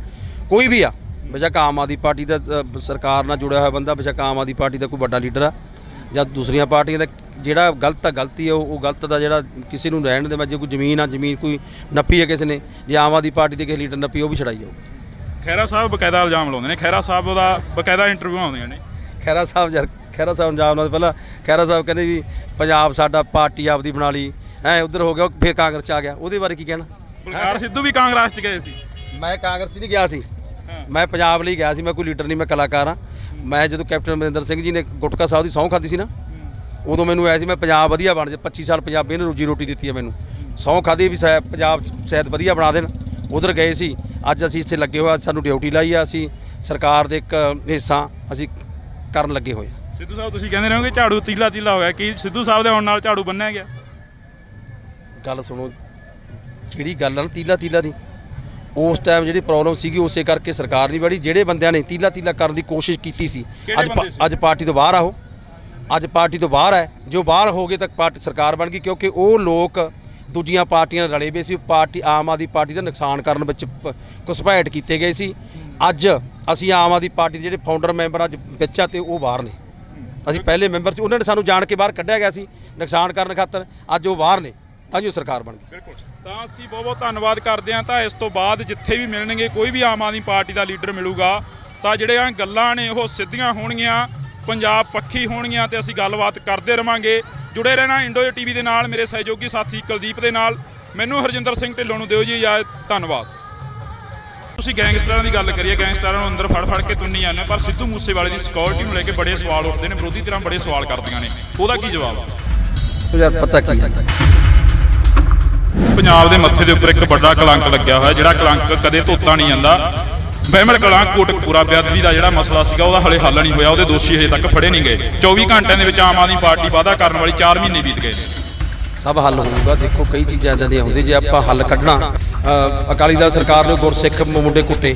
ਕੋਈ ਵੀ ਆ, ਬੇਸ਼ੱਕ ਆਮ ਆਦਮੀ ਪਾਰਟੀ ਦਾ ਸਰਕਾਰ ਨਾਲ ਜੁੜਿਆ ਹੋਇਆ ਬੰਦਾ, ਬੇਸ਼ੱਕ ਆਮ ਆਦਮੀ ਪਾਰਟੀ ਦਾ ਕੋਈ ਵੱਡਾ ਲੀਡਰ ਆ ਜਾਂ ਦੂਸਰੀਆਂ ਪਾਰਟੀਆਂ ਦਾ, ਜਿਹੜਾ ਗਲਤ ਆ ਗਲਤੀ ਆ, ਉਹ ਗਲਤ ਦਾ ਜਿਹੜਾ ਕਿਸੇ ਨੂੰ ਰਹਿਣ ਦੇ ਮੈਂ, ਜੇ ਕੋਈ ਜ਼ਮੀਨ ਆ, ਜ਼ਮੀਨ ਕੋਈ ਨੱਪੀ ਹੈ ਕਿਸੇ ਨੇ, ਜੇ ਆਮ ਆਦਮੀ ਪਾਰਟੀ ਦੇ ਕਿਸੇ ਲੀਡਰ ਨੱਪੀ, ਉਹ ਵੀ ਛੜਾਈ ਜਾਊ। ਖਹਿਰਾ ਸਾਹਿਬ ਬਕਾਇਦਾ ਇਲਜ਼ਾਮ ਲਾਉਂਦੇ ਨੇ, ਖਹਿਰਾ ਸਾਹਿਬ ਦਾ ਬਕਾਇਦਾ ਇੰਟਰਵਿਊ ਆਉਂਦੀਆਂ ਨੇ। ਖਹਿਰਾ ਸਾਹਿਬ ਇਲਜ਼ਾਮ ਨਾਲ ਪਹਿਲਾਂ ਖਹਿਰਾ ਸਾਹਿਬ ਕਹਿੰਦੇ ਵੀ ਪੰਜਾਬ ਸਾਡਾ ਪਾਰਟੀ ਆਪਦੀ ਬਣਾ ਲਈ, ਉੱਧਰ ਹੋ ਗਿਆ, ਫਿਰ ਕਾਂਗਰਸ 'ਚ ਆ ਗਿਆ, ਉਹਦੇ ਬਾਰੇ ਕੀ ਕਹਿਣਾ? ਬਲਕਾਰ ਸਿੱਧੂ ਵੀ ਕਾਂਗਰਸ 'ਚ ਗਏ ਸੀ। ਮੈਂ ਕਾਂਗਰਸ ਨਹੀਂ ਗਿਆ ਸੀ, ਮੈਂ ਪੰਜਾਬ ਲਈ ਗਿਆ ਸੀ, ਮੈਂ ਕੋਈ ਲੀਡਰ ਨਹੀਂ, ਮੈਂ ਕਲਾਕਾਰ ਹਾਂ। ਮੈਂ ਜਦੋਂ ਕੈਪਟਨ ਅਮਰਿੰਦਰ ਸਿੰਘ ਜੀ ਨੇ ਗੁਟਕਾ ਸਾਹਿਬ ਦੀ ਸਹੁੰ ਖਾਧੀ ਸੀ ਨਾ, ਉਦੋਂ ਮੈਨੂੰ ਆਇਆ ਸੀ ਮੈਂ ਪੰਜਾਬ ਵਧੀਆ ਬਣ ਜਾ, 25 ਸਾਲ ਪੰਜਾਬੀ ਨੇ ਰੋਜੀ ਰੋਟੀ ਦਿੱਤੀ ਹੈ ਮੈਨੂੰ, ਸਹੁੰ ਖਾਧੀ ਵੀ ਪੰਜਾਬ ਸ਼ਾਇਦ ਵਧੀਆ ਬਣਾ ਦੇਣ। ਉਧਰ ਗਏ ਸੀ, ਅੱਜ ਅਸੀਂ ਇੱਥੇ ਲੱਗੇ ਹੋਏ, ਸਾਨੂੰ ਡਿਊਟੀ ਲਾਈ ਆ, ਅਸੀਂ ਸਰਕਾਰ ਦੇ ਇੱਕ ਹਿੱਸਾ ਅਸੀਂ ਕਰਨ ਲੱਗੇ ਹੋਏ ਆ। ਸਿੱਧੂ ਸਾਹਿਬ ਤੁਸੀਂ ਕਹਿੰਦੇ ਰਹੋਗੇ ਝਾੜੂ ਤੀਲਾ ਤੀਲਾ ਹੋ ਗਿਆ, ਕੀ ਸਿੱਧੂ ਸਾਹਿਬ ਦੇ ਆਉਣ ਨਾਲ ਝਾੜੂ ਬੰਨਿਆ ਗਿਆ? ਗੱਲ ਸੁਣੋ, ਜਿਹੜੀ ਗੱਲ ਆ ਨਾ ਤੀਲਾ ਤੀਲਾ ਦੀ, ਉਸ ਟਾਈਮ ਜਿਹੜੀ ਪ੍ਰੋਬਲਮ ਸੀਗੀ ਉਸੇ ਕਰਕੇ ਸਰਕਾਰ ਨਹੀਂ ਬੜੀ। ਜਿਹੜੇ ਬੰਦਿਆਂ ਨੇ ਤੀਲਾ ਤੀਲਾ ਕਰਨ ਦੀ ਕੋਸ਼ਿਸ਼ ਕੀਤੀ ਸੀ, ਅੱਜ ਪਾਰਟੀ ਤੋਂ ਬਾਹਰ ਆ, ਉਹ ਅੱਜ ਪਾਰਟੀ ਤੋਂ ਬਾਹਰ ਹੈ। ਜੋ ਬਾਹਰ ਹੋ ਗਏ ਤਾਂ ਪਾਰਟੀ ਸਰਕਾਰ ਬਣ ਗਈ, ਕਿਉਂਕਿ ਉਹ ਲੋਕ ਦੂਜੀਆਂ ਪਾਰਟੀਆਂ ਨਾਲ ਰਲੇ ਹੋਏ ਸੀ। ਪਾਰਟੀ ਆਮ ਆਦਮੀ ਪਾਰਟੀ ਦਾ ਨੁਕਸਾਨ ਕਰਨ ਵਿੱਚ ਘੁਸਪੈਠ ਕੀਤੇ ਗਏ ਸੀ। ਅੱਜ ਅਸੀਂ ਆਮ ਆਦਮੀ ਪਾਰਟੀ ਦੇ ਜਿਹੜੇ ਫਾਊਂਡਰ ਮੈਂਬਰ ਅੱਜ ਵਿੱਚ ਆ ਤੇ ਉਹ ਬਾਹਰ ਨੇ। ਅਸੀਂ ਪਹਿਲੇ ਮੈਂਬਰ ਸੀ, ਉਹਨਾਂ ਨੇ ਸਾਨੂੰ ਜਾਣ ਕੇ ਬਾਹਰ ਕੱਢਿਆ ਗਿਆ ਸੀ ਨੁਕਸਾਨ ਕਰਨ ਖਾਤਰ। ਅੱਜ ਉਹ ਬਾਹਰ ਨੇ ਤਾਂ ਜੋ ਸਰਕਾਰ ਬਣ ਗਈ। ਬਿਲਕੁਲ, ਤਾਂ ਅਸੀਂ ਬਹੁਤ ਬਹੁਤ ਧੰਨਵਾਦ ਕਰਦੇ ਹਾਂ। ਤਾਂ ਇਸ ਤੋਂ ਬਾਅਦ ਜਿੱਥੇ ਵੀ ਮਿਲਣਗੇ, ਕੋਈ ਵੀ ਆਮ ਆਦਮੀ ਪਾਰਟੀ ਦਾ ਲੀਡਰ ਮਿਲੂਗਾ ਤਾਂ ਜਿਹੜੀਆਂ ਗੱਲਾਂ ਨੇ ਉਹ ਸਿੱਧੀਆਂ ਹੋਣਗੀਆਂ, ਪੰਜਾਬ ਪੱਖੀ ਹੋਣਗੀਆਂ ਤੇ ਅਸੀਂ ਗੱਲਬਾਤ ਕਰਦੇ ਰਵਾਂਗੇ। ਜੁੜੇ ਰਹਿਣਾ ਇੰਡੋ ਟੀਵੀ ਦੇ ਨਾਲ, ਮੇਰੇ ਸਹਿਯੋਗੀ ਸਾਥੀ ਕੁਲਦੀਪ ਦੇ ਨਾਲ। ਮੈਨੂੰ ਹਰਜਿੰਦਰ ਸਿੰਘ ਢਿੱਲੋਂ ਨੂੰ ਦਿਓ ਜੀ ਇਜਾਜ਼ਤ, ਧੰਨਵਾਦ। ਤੁਸੀਂ ਗੈਂਗਸਟਰਾਂ ਦੀ ਗੱਲ ਕਰੀਏ, ਗੈਂਗਸਟਰਾਂ ਨੂੰ ਅੰਦਰ ਫੜ ਕੇ ਤੁੰਨੀ ਜਾਂਦੇ, ਪਰ ਸਿੱਧੂ ਮੂਸੇਵਾਲੇ ਦੀ ਸਿਕਿਉਰਿਟੀ ਨੂੰ ਲੈ ਕੇ ਬੜੇ ਸਵਾਲ ਉੱਠਦੇ ਨੇ, ਵਿਰੋਧੀ ਧਿਰਾਂ ਬੜੇ ਸਵਾਲ ਕਰਦੀਆਂ ਨੇ, ਉਹਦਾ ਕੀ ਜਵਾਬ ਆ? ਯਾਰ ਪਤਾ ਕੀ ਹੈ, ਪੰਜਾਬ ਦੇ ਮੱਥੇ ਦੇ ਉੱਪਰ ਇੱਕ ਵੱਡਾ ਕਲੰਕ ਲੱਗਿਆ ਹੋਇਆ, ਜਿਹੜਾ ਕਲੰਕ ਕਦੇ ਧੋਤਾ ਨਹੀਂ ਜਾਂਦਾ। ਬਹਿਮਲ ਕਲਾਂ ਕੋਟਕਪੂਰਾ ਬੇਅਦਬੀ ਦਾ ਜਿਹੜਾ ਮਸਲਾ ਸੀਗਾ ਉਹਦਾ ਹਲੇ ਹੱਲ ਨਹੀਂ ਹੋਇਆ, ਉਹਦੇ ਦੋਸ਼ੀ ਹਜੇ ਤੱਕ ਫੜੇ ਨਹੀਂ ਗਏ। 24 ਘੰਟਿਆਂ ਦੇ ਵਿੱਚ ਆਮ ਆਦਮੀ ਪਾਰਟੀ ਵਾਅਦਾ ਕਰਨ ਵਾਲੀ 4 ਮਹੀਨੇ ਬੀਤ ਗਏ ਨੇ। ਸਭ ਹੱਲ ਹੋਊਗਾ। ਦੇਖੋ ਕਈ ਚੀਜ਼ਾਂ ਇੱਦਾਂ ਦੀਆਂ ਹੁੰਦੀਆਂ, ਜੇ ਆਪਾਂ ਹੱਲ ਕੱਢਣਾ, ਅਕਾਲੀ ਦਲ ਸਰਕਾਰ ਨੇ ਗੁਰਸਿੱਖ ਮੁੰਡੇ ਕੁੱਟੇ,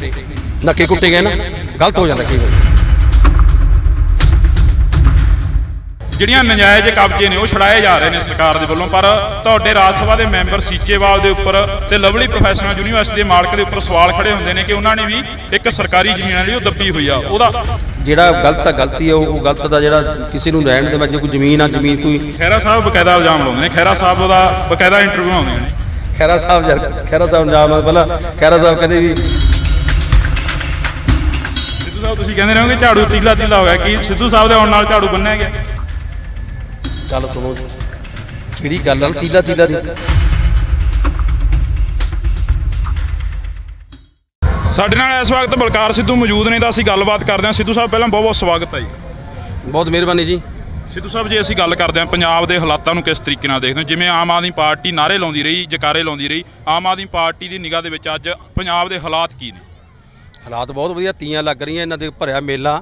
ਨੱਕੇ ਕੁੱਟੇ ਗਏ ਨਾ, ਗਲਤ ਹੋ ਜਾਂਦਾ ਕਈ ਵਾਰ। ਜਿਹੜੀਆਂ ਨਜਾਇਜ਼ ਕਬਜ਼ੇ ਨੇ ਉਹ ਛੜਾਏ ਜਾ ਰਹੇ ਨੇ ਸਰਕਾਰ ਦੇ ਵੱਲੋਂ, ਪਰ ਤੁਹਾਡੇ ਰਾਜ ਸਭਾ ਦੇ ਮੈਂਬਰ ਸੀਚੇਵਾਲ ਦੇ ਉੱਪਰ ਤੇ ਲਵਲੀ ਪ੍ਰੋਫੈਸ਼ਨਲ ਯੂਨੀਵਰਸਿਟੀ ਦੇ ਮਾਲਕ ਦੇ ਉੱਪਰ ਸਵਾਲ ਖੜੇ ਹੁੰਦੇ ਨੇ ਕਿ ਉਹਨਾਂ ਨੇ ਵੀ ਇੱਕ ਸਰਕਾਰੀ ਜ਼ਮੀਨ ਜਿਹੜੀ ਉਹ ਦੱਬੀ ਹੋਈ ਆ। ਉਹਦਾ ਜਿਹੜਾ ਗਲਤ ਆ ਗਲਤੀ ਆ, ਉਹ ਗਲਤ ਦਾ ਜਿਹੜਾ ਕਿਸੇ ਨੂੰ ਰਹਿਣ ਦੇ ਵਿੱਚ ਕੋਈ ਜ਼ਮੀਨ ਆ, ਜ਼ਮੀਨ ਕੋਈ ਖਹਿਰਾ ਸਾਹਿਬ ਬਕਾਇਦਾ ਇਲਜ਼ਾਮ ਲਾਉਂਦੇ ਨੇ, ਖਹਿਰਾ ਸਾਹਿਬ ਦਾ ਬਕਾਇਦਾ ਇੰਟਰਵਿਊ ਆਉਂਦੇ ਨੇ। ਖਹਿਰਾ ਸਾਹਿਬ ਇਲਜ਼ਾਮ ਪਹਿਲਾਂ ਖਹਿਰਾ ਸਾਹਿਬ ਕਹਿੰਦੇ ਵੀ ਸਿੱਧੂ ਸਾਹਿਬ ਤੁਸੀਂ ਕਹਿੰਦੇ ਰਹੋਗੇ ਝਾੜੂ ਤੀਲਾ ਤੀਲਾ ਹੋ ਗਿਆ, ਕੀ ਸਿੱਧੂ ਸਾਹਿਬ ਦੇ ਆਉਣ ਨਾਲ ਝਾੜੂ ਬੰਨਿਆ ਗਿਆ? ਗੱਲ ਸੁਣੋ, ਜਿਹੜੀ ਗੱਲ ਆ ਨਾ ਤੀਲਾ ਤੀਲਾ ਦੀ, ਸਾਡੇ ਨਾਲ ਇਸ ਵਕਤ ਬਲਕਾਰ ਸਿੱਧੂ ਮੌਜੂਦ ਨੇ ਤਾਂ ਅਸੀਂ ਗੱਲਬਾਤ ਕਰਦੇ ਹਾਂ। ਸਿੱਧੂ ਸਾਹਿਬ ਪਹਿਲਾਂ ਬਹੁਤ ਬਹੁਤ ਸਵਾਗਤ ਹੈ ਜੀ। ਬਹੁਤ ਮਿਹਰਬਾਨੀ ਜੀ। ਸਿੱਧੂ ਸਾਹਿਬ ਜੇ ਅਸੀਂ ਗੱਲ ਕਰਦੇ ਹਾਂ ਪੰਜਾਬ ਦੇ ਹਾਲਾਤਾਂ ਨੂੰ ਕਿਸ ਤਰੀਕੇ ਨਾਲ ਦੇਖਦੇ ਹੋ? ਜਿਵੇਂ ਆਮ ਆਦਮੀ ਪਾਰਟੀ ਨਾਅਰੇ ਲਾਉਂਦੀ ਰਹੀ, ਜਕਾਰੇ ਲਾਉਂਦੀ ਰਹੀ, ਆਮ ਆਦਮੀ ਪਾਰਟੀ ਦੀ ਨਿਗਾਹ ਦੇ ਵਿੱਚ ਅੱਜ ਪੰਜਾਬ ਦੇ ਹਾਲਾਤ ਕੀ ਨੇ? ਹਾਲਾਤ ਬਹੁਤ ਵਧੀਆ, ਤੀਆਂ ਲੱਗ ਰਹੀਆਂ, ਇਹਨਾਂ ਦੇ ਭਰਿਆ ਮੇਲਾ।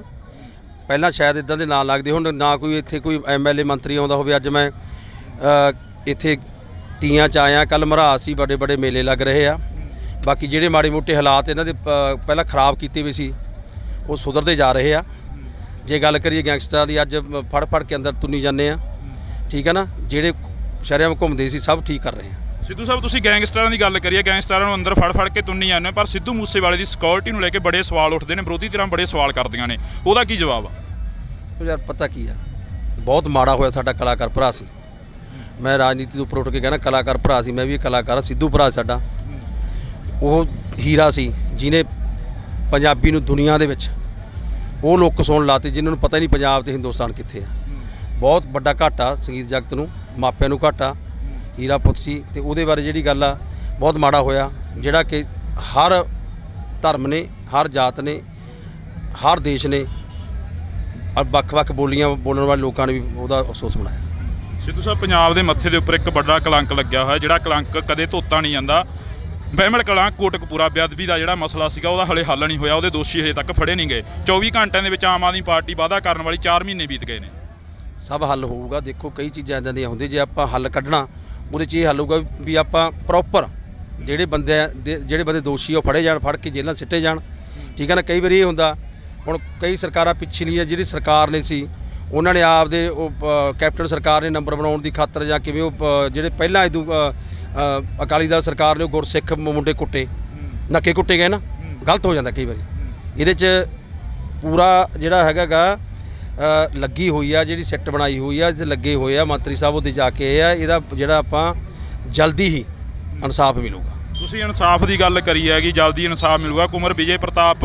ਪਹਿਲਾਂ ਸ਼ਾਇਦ ਇਦਾਂ ਦੇ ਨਾਂ ਲੱਗਦੇ ਹੁਣ, ਨਾ ਕੋਈ ਇੱਥੇ ਕੋਈ MLA ਮੰਤਰੀ ਆਉਂਦਾ ਹੋਵੇ। ਅੱਜ ਮੈਂ ਇੱਥੇ ਤੀਆਂ 'ਚ ਆਇਆ, ਕੱਲ੍ਹ ਮਰਹਾ ਸੀ, ਬੜੇ ਬੜੇ ਮੇਲੇ ਲੱਗ ਰਹੇ ਆ। ਬਾਕੀ ਜਿਹੜੇ ਮਾੜੇ ਮੋਟੇ ਹਾਲਾਤ ਇਹਨਾਂ ਦੇ ਪਹਿਲਾਂ ਖਰਾਬ ਕੀਤੇ ਵੀ ਸੀ, ਉਹ ਸੁਧਰਦੇ ਜਾ ਰਹੇ ਆ। ਜੇ ਗੱਲ ਕਰੀਏ ਗੈਂਗਸਟਰਾਂ ਦੀ, ਅੱਜ ਫੜ ਕੇ ਅੰਦਰ ਤੁੰਨੀ ਜਾਂਦੇ ਆ, ਠੀਕ ਹੈ ਨਾ। ਜਿਹੜੇ ਸ਼ਰੇਆਮ ਘੁੰਮਦੇ ਸੀ ਸਭ ਠੀਕ ਕਰ ਰਹੇ ਆ। ਸਿੱਧੂ ਸਾਹਿਬ ਤੁਸੀਂ ਗੈਂਗਸਟਰਾਂ ਦੀ ਗੱਲ ਕਰੀਏ, ਗੈਂਗਸਟਰਾਂ ਨੂੰ ਅੰਦਰ ਫੜ ਕੇ ਤੁੰਨੀ ਜਾਂਦੇ, ਪਰ ਸਿੱਧੂ ਮੂਸੇਵਾਲੇ ਦੀ ਸਿਕਿਉਰਿਟੀ ਨੂੰ ਲੈ ਕੇ ਬੜੇ ਸਵਾਲ ਉੱਠਦੇ ਨੇ, ਵਿਰੋਧੀ ਧਿਰਾਂ ਬੜੇ ਸਵਾਲ ਕਰਦੀਆਂ ਨੇ, ਉਹਦਾ ਕੀ ਜਵਾਬ ਆ? ਯਾਰ ਪਤਾ ਕੀ ਆ, ਬਹੁਤ ਮਾੜਾ ਹੋਇਆ, ਸਾਡਾ ਕਲਾਕਾਰ ਭਰਾ ਸੀ। ਮੈਂ ਰਾਜਨੀਤੀ ਤੋਂ ਉੱਪਰ ਉੱਠ ਕੇ ਕਹਿਣਾ, ਕਲਾਕਾਰ ਭਰਾ ਸੀ, ਮੈਂ ਵੀ ਕਲਾਕਾਰ। ਸਿੱਧੂ ਭਰਾ ਸਾਡਾ ਉਹ ਹੀਰਾ ਸੀ, ਜਿਹਨੇ ਪੰਜਾਬੀ ਨੂੰ ਦੁਨੀਆ ਦੇ ਵਿੱਚ ਉਹ ਲੋਕ ਸੁਣ ਲਾਤੇ ਜਿਨ੍ਹਾਂ ਨੂੰ ਪਤਾ ਹੀ ਨਹੀਂ ਪੰਜਾਬ ਤੇ ਹਿੰਦੁਸਤਾਨ ਕਿੱਥੇ ਆ। ਬਹੁਤ ਵੱਡਾ ਘਾਟਾ ਸੰਗੀਤ ਜਗਤ ਨੂੰ, ਮਾਪਿਆਂ ਨੂੰ ਘਾਟਾ। ਹੀਰਾ ਪੁੱਤ ਸੀ ਤੇ ਉਹਦੇ ਬਾਰੇ ਜਿਹੜੀ ਗੱਲ ਆ, ਬਹੁਤ ਮਾੜਾ ਹੋਇਆ, ਜਿਹੜਾ ਕਿ ਹਰ ਧਰਮ ਨੇ, ਹਰ ਜਾਤ ਨੇ, ਹਰ ਦੇਸ਼ ਨੇ, ਵੱਖ-ਵੱਖ ਬੋਲੀਆਂ ਬੋਲਣ ਵਾਲੇ ਲੋਕਾਂ ਨੇ ਵੀ ਉਹਦਾ ਅਫਸੋਸ ਮਨਾਇਆ। ਸਿੱਧੂ ਸਾਹਿਬ ਪੰਜਾਬ ਦੇ ਮੱਥੇ ਦੇ ਉੱਪਰ ਇੱਕ ਵੱਡਾ ਕਲੰਕ ਲੱਗਿਆ ਹੋਇਆ, ਜਿਹੜਾ ਕਲੰਕ ਕਦੇ ਧੋਤਾ ਨਹੀਂ ਜਾਂਦਾ। ਬਹਿਮਲ ਕਲਾਂ ਕੋਟਕਪੂਰਾ ਬੇਅਦਬੀ ਦਾ ਜਿਹੜਾ ਮਸਲਾ ਸੀਗਾ ਉਹਦਾ ਹਲੇ ਹੱਲ ਨਹੀਂ ਹੋਇਆ, ਉਹਦੇ ਦੋਸ਼ੀ ਹਜੇ ਤੱਕ ਫੜੇ ਨਹੀਂ ਗਏ। 24 ਘੰਟਿਆਂ ਦੇ ਵਿੱਚ ਆਮ ਆਦਮੀ ਪਾਰਟੀ ਵਾਅਦਾ ਕਰਨ ਵਾਲੀ 4 ਮਹੀਨੇ ਬੀਤ ਗਏ ਨੇ। ਸਭ ਹੱਲ ਹੋਊਗਾ। ਦੇਖੋ ਕਈ ਚੀਜ਼ਾਂ ਇੱਦਾਂ ਦੀਆਂ ਹੁੰਦੀਆਂ, ਜੇ ਆਪਾਂ ਹੱਲ ਕੱਢਣਾ, ਉਹਦੇ 'ਚ ਇਹ ਹੱਲ ਹੋਊਗਾ ਵੀ ਆਪਾਂ ਪ੍ਰੋਪਰ ਜਿਹੜੇ ਬੰਦੇ ਦੋਸ਼ੀ ਉਹ ਫੜੇ ਜਾਣ, ਫੜ ਕੇ ਜੇਲ੍ਹਾਂ ਸਿੱਟੇ ਜਾਣ, ਠੀਕ ਹੈ ਨਾ। ਕਈ ਵਾਰੀ ਇਹ ਹੁੰਦਾ, ਹੁਣ ਕਈ ਸਰਕਾਰਾਂ ਪਿਛਲੀਆਂ ਜਿਹੜੀ ਸਰਕਾਰ ਨੇ ਸੀ, ਉਹਨਾਂ ਨੇ ਆਪਦੇ ਉਹ ਕੈਪਟਨ ਸਰਕਾਰ ਨੇ ਨੰਬਰ ਬਣਾਉਣ ਦੀ ਖਾਤਰ ਜਾਂ ਕਿਵੇਂ ਉਹ ਜਿਹੜੇ ਪਹਿਲਾਂ ਇਦੋਂ ਅਕਾਲੀ ਦਲ ਸਰਕਾਰ ਨੇ ਉਹ ਗੁਰਸਿੱਖ ਮੁੰਡੇ ਕੁੱਟੇ, ਨੱਕੇ ਕੁੱਟੇ ਗਏ ਨਾ, ਗਲਤ ਹੋ ਜਾਂਦਾ ਕਈ ਵਾਰੀ। ਇਹਦੇ 'ਚ ਪੂਰਾ ਜਿਹੜਾ ਹੈਗਾ ਲੱਗੀ ਹੋਈ ਆ, ਜਿਹੜੀ ਸਿੱਟ ਬਣਾਈ ਹੋਈ ਆ, ਲੱਗੇ ਹੋਏ ਆ ਮੰਤਰੀ ਸਾਹਿਬ, ਉਹਦੇ ਜਾ ਕੇ ਇਹ ਆ, ਇਹਦਾ ਜਿਹੜਾ ਆਪਾਂ ਜਲਦੀ ਹੀ ਇਨਸਾਫ ਮਿਲੂਗਾ। ਤੁਸੀਂ ਇਨਸਾਫ ਦੀ ਗੱਲ ਕਰੀ ਹੈਗੀ, ਜਲਦੀ ਇਨਸਾਫ ਮਿਲੂਗਾ। ਕੁਮਰ ਵਿਜੇ ਪ੍ਰਤਾਪ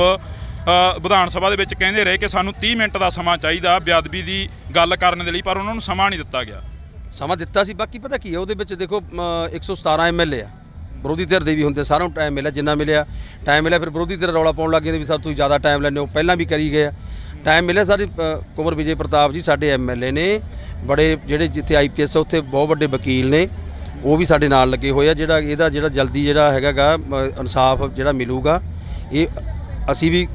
ਵਿਧਾਨ ਸਭਾ ਦੇ ਵਿੱਚ ਕਹਿੰਦੇ ਰਹੇ ਕਿ ਸਾਨੂੰ 30 ਮਿੰਟ ਦਾ ਸਮਾਂ ਚਾਹੀਦਾ ਬੇਅਦਬੀ ਦੀ ਗੱਲ ਕਰਨ ਦੇ ਲਈ, ਪਰ ਉਹਨਾਂ ਨੂੰ ਸਮਾਂ ਨਹੀਂ ਦਿੱਤਾ ਗਿਆ। ਸਮਾਂ ਦਿੱਤਾ ਸੀ, ਬਾਕੀ ਪਤਾ ਕੀ ਹੈ ਉਹਦੇ ਵਿੱਚ ਦੇਖੋ 117 MLA ਆ, ਵਿਰੋਧੀ ਧਿਰ ਦੇ ਵੀ ਹੁੰਦੇ, ਸਾਰਿਆਂ ਨੂੰ ਟਾਈਮ ਮਿਲਿਆ, ਜਿੰਨਾ ਮਿਲਿਆ ਟਾਈਮ ਮਿਲਿਆ। ਫਿਰ ਵਿਰੋਧੀ ਧਿਰ ਰੌਲਾ ਪਾਉਣ ਲੱਗ ਗਏ ਵੀ ਸਭ ਤੁਸੀਂ ਜ਼ਿਆਦਾ ਟਾਈਮ ਲੈਂਦੇ ਹੋ, ਪਹਿਲਾਂ ਵੀ ਕਰੀ ਗਏ ਆ, ਟਾਈਮ ਮਿਲਿਆ। ਸਾਡੇ ਕੁਮਰ ਵਿਜੇ ਪ੍ਰਤਾਪ ਜੀ ਸਾਡੇ MLA ਨੇ, ਬੜੇ ਜਿਹੜੇ ਜਿੱਥੇ IPS ਉੱਥੇ ਬਹੁਤ ਵੱਡੇ ਵਕੀਲ ਨੇ, ਉਹ ਵੀ ਸਾਡੇ ਨਾਲ ਲੱਗੇ ਹੋਏ ਆ। ਜਿਹੜਾ ਇਹਦਾ ਜਿਹੜਾ ਜਲਦੀ ਜਿਹੜਾ ਹੈਗਾ ਇਨਸਾਫ ਜਿਹੜਾ ਮਿਲੂਗਾ, ਇਹ ਅਸੀਂ ਵੀ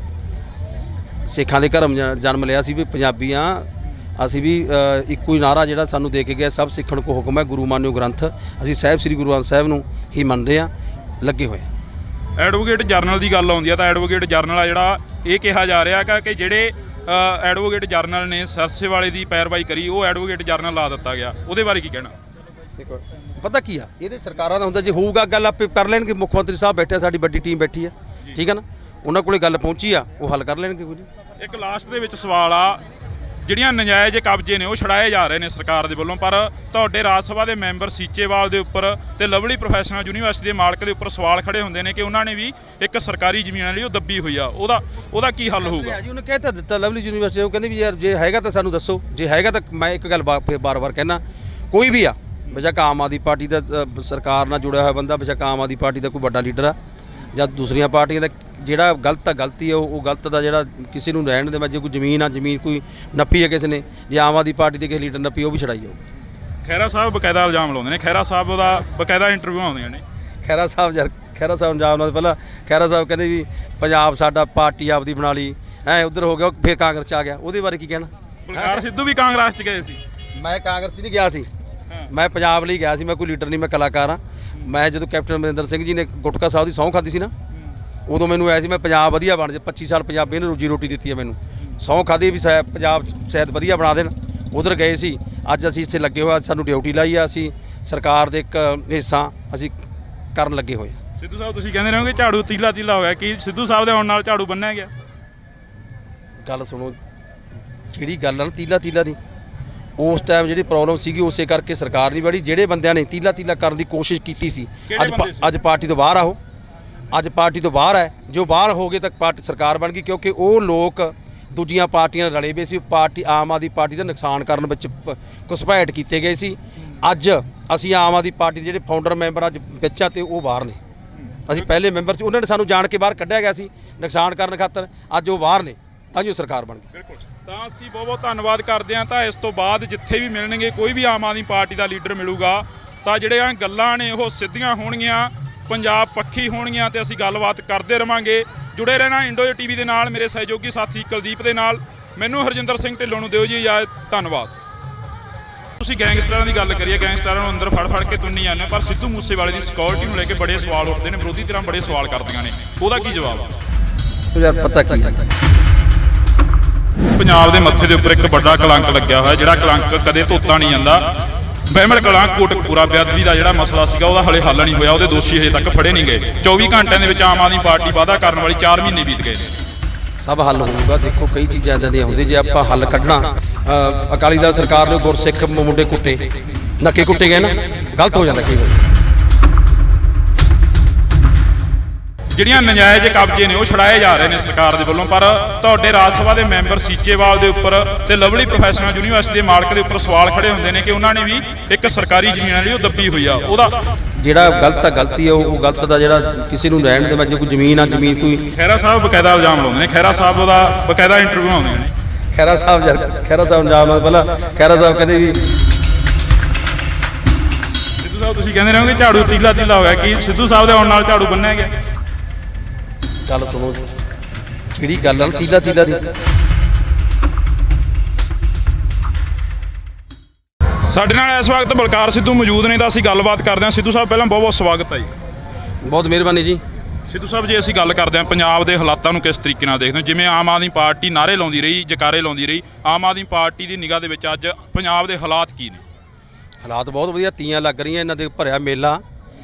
ਸਿੱਖਾਂ ਦੇ ਘਰਮ ਜਨਮ ਲਿਆ ਸੀ ਵੀ ਪੰਜਾਬੀ ਹਾਂ ਅਸੀਂ ਵੀ ਇੱਕੋ ਹੀ ਨਾਰਾ ਜਿਹੜਾ ਸਾਨੂੰ ਦੇ ਕੇ ਗਿਆ ਸਭ ਸਿੱਖਣ ਕੋ ਹੁਕਮ ਹੈ ਗੁਰੂ ਮਾਨਿਓ ਗ੍ਰੰਥ ਅਸੀਂ ਸਾਹਿਬ ਸ੍ਰੀ ਗੁਰੂ ਗ੍ਰੰਥ ਸਾਹਿਬ ਨੂੰ ਹੀ ਮੰਨਦੇ ਹਾਂ ਲੱਗੇ ਹੋਏ ਹਾਂ। ਐਡਵੋਕੇਟ ਜਰਨਲ ਦੀ ਗੱਲ ਆਉਂਦੀ ਆ ਤਾਂ ਐਡਵੋਕੇਟ ਜਰਨਲ ਆ ਜਿਹੜਾ ਇਹ ਕਿਹਾ ਜਾ ਰਿਹਾ ਕਿ ਜਿਹੜੇ ਐਡਵੋਕੇਟ ਜਰਨਲ ਨੇ ਸਰਸੇ ਵਾਲੇ ਦੀ ਪੈਰਵਾਈ ਕਰੀ ਉਹ ਐਡਵੋਕੇਟ ਜਰਨਲ ਲਾ ਦਿੱਤਾ ਗਿਆ, ਉਹਦੇ ਬਾਰੇ ਕੀ ਕਹਿਣਾ? ਦੇਖੋ ਪਤਾ ਕੀ ਆ ਇਹਦੇ ਸਰਕਾਰਾਂ ਦਾ ਹੁੰਦਾ ਜੇ ਹੋਊਗਾ ਗੱਲ ਆਪੇ ਕਰ ਲੈਣਗੇ। ਮੁੱਖ ਮੰਤਰੀ ਸਾਹਿਬ ਬੈਠੇ ਆ, ਸਾਡੀ ਵੱਡੀ ਟੀਮ ਬੈਠੀ ਆ, ਠੀਕ ਹੈ ਨਾ, ਉਹਨਾਂ ਕੋਲੇ ਗੱਲ ਪਹੁੰਚੀ ਆ ਉਹ ਹੱਲ ਕਰ ਲੈਣਗੇ ਕੁਝ। ਇੱਕ ਲਾਸਟ ਦੇ ਵਿੱਚ ਸਵਾਲ ਆ, ਜਿਹੜੀਆਂ ਨਜਾਇਜ਼ ਕਬਜ਼ੇ ਨੇ ਉਹ ਛੜਾਏ ਜਾ ਰਹੇ ਨੇ ਸਰਕਾਰ ਦੇ ਵੱਲੋਂ, ਪਰ ਤੁਹਾਡੇ ਰਾਜ ਸਭਾ ਦੇ ਮੈਂਬਰ ਸੀਚੇਵਾਲ ਦੇ ਉੱਪਰ ਤੇ ਲਵਲੀ ਪ੍ਰੋਫੈਸ਼ਨਲ ਯੂਨੀਵਰਸਿਟੀ ਦੇ ਮਾਲਕ ਦੇ ਉੱਪਰ ਸਵਾਲ ਖੜੇ ਹੁੰਦੇ ਨੇ ਕਿ ਉਹਨਾਂ ਨੇ ਵੀ ਇੱਕ ਸਰਕਾਰੀ ਜ਼ਮੀਨ ਲਈ ਉਹ ਦੱਬੀ ਹੋਈ ਆ, ਉਹਦਾ ਕੀ ਹੱਲ ਹੋਊਗਾ? ਜੀ ਉਹਨੇ ਕਹਿ ਤਾਂ ਦਿੱਤਾ ਲਵਲੀ ਯੂਨੀਵਰਸਿਟੀ, ਉਹ ਕਹਿੰਦੇ ਵੀ ਯਾਰ ਜੇ ਹੈਗਾ ਤਾਂ ਸਾਨੂੰ ਦੱਸੋ, ਜੇ ਹੈਗਾ ਤਾਂ ਮੈਂ ਇੱਕ ਗੱਲ ਬਾਰ-ਬਾਰ ਕਹਿਣਾ ਕੋਈ ਵੀ ਆ ਬੇਸ਼ੱਕ ਆਮ ਆਦਮੀ ਪਾਰਟੀ ਦਾ ਸਰਕਾਰ ਨਾਲ ਜੁੜਿਆ ਹੋਇਆ ਬੰਦਾ, ਬੇਸ਼ੱਕ ਆਮ ਆਦਮੀ ਪਾਰਟੀ ਦਾ ਕੋਈ ਵੱਡਾ ਲੀਡਰ ਆ ਜਾਂ ਦੂਸਰੀਆਂ ਪਾਰਟੀਆਂ ਦਾ, ਜਿਹੜਾ ਗਲਤ ਆ ਗਲਤੀ ਆ ਉਹ ਗਲਤ ਦਾ ਜਿਹੜਾ ਕਿਸੇ ਨੂੰ ਰਹਿਣ ਦੇ ਮੈਂ ਜੇ ਕੋਈ ਜ਼ਮੀਨ ਆ ਜ਼ਮੀਨ ਕੋਈ ਨੱਪੀ ਹੈ ਕਿਸੇ ਨੇ ਜੇ ਆਮ ਆਦਮੀ ਪਾਰਟੀ ਦੇ ਕਿਸੇ ਲੀਡਰ ਨੱਪੀ ਉਹ ਵੀ ਛੜਾਈ ਜਾਊਗੀ। ਖਹਿਰਾ ਸਾਹਿਬ ਬਕਾਇਦਾ ਇਲਜ਼ਾਮ ਲਾਉਂਦੇ ਨੇ, ਖਹਿਰਾ ਸਾਹਿਬ ਦਾ ਬਕਾਇਦਾ ਇੰਟਰਵਿਊ ਆਉਂਦੀਆਂ ਨੇ। ਖਹਿਰਾ ਸਾਹਿਬ ਇਲਜ਼ਾਮ ਨਾਲ ਪਹਿਲਾਂ ਖਹਿਰਾ ਸਾਹਿਬ ਕਹਿੰਦੇ ਵੀ ਪੰਜਾਬ ਸਾਡਾ ਪਾਰਟੀ ਆਪਦੀ ਬਣਾ ਲਈ ਉੱਧਰ ਹੋ ਗਿਆ ਫਿਰ ਕਾਂਗਰਸ 'ਚ ਆ ਗਿਆ, ਉਹਦੇ ਬਾਰੇ ਕੀ ਕਹਿਣਾ? ਬਲਕਾਰ ਸਿੱਧੂ ਵੀ ਕਾਂਗਰਸ 'ਚ ਗਏ ਸੀ। ਮੈਂ ਕਾਂਗਰਸ 'ਚ ਨਹੀਂ ਗਿਆ ਸੀ, ਮੈਂ ਪੰਜਾਬ ਲਈ ਗਿਆ ਸੀ, ਮੈਂ ਕੋਈ ਲੀਡਰ ਨਹੀਂ, ਮੈਂ ਕਲਾਕਾਰ ਹਾਂ। ਮੈਂ ਜਦੋਂ ਕੈਪਟਨ ਅਮਰਿੰਦਰ ਸਿੰਘ ਜੀ ਨੇ ਗੁਟਕਾ ਸਾਹਿਬ ਦੀ ਸਹੁੰ ਖਾਧੀ ਸੀ ਨਾ ਉਦੋਂ ਮੈਨੂੰ ਆਇਆ ਸੀ ਮੈਂ ਪੰਜਾਬ ਵਧੀਆ ਬਣ ਜਾ 25 ਸਾਲ ਪੰਜਾਬੀ ਨੇ ਰੋਜੀ ਰੋਟੀ ਦਿੱਤੀ ਹੈ ਮੈਨੂੰ, ਸਹੁੰ ਖਾਧੀ ਵੀ ਪੰਜਾਬ ਸ਼ਾਇਦ ਵਧੀਆ ਬਣਾ ਦੇਣ, ਉਧਰ ਗਏ ਸੀ। ਅੱਜ ਅਸੀਂ ਇੱਥੇ ਲੱਗੇ ਹੋਏ, ਸਾਨੂੰ ਡਿਊਟੀ ਲਾਈ ਆ, ਅਸੀਂ ਸਰਕਾਰ ਦੇ ਇੱਕ ਹਿੱਸਾ ਅਸੀਂ ਕਰਨ ਲੱਗੇ ਹੋਏ ਹਾਂ। ਸਿੱਧੂ ਸਾਹਿਬ ਤੁਸੀਂ ਕਹਿੰਦੇ ਰਹੋਗੇ ਝਾੜੂ ਤੀਲਾ ਹੋਇਆ, ਕੀ ਸਿੱਧੂ ਸਾਹਿਬ ਦੇ ਆਉਣ ਨਾਲ ਝਾੜੂ ਬੰਨਿਆ ਗਿਆ? ਗੱਲ ਸੁਣੋ, ਜਿਹੜੀ ਗੱਲ ਆ ਨਾ ਤੀਲਾ ਦੀ ਉਸ ਟਾਈਮ ਜਿਹੜੀ ਪ੍ਰੋਬਲਮ ਸੀਗੀ ਉਸੇ ਕਰਕੇ ਸਰਕਾਰ ਨਹੀਂ ਬੜੀ, ਜਿਹੜੇ ਬੰਦਿਆਂ ਨੇ ਤੀਲਾ ਕਰਨ ਦੀ ਕੋਸ਼ਿਸ਼ ਕੀਤੀ ਸੀ ਅੱਜ ਪਾਰਟੀ ਤੋਂ ਬਾਹਰ ਆਓ, ਅੱਜ ਪਾਰਟੀ ਤੋਂ ਬਾਹਰ ਹੈ, ਜੋ ਬਾਹਰ ਹੋ ਗਏ ਤਾਂ ਪਾਰਟੀ ਸਰਕਾਰ ਬਣ ਗਈ ਕਿਉਂਕਿ ਉਹ ਲੋਕ ਦੂਜੀਆਂ ਪਾਰਟੀਆਂ ਨਾਲ ਰਲੇ ਵੇ ਸੀ, ਪਾਰਟੀ ਆਮ ਆਦਮੀ ਪਾਰਟੀ ਦਾ ਨੁਕਸਾਨ ਕਰਨ ਵਿੱਚ ਘੁਸਪੈਠ ਕੀਤੇ ਗਏ ਸੀ। ਅੱਜ ਅਸੀਂ ਆਮ ਆਦਮੀ ਪਾਰਟੀ ਦੇ ਜਿਹੜੇ ਫਾਊਂਡਰ ਮੈਂਬਰ ਅੱਜ ਵਿੱਚ ਆ ਤੇ ਉਹ ਬਾਹਰ ਨੇ, ਅਸੀਂ ਪਹਿਲੇ ਮੈਂਬਰ ਸੀ, ਉਹਨਾਂ ਨੇ ਸਾਨੂੰ ਜਾਣ ਕੇ ਬਾਹਰ ਕੱਢਿਆ ਗਿਆ ਸੀ ਨੁਕਸਾਨ ਕਰਨ ਖਾਤਰ, ਅੱਜ ਉਹ ਬਾਹਰ ਨੇ ਤਾਂ ਜੋ ਸਰਕਾਰ ਬਣ ਗਈ। ਬਿਲਕੁਲ, ਤਾਂ ਅਸੀਂ ਬਹੁਤ ਧੰਨਵਾਦ ਕਰਦੇ ਹਾਂ। ਤਾਂ ਇਸ ਤੋਂ ਬਾਅਦ ਜਿੱਥੇ ਵੀ ਮਿਲਣਗੇ ਕੋਈ ਵੀ ਆਮ ਆਦਮੀ ਪਾਰਟੀ ਦਾ ਲੀਡਰ ਮਿਲੂਗਾ ਤਾਂ ਜਿਹੜੀਆਂ ਗੱਲਾਂ ਨੇ ਉਹ ਸਿੱਧੀਆਂ ਹੋਣਗੀਆਂ, ਪੰਜਾਬ ਪੱਖੀ ਹੋਣਗੀਆਂ ਤੇ ਅਸੀਂ ਗੱਲਬਾਤ ਕਰਦੇ ਰਵਾਂਗੇ। ਜੁੜੇ ਰਹਿਣਾ ਇੰਡੋ TV ਦੇ ਨਾਲ, ਮੇਰੇ ਸਹਿਯੋਗੀ ਸਾਥੀ ਕੁਲਦੀਪ ਦੇ ਨਾਲ। ਮੈਨੂੰ ਹਰਜਿੰਦਰ ਸਿੰਘ ਢਿੱਲੋਂ ਨੂੰ ਦਿਓ ਜੀ ਇਜਾਜ਼ਤ, ਧੰਨਵਾਦ। ਤੁਸੀਂ ਗੈਂਗਸਟਰਾਂ ਦੀ ਗੱਲ ਕਰੀਏ, ਗੈਂਗਸਟਰਾਂ ਨੂੰ ਅੰਦਰ ਫੜ ਕੇ ਤੁੰਨੀ ਜਾਂਦੇ ਪਰ ਸਿੱਧੂ ਮੂਸੇਵਾਲੇ ਦੀ ਸਿਕਿਉਰਿਟੀ ਨੂੰ ਲੈ ਕੇ ਬੜੇ ਸਵਾਲ ਉੱਠਦੇ ਨੇ, ਵਿਰੋਧੀ ਧਿਰਾਂ ਬੜੇ ਸਵਾਲ ਕਰਦੀਆਂ ਨੇ, ਉਹਦਾ ਕੀ ਜਵਾਬ ਆ? ਯਾਰ ਪਤਾ ਕੀ ਹੈ, ਪੰਜਾਬ ਦੇ ਮੱਥੇ ਦੇ ਉੱਪਰ ਇੱਕ ਵੱਡਾ ਕਲੰਕ ਲੱਗਿਆ ਹੋਇਆ, ਜਿਹੜਾ ਕਲੰਕ ਕਦੇ ਧੋਤਾ ਨਹੀਂ ਜਾਂਦਾ। ਬਹਿਮਲ ਕਲਾਂ ਕੋਟਕਪੂਰਾ ਬੇਅਦਬੀ ਦਾ ਜਿਹੜਾ ਮਸਲਾ ਸੀਗਾ ਉਹਦਾ ਹਲੇ ਹੱਲ ਨਹੀਂ ਹੋਇਆ, ਉਹਦੇ ਦੋਸ਼ੀ ਹਜੇ ਤੱਕ ਫੜੇ ਨਹੀਂ ਗਏ। 24 ਘੰਟਿਆਂ ਦੇ ਵਿੱਚ ਆਮ ਆਦਮੀ ਪਾਰਟੀ ਵਾਅਦਾ ਕਰਨ ਵਾਲੀ 4 ਮਹੀਨੇ ਬੀਤ ਗਏ ਨੇ। ਸਭ ਹੱਲ ਹੋਊਗਾ। ਦੇਖੋ ਕਈ ਚੀਜ਼ਾਂ ਇੱਦਾਂ ਦੀਆਂ ਹੁੰਦੀਆਂ ਜੇ ਆਪਾਂ ਹੱਲ ਕੱਢਣਾ, ਅਕਾਲੀ ਦਲ ਸਰਕਾਰ ਨੇ ਗੁਰਸਿੱਖ ਮੁੰਡੇ ਕੁੱਟੇ ਨੱਕੇ ਕੁੱਟੇ ਗਏ ਨਾ, ਗਲਤ ਹੋ ਜਾਂਦਾ ਕਈ ਵਾਰ। ਜਿਹੜੀਆਂ ਨਜਾਇਜ਼ ਕਬਜ਼ੇ ਨੇ ਉਹ ਛੜਾਏ ਜਾ ਰਹੇ ਨੇ ਸਰਕਾਰ ਦੇ ਵੱਲੋਂ, ਪਰ ਤੁਹਾਡੇ ਰਾਜ ਸਭਾ ਦੇ ਮੈਂਬਰ ਸੀਚੇਵਾਲ ਦੇ ਉੱਪਰ ਤੇ ਲਵਲੀ ਪ੍ਰੋਫੈਸ਼ਨਲ ਯੂਨੀਵਰਸਿਟੀ ਦੇ ਮਾਲਕ ਦੇ ਉੱਪਰ ਸਵਾਲ ਖੜੇ ਹੁੰਦੇ ਨੇ ਕਿ ਉਹਨਾਂ ਨੇ ਵੀ ਇੱਕ ਸਰਕਾਰੀ ਜ਼ਮੀਨ ਲਈ ਉਹ ਦੱਬੀ ਹੋਈ ਆ, ਉਹਦਾ ਜਿਹੜਾ ਗਲਤ ਆ ਗਲਤੀ ਆ ਉਹ ਗਲਤ ਦਾ ਜਿਹੜਾ ਕਿਸੇ ਨੂੰ ਰਹਿਣ ਦੇ ਮੈਂ ਜੇ ਕੋਈ ਜ਼ਮੀਨ ਆ ਜ਼ਮੀਨ ਕੋਈ। ਖਹਿਰਾ ਸਾਹਿਬ ਬਕਾਇਦਾ ਇਲਜ਼ਾਮ ਲਾਉਂਦੇ ਨੇ, ਖਹਿਰਾ ਸਾਹਿਬ ਦਾ ਬਕਾਇਦਾ ਇੰਟਰਵਿਊ ਆਉਂਦੇ ਨੇ। ਖਹਿਰਾ ਸਾਹਿਬ ਇਲਜ਼ਾਮ ਨਾਲ ਪਹਿਲਾਂ ਖਹਿਰਾ ਸਾਹਿਬ ਕਹਿੰਦੇ ਵੀ ਸਿੱਧੂ ਸਾਹਿਬ ਤੁਸੀਂ ਕਹਿੰਦੇ ਰਹੋਗੇ ਝਾੜੂ ਤੀਲਾ ਹੋਇਆ, ਕੀ ਸਿੱਧੂ ਸਾਹਿਬ ਦੇ ਆਉਣ ਨਾਲ ਝਾੜੂ ਬੰਨਿਆ ਗਿਆ? ਗੱਲ ਸੁਣੋ, ਜਿਹੜੀ ਗੱਲ ਆ ਤੀਲਾ ਦੀ ਸਾਡੇ ਨਾਲ ਇਸ ਵਕਤ ਬਲਕਾਰ ਸਿੱਧੂ ਮੌਜੂਦ ਨੇ ਤਾਂ ਅਸੀਂ ਗੱਲਬਾਤ ਕਰਦੇ ਹਾਂ। ਸਿੱਧੂ ਸਾਹਿਬ ਪਹਿਲਾਂ ਬਹੁਤ ਬਹੁਤ ਸਵਾਗਤ ਹੈ ਜੀ। ਬਹੁਤ ਮਿਹਰਬਾਨੀ ਜੀ। ਸਿੱਧੂ ਸਾਹਿਬ ਜੇ ਅਸੀਂ ਗੱਲ ਕਰਦੇ ਹਾਂ ਪੰਜਾਬ ਦੇ ਹਾਲਾਤਾਂ ਨੂੰ ਕਿਸ ਤਰੀਕੇ ਨਾਲ ਦੇਖਦੇ ਹੋ? ਜਿਵੇਂ ਆਮ ਆਦਮੀ ਪਾਰਟੀ ਨਾਅਰੇ ਲਾਉਂਦੀ ਰਹੀ, ਜਕਾਰੇ ਲਾਉਂਦੀ ਰਹੀ, ਆਮ ਆਦਮੀ ਪਾਰਟੀ ਦੀ ਨਿਗਾਹ ਦੇ ਵਿੱਚ ਅੱਜ ਪੰਜਾਬ ਦੇ ਹਾਲਾਤ ਕੀ ਨੇ? ਹਾਲਾਤ ਬਹੁਤ ਵਧੀਆ, ਤੀਆਂ ਲੱਗ ਰਹੀਆਂ, ਇਹਨਾਂ ਦੇ ਭਰਿਆ ਮੇਲਾ।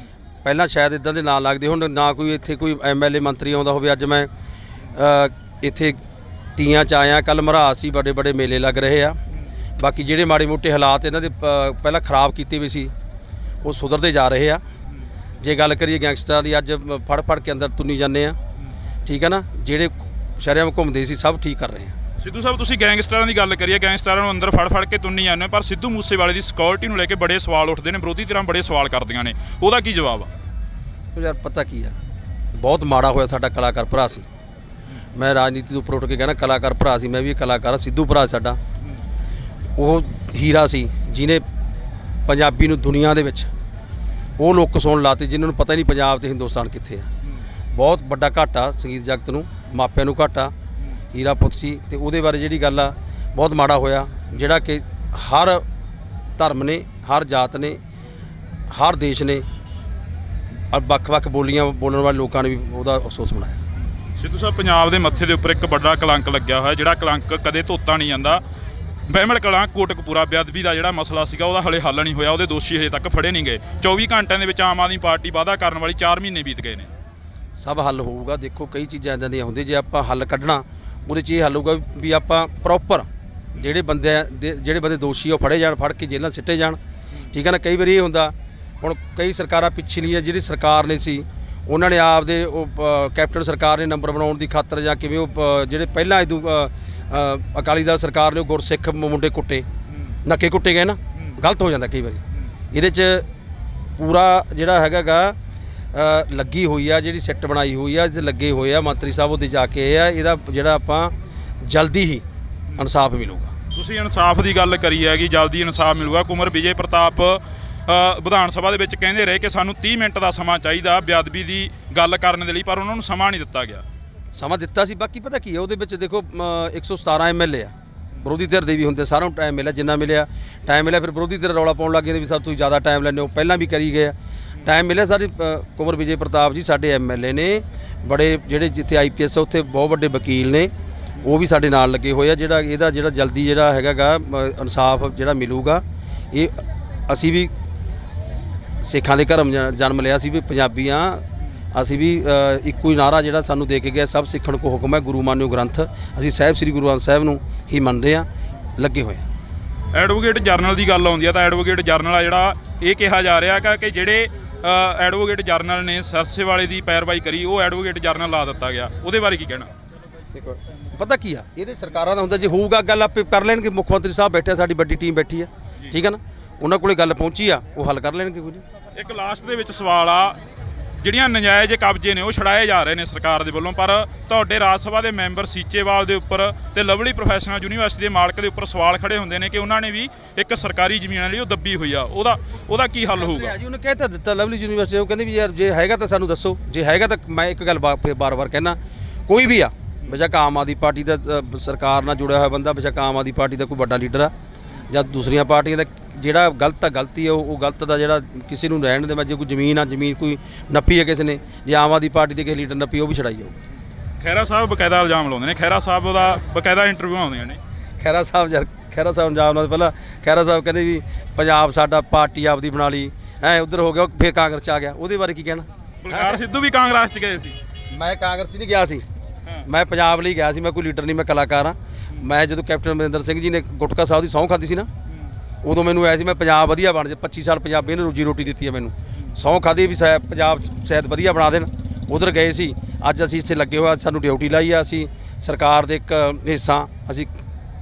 ਪਹਿਲਾਂ ਸ਼ਾਇਦ ਇਦਾਂ ਦੇ ਨਾਂ ਲੱਗਦੇ ਹੁਣ, ਨਾ ਕੋਈ ਇੱਥੇ ਕੋਈ MLA ਮੰਤਰੀ ਆਉਂਦਾ ਹੋਵੇ। ਅੱਜ ਮੈਂ ਇੱਥੇ ਤੀਆਂ 'ਚ ਆਇਆ, ਕੱਲ੍ਹ ਮਹਾਰਾਜ ਸੀ, ਬੜੇ ਬੜੇ ਮੇਲੇ ਲੱਗ ਰਹੇ ਆ। ਬਾਕੀ ਜਿਹੜੇ ਮਾੜੇ ਮੋਟੇ ਹਾਲਾਤ ਇਹਨਾਂ ਦੇ ਪਹਿਲਾਂ ਖਰਾਬ ਕੀਤੇ ਵੀ ਸੀ ਉਹ ਸੁਧਰਦੇ ਜਾ ਰਹੇ ਆ। ਜੇ ਗੱਲ ਕਰੀਏ ਗੈਂਗਸਟਰਾਂ ਦੀ, ਅੱਜ ਫੜ ਕੇ ਅੰਦਰ ਤੁੰਨੀ ਜਾਂਦੇ ਆ, ਠੀਕ ਹੈ ਨਾ, ਜਿਹੜੇ ਸ਼ਰੇਆਮ ਘੁੰਮਦੇ ਸੀ ਸਭ ਠੀਕ ਕਰ ਰਹੇ ਆ। ਸਿੱਧੂ ਸਾਹਿਬ ਤੁਸੀਂ ਗੈਂਗਸਟਰਾਂ ਦੀ ਗੱਲ ਕਰੀਏ, ਗੈਂਗਸਟਰਾਂ ਨੂੰ ਅੰਦਰ ਫੜ ਕੇ ਤੁੰਨੀ ਜਾਂਦੇ ਪਰ ਸਿੱਧੂ ਮੂਸੇਵਾਲੇ ਦੀ ਸਿਕਿਉਰਿਟੀ ਨੂੰ ਲੈ ਕੇ ਬੜੇ ਸਵਾਲ ਉੱਠਦੇ ਨੇ, ਵਿਰੋਧੀ ਧਿਰਾਂ ਬੜੇ ਸਵਾਲ ਕਰਦੀਆਂ ਨੇ, ਉਹਦਾ ਕੀ ਜਵਾਬ ਆ? ਯਾਰ ਪਤਾ ਕੀ ਆ, ਬਹੁਤ ਮਾੜਾ ਹੋਇਆ, ਸਾਡਾ ਕਲਾਕਾਰ ਭਰਾ ਸੀ। ਮੈਂ ਰਾਜਨੀਤੀ ਤੋਂ ਉੱਪਰ ਉੱਠ ਕੇ ਕਹਿਣਾ ਕਲਾਕਾਰ ਭਰਾ ਸੀ, ਮੈਂ ਵੀ ਕਲਾਕਾਰ ਹਾਂ। ਸਿੱਧੂ ਭਰਾ ਸਾਡਾ ਉਹ ਹੀਰਾ ਸੀ ਜਿਹਨੇ ਪੰਜਾਬੀ ਨੂੰ ਦੁਨੀਆ ਦੇ ਵਿੱਚ ਉਹ ਲੋਕ ਸੁਣ ਲਾਤੇ ਜਿਨ੍ਹਾਂ ਨੂੰ ਪਤਾ ਹੀ ਨਹੀਂ ਪੰਜਾਬ ਤੇ ਹਿੰਦੁਸਤਾਨ ਕਿੱਥੇ ਆ। ਬਹੁਤ ਵੱਡਾ ਘਾਟਾ ਸੰਗੀਤ ਜਗਤ ਨੂੰ, ਮਾਪਿਆਂ ਨੂੰ ਘਾਟਾ, ਹੀਰਾ ਪੁੱਤ ਸੀ। ਤੇ ਉਹਦੇ ਬਾਰੇ ਜਿਹੜੀ ਗੱਲ ਆ ਬਹੁਤ ਮਾੜਾ ਹੋਇਆ, ਜਿਹੜਾ ਕਿ ਹਰ ਧਰਮ ਨੇ, ਹਰ ਜਾਤ ਨੇ, ਹਰ ਦੇਸ਼ ਨੇ, ਵੱਖ-ਵੱਖ ਬੋਲੀਆਂ ਬੋਲਣ ਵਾਲੇ ਲੋਕਾਂ ਨੇ ਵੀ ਉਹਦਾ ਅਫਸੋਸ ਮਨਾਇਆ। ਸਿੱਧੂ ਸਾਹਿਬ, ਪੰਜਾਬ ਦੇ ਮੱਥੇ ਦੇ ਉੱਪਰ ਇੱਕ ਵੱਡਾ ਕਲੰਕ ਲੱਗਿਆ ਹੋਇਆ, ਜਿਹੜਾ ਕਲੰਕ ਕਦੇ ਧੋਤਾ ਨਹੀਂ ਜਾਂਦਾ। ਬਹਿਮਲ ਕਲਾਂ ਕੋਟਕਪੂਰਾ ਬੇਅਦਬੀ ਦਾ ਜਿਹੜਾ ਮਸਲਾ ਸੀਗਾ ਉਹਦਾ ਹਲੇ ਹੱਲ ਨਹੀਂ ਹੋਇਆ, ਉਹਦੇ ਦੋਸ਼ੀ ਹਜੇ ਤੱਕ ਫੜੇ ਨਹੀਂ ਗਏ। 24 ਘੰਟਿਆਂ ਦੇ ਵਿੱਚ ਆਮ ਆਦਮੀ ਪਾਰਟੀ ਵਾਅਦਾ ਕਰਨ ਵਾਲੀ 4 ਮਹੀਨੇ ਬੀਤ ਗਏ ਨੇ। ਸਭ ਹੱਲ ਹੋਊਗਾ। ਦੇਖੋ ਕਈ ਚੀਜ਼ਾਂ ਇੱਦਾਂ ਦੀਆਂ ਹੁੰਦੀਆਂ, ਜੇ ਆਪਾਂ ਹੱਲ ਕੱਢਣਾ ਉਹਦੇ 'ਚ ਇਹ ਹੱਲ ਹੋਊਗਾ ਵੀ ਆਪਾਂ ਪ੍ਰੋਪਰ ਜਿਹੜੇ ਬੰਦੇ ਦੋਸ਼ੀ ਉਹ ਫੜੇ ਜਾਣ, ਫੜ ਕੇ ਜੇਲ੍ਹਾਂ ਸਿੱਟੇ ਜਾਣ। ਠੀਕ ਹੈ ਨਾ। ਕਈ ਵਾਰੀ ਇਹ ਹੁੰਦਾ, ਹੁਣ ਕਈ ਸਰਕਾਰਾਂ ਪਿਛਲੀਆਂ ਜਿਹੜੀ ਸਰਕਾਰ ਨੇ ਸੀ ਉਹਨਾਂ ਨੇ ਆਪਦੇ ਉਹ ਕੈਪਟਨ ਸਰਕਾਰ ਨੇ ਨੰਬਰ ਬਣਾਉਣ ਦੀ ਖਾਤਰ ਜਾਂ ਕਿਵੇਂ ਉਹ ਜਿਹੜੇ ਪਹਿਲਾਂ ਇਦੋਂ ਅਕਾਲੀ ਦਲ ਸਰਕਾਰ ਨੇ ਉਹ ਗੁਰਸਿੱਖ ਮੁੰਡੇ ਕੁੱਟੇ, ਨੱਕੇ ਕੁੱਟੇ ਗਏ ਨਾ, ਗਲਤ ਹੋ ਜਾਂਦਾ ਕਈ ਵਾਰੀ। ਇਹਦੇ 'ਚ ਪੂਰਾ ਜਿਹੜਾ ਹੈਗਾ ਲੱਗੀ ਹੋਈ ਆ, ਜਿਹੜੀ ਸਿੱਟ ਬਣਾਈ ਹੋਈ ਆ, ਲੱਗੇ ਹੋਏ ਆ ਮੰਤਰੀ ਸਾਹਿਬ ਉਹਦੇ ਜਾ ਕੇ ਇਹ ਆ, ਇਹਦਾ ਜਿਹੜਾ ਆਪਾਂ ਜਲਦੀ ਹੀ ਇਨਸਾਫ ਮਿਲੂਗਾ। ਤੁਸੀਂ ਇਨਸਾਫ ਦੀ ਗੱਲ ਕਰੀ ਹੈਗੀ, ਜਲਦੀ ਇਨਸਾਫ ਮਿਲੂਗਾ। ਕੁਮਰ ਵਿਜੇ ਪ੍ਰਤਾਪ ਵਿਧਾਨ ਸਭਾ ਦੇ ਵਿੱਚ ਕਹਿੰਦੇ ਰਹੇ ਕਿ ਸਾਨੂੰ 30 ਮਿੰਟ ਦਾ ਸਮਾਂ ਚਾਹੀਦਾ ਬੇਅਦਬੀ ਦੀ ਗੱਲ ਕਰਨ ਦੇ ਲਈ, ਪਰ ਉਹਨਾਂ ਨੂੰ ਸਮਾਂ ਨਹੀਂ ਦਿੱਤਾ ਗਿਆ। ਸਮਾਂ ਦਿੱਤਾ ਸੀ, ਬਾਕੀ ਪਤਾ ਕੀ ਹੈ ਉਹਦੇ ਵਿੱਚ ਦੇਖੋ 117 MLA ਆ, ਵਿਰੋਧੀ ਧਿਰ ਦੇ ਵੀ ਹੁੰਦੇ, ਸਾਰਿਆਂ ਨੂੰ ਟਾਈਮ ਮਿਲਿਆ, ਜਿੰਨਾ ਮਿਲਿਆ ਟਾਈਮ ਮਿਲਿਆ। ਫਿਰ ਵਿਰੋਧੀ ਧਿਰ ਰੌਲਾ ਪਾਉਣ ਲੱਗ ਗਏ ਵੀ ਸਭ ਤੁਸੀਂ ਜ਼ਿਆਦਾ ਟਾਈਮ ਲੈਂਦੇ ਹੋ, ਪਹਿਲਾਂ ਵੀ ਕਰੀ ਗਏ ਆ, ਟਾਈਮ ਮਿਲਿਆ। ਸਾਰੇ ਕੁਮਰ ਵਿਜੇ ਪ੍ਰਤਾਪ ਜੀ ਸਾਡੇ MLA ਨੇ, ਬੜੇ ਜਿਹੜੇ ਜਿੱਥੇ IPS ਉੱਥੇ ਬਹੁਤ ਵੱਡੇ ਵਕੀਲ ਨੇ, ਉਹ ਵੀ ਸਾਡੇ ਨਾਲ ਲੱਗੇ ਹੋਏ ਆ। ਇਹਦਾ ਜਲਦੀ ਜਿਹੜਾ ਹੈਗਾ ਇਨਸਾਫ ਜਿਹੜਾ ਮਿਲੂਗਾ। ਇਹ ਅਸੀਂ ਵੀ ਸਿੱਖਾਂ ਦੇ ਘਰਮ ਜਨਮ ਲਿਆ ਸੀ ਵੀ ਪੰਜਾਬੀ ਹਾਂ ਅਸੀਂ ਵੀ, ਇੱਕੋ ਹੀ ਨਾਰਾ ਜਿਹੜਾ ਸਾਨੂੰ ਦੇ ਕੇ ਗਿਆ, ਸਭ ਸਿੱਖਣ ਕੋ ਹੁਕਮ ਹੈ ਗੁਰੂ ਮਾਨਿਓ ਗ੍ਰੰਥ। ਅਸੀਂ ਸਾਹਿਬ ਸ੍ਰੀ ਗੁਰੂ ਗ੍ਰੰਥ ਸਾਹਿਬ ਨੂੰ ਹੀ ਮੰਨਦੇ ਹਾਂ, ਲੱਗੇ ਹੋਏ ਆ। ਐਡਵੋਕੇਟ ਜਨਰਲ ਦੀ ਗੱਲ ਆਉਂਦੀ ਆ ਤਾਂ ਐਡਵੋਕੇਟ ਜਨਰਲ ਆ ਜਿਹੜਾ ਇਹ ਕਿਹਾ ਜਾ ਰਿਹਾ ਕਿ ਜਿਹੜੇ ਐਡਵੋਕੇਟ ਜਨਰਲ ਨੇ ਸਰਸੇ ਵਾਲੇ ਦੀ ਪੈਰਵਾਈ ਕਰੀ, ਉਹ ਐਡਵੋਕੇਟ ਜਨਰਲ ਲਾ ਦਿੱਤਾ ਗਿਆ, ਉਹਦੇ ਬਾਰੇ ਕੀ ਕਹਿਣਾ? ਦੇਖੋ ਪਤਾ ਕੀ ਆ, ਇਹਦੇ ਸਰਕਾਰਾਂ ਦਾ ਹੁੰਦਾ, ਜੇ ਹੋਊਗਾ ਗੱਲ ਆਪੇ ਕਰ ਲੈਣਗੇ। ਮੁੱਖ ਮੰਤਰੀ ਸਾਹਿਬ ਬੈਠੇ, ਸਾਡੀ ਵੱਡੀ ਟੀਮ ਬੈਠੀ ਆ, ਠੀਕ ਹੈ ਨਾ, ਉਹਨਾਂ ਕੋਲੇ ਗੱਲ ਪਹੁੰਚੀ ਆ, ਉਹ ਹੱਲ ਕਰ ਲੈਣਗੇ ਕੁਝ। ਇੱਕ ਲਾਸਟ ਦੇ ਵਿੱਚ ਸਵਾਲ ਆ, ਜਿਹੜੀਆਂ ਨਜਾਇਜ਼ ਕਬਜ਼ੇ ਨੇ ਉਹ ਛੜਾਏ ਜਾ ਰਹੇ ਨੇ ਸਰਕਾਰ ਦੇ ਵੱਲੋਂ, ਪਰ ਤੁਹਾਡੇ ਰਾਜ ਸਭਾ ਦੇ ਮੈਂਬਰ ਸੀਚੇਵਾਲ ਦੇ ਉੱਪਰ ਤੇ ਲਵਲੀ ਪ੍ਰੋਫੈਸ਼ਨਲ ਯੂਨੀਵਰਸਿਟੀ ਦੇ ਮਾਲਕ ਦੇ ਉੱਪਰ ਸਵਾਲ ਖੜੇ ਹੁੰਦੇ ਨੇ ਕਿ ਉਹਨਾਂ ਨੇ ਵੀ ਇੱਕ ਸਰਕਾਰੀ ਜ਼ਮੀਨ ਲਈ ਉਹ ਦੱਬੀ ਹੋਈ ਆ, ਉਹਦਾ ਕੀ ਹੱਲ ਹੋਊਗਾ? ਜੀ ਉਹਨੇ ਕਹਿ ਤਾਂ ਦਿੱਤਾ ਲਵਲੀ ਯੂਨੀਵਰਸਿਟੀ, ਉਹ ਕਹਿੰਦੇ ਵੀ ਯਾਰ ਜੇ ਹੈਗਾ ਤਾਂ ਸਾਨੂੰ ਦੱਸੋ, ਜੇ ਹੈਗਾ ਤਾਂ ਮੈਂ ਇੱਕ ਗੱਲ ਬਾਰ-ਬਾਰ ਕਹਿਣਾ, ਕੋਈ ਵੀ ਆ ਬੇਸ਼ੱਕ ਆਮ ਆਦਮੀ ਪਾਰਟੀ ਦਾ ਸਰਕਾਰ ਨਾਲ ਜੁੜਿਆ ਹੋਇਆ ਬੰਦਾ, ਬੇਸ਼ੱਕ ਆਮ ਆਦਮੀ ਪਾਰਟੀ ਦਾ ਕੋਈ ਵੱਡਾ ਲੀਡਰ ਆ ਜਾਂ ਦੂਸਰੀਆਂ ਪਾਰਟੀਆਂ ਦਾ, ਜਿਹੜਾ ਗਲਤ ਆ ਗਲਤੀ ਆ, ਉਹ ਗਲਤ ਦਾ ਜਿਹੜਾ ਕਿਸੇ ਨੂੰ ਰਹਿਣ ਦੇ। ਮੈਂ ਜੇ ਕੋਈ ਜ਼ਮੀਨ ਕੋਈ ਨੱਪੀ ਹੈ ਕਿਸੇ ਨੇ, ਜੇ ਆਮ ਆਦਮੀ ਪਾਰਟੀ ਦੇ ਕਿਸੇ ਲੀਡਰ ਨੱਪੀ, ਉਹ ਵੀ ਛੜਾਈ ਜਾਊ। ਖਹਿਰਾ ਸਾਹਿਬ ਬਕਾਇਦਾ ਇਲਜ਼ਾਮ ਲਾਉਂਦੇ ਨੇ, ਖਹਿਰਾ ਸਾਹਿਬ ਦਾ ਬਕਾਇਦਾ ਇੰਟਰਵਿਊ ਆਉਂਦੀਆਂ ਨੇ। ਖਹਿਰਾ ਸਾਹਿਬ ਇਲਜ਼ਾਮ ਲਾਉਂਦੇ, ਪਹਿਲਾਂ ਖਹਿਰਾ ਸਾਹਿਬ ਕਹਿੰਦੇ ਵੀ ਪੰਜਾਬ ਸਾਡਾ ਪਾਰਟੀ ਆਪਦੀ ਬਣਾ ਲਈ, ਉੱਧਰ ਹੋ ਗਿਆ, ਫਿਰ ਕਾਂਗਰਸ 'ਚ ਆ ਗਿਆ, ਉਹਦੇ ਬਾਰੇ ਕੀ ਕਹਿਣਾ? ਬਲਕਾਰ ਸਿੱਧੂ ਵੀ ਕਾਂਗਰਸ 'ਚ ਗਏ ਸੀ। ਮੈਂ ਕਾਂਗਰਸ 'ਚ ਨਹੀਂ ਗਿਆ ਸੀ, ਮੈਂ ਪੰਜਾਬ ਲਈ ਗਿਆ ਸੀ, ਮੈਂ ਕੋਈ ਲੀਡਰ ਨਹੀਂ, ਮੈਂ ਕਲਾਕਾਰ ਹਾਂ। ਮੈਂ ਜਦੋਂ ਕੈਪਟਨ ਅਮਰਿੰਦਰ ਸਿੰਘ ਜੀ ਨੇ ਗੁਟਕਾ ਸਾਹਿਬ ਦੀ ਸਹੁੰ ਖਾਧੀ ਸੀ ਨਾ, ਉਦੋਂ ਮੈਨੂੰ ਆਇਆ ਸੀ ਮੈਂ ਪੰਜਾਬ ਵਧੀਆ ਬਣ ਜਾ, 25 ਸਾਲ ਪੰਜਾਬੀ ਨੇ ਰੋਜੀ ਰੋਟੀ ਦਿੱਤੀ ਹੈ ਮੈਨੂੰ, ਸਹੁੰ ਖਾਧੀ ਵੀ ਪੰਜਾਬ ਸ਼ਾਇਦ ਵਧੀਆ ਬਣਾ ਦੇਣ, ਉਧਰ ਗਏ ਸੀ। ਅੱਜ ਅਸੀਂ ਇੱਥੇ ਲੱਗੇ ਹੋਏ, ਸਾਨੂੰ ਡਿਊਟੀ ਲਾਈ ਆ, ਅਸੀਂ ਸਰਕਾਰ ਦੇ ਇੱਕ ਹਿੱਸਾ ਅਸੀਂ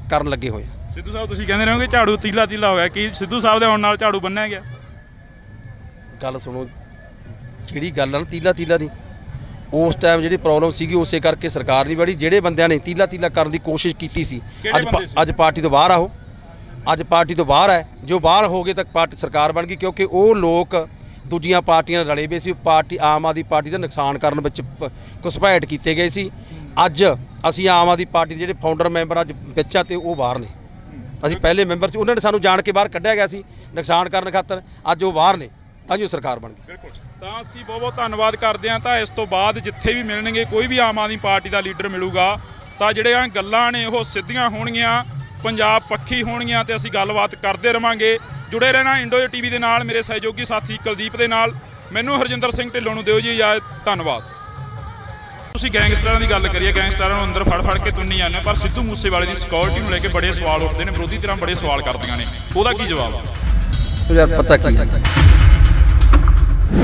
ਕਰਨ ਲੱਗੇ ਹੋਏ ਹਾਂ। ਸਿੱਧੂ ਸਾਹਿਬ ਤੁਸੀਂ ਕਹਿੰਦੇ ਰਹੋਗੇ ਝਾੜੂ ਤੀਲਾ ਹੋ ਗਿਆ, ਕੀ ਸਿੱਧੂ ਸਾਹਿਬ ਦੇ ਆਉਣ ਨਾਲ ਝਾੜੂ ਬੰਨਿਆ ਗਿਆ? ਗੱਲ ਸੁਣੋ, ਜਿਹੜੀ ਗੱਲ ਆ ਨਾ ਤੀਲਾ ਦੀ, ਉਸ ਟਾਈਮ ਜਿਹੜੀ ਪ੍ਰੋਬਲਮ ਸੀਗੀ ਉਸੇ ਕਰਕੇ ਸਰਕਾਰ ਨਹੀਂ ਬੜੀ, ਜਿਹੜੇ ਬੰਦਿਆਂ ਨੇ ਤੀਲਾ ਕਰਨ ਦੀ ਕੋਸ਼ਿਸ਼ ਕੀਤੀ ਸੀ, ਅੱਜ ਪਾਰਟੀ ਤੋਂ ਬਾਹਰ ਆਓ, ਅੱਜ ਪਾਰਟੀ ਤੋਂ ਬਾਹਰ ਹੈ, ਜੋ ਬਾਹਰ ਹੋ ਗਏ ਤਾਂ ਪਾਰਟੀ ਸਰਕਾਰ ਬਣ ਗਈ, ਕਿਉਂਕਿ ਉਹ ਲੋਕ ਦੂਜੀਆਂ ਪਾਰਟੀਆਂ ਨਾਲ ਰਲੇ ਵੇ ਸੀ, ਪਾਰਟੀ ਆਮ ਆਦਮੀ ਪਾਰਟੀ ਦਾ ਨੁਕਸਾਨ ਕਰਨ ਵਿੱਚ ਘੁਸਪੈਠ ਕੀਤੇ ਗਏ ਸੀ। ਅੱਜ ਅਸੀਂ ਆਮ ਆਦਮੀ ਪਾਰਟੀ ਦੇ ਜਿਹੜੇ ਫਾਊਂਡਰ ਮੈਂਬਰ ਅੱਜ ਵਿੱਚ ਆ ਤੇ ਉਹ ਬਾਹਰ ਨੇ, ਅਸੀਂ ਪਹਿਲੇ ਮੈਂਬਰ ਸੀ, ਉਹਨਾਂ ਨੇ ਸਾਨੂੰ ਜਾਣ ਕੇ ਬਾਹਰ ਕੱਢਿਆ ਗਿਆ ਸੀ ਨੁਕਸਾਨ ਕਰਨ ਖਾਤਰ, ਅੱਜ ਉਹ ਬਾਹਰ ਨੇ, ਤਾਂ ਜੋ ਸਰਕਾਰ ਬਣ ਗਈ। ਬਿਲਕੁਲ, ਤਾਂ ਅਸੀਂ ਬਹੁਤ ਧੰਨਵਾਦ ਕਰਦੇ ਹਾਂ। ਤਾਂ ਇਸ ਤੋਂ ਬਾਅਦ ਜਿੱਥੇ ਵੀ ਮਿਲਣਗੇ, ਕੋਈ ਵੀ ਆਮ ਆਦਮੀ ਪਾਰਟੀ ਦਾ ਲੀਡਰ ਮਿਲੂਗਾ, ਤਾਂ ਜਿਹੜੀਆਂ ਗੱਲਾਂ ਨੇ ਉਹ ਸਿੱਧੀਆਂ ਹੋਣਗੀਆਂ, ਪੰਜਾਬ ਪੱਖੀ ਹੋਣਗੀਆਂ, ਤੇ ਅਸੀਂ ਗੱਲਬਾਤ ਕਰਦੇ ਰਵਾਂਗੇ। ਜੁੜੇ ਰਹਿਣਾ ਇੰਡੋ TV ਦੇ ਨਾਲ, ਮੇਰੇ ਸਹਿਯੋਗੀ ਸਾਥੀ ਕੁਲਦੀਪ ਦੇ ਨਾਲ। ਮੈਨੂੰ ਹਰਜਿੰਦਰ ਸਿੰਘ ਢਿੱਲੋਂ ਨੂੰ ਦਿਓ ਜੀ ਇਜਾਜ਼ਤ, ਧੰਨਵਾਦ। ਤੁਸੀਂ ਗੈਂਗਸਟਰਾਂ ਦੀ ਗੱਲ ਕਰੀਏ, ਗੈਂਗਸਟਰਾਂ ਨੂੰ ਅੰਦਰ ਫੜ ਕੇ ਤੁੰਨੀ ਜਾਂਦੇ, ਪਰ ਸਿੱਧੂ ਮੂਸੇਵਾਲੇ ਦੀ ਸਿਕਿਉਰਿਟੀ ਨੂੰ ਲੈ ਕੇ ਬੜੇ ਸਵਾਲ ਉੱਠਦੇ ਨੇ, ਵਿਰੋਧੀ ਧਿਰਾਂ ਬੜੇ ਸਵਾਲ ਕਰਦੀਆਂ ਨੇ, ਉਹਦਾ ਕੀ ਜਵਾਬ ਆ? ਯਾਰ ਪਤਾ ਕੀ,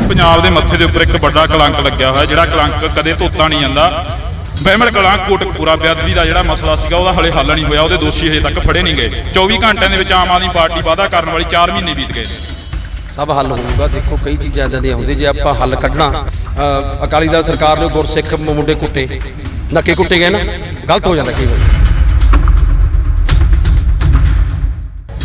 ਪੰਜਾਬ ਦੇ ਮੱਥੇ ਦੇ ਉੱਪਰ ਇੱਕ ਵੱਡਾ ਕਲੰਕ ਲੱਗਿਆ ਹੋਇਆ, ਜਿਹੜਾ ਕਲੰਕ ਕਦੇ ਧੋਤਾ ਨਹੀਂ ਜਾਂਦਾ। ਬਹਿਮਲ ਕਲਾਂ ਕੋਟਕਪੂਰਾ ਬੇਅਦਬੀ ਦਾ ਜਿਹੜਾ ਮਸਲਾ ਸੀਗਾ ਉਹਦਾ ਹਲੇ ਹੱਲ ਨਹੀਂ ਹੋਇਆ, ਉਹਦੇ ਦੋਸ਼ੀ ਹਜੇ ਤੱਕ ਫੜੇ ਨਹੀਂ ਗਏ। 24 ਘੰਟਿਆਂ ਦੇ ਵਿੱਚ ਆਮ ਆਦਮੀ ਪਾਰਟੀ ਵਾਅਦਾ ਕਰਨ ਵਾਲੀ 4 ਮਹੀਨੇ ਬੀਤ ਗਏ। ਸਭ ਹੱਲ ਹੋਊਗਾ। ਦੇਖੋ ਕਈ ਚੀਜ਼ਾਂ ਇੱਦਾਂ ਦੀਆਂ ਹੁੰਦੀਆਂ, ਜੇ ਆਪਾਂ ਹੱਲ ਕੱਢਣਾ, ਅਕਾਲੀ ਦਲ ਸਰਕਾਰ ਨੇ ਗੁਰਸਿੱਖ ਮੁੰਡੇ ਕੁੱਟੇ, ਨੱਕੇ ਕੁੱਟੇ ਗਏ ਨਾ, ਗਲਤ ਹੋ ਜਾਂਦਾ ਕਈ ਵਾਰ।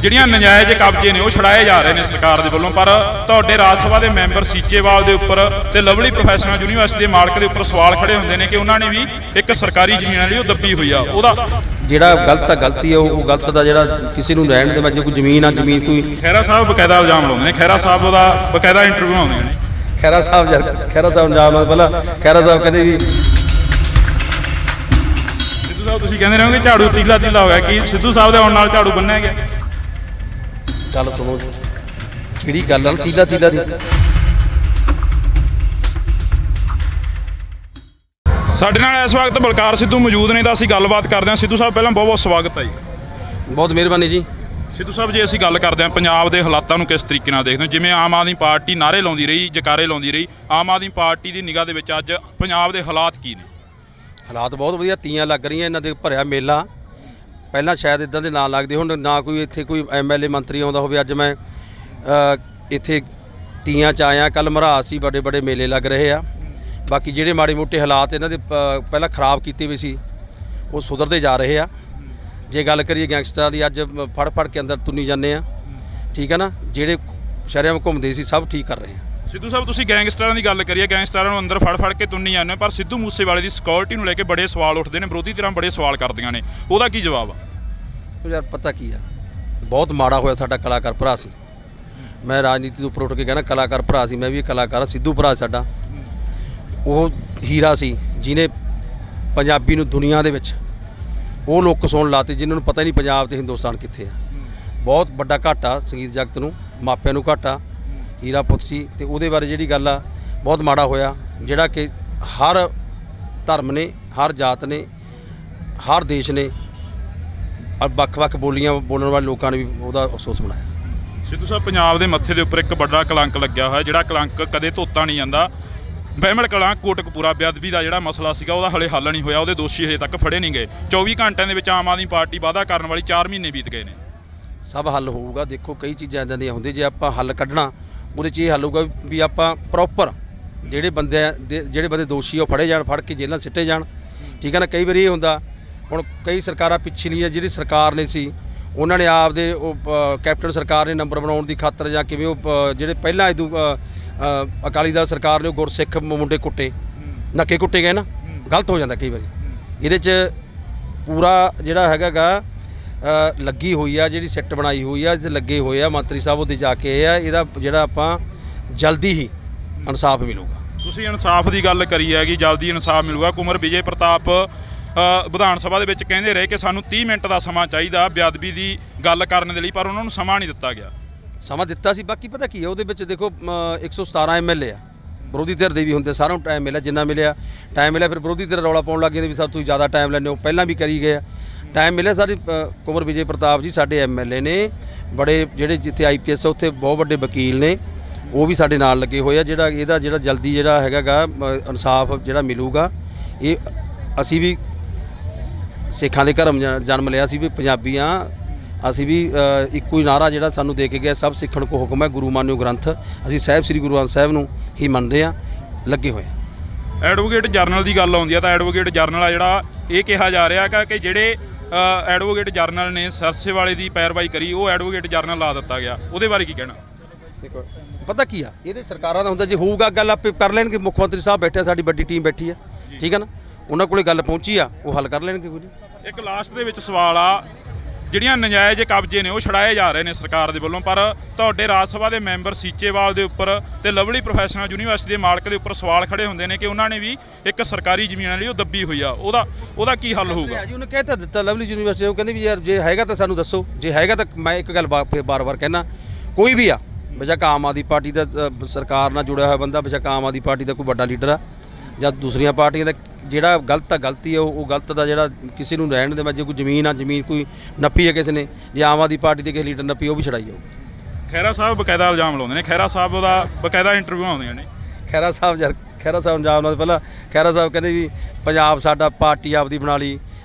ਜਿਹੜੀਆਂ ਨਜਾਇਜ਼ ਕਬਜ਼ੇ ਨੇ ਉਹ ਛਡਾਏ ਜਾ ਰਹੇ ਨੇ ਸਰਕਾਰ ਦੇ ਵੱਲੋਂ। ਪਰ ਤੁਹਾਡੇ ਰਾਜ ਸਭਾ ਦੇ ਮੈਂਬਰ ਸੀਚੇਵਾਲ ਦੇ ਉੱਪਰ ਤੇ ਲਵਲੀ ਪ੍ਰੋਫੈਸ਼ਨਲ ਯੂਨੀਵਰਸਿਟੀ ਦੇ ਮਾਲਕ ਦੇ ਉੱਪਰ ਸਵਾਲ ਖੜੇ ਹੁੰਦੇ ਨੇ ਕਿ ਉਹਨਾਂ ਨੇ ਵੀ ਇੱਕ ਸਰਕਾਰੀ ਜ਼ਮੀਨ ਜਿਹੜੀ ਉਹ ਦੱਬੀ ਹੋਈ ਆ। ਉਹਦਾ ਜਿਹੜਾ ਗਲਤ ਆ ਗਲਤੀ ਆ, ਉਹ ਗਲਤ ਦਾ ਜਿਹੜਾ ਕਿਸੇ ਨੂੰ ਰਹਿਣ ਦੇ ਵਿੱਚ ਕੋਈ ਜ਼ਮੀਨ ਆ, ਜ਼ਮੀਨ ਕੋਈ ਖਹਿਰਾ ਸਾਹਿਬ ਬਕਾਇਦਾ ਇਲਜ਼ਾਮ ਲਾਉਂਦੇ ਨੇ, ਖਹਿਰਾ ਸਾਹਿਬ ਉਹਦਾ ਬਕਾਇਦਾ ਇੰਟਰਵਿਊ ਆਉਂਦੀਆਂ ਨੇ। ਖਹਿਰਾ ਸਾਹਿਬ ਖਹਿਰਾ ਸਾਹਿਬ ਇਲਜ਼ਾਮ ਪਹਿਲਾਂ ਖਹਿਰਾ ਸਾਹਿਬ ਕਹਿੰਦੇ ਵੀ ਸਿੱਧੂ ਸਾਹਿਬ ਤੁਸੀਂ ਕਹਿੰਦੇ ਰਹੋਗੇ ਝਾੜੂ ਤੀਲਾ ਤੀਲਾ ਹੋ ਗਿਆ, ਕਿ ਸਿੱਧੂ ਸਾਹਿਬ ਦੇ ਆਉਣ ਨਾਲ ਝਾੜੂ ਬੰਨਿਆ ਗਿਆ? ਗੱਲ ਸੁਣੋ, ਕਿਹੜੀ ਗੱਲ ਆ ਤੀਲਾ ਤੀਲਾ ਦੀ? ਸਾਡੇ ਨਾਲ ਇਸ ਵਕਤ ਬਲਕਾਰ ਸਿੱਧੂ ਮੌਜੂਦ ਨੇ ਤਾਂ ਅਸੀਂ ਗੱਲਬਾਤ ਕਰਦੇ ਹਾਂ। ਸਿੱਧੂ ਸਾਹਿਬ ਪਹਿਲਾਂ ਬਹੁਤ ਬਹੁਤ ਸਵਾਗਤ ਹੈ ਜੀ। ਬਹੁਤ ਮਿਹਰਬਾਨੀ ਜੀ। ਸਿੱਧੂ ਸਾਹਿਬ ਜੇ ਅਸੀਂ ਗੱਲ ਕਰਦੇ ਹਾਂ ਪੰਜਾਬ ਦੇ ਹਾਲਾਤਾਂ ਨੂੰ ਕਿਸ ਤਰੀਕੇ ਨਾਲ ਦੇਖਦੇ ਹੋ? ਜਿਵੇਂ ਆਮ ਆਦਮੀ ਪਾਰਟੀ ਨਾਅਰੇ ਲਾਉਂਦੀ ਰਹੀ, ਜਕਾਰੇ ਲਾਉਂਦੀ ਰਹੀ, ਆਮ ਆਦਮੀ ਪਾਰਟੀ ਦੀ ਨਿਗਾਹ ਦੇ ਵਿੱਚ ਅੱਜ ਪੰਜਾਬ ਦੇ ਹਾਲਾਤ ਕੀ ਨੇ? ਹਾਲਾਤ ਬਹੁਤ ਵਧੀਆ, ਤੀਆਂ ਲੱਗ ਰਹੀਆਂ, ਇਹਨਾਂ ਦੇ ਭਰਿਆ ਮੇਲਾ। ਪਹਿਲਾਂ ਸ਼ਾਇਦ ਇਦਾਂ ਦੇ ਨਾਂ ਲੱਗਦੇ, ਹੁਣ ਨਾ ਕੋਈ ਇੱਥੇ ਕੋਈ ਐਮਐਲਏ ਮੰਤਰੀ ਆਉਂਦਾ ਹੋਵੇ। ਅੱਜ ਮੈਂ ਇੱਥੇ ਤੀਆਂ 'ਚ ਆਇਆ, ਕੱਲ੍ਹ ਮਰਹਾਸ ਸੀ, ਬੜੇ ਬੜੇ ਮੇਲੇ ਲੱਗ ਰਹੇ ਆ। ਬਾਕੀ ਜਿਹੜੇ ਮਾੜੇ ਮੋਟੇ ਹਾਲਾਤ ਇਹਨਾਂ ਦੇ ਪਹਿਲਾਂ ਖਰਾਬ ਕੀਤੇ ਵੀ ਸੀ, ਉਹ ਸੁਧਰਦੇ ਜਾ ਰਹੇ ਆ। ਜੇ ਗੱਲ ਕਰੀਏ ਗੈਂਗਸਟਰਾਂ ਦੀ, ਅੱਜ ਫੜ ਫੜ ਕੇ ਅੰਦਰ ਤੁੰਨੀ ਜਾਂਦੇ ਆ, ਠੀਕ ਹੈ ਨਾ। ਜਿਹੜੇ ਸ਼ਰੇਆਮ ਘੁੰਮਦੇ ਸੀ ਸਭ ਠੀਕ ਕਰ ਰਹੇ ਆ। ਸਿੱਧੂ ਸਾਹਿਬ ਤੁਸੀਂ ਗੈਂਗਸਟਰਾਂ ਦੀ ਗੱਲ ਕਰੀਏ, ਗੈਂਗਸਟਰਾਂ ਨੂੰ ਅੰਦਰ ਫੜ ਫੜ ਕੇ ਤੁੰਨੀ ਜਾਂਦੇ ਹੋ, ਪਰ ਸਿੱਧੂ ਮੂਸੇਵਾਲੇ ਦੀ ਸਿਕਿਉਰਿਟੀ ਨੂੰ ਲੈ ਕੇ ਬੜੇ ਸਵਾਲ ਉੱਠਦੇ ਨੇ, ਵਿਰੋਧੀ ਧਿਰਾਂ ਬੜੇ ਸਵਾਲ ਕਰਦੀਆਂ ਨੇ, ਉਹਦਾ ਕੀ ਜਵਾਬ ਆ? ਉਹ ਯਾਰ ਪਤਾ ਕੀ ਆ, ਬਹੁਤ ਮਾੜਾ ਹੋਇਆ ਸਾਡਾ ਕਲਾਕਾਰ ਭਰਾ ਸੀ। ਮੈਂ ਰਾਜਨੀਤੀ ਤੋਂ ਉੱਪਰ ਉੱਠ ਕੇ ਕਹਿੰਦਾ ਕਲਾਕਾਰ ਭਰਾ ਸੀ, ਮੈਂ ਵੀ ਕਲਾਕਾਰ ਹਾਂ। ਸਿੱਧੂ ਭਰਾ ਸਾਡਾ ਉਹ ਹੀਰਾ ਸੀ ਜਿਹਨੇ ਪੰਜਾਬੀ ਨੂੰ ਦੁਨੀਆ ਦੇ ਵਿੱਚ ਉਹ ਲੋਕ ਕਸਾਉਣ ਲਾਤੇ ਜਿਨ੍ਹਾਂ ਨੂੰ ਪਤਾ ਹੀ ਨਹੀਂ ਪੰਜਾਬ ਤੇ ਹਿੰਦੁਸਤਾਨ ਕਿੱਥੇ ਆ। ਬਹੁਤ ਵੱਡਾ ਘਾਟਾ ਸੰਗੀਤ ਜਗਤ ਨੂੰ, ਮਾਪਿਆਂ ਨੂੰ ਘਾਟਾ। ਹੀਰਾ ਪੁੱਤ ਸੀ ਤੇ ਉਹਦੇ ਬਾਰੇ ਜਿਹੜੀ ਗੱਲ ਆ, ਬਹੁਤ ਮਾੜਾ ਹੋਇਆ। ਜਿਹੜਾ ਕਿ ਹਰ ਧਰਮ ਨੇ, ਹਰ ਜਾਤ ਨੇ, ਹਰ ਦੇਸ਼ ਨੇ, ਵੱਖ-ਵੱਖ ਬੋਲੀਆਂ ਬੋਲਣ ਵਾਲੇ ਲੋਕਾਂ ਨੇ ਵੀ ਉਹਦਾ ਅਫਸੋਸ ਮਨਾਇਆ। ਸਿੱਧੂ ਸਾਹਿਬ ਪੰਜਾਬ ਦੇ ਮੱਥੇ ਦੇ ਉੱਪਰ ਇੱਕ ਵੱਡਾ ਕਲੰਕ ਲੱਗਿਆ ਹੋਇਆ, ਜਿਹੜਾ ਕਲੰਕ ਕਦੇ ਧੋਤਾ ਨਹੀਂ ਜਾਂਦਾ। ਬਹਿਮਲ ਕਲਾਂ ਕੋਟਕਪੂਰਾ ਬੇਅਦਬੀ ਦਾ ਜਿਹੜਾ ਮਸਲਾ ਸੀਗਾ, ਉਹਦਾ ਹਲੇ ਹੱਲ ਨਹੀਂ ਹੋਇਆ, ਉਹਦੇ ਦੋਸ਼ੀ ਹਜੇ ਤੱਕ ਫੜੇ ਨਹੀਂ ਗਏ। 24 ਘੰਟਿਆਂ ਦੇ ਵਿੱਚ ਆਮ ਆਦਮੀ ਪਾਰਟੀ ਵਾਅਦਾ ਕਰਨ ਵਾਲੀ 4 ਮਹੀਨੇ ਬੀਤ ਗਏ ਨੇ। ਸਭ ਹੱਲ ਹੋਊਗਾ। ਦੇਖੋ ਕਈ ਚੀਜ਼ਾਂ ਇੱਦਾਂ ਦੀਆਂ ਹੁੰਦੀਆਂ, ਜੇ ਆਪਾਂ ਹੱਲ ਕੱਢਣਾ ਉਹਦੇ 'ਚ ਇਹ ਹੱਲ ਹੋਊਗਾ ਵੀ ਆਪਾਂ ਪ੍ਰੋਪਰ ਜਿਹੜੇ ਬੰਦੇ ਦੋਸ਼ੀ ਉਹ ਫੜੇ ਜਾਣ, ਫੜ ਕੇ ਜੇਲ੍ਹਾਂ ਸਿੱਟੇ ਜਾਣ, ਠੀਕ ਹੈ ਨਾ। ਕਈ ਵਾਰੀ ਇਹ ਹੁੰਦਾ, ਹੁਣ ਕਈ ਸਰਕਾਰਾਂ ਪਿਛਲੀਆਂ ਜਿਹੜੀ ਸਰਕਾਰ ਨੇ ਸੀ, ਉਹਨਾਂ ਨੇ ਆਪਦੇ ਉਹ ਕੈਪਟਨ ਸਰਕਾਰ ਨੇ ਨੰਬਰ ਬਣਾਉਣ ਦੀ ਖਾਤਰ ਜਾਂ ਕਿਵੇਂ ਉਹ ਜਿਹੜੇ ਪਹਿਲਾਂ ਇਦੋਂ ਅਕਾਲੀ ਦਲ ਸਰਕਾਰ ਨੇ ਉਹ ਗੁਰਸਿੱਖ ਮੁੰਡੇ ਕੁੱਟੇ, ਨੱਕੇ ਕੁੱਟੇ ਗਏ ਨਾ, ਗਲਤ ਹੋ ਜਾਂਦਾ ਕਈ ਵਾਰੀ। ਇਹਦੇ 'ਚ ਪੂਰਾ ਜਿਹੜਾ ਹੈਗਾ ਲੱਗੀ ਹੋਈ ਆ, ਜਿਹੜੀ ਸਿੱਟ ਬਣਾਈ ਹੋਈ ਆ, ਲੱਗੇ ਹੋਏ ਆ ਮੰਤਰੀ ਸਾਹਿਬ, ਉਹਦੇ ਜਾ ਕੇ ਇਹ ਆ, ਇਹਦਾ ਜਿਹੜਾ ਆਪਾਂ ਜਲਦੀ ਹੀ ਇਨਸਾਫ ਮਿਲੂਗਾ। ਤੁਸੀਂ ਇਨਸਾਫ ਦੀ ਗੱਲ ਕਰੀ ਹੈਗੀ, ਜਲਦੀ ਇਨਸਾਫ ਮਿਲੂਗਾ। ਕੁਮਰ ਵਿਜੇ ਪ੍ਰਤਾਪ ਵਿਧਾਨ ਸਭਾ ਦੇ ਵਿੱਚ ਕਹਿੰਦੇ ਰਹੇ ਕਿ ਸਾਨੂੰ 30 ਮਿੰਟ ਦਾ ਸਮਾਂ ਚਾਹੀਦਾ ਬੇਅਦਬੀ ਦੀ ਗੱਲ ਕਰਨ ਦੇ ਲਈ, ਪਰ ਉਹਨਾਂ ਨੂੰ ਸਮਾਂ ਨਹੀਂ ਦਿੱਤਾ ਗਿਆ। ਸਮਾਂ ਦਿੱਤਾ ਸੀ, ਬਾਕੀ ਪਤਾ ਕੀ ਹੈ ਉਹਦੇ ਵਿੱਚ ਦੇਖੋ 117 ਐਮਐਲਏ ਆ, ਵਿਰੋਧੀ ਧਿਰ ਦੇ ਵੀ ਹੁੰਦੇ, ਸਾਰਿਆਂ ਨੂੰ ਟਾਈਮ ਮਿਲਿਆ, ਜਿੰਨਾ ਮਿਲਿਆ ਟਾਈਮ ਮਿਲਿਆ। ਫਿਰ ਵਿਰੋਧੀ ਧਿਰ ਰੌਲਾ ਪਾਉਣ ਲੱਗ ਗਏ ਵੀ ਸਭ ਤੁਸੀਂ ਜ਼ਿਆਦਾ ਟਾਈਮ ਲੈਂਦੇ ਹੋ, ਪਹਿਲਾਂ ਵੀ ਕਰੀ ਗਏ ਆ, ਟਾਈਮ ਮਿਲਿਆ। ਸਾਰੇ ਕੁਮਰ ਵਿਜੇ ਪ੍ਰਤਾਪ ਜੀ ਸਾਡੇ ਐਮਐਲਏ ਨੇ, ਬੜੇ ਜਿਹੜੇ ਜਿੱਥੇ ਆਈਪੀਐਸ ਉੱਥੇ ਬਹੁਤ ਵੱਡੇ ਵਕੀਲ ਨੇ, ਉਹ ਵੀ ਸਾਡੇ ਨਾਲ ਲੱਗੇ ਹੋਏ ਆ। ਇਹਦਾ ਜਿਹੜਾ ਜਲਦੀ ਜਿਹੜਾ ਹੈਗਾ ਇਨਸਾਫ ਜਿਹੜਾ ਮਿਲੂਗਾ। ਇਹ ਅਸੀਂ ਵੀ ਸਿੱਖਾਂ ਦੇ ਘਰਮ ਜਨਮ ਲਿਆ ਸੀ, ਵੀ ਪੰਜਾਬੀ ਹਾਂ ਅਸੀਂ ਵੀ। ਇੱਕੋ ਹੀ ਨਾਰਾ ਜਿਹੜਾ ਸਾਨੂੰ ਦੇ ਕੇ ਗਿਆ, ਸਭ ਸਿੱਖਣ ਕੋ ਹੁਕਮ ਹੈ, ਗੁਰੂ ਮਾਨਿਓ ਗ੍ਰੰਥ। ਅਸੀਂ ਸਾਹਿਬ ਸ੍ਰੀ ਗੁਰੂ ਗ੍ਰੰਥ ਸਾਹਿਬ ਨੂੰ ਹੀ ਮੰਨਦੇ ਹਾਂ, ਲੱਗੇ ਹੋਏ ਆ। ਐਡਵੋਕੇਟ ਜਨਰਲ ਦੀ ਗੱਲ ਆਉਂਦੀ ਆ ਤਾਂ ਐਡਵੋਕੇਟ ਜਨਰਲ ਆ ਜਿਹੜਾ ਇਹ ਕਿਹਾ ਜਾ ਰਿਹਾ ਕਿ ਜਿਹੜੇ ਐਡਵੋਕੇਟ ਜਨਰਲ ਨੇ ਸਰਸੇਵਾਲੇ ਦੀ ਪੈਰਵਾਈ ਕਰੀ, ਉਹ ਐਡਵੋਕੇਟ ਜਨਰਲ ਲਾ ਦਿੱਤਾ ਗਿਆ, ਉਹਦੇ ਬਾਰੇ ਕੀ ਕਹਿਣਾ? ਦੇਖੋ ਪਤਾ ਕੀ ਆ, ਇਹਦੇ ਸਰਕਾਰਾਂ ਦਾ ਹੁੰਦਾ, ਜੇ ਹੋਊਗਾ ਗੱਲ ਆਪੇ ਕਰ ਲੈਣਗੇ। ਮੁੱਖ ਮੰਤਰੀ ਸਾਹਿਬ ਬੈਠੇ, ਸਾਡੀ ਵੱਡੀ ਟੀਮ ਬੈਠੀ ਆ, ਠੀਕ ਹੈ ਨਾ, ਉਹਨਾਂ ਕੋਲੇ ਗੱਲ ਪਹੁੰਚੀ ਆ, ਉਹ ਹੱਲ ਕਰ ਲੈਣਗੇ। ਕੋਈ ਨਹੀਂ। ਇੱਕ ਲਾਸਟ ਦੇ ਵਿੱਚ ਸਵਾਲ ਆ, ਜਿਹੜੀਆਂ ਨਜਾਇਜ਼ ਕਬਜ਼ੇ ਨੇ ਉਹ ਛਡਾਏ ਜਾ ਰਹੇ ਨੇ ਸਰਕਾਰ ਦੇ ਵੱਲੋਂ, ਪਰ ਤੁਹਾਡੇ ਰਾਜ ਸਭਾ ਦੇ ਮੈਂਬਰ ਸੀਚੇਵਾਲ ਦੇ ਉੱਪਰ ਤੇ ਲਵਲੀ ਪ੍ਰੋਫੈਸ਼ਨਲ ਯੂਨੀਵਰਸਿਟੀ ਦੇ ਮਾਲਕ ਦੇ ਉੱਪਰ ਸਵਾਲ ਖੜੇ ਹੁੰਦੇ ਨੇ ਕਿ ਉਹਨਾਂ ਨੇ ਵੀ ਇੱਕ ਸਰਕਾਰੀ ਜ਼ਮੀਨ ਜਿਹੜੀ ਉਹ ਦੱਬੀ ਹੋਈ ਆ, ਉਹਦਾ ਕੀ ਹੱਲ ਹੋਊਗਾ? ਜੀ ਉਹਨੇ ਕਹਿ ਤਾਂ ਦਿੱਤਾ ਲਵਲੀ ਯੂਨੀਵਰਸਿਟੀ, ਉਹ ਕਹਿੰਦੇ ਵੀ ਯਾਰ ਜੇ ਹੈਗਾ ਤਾਂ ਸਾਨੂੰ ਦੱਸੋ, ਜੇ ਹੈਗਾ ਤਾਂ ਮੈਂ ਇੱਕ ਗੱਲ ਫਿਰ ਬਾਰ-ਬਾਰ ਕਹਿਣਾ, ਕੋਈ ਵੀ ਆ ਬੇਸ਼ੱਕ ਆਮ ਆਦਮੀ ਪਾਰਟੀ ਦਾ ਸਰਕਾਰ ਨਾਲ ਜੁੜਿਆ ਹੋਇਆ ਬੰਦਾ, ਬੇਸ਼ੱਕ ਆਮ ਆਦਮੀ ਪਾਰਟੀ ਦਾ ਕੋਈ ਵੱਡਾ ਲੀਡਰ ਆ ਜਾਂ ਦੂਸਰੀਆਂ ਪਾਰਟੀਆਂ ਦਾ, ਜਿਹੜਾ ਗਲਤ ਆ ਗਲਤੀ ਆ, ਉਹ ਗਲਤ ਦਾ ਜਿਹੜਾ ਕਿਸੇ ਨੂੰ ਰਹਿਣ ਦੇ ਮੈਂ, ਜੇ ਕੋਈ ਜ਼ਮੀਨ ਆ, ਜ਼ਮੀਨ ਕੋਈ ਨੱਪੀ ਹੈ ਕਿਸੇ ਨੇ, ਜੇ ਆਮ ਆਦਮੀ ਪਾਰਟੀ ਦੇ ਕਿਸੇ ਲੀਡਰ ਨੱਪੀ, ਉਹ ਵੀ ਛਡਾਈ ਜਾਊ। ਖਹਿਰਾ ਸਾਹਿਬ ਬਕਾਇਦਾ ਇਲਜ਼ਾਮ ਲਾਉਂਦੇ ਨੇ, ਖਹਿਰਾ ਸਾਹਿਬ ਉਹਦਾ ਬਕਾਇਦਾ ਇੰਟਰਵਿਊ ਆਉਂਦੀਆਂ ਨੇ। ਖਹਿਰਾ ਸਾਹਿਬ ਇਲਜ਼ਾਮ ਲਾਉਂਦੇ, ਪਹਿਲਾਂ ਖਹਿਰਾ ਸਾਹਿਬ ਕਹਿੰਦੇ ਵੀ ਪੰਜਾਬ ਸਾਡਾ ਪਾਰਟੀ ਆਪਦੀ ਬਣਾ ਲਈ,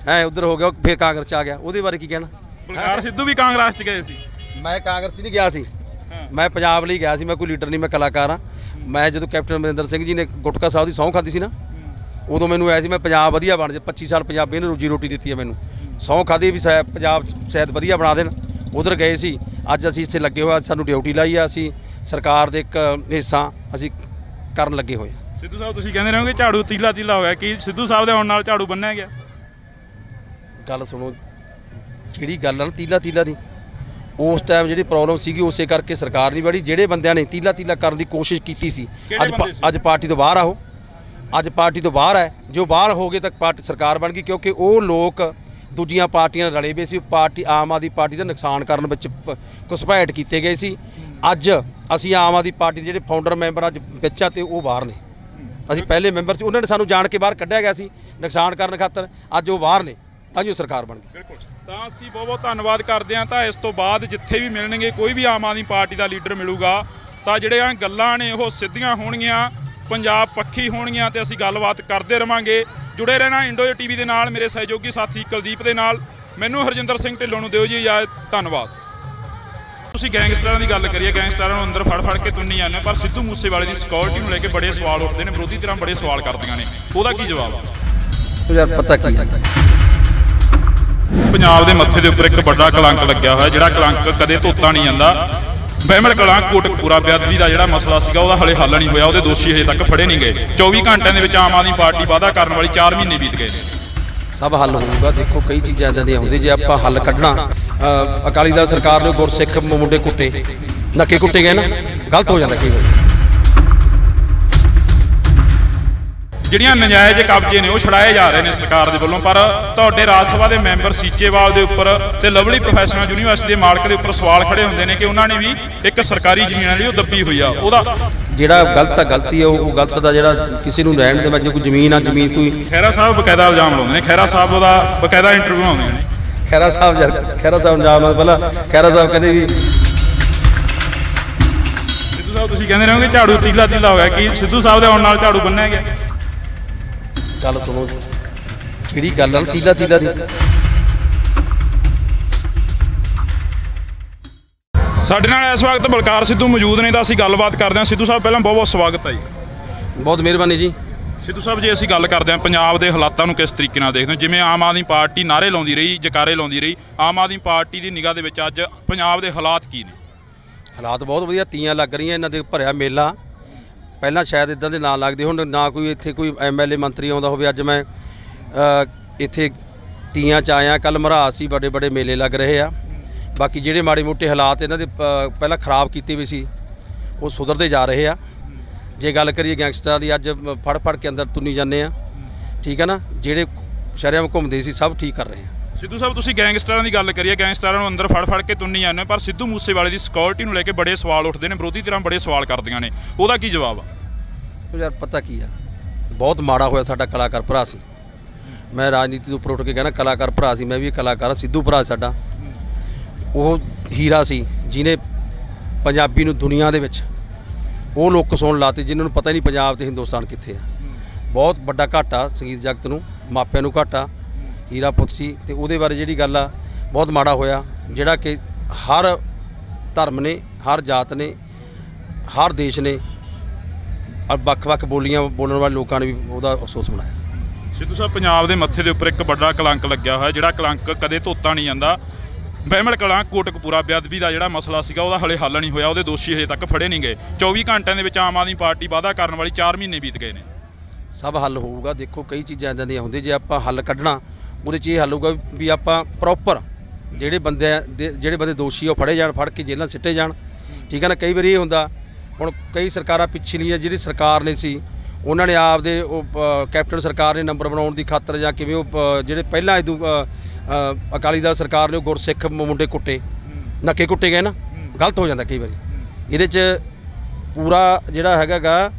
ਉੱਧਰ ਹੋ ਗਿਆ, ਫਿਰ ਕਾਂਗਰਸ 'ਚ ਆ ਗਿਆ, ਉਹਦੇ ਬਾਰੇ ਕੀ ਕਹਿਣਾ? ਬਲਕਾਰ ਸਿੱਧੂ ਵੀ ਕਾਂਗਰਸ 'ਚ ਗਏ ਸੀ। ਮੈਂ ਕਾਂਗਰਸ ਨਹੀਂ ਗਿਆ ਸੀ, ਮੈਂ ਪੰਜਾਬ ਲਈ ਗਿਆ ਸੀ, ਮੈਂ ਕੋਈ ਲੀਡਰ ਨਹੀਂ, ਮੈਂ ਕਲਾਕਾਰ ਹਾਂ। ਮੈਂ ਜਦੋਂ ਕੈਪਟਨ ਅਮਰਿੰਦਰ ਸਿੰਘ ਜੀ ਨੇ ਗੁਟਕਾ ਸਾਹਿਬ ਦੀ ਸਹੁੰ ਖਾਧੀ ਸੀ ਨਾ, ਉਦੋਂ ਮੈਨੂੰ ਆਇਆ ਸੀ ਮੈਂ ਪੰਜਾਬ ਵਧੀਆ ਬਣ ਜਾ, 25 ਸਾਲ ਪੰਜਾਬੀ ਨੇ ਰੋਜੀ ਰੋਟੀ ਦਿੱਤੀ ਹੈ ਮੈਨੂੰ, ਸਹੁੰ ਖਾਧੀ ਵੀ ਪੰਜਾਬ ਸ਼ਾਇਦ ਵਧੀਆ ਬਣਾ ਦੇਣ, ਉਧਰ ਗਏ ਸੀ। ਅੱਜ ਅਸੀਂ ਇੱਥੇ ਲੱਗੇ ਹੋਏ, ਸਾਨੂੰ ਡਿਊਟੀ ਲਾਈ ਆ, ਅਸੀਂ ਸਰਕਾਰ ਦੇ ਇੱਕ ਹਿੱਸਾ ਅਸੀਂ ਕਰਨ ਲੱਗੇ ਹੋਏ ਹਾਂ। ਸਿੱਧੂ ਸਾਹਿਬ ਤੁਸੀਂ ਕਹਿੰਦੇ ਰਹੋਗੇ ਝਾੜੂ ਤੀਲਾ ਤੀਲਾ ਹੋਇਆ, ਕੀ ਸਿੱਧੂ ਸਾਹਿਬ ਦੇ ਆਉਣ ਨਾਲ ਝਾੜੂ ਬੰਨਿਆ ਗਿਆ? ਗੱਲ ਸੁਣੋ, ਜਿਹੜੀ ਗੱਲ ਆ ਨਾ ਤੀਲਾ ਤੀਲਾ ਦੀ, ਉਸ ਟਾਈਮ ਜਿਹੜੀ ਪ੍ਰੋਬਲਮ ਸੀਗੀ ਉਸੇ ਕਰਕੇ ਸਰਕਾਰ ਨਹੀਂ ਬੜੀ। ਜਿਹੜੇ ਬੰਦਿਆਂ ਨੇ ਤੀਲਾ ਤੀਲਾ ਕਰਨ ਦੀ ਕੋਸ਼ਿਸ਼ ਕੀਤੀ ਸੀ, ਅੱਜ ਪਾਰਟੀ ਤੋਂ ਬਾਹਰ ਆ, ਉਹ ਅੱਜ ਪਾਰਟੀ ਤੋਂ ਬਾਹਰ ਹੈ। ਜੋ ਬਾਹਰ ਹੋ ਗਏ ਤਾਂ ਪਾਰਟੀ ਸਰਕਾਰ ਬਣ ਗਈ, ਕਿਉਂਕਿ ਉਹ ਲੋਕ ਦੂਜੀਆਂ ਪਾਰਟੀਆਂ ਨਾਲ ਰਲੇ ਵੇ ਸੀ। ਪਾਰਟੀ ਆਮ ਆਦਮੀ ਪਾਰਟੀ ਦਾ ਨੁਕਸਾਨ ਕਰਨ ਵਿੱਚ ਘੁਸਪੈਠ ਕੀਤੇ ਗਏ ਸੀ। ਅੱਜ ਅਸੀਂ ਆਮ ਆਦਮੀ ਪਾਰਟੀ ਦੇ ਜਿਹੜੇ ਫਾਊਂਡਰ ਮੈਂਬਰ ਅੱਜ ਵਿੱਚ ਆ ਤੇ ਉਹ ਬਾਹਰ ਨੇ। ਅਸੀਂ ਪਹਿਲੇ ਮੈਂਬਰ ਸੀ, ਉਹਨਾਂ ਨੇ ਸਾਨੂੰ ਜਾਣ ਕੇ ਬਾਹਰ ਕੱਢਿਆ ਗਿਆ ਸੀ ਨੁਕਸਾਨ ਕਰਨ ਖਾਤਰ। ਅੱਜ ਉਹ ਬਾਹਰ ਨੇ ਤਾਂ ਜੋ ਸਰਕਾਰ ਬਣ ਗਈ। ਬਿਲਕੁਲ, ਤਾਂ ਅਸੀਂ ਬਹੁਤ ਬਹੁਤ ਧੰਨਵਾਦ ਕਰਦੇ ਹਾਂ। ਤਾਂ ਇਸ ਤੋਂ ਬਾਅਦ ਜਿੱਥੇ ਵੀ ਮਿਲਣਗੇ, ਕੋਈ ਵੀ ਆਮ ਆਦਮੀ ਪਾਰਟੀ ਦਾ ਲੀਡਰ ਮਿਲੂਗਾ ਤਾਂ ਜਿਹੜੀਆਂ ਗੱਲਾਂ ਨੇ ਉਹ ਸਿੱਧੀਆਂ ਹੋਣਗੀਆਂ, ਪੰਜਾਬ ਪੱਖੀ ਹੋਣਗੀਆਂ ਤੇ ਅਸੀਂ ਗੱਲਬਾਤ ਕਰਦੇ ਰਵਾਂਗੇ। ਜੁੜੇ ਰਹਿਣਾ ਇੰਡੋ ਟੀਵੀ ਦੇ ਨਾਲ, ਮੇਰੇ ਸਹਿਯੋਗੀ ਸਾਥੀ ਕੁਲਦੀਪ ਦੇ ਨਾਲ। ਮੈਨੂੰ ਹਰਜਿੰਦਰ ਸਿੰਘ ਢਿੱਲੋਂ ਨੂੰ ਦਿਓ ਜੀ ਇਜਾਜ਼ਤ, ਧੰਨਵਾਦ। ਤੁਸੀਂ ਗੈਂਗਸਟਰਾਂ ਦੀ ਗੱਲ ਕਰੀਏ, ਗੈਂਗਸਟਰਾਂ ਨੂੰ ਅੰਦਰ ਫੜ ਕੇ ਤੁੰਨੀ ਜਾਂਦੇ, ਪਰ ਸਿੱਧੂ ਮੂਸੇਵਾਲੇ ਦੀ ਸਿਕਿਉਰਿਟੀ ਨੂੰ ਲੈ ਕੇ ਬੜੇ ਸਵਾਲ ਉੱਠਦੇ ਨੇ, ਵਿਰੋਧੀ ਧਿਰਾਂ ਬੜੇ ਸਵਾਲ ਕਰਦੀਆਂ ਨੇ, ਉਹਦਾ ਕੀ ਜਵਾਬ ਆ? ਯਾਰ ਪਤਾ ਕੀ ਹੈ, ਪੰਜਾਬ ਦੇ ਮੱਥੇ ਦੇ ਉੱਪਰ ਇੱਕ ਵੱਡਾ ਕਲੰਕ ਲੱਗਿਆ ਹੋਇਆ, ਜਿਹੜਾ ਕਲੰਕ ਕਦੇ ਧੋਤਾ ਨਹੀਂ ਜਾਂਦਾ। ਬਹਿਮਲ ਕਲਾਂ ਕੋਟਕਪੂਰਾ ਬੇਅਦਬੀ ਦਾ ਜਿਹੜਾ ਮਸਲਾ ਸੀਗਾ, ਉਹਦਾ ਹਲੇ ਹੱਲ ਨਹੀਂ ਹੋਇਆ, ਉਹਦੇ ਦੋਸ਼ੀ ਹਜੇ ਤੱਕ ਫੜੇ ਨਹੀਂ ਗਏ। 24 ਘੰਟਿਆਂ ਦੇ ਵਿੱਚ ਆਮ ਆਦਮੀ ਪਾਰਟੀ ਵਾਅਦਾ ਕਰਨ ਵਾਲੀ 4 ਮਹੀਨੇ ਬੀਤ ਗਏ ਨੇ। ਸਭ ਹੱਲ ਹੋਊਗਾ। ਦੇਖੋ ਕਈ ਚੀਜ਼ਾਂ ਇੱਦਾਂ ਦੀਆਂ ਹੁੰਦੀਆਂ, ਜੇ ਆਪਾਂ ਹੱਲ ਕੱਢਣਾ, ਅਕਾਲੀ ਦਲ ਸਰਕਾਰ ਨੇ ਗੁਰਸਿੱਖ ਮੁੰਡੇ ਕੁੱਟੇ, ਨੱਕੇ ਕੁੱਟੇ ਗਏ ਨਾ, ਗਲਤ ਹੋ ਜਾਂਦਾ ਕਈ ਵਾਰ। ਜਿਹੜੀਆਂ ਨਜਾਇਜ਼ ਕਬਜ਼ੇ ਨੇ ਉਹ ਛੜਾਏ ਜਾ ਰਹੇ ਨੇ ਸਰਕਾਰ ਦੇ ਵੱਲੋਂ, ਪਰ ਤੁਹਾਡੇ ਰਾਜ ਸਭਾ ਦੇ ਮੈਂਬਰ ਸੀਚੇਵਾਲ ਦੇ ਉੱਪਰ ਤੇ ਲਵਲੀ ਪ੍ਰੋਫੈਸ਼ਨਲ ਯੂਨੀਵਰਸਿਟੀ ਦੇ ਮਾਲਕ ਦੇ ਉੱਪਰ ਸਵਾਲ ਖੜੇ ਹੁੰਦੇ ਨੇ ਕਿ ਉਹਨਾਂ ਨੇ ਵੀ ਇੱਕ ਸਰਕਾਰੀ ਜ਼ਮੀਨ ਆ ਜਿਹੜੀ ਉਹ ਦੱਬੀ ਹੋਈ ਆ। ਉਹਦਾ ਜਿਹੜਾ ਗਲਤ ਆ ਗਲਤੀ ਆ, ਉਹ ਗਲਤ ਦਾ ਜਿਹੜਾ ਕਿਸੇ ਨੂੰ ਰਹਿਣ ਦੇ ਵਿੱਚ ਕੋਈ ਜ਼ਮੀਨ ਆ, ਜ਼ਮੀਨ ਕੋਈ ਖਹਿਰਾ ਸਾਹਿਬ ਬਕਾਇਦਾ ਇਲਜ਼ਾਮ ਲਾਉਂਦੇ ਨੇ, ਖਹਿਰਾ ਸਾਹਿਬ ਉਹਦਾ ਬਕਾਇਦਾ ਇੰਟਰਵਿਊ ਆਉਂਦੇ ਨੇ। ਖਹਿਰਾ ਸਾਹਿਬ ਇਲਜ਼ਾਮ ਪਹਿਲਾਂ ਖਹਿਰਾ ਸਾਹਿਬ ਕਹਿੰਦੇ ਵੀ ਸਿੱਧੂ ਸਾਹਿਬ ਤੁਸੀਂ ਕਹਿੰਦੇ ਰਹੋਗੇ ਝਾੜੂ ਤੀਲਾ ਤੀਲਾ ਹੋਇਆ, ਕੀ ਸਿੱਧੂ ਸਾਹਿਬ ਦੇ ਆਉਣ ਨਾਲ ਝਾੜੂ ਬੰਨਿਆ ਗਿਆ? ਗੱਲ ਸੁਣੋ, ਜਿਹੜੀ ਗੱਲ ਆ ਨਾ ਤੀਲਾ ਤੀਲਾ ਦੀ, ਸਾਡੇ ਨਾਲ ਇਸ ਵਕਤ ਬਲਕਾਰ ਸਿੱਧੂ ਮੌਜੂਦ ਨੇ, ਤਾਂ ਅਸੀਂ ਗੱਲਬਾਤ ਕਰਦੇ ਹਾਂ। ਸਿੱਧੂ ਸਾਹਿਬ ਪਹਿਲਾਂ ਬਹੁਤ ਬਹੁਤ ਸਵਾਗਤ ਹੈ ਜੀ। ਬਹੁਤ ਮਿਹਰਬਾਨੀ ਜੀ। ਸਿੱਧੂ ਸਾਹਿਬ ਜੇ ਅਸੀਂ ਗੱਲ ਕਰਦੇ ਹਾਂ ਪੰਜਾਬ ਦੇ ਹਾਲਾਤਾਂ ਨੂੰ ਕਿਸ ਤਰੀਕੇ ਨਾਲ ਦੇਖਦੇ ਹੋ? ਜਿਵੇਂ ਆਮ ਆਦਮੀ ਪਾਰਟੀ ਨਾਅਰੇ ਲਾਉਂਦੀ ਰਹੀ, ਜਕਾਰੇ ਲਾਉਂਦੀ ਰਹੀ, ਆਮ ਆਦਮੀ ਪਾਰਟੀ ਦੀ ਨਿਗਾਹ ਦੇ ਵਿੱਚ ਅੱਜ ਪੰਜਾਬ ਦੇ ਹਾਲਾਤ ਕੀ ਨੇ? ਹਾਲਾਤ ਬਹੁਤ ਵਧੀਆ, ਤੀਆਂ ਲੱਗ ਰਹੀਆਂ, ਇਹਨਾਂ ਦੇ ਭਰਿਆ ਮੇਲਾ। ਪਹਿਲਾਂ ਸ਼ਾਇਦ ਇਦਾਂ ਦੇ ਨਾਂ ਲੱਗਦੇ ਹੁਣ, ਨਾ ਕੋਈ ਇੱਥੇ ਕੋਈ ਐਮਐਲਏ ਮੰਤਰੀ ਆਉਂਦਾ ਹੋਵੇ। ਅੱਜ ਮੈਂ ਇੱਥੇ ਤੀਆਂ 'ਚ ਆਇਆ, ਕੱਲ੍ਹ ਮਰਾਸ ਸੀ, ਬੜੇ ਬੜੇ ਮੇਲੇ ਲੱਗ ਰਹੇ ਆ। ਬਾਕੀ ਜਿਹੜੇ ਮਾੜੇ ਮੋਟੇ ਹਾਲਾਤ ਇਹਨਾਂ ਦੇ ਪਹਿਲਾਂ ਖਰਾਬ ਕੀਤੇ ਵੀ ਸੀ, ਉਹ ਸੁਧਰਦੇ ਜਾ ਰਹੇ ਆ। ਜੇ ਗੱਲ ਕਰੀਏ ਗੈਂਗਸਟਰਾਂ ਦੀ, ਅੱਜ ਫੜ ਕੇ ਅੰਦਰ ਤੁੰਨੀ ਜਾਂਦੇ ਆ, ਠੀਕ ਹੈ ਨਾ। ਜਿਹੜੇ ਸ਼ਹਿਰਾਂ ਵਿੱਚ ਘੁੰਮਦੇ ਸੀ ਸਭ ਠੀਕ ਕਰ ਰਹੇ ਆ। ਸਿੱਧੂ ਸਾਹਿਬ ਤੁਸੀਂ ਗੈਂਗਸਟਰਾਂ ਦੀ ਗੱਲ ਕਰੀਏ, ਗੈਂਗਸਟਰਾਂ ਨੂੰ ਅੰਦਰ ਫੜ ਕੇ ਤੁੰਨੀ ਜਾਂਦੇ, ਪਰ ਸਿੱਧੂ ਮੂਸੇਵਾਲੇ ਦੀ ਸਿਕਿਉਰਿਟੀ ਨੂੰ ਲੈ ਕੇ ਬੜੇ ਸਵਾਲ ਉੱਠਦੇ ਨੇ, ਵਿਰੋਧੀ ਧਿਰਾਂ ਬੜੇ ਸਵਾਲ ਕਰਦੀਆਂ ਨੇ, ਉਹਦਾ ਕੀ ਜਵਾਬ ਆ? ਯਾਰ ਪਤਾ ਕੀ ਆ, ਬਹੁਤ ਮਾੜਾ ਹੋਇਆ, ਸਾਡਾ ਕਲਾਕਾਰ ਭਰਾ ਸੀ। ਮੈਂ ਰਾਜਨੀਤੀ ਤੋਂ ਉੱਪਰ ਉੱਠ ਕੇ ਕਹਿਣਾ, ਕਲਾਕਾਰ ਭਰਾ ਸੀ, ਮੈਂ ਵੀ ਕਲਾਕਾਰ। ਸਿੱਧੂ ਭਰਾ ਸਾਡਾ ਉਹ ਹੀਰਾ ਸੀ, ਜਿਹਨੇ ਪੰਜਾਬੀ ਨੂੰ ਦੁਨੀਆ ਦੇ ਵਿੱਚ ਉਹ ਲੋਕ ਸੁਣ ਲਾਤੇ ਜਿਨ੍ਹਾਂ ਨੂੰ ਪਤਾ ਹੀ ਨਹੀਂ ਪੰਜਾਬ ਤੇ ਹਿੰਦੁਸਤਾਨ ਕਿੱਥੇ ਆ। ਬਹੁਤ ਵੱਡਾ ਘਾਟਾ ਸੰਗੀਤ ਜਗਤ ਨੂੰ, ਮਾਪਿਆਂ ਨੂੰ ਘਾਟਾ। ਹੀਰਾ ਪੁੱਤ ਸੀ, ਤੇ ਉਹਦੇ ਬਾਰੇ ਜਿਹੜੀ ਗੱਲ ਆ, ਬਹੁਤ ਮਾੜਾ ਹੋਇਆ, ਜਿਹੜਾ ਕਿ ਹਰ ਧਰਮ ਨੇ, ਹਰ ਜਾਤ ਨੇ, ਹਰ ਦੇਸ਼ ਨੇ, ਵੱਖ-ਵੱਖ ਬੋਲੀਆਂ ਬੋਲਣ ਵਾਲੇ ਲੋਕਾਂ ਨੇ ਵੀ ਉਹਦਾ ਅਫਸੋਸ ਮਨਾਇਆ। ਸਿੱਧੂ ਸਾਹਿਬ ਪੰਜਾਬ ਦੇ ਮੱਥੇ ਦੇ ਉੱਪਰ ਇੱਕ ਵੱਡਾ ਕਲੰਕ ਲੱਗਿਆ ਹੋਇਆ, ਜਿਹੜਾ ਕਲੰਕ ਕਦੇ ਧੋਤਾ ਨਹੀਂ ਜਾਂਦਾ। ਬਹਿਮਲ ਕਲਾਂ ਕੋਟਕਪੂਰਾ ਬੇਅਦਬੀ ਦਾ ਜਿਹੜਾ ਮਸਲਾ ਸੀਗਾ, ਉਹਦਾ ਹਲੇ ਹੱਲ ਨਹੀਂ ਹੋਇਆ, ਉਹਦੇ ਦੋਸ਼ੀ ਹਜੇ ਤੱਕ ਫੜੇ ਨਹੀਂ ਗਏ। 24 ਘੰਟਿਆਂ ਦੇ ਵਿੱਚ ਆਮ ਆਦਮੀ ਪਾਰਟੀ ਵਾਅਦਾ ਕਰਨ ਵਾਲੀ 4 ਮਹੀਨੇ ਬੀਤ ਗਏ ਨੇ। ਸਭ ਹੱਲ ਹੋਊਗਾ। ਦੇਖੋ ਕਈ ਚੀਜ਼ਾਂ ਇੱਦਾਂ ਦੀਆਂ ਹੁੰਦੀਆਂ, ਜੇ ਆਪਾਂ ਹੱਲ ਕੱਢਣਾ, ਉਹਦੇ 'ਚ ਇਹ ਹੱਲ ਹੋਊਗਾ ਵੀ ਆਪਾਂ ਪ੍ਰੋਪਰ ਜਿਹੜੇ ਬੰਦੇ ਦੋਸ਼ੀ ਉਹ ਫੜੇ ਜਾਣ, ਫੜ ਕੇ ਜੇਲ੍ਹਾਂ ਸਿੱਟੇ ਜਾਣ, ਠੀਕ ਹੈ ਨਾ। ਕਈ ਵਾਰੀ ਇਹ ਹੁੰਦਾ, ਹੁਣ ਕਈ ਸਰਕਾਰਾਂ ਪਿਛਲੀਆਂ ਜਿਹੜੀ ਸਰਕਾਰ ਨੇ ਸੀ, ਉਹਨਾਂ ਨੇ ਆਪਦੇ ਉਹ ਕੈਪਟਨ ਸਰਕਾਰ ਨੇ ਨੰਬਰ ਬਣਾਉਣ ਦੀ ਖਾਤਰ ਜਾਂ ਕਿਵੇਂ ਉਹ ਜਿਹੜੇ ਪਹਿਲਾਂ ਇਦੋਂ ਅਕਾਲੀ ਦਲ ਸਰਕਾਰ ਨੇ ਉਹ ਗੁਰਸਿੱਖ ਮੁੰਡੇ ਕੁੱਟੇ, ਨੱਕੇ ਕੁੱਟੇ ਗਏ ਨਾ, ਗਲਤ ਹੋ ਜਾਂਦਾ ਕਈ ਵਾਰੀ। ਇਹਦੇ 'ਚ ਪੂਰਾ ਜਿਹੜਾ ਹੈਗਾ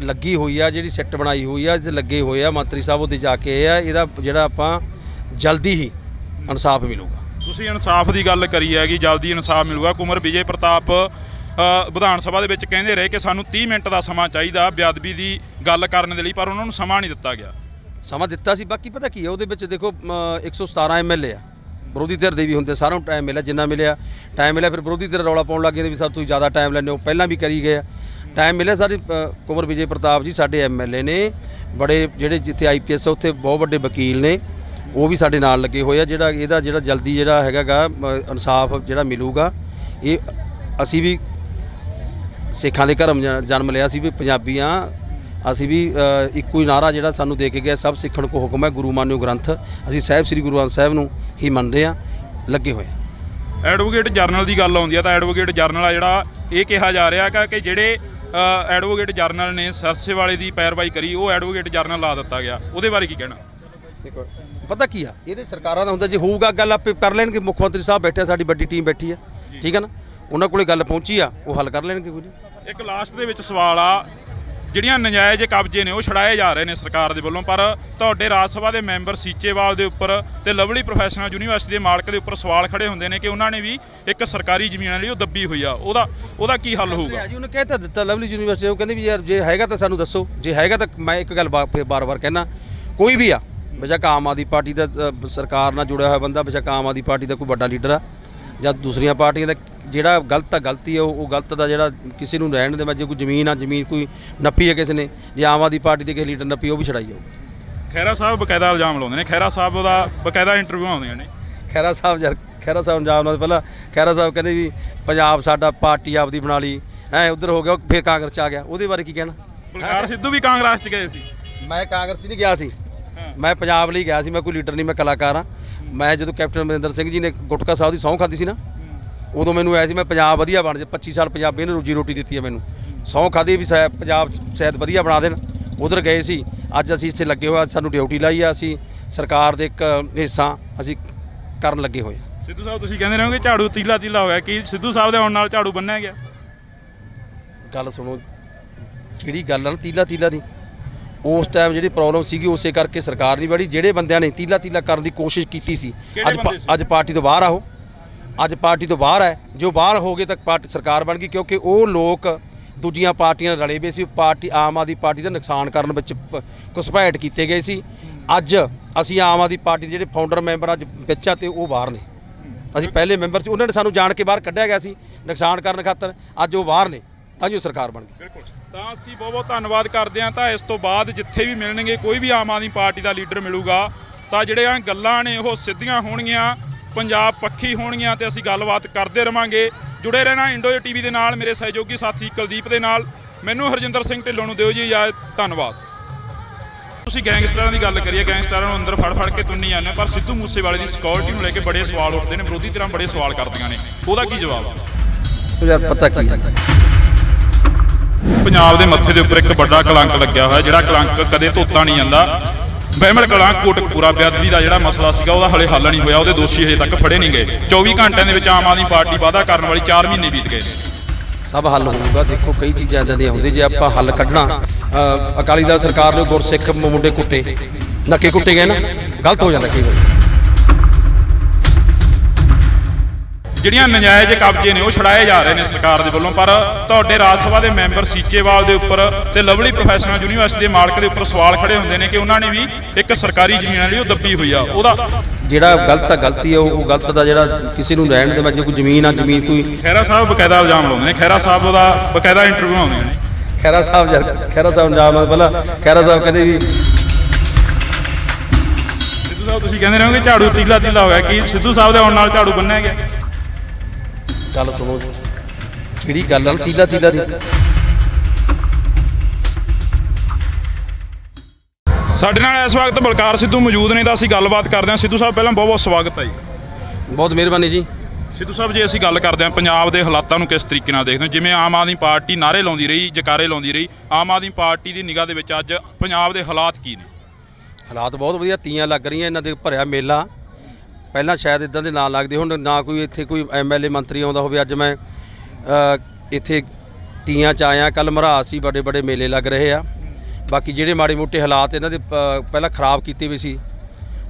ਲੱਗੀ ਹੋਈ ਆ, ਜਿਹੜੀ ਸਿੱਟ ਬਣਾਈ ਹੋਈ ਆ, ਲੱਗੇ ਹੋਏ ਆ ਮੰਤਰੀ ਸਾਹਿਬ, ਉਹਦੇ ਜਾ ਕੇ ਆ, ਇਹਦਾ ਜਿਹੜਾ ਆਪਾਂ ਜਲਦੀ ਹੀ ਇਨਸਾਫ ਮਿਲੂਗਾ। ਤੁਸੀਂ ਇਨਸਾਫ ਦੀ ਗੱਲ ਕਰੀ ਹੈਗੀ, ਜਲਦੀ ਇਨਸਾਫ ਮਿਲੂਗਾ। ਕੁਮਰ ਵਿਜੇ ਪ੍ਰਤਾਪ ਵਿਧਾਨ ਸਭਾ ਦੇ ਵਿੱਚ ਕਹਿੰਦੇ ਰਹੇ ਕਿ ਸਾਨੂੰ 30 ਮਿੰਟ ਦਾ ਸਮਾਂ ਚਾਹੀਦਾ ਬੇਅਦਬੀ ਦੀ ਗੱਲ ਕਰਨ ਦੇ ਲਈ, ਪਰ ਉਹਨਾਂ ਨੂੰ ਸਮਾਂ ਨਹੀਂ ਦਿੱਤਾ ਗਿਆ। ਸਮਾਂ ਦਿੱਤਾ ਸੀ, ਬਾਕੀ ਪਤਾ ਕੀ ਹੈ ਉਹਦੇ ਵਿੱਚ, ਦੇਖੋ 117 ਐਮਐਲਏ ਆ, ਵਿਰੋਧੀ ਧਿਰ ਦੇ ਵੀ ਹੁੰਦੇ, ਸਾਰਿਆਂ ਨੂੰ ਟਾਈਮ ਮਿਲਿਆ, ਜਿੰਨਾ ਮਿਲਿਆ ਟਾਈਮ ਮਿਲਿਆ। ਫਿਰ ਵਿਰੋਧੀ ਧਿਰ ਰੌਲਾ ਪਾਉਣ ਲੱਗ ਗਏ ਵੀ ਸਭ ਤੁਸੀਂ ਜ਼ਿਆਦਾ ਟਾਈਮ ਲੈਂਦੇ ਹੋ, ਪਹਿਲਾਂ ਵੀ ਕਰੀ ਗਏ ਆ, ਟਾਈਮ ਮਿਲਿਆ। ਸਾਡੇ ਕੁਮਰ ਵਿਜੇ ਪ੍ਰਤਾਪ ਜੀ ਸਾਡੇ ਐਮਐਲਏ ਨੇ, ਬੜੇ ਜਿਹੜੇ ਜਿੱਥੇ ਆਈਪੀਐਸ ਉੱਥੇ ਬਹੁਤ ਵੱਡੇ ਵਕੀਲ ਨੇ, ਉਹ ਵੀ ਸਾਡੇ ਨਾਲ ਲੱਗੇ ਹੋਏ ਆ। ਜਿਹੜਾ ਇਹਦਾ ਜਿਹੜਾ ਜਲਦੀ ਜਿਹੜਾ ਹੈਗਾ ਇਨਸਾਫ ਜਿਹੜਾ ਮਿਲੂਗਾ। ਇਹ ਅਸੀਂ ਵੀ ਸਿੱਖਾਂ ਦੇ ਘਰਮ ਜਨਮ ਲਿਆ ਸੀ ਵੀ ਪੰਜਾਬੀ ਹਾਂ ਅਸੀਂ ਵੀ ਇੱਕੋ ਹੀ ਨਾਰਾ ਜਿਹੜਾ ਸਾਨੂੰ ਦੇ ਕੇ ਗਿਆ ਸਭ ਸਿੱਖਣ ਕੋ ਹੁਕਮ ਹੈ ਗੁਰੂ ਮਾਨਿਓ ਗ੍ਰੰਥ। ਅਸੀਂ ਸਾਹਿਬ ਸ੍ਰੀ ਗੁਰੂ ਗ੍ਰੰਥ ਸਾਹਿਬ ਨੂੰ ਹੀ ਮੰਨਦੇ ਹਾਂ, ਲੱਗੇ ਹੋਏ ਆ। ਐਡਵੋਕੇਟ ਜਰਨਲ ਦੀ ਗੱਲ ਆਉਂਦੀ ਆ ਤਾਂ ਐਡਵੋਕੇਟ ਜਰਨਲ ਆ ਜਿਹੜਾ ਇਹ ਕਿਹਾ ਜਾ ਰਿਹਾ ਕਿ ਜਿਹੜੇ ਐਡਵੋਕੇਟ ਜਰਨਲ ਨੇ ਸਰਸੇ ਵਾਲੇ ਦੀ ਪੈਰਵਾਈ ਕਰੀ ਉਹ ਐਡਵੋਕੇਟ ਜਰਨਲ ਲਾ ਦਿੱਤਾ ਗਿਆ, ਉਹਦੇ ਬਾਰੇ ਕੀ ਕਹਿਣਾ? ਦੇਖੋ ਪਤਾ ਕੀ ਆ, ਇਹਦੇ ਸਰਕਾਰਾਂ ਦਾ ਹੁੰਦਾ ਜੇ ਹੋਊਗਾ ਗੱਲ ਆਪੇ ਕਰ ਲੈਣਗੇ। ਮੁੱਖ ਮੰਤਰੀ ਸਾਹਿਬ ਬੈਠੇ ਆ, ਸਾਡੀ ਵੱਡੀ ਟੀਮ ਬੈਠੀ ਆ, ਠੀਕ ਆ ਨਾ, ਉਹਨਾਂ ਕੋਲੇ ਗੱਲ ਪਹੁੰਚੀ ਆ, ਉਹ ਹੱਲ ਕਰ ਲੈਣਗੇ ਕੁਝ। ਇੱਕ ਲਾਸਟ ਦੇ ਵਿੱਚ ਸਵਾਲ ਆ, ਜਿਹੜੀਆਂ ਨਜਾਇਜ਼ ਕਬਜ਼ੇ ਨੇ ਉਹ ਛੜਾਏ ਜਾ ਰਹੇ ਨੇ ਸਰਕਾਰ ਦੇ ਵੱਲੋਂ, ਪਰ ਤੁਹਾਡੇ ਰਾਜ ਸਭਾ ਦੇ ਮੈਂਬਰ ਸੀਚੇਵਾਲ ਦੇ ਉੱਪਰ ਤੇ ਲਵਲੀ ਪ੍ਰੋਫੈਸ਼ਨਲ ਯੂਨੀਵਰਸਿਟੀ ਦੇ ਮਾਲਕ ਦੇ ਉੱਪਰ ਸਵਾਲ ਖੜੇ ਹੁੰਦੇ ਨੇ ਕਿ ਉਹਨਾਂ ਨੇ ਵੀ ਇੱਕ ਸਰਕਾਰੀ ਜ਼ਮੀਨ ਲਈ ਉਹ ਦੱਬੀ ਹੋਈ ਆ, ਉਹਦਾ ਕੀ ਹੱਲ ਹੋਊਗਾ? ਜੀ ਉਹਨੇ ਕਹਿ ਤਾਂ ਦਿੱਤਾ ਲਵਲੀ ਯੂਨੀਵਰਸਿਟੀ, ਉਹ ਕਹਿੰਦੇ ਵੀ ਯਾਰ ਜੇ ਹੈਗਾ ਤਾਂ ਸਾਨੂੰ ਦੱਸੋ, ਜੇ ਹੈਗਾ ਤਾਂ ਮੈਂ ਇੱਕ ਗੱਲ ਬਾਰ-ਬਾਰ ਕਹਿਣਾ, ਕੋਈ ਵੀ ਆ ਬੇਸ਼ੱਕ ਆਮ ਆਦਮੀ ਪਾਰਟੀ ਦਾ ਸਰਕਾਰ ਨਾਲ ਜੁੜਿਆ ਹੋਇਆ ਬੰਦਾ, ਬੇਸ਼ੱਕ ਆਮ ਆਦਮੀ ਪਾਰਟੀ ਦਾ ਕੋਈ ਵੱਡਾ ਲੀਡਰ ਆ ਜਾਂ ਦੂਸਰੀਆਂ ਪਾਰਟੀਆਂ ਦਾ, ਜਿਹੜਾ ਗਲਤ ਆ ਗਲਤੀ ਆ, ਉਹ ਗਲਤ ਦਾ ਜਿਹੜਾ ਕਿਸੇ ਨੂੰ ਰਹਿਣ ਦੇ ਮੈਂ ਜੇ ਕੋਈ ਜ਼ਮੀਨ ਆ ਜ਼ਮੀਨ ਕੋਈ ਨੱਪੀ ਹੈ ਕਿਸੇ ਨੇ, ਜੇ ਆਮ ਆਦਮੀ ਪਾਰਟੀ ਦੇ ਕਿਸੇ ਲੀਡਰ ਨੱਪੀ ਉਹ ਵੀ ਛੜਾਈ ਜਾਊ। ਖਹਿਰਾ ਸਾਹਿਬ ਬਕਾਇਦਾ ਇਲਜ਼ਾਮ ਲਾਉਂਦੇ ਨੇ, ਖਹਿਰਾ ਸਾਹਿਬ ਦਾ ਬਕਾਇਦਾ ਇੰਟਰਵਿਊ ਆਉਂਦੀਆਂ ਨੇ। ਖਹਿਰਾ ਸਾਹਿਬ ਇਲਜ਼ਾਮ ਨਾਲ ਪਹਿਲਾਂ ਖਹਿਰਾ ਸਾਹਿਬ ਕਹਿੰਦੇ ਵੀ ਪੰਜਾਬ ਸਾਡਾ ਪਾਰਟੀ ਆਪਦੀ ਬਣਾ ਲਈ ਉੱਧਰ ਹੋ ਗਿਆ, ਫਿਰ ਕਾਂਗਰਸ 'ਚ ਆ ਗਿਆ, ਉਹਦੇ ਬਾਰੇ ਕੀ ਕਹਿਣਾ? ਬਲਕਾਰ ਸਿੱਧੂ ਵੀ ਕਾਂਗਰਸ 'ਚ ਗਏ ਸੀ। ਮੈਂ ਕਾਂਗਰਸ ਨਹੀਂ ਗਿਆ ਸੀ, ਮੈਂ ਪੰਜਾਬ ਲਈ ਗਿਆ ਸੀ, ਮੈਂ ਕੋਈ ਲੀਡਰ ਨਹੀਂ, ਮੈਂ ਕਲਾਕਾਰ ਹਾਂ। ਮੈਂ ਜਦੋਂ ਕੈਪਟਨ ਅਮਰਿੰਦਰ ਸਿੰਘ ਜੀ ਨੇ ਗੁਟਕਾ ਸਾਹਿਬ ਦੀ ਸਹੁੰ ਖਾਧੀ ਸੀ ਨਾ, ਉਦੋਂ ਮੈਨੂੰ ਆਇਆ ਸੀ ਮੈਂ ਪੰਜਾਬ ਵਧੀਆ ਬਣ ਜਾ, 25 ਸਾਲ ਪੰਜਾਬੀ ਨੇ ਰੋਜੀ ਰੋਟੀ ਦਿੱਤੀ ਹੈ ਮੈਨੂੰ, ਸਹੁੰ ਖਾਧੀ ਵੀ ਪੰਜਾਬ ਸ਼ਾਇਦ ਵਧੀਆ ਬਣਾ ਦੇਣ, ਉਧਰ ਗਏ ਸੀ। ਅੱਜ ਅਸੀਂ ਇੱਥੇ ਲੱਗੇ ਹੋਏ, ਸਾਨੂੰ ਡਿਊਟੀ ਲਾਈ ਆ, ਅਸੀਂ ਸਰਕਾਰ ਦੇ ਇੱਕ ਹਿੱਸਾ ਅਸੀਂ ਕਰਨ ਲੱਗੇ ਹੋਏ ਆ। ਸਿੱਧੂ ਸਾਹਿਬ ਤੁਸੀਂ ਕਹਿੰਦੇ ਰਹੋਗੇ ਝਾੜੂ ਤੀਲਾ ਹੋ ਗਿਆ, ਕੀ ਸਿੱਧੂ ਸਾਹਿਬ ਦੇ ਆਉਣ ਨਾਲ ਝਾੜੂ ਬੰਨਿਆ ਗਿਆ? ਗੱਲ ਸੁਣੋ, ਜਿਹੜੀ ਗੱਲ ਆ ਨਾ ਤੀਲਾ ਦੀ, ਉਸ ਟਾਈਮ ਜਿਹੜੀ ਪ੍ਰੋਬਲਮ ਸੀਗੀ ਉਸੇ ਕਰਕੇ ਸਰਕਾਰ ਨਹੀਂ ਬੜੀ, ਜਿਹੜੇ ਬੰਦਿਆਂ ਨੇ ਤੀਲਾ ਕਰਨ ਦੀ ਕੋਸ਼ਿਸ਼ ਕੀਤੀ ਸੀ ਅੱਜ ਪਾਰਟੀ ਤੋਂ ਬਾਹਰ ਆਓ, ਅੱਜ ਪਾਰਟੀ ਤੋਂ ਬਾਹਰ ਹੈ, ਜੋ ਬਾਹਰ ਹੋ ਗਏ ਤਾਂ ਪਾਰਟੀ ਸਰਕਾਰ ਬਣ ਗਈ, ਕਿਉਂਕਿ ਉਹ ਲੋਕ ਦੂਜੀਆਂ ਪਾਰਟੀਆਂ ਨਾਲ ਰਲੇ ਹੋਏ ਸੀ, ਪਾਰਟੀ ਆਮ ਆਦਮੀ ਪਾਰਟੀ ਦਾ ਨੁਕਸਾਨ ਕਰਨ ਵਿੱਚ ਘੁਸਪੈਠ ਕੀਤੇ ਗਏ ਸੀ। ਅੱਜ ਅਸੀਂ ਆਮ ਆਦਮੀ ਪਾਰਟੀ ਦੇ ਜਿਹੜੇ ਫਾਊਂਡਰ ਮੈਂਬਰ ਅੱਜ ਵਿੱਚ ਆ ਤੇ ਉਹ ਬਾਹਰ ਨੇ, ਅਸੀਂ ਪਹਿਲੇ ਮੈਂਬਰ ਸੀ, ਉਹਨਾਂ ਨੇ ਸਾਨੂੰ ਜਾਣ ਕੇ ਬਾਹਰ ਕੱਢਿਆ ਗਿਆ ਸੀ ਨੁਕਸਾਨ ਕਰਨ ਖਾਤਰ, ਅੱਜ ਉਹ ਬਾਹਰ ਨੇ ਤਾਂ ਜੋ ਸਰਕਾਰ ਬਣ ਗਈ। ਬਿਲਕੁਲ, ਤਾਂ ਅਸੀਂ ਬਹੁਤ ਧੰਨਵਾਦ ਕਰਦੇ ਹਾਂ। ਤਾਂ ਇਸ ਤੋਂ ਬਾਅਦ ਜਿੱਥੇ ਵੀ ਮਿਲਣਗੇ ਕੋਈ ਵੀ ਆਮ ਆਦਮੀ ਪਾਰਟੀ ਦਾ ਲੀਡਰ ਮਿਲੂਗਾ ਤਾਂ ਜਿਹੜੀਆਂ ਗੱਲਾਂ ਨੇ ਉਹ ਸਿੱਧੀਆਂ ਹੋਣਗੀਆਂ, ਪੰਜਾਬ ਪੱਖੀ ਹੋਣਗੀਆਂ ਤੇ ਅਸੀਂ ਗੱਲਬਾਤ ਕਰਦੇ ਰਵਾਂਗੇ। ਜੁੜੇ ਰਹਿਣਾ ਇੰਡੋ ਟੀਵੀ ਦੇ ਨਾਲ, ਮੇਰੇ ਸਹਿਯੋਗੀ ਸਾਥੀ ਕੁਲਦੀਪ ਦੇ ਨਾਲ। ਮੈਨੂੰ ਹਰਜਿੰਦਰ ਸਿੰਘ ਢਿੱਲੋਂ ਨੂੰ ਦਿਓ ਜੀ ਇਜਾਜ਼ਤ, ਧੰਨਵਾਦ। ਤੁਸੀਂ ਗੈਂਗਸਟਰਾਂ ਦੀ ਗੱਲ ਕਰੀਏ, ਗੈਂਗਸਟਰਾਂ ਨੂੰ ਅੰਦਰ ਫੜ ਕੇ ਤੁੰਨੀ ਜਾਂਦੇ, ਪਰ ਸਿੱਧੂ ਮੂਸੇਵਾਲੇ ਦੀ ਸਿਕਿਉਰਿਟੀ ਨੂੰ ਲੈ ਕੇ ਬੜੇ ਸਵਾਲ ਉੱਠਦੇ ਨੇ, ਵਿਰੋਧੀ ਧਿਰਾਂ ਬੜੇ ਸਵਾਲ ਕਰਦੀਆਂ ਨੇ, ਉਹਦਾ ਕੀ ਜਵਾਬ ਆ? ਯਾਰ ਪਤਾ ਕੀ ਹੈ, ਪੰਜਾਬ ਦੇ ਮੱਥੇ ਦੇ ਉੱਪਰ ਇੱਕ ਵੱਡਾ ਕਲੰਕ ਲੱਗਿਆ ਹੋਇਆ, ਜਿਹੜਾ ਕਲੰਕ ਕਦੇ ਧੋਤਾ ਨਹੀਂ ਜਾਂਦਾ। ਬਹਿਮਲ ਕਲਾਂ ਕੋਟਕਪੂਰਾ ਬੇਅਦਬੀ ਦਾ ਜਿਹੜਾ ਮਸਲਾ ਸੀਗਾ ਉਹਦਾ ਹਲੇ ਹੱਲ ਨਹੀਂ ਹੋਇਆ, ਉਹਦੇ ਦੋਸ਼ੀ ਹਜੇ ਤੱਕ ਫੜੇ ਨਹੀਂ ਗਏ। 24 ਘੰਟਿਆਂ ਦੇ ਵਿੱਚ ਆਮ ਆਦਮੀ ਪਾਰਟੀ ਵਾਅਦਾ ਕਰਨ ਵਾਲੀ 4 ਮਹੀਨੇ ਬੀਤ ਗਏ। ਸਭ ਹੱਲ ਹੋਊਗਾ। ਦੇਖੋ ਕਈ ਚੀਜ਼ਾਂ ਇੱਦਾਂ ਦੀਆਂ ਹੁੰਦੀਆਂ, ਜੇ ਆਪਾਂ ਹੱਲ ਕੱਢਣਾ, ਅਕਾਲੀ ਦਲ ਸਰਕਾਰ ਨੇ ਗੁਰਸਿੱਖ ਮੁੰਡੇ ਕੁੱਟੇ ਨੱਕੇ ਕੁੱਟੇ ਗਏ ਨਾ, ਗਲਤ ਹੋ ਜਾਂਦਾ ਕਈ ਵਾਰ। ਜਿਹੜੀਆਂ ਨਜਾਇਜ਼ ਕਬਜ਼ੇ ਨੇ ਉਹ ਛੜਾਏ ਜਾ ਰਹੇ ਨੇ ਸਰਕਾਰ ਦੇ ਵੱਲੋਂ, ਪਰ ਤੁਹਾਡੇ ਰਾਜ ਸਭਾ ਦੇ ਮੈਂਬਰ ਸੀਚੇਵਾਲ ਦੇ ਉੱਪਰ ਤੇ ਲਵਲੀ ਪ੍ਰੋਫੈਸ਼ਨਲ ਯੂਨੀਵਰਸਿਟੀ ਦੇ ਮਾਲਕ ਦੇ ਉੱਪਰ ਸਵਾਲ ਖੜੇ ਹੁੰਦੇ ਨੇ ਕਿ ਉਹਨਾਂ ਨੇ ਵੀ ਇੱਕ ਸਰਕਾਰੀ ਜ਼ਮੀਨ ਲਈ ਉਹ ਦੱਬੀ ਹੋਈ ਆ, ਉਹਦਾ ਜਿਹੜਾ ਗਲਤ ਆ ਗਲਤੀ ਆ, ਉਹ ਗਲਤ ਦਾ ਜਿਹੜਾ ਕਿਸੇ ਨੂੰ ਰਹਿਣ ਦੇ ਮੈਂ ਜੇ ਕੋਈ ਜ਼ਮੀਨ ਆ ਜ਼ਮੀਨ ਕੋਈ। ਖਹਿਰਾ ਸਾਹਿਬ ਬਕਾਇਦਾ ਇਲਜ਼ਾਮ ਲਾਉਂਦੇ ਨੇ, ਖਹਿਰਾ ਸਾਹਿਬ ਦਾ ਬਕਾਇਦਾ ਇੰਟਰਵਿਊ ਆਉਂਦੀਆਂ ਨੇ। ਖਹਿਰਾ ਸਾਹਿਬ ਇਲਜ਼ਾਮ ਨਾਲ ਪਹਿਲਾਂ ਖਹਿਰਾ ਸਾਹਿਬ ਕਹਿੰਦੇ ਵੀ ਸਿੱਧੂ ਸਾਹਿਬ ਤੁਸੀਂ ਕਹਿੰਦੇ ਰਹੋਗੇ ਝਾੜੂ ਤੀਲਾ ਹੋ ਗਿਆ, ਕੀ ਸਿੱਧੂ ਸਾਹਿਬ ਦੇ ਆਉਣ ਨਾਲ ਝਾੜੂ ਬੰਨਿਆ ਗਿਆ? ਗੱਲ ਸੁਣੋ, ਜਿਹੜੀ ਗੱਲ ਆ ਤੀਲਾ ਦੀ, ਸਾਡੇ ਨਾਲ ਇਸ ਵਕਤ ਬਲਕਾਰ ਸਿੱਧੂ ਮੌਜੂਦ ਨੇ ਤਾਂ ਅਸੀਂ ਗੱਲਬਾਤ ਕਰਦੇ ਹਾਂ। ਸਿੱਧੂ ਸਾਹਿਬ ਪਹਿਲਾਂ ਬਹੁਤ ਬਹੁਤ ਸਵਾਗਤ ਹੈ ਜੀ। ਬਹੁਤ ਮਿਹਰਬਾਨੀ ਜੀ। ਸਿੱਧੂ ਸਾਹਿਬ ਜੇ ਅਸੀਂ ਗੱਲ ਕਰਦੇ ਹਾਂ ਪੰਜਾਬ ਦੇ ਹਾਲਾਤਾਂ ਨੂੰ ਕਿਸ ਤਰੀਕੇ ਨਾਲ ਦੇਖਦੇ ਹੋ, ਜਿਵੇਂ ਆਮ ਆਦਮੀ ਪਾਰਟੀ ਨਾਅਰੇ ਲਾਉਂਦੀ ਰਹੀ, ਜਕਾਰੇ ਲਾਉਂਦੀ ਰਹੀ, ਆਮ ਆਦਮੀ ਪਾਰਟੀ ਦੀ ਨਿਗਾਹ ਦੇ ਵਿੱਚ ਅੱਜ ਪੰਜਾਬ ਦੇ ਹਾਲਾਤ ਕੀ ਨੇ? ਹਾਲਾਤ ਬਹੁਤ ਵਧੀਆ, ਤੀਆਂ ਲੱਗ ਰਹੀਆਂ, ਇਹਨਾਂ ਦੇ ਭਰਿਆ ਮੇਲਾ। ਪਹਿਲਾਂ ਸ਼ਾਇਦ ਇਦਾਂ ਦੇ ਨਾਂ ਲੱਗਦੇ ਹੁਣ, ਨਾ ਕੋਈ ਇੱਥੇ ਕੋਈ MLA ਮੰਤਰੀ ਆਉਂਦਾ ਹੋਵੇ। ਅੱਜ ਮੈਂ ਇੱਥੇ ਤੀਆਂ 'ਚ ਆਇਆ, ਕੱਲ੍ਹ ਮਰਹਾ ਸੀ, ਬੜੇ ਮੇਲੇ ਲੱਗ ਰਹੇ ਆ। ਬਾਕੀ ਜਿਹੜੇ ਮਾੜੇ ਮੋਟੇ ਹਾਲਾਤ ਇਹਨਾਂ ਦੇ ਪਹਿਲਾਂ ਖਰਾਬ ਕੀਤੇ ਵੀ ਸੀ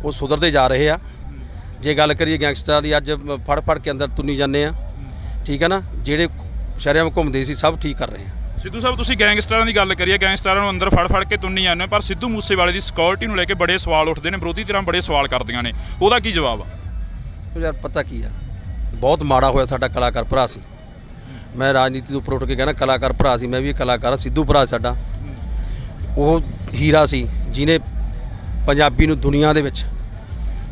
ਉਹ ਸੁਧਰਦੇ ਜਾ ਰਹੇ ਆ। ਜੇ ਗੱਲ ਕਰੀਏ ਗੈਂਗਸਟਰਾਂ ਦੀ, ਅੱਜ ਫੜ ਕੇ ਅੰਦਰ ਤੁੰਨੀ ਜਾਂਦੇ ਆ, ਠੀਕ ਹੈ ਨਾ, ਜਿਹੜੇ ਸ਼ਰੇਆਮ ਘੁੰਮਦੇ ਸੀ ਸਭ ਠੀਕ ਕਰ ਰਹੇ ਆ। ਸਿੱਧੂ ਸਾਹਿਬ ਤੁਸੀਂ ਗੈਂਗਸਟਰਾਂ ਦੀ ਗੱਲ ਕਰੀਏ, ਗੈਂਗਸਟਰਾਂ ਨੂੰ ਅੰਦਰ ਫੜ ਕੇ ਤੁੰਨੀ ਜਾਂਦੇ, ਪਰ ਸਿੱਧੂ ਮੂਸੇਵਾਲੇ ਦੀ ਸਿਕਿਉਰਿਟੀ ਨੂੰ ਲੈ ਕੇ ਬੜੇ ਸਵਾਲ ਉੱਠਦੇ ਨੇ, ਵਿਰੋਧੀ ਧਿਰਾਂ ਬੜੇ ਸਵਾਲ ਕਰਦੀਆਂ ਨੇ, ਉਹਦਾ ਕੀ ਜਵਾਬ ਆ? ਯਾਰ ਪਤਾ ਕੀ ਆ, ਬਹੁਤ ਮਾੜਾ ਹੋਇਆ, ਸਾਡਾ ਕਲਾਕਾਰ ਭਰਾ ਸੀ। ਮੈਂ ਰਾਜਨੀਤੀ ਤੋਂ ਉੱਪਰ ਉੱਠ ਕੇ ਕਹਿਣਾ, ਕਲਾਕਾਰ ਭਰਾ ਸੀ, ਮੈਂ ਵੀ ਕਲਾਕਾਰ ਹਾਂ। ਸਿੱਧੂ ਭਰਾ ਸਾਡਾ ਉਹ ਹੀਰਾ ਸੀ ਜਿਹਨੇ ਪੰਜਾਬੀ ਨੂੰ ਦੁਨੀਆ ਦੇ ਵਿੱਚ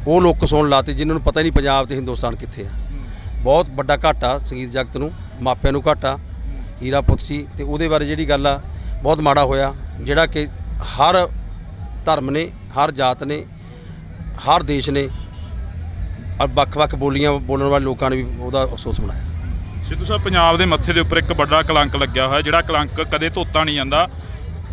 ਉਹ ਲੋਕ ਸੁਣ ਲਾਤੇ ਜਿਨ੍ਹਾਂ ਨੂੰ ਪਤਾ ਹੀ ਨਹੀਂ ਪੰਜਾਬ ਤੇ ਹਿੰਦੁਸਤਾਨ ਕਿੱਥੇ ਆ। ਬਹੁਤ ਵੱਡਾ ਘਾਟਾ ਸੰਗੀਤ ਜਗਤ ਨੂੰ, ਮਾਪਿਆਂ ਨੂੰ ਘਾਟਾ, ਹੀਰਾ ਪੁੱਤ ਸੀ ਤੇ ਉਹਦੇ ਬਾਰੇ ਜਿਹੜੀ ਗੱਲ ਆ ਬਹੁਤ ਮਾੜਾ ਹੋਇਆ, ਜਿਹੜਾ ਕਿ ਹਰ ਧਰਮ ਨੇ, ਹਰ ਜਾਤ ਨੇ, ਹਰ ਦੇਸ਼ ਨੇ, ਵੱਖ-ਵੱਖ ਬੋਲੀਆਂ ਬੋਲਣ ਵਾਲੇ ਲੋਕਾਂ ਨੇ ਵੀ ਉਹਦਾ ਅਫਸੋਸ ਮਨਾਇਆ। ਸਿੱਧੂ ਸਾਹਿਬ, ਪੰਜਾਬ ਦੇ ਮੱਥੇ ਦੇ ਉੱਪਰ ਇੱਕ ਵੱਡਾ ਕਲੰਕ ਲੱਗਿਆ ਹੋਇਆ, ਜਿਹੜਾ ਕਲੰਕ ਕਦੇ ਧੋਤਾ ਨਹੀਂ ਜਾਂਦਾ।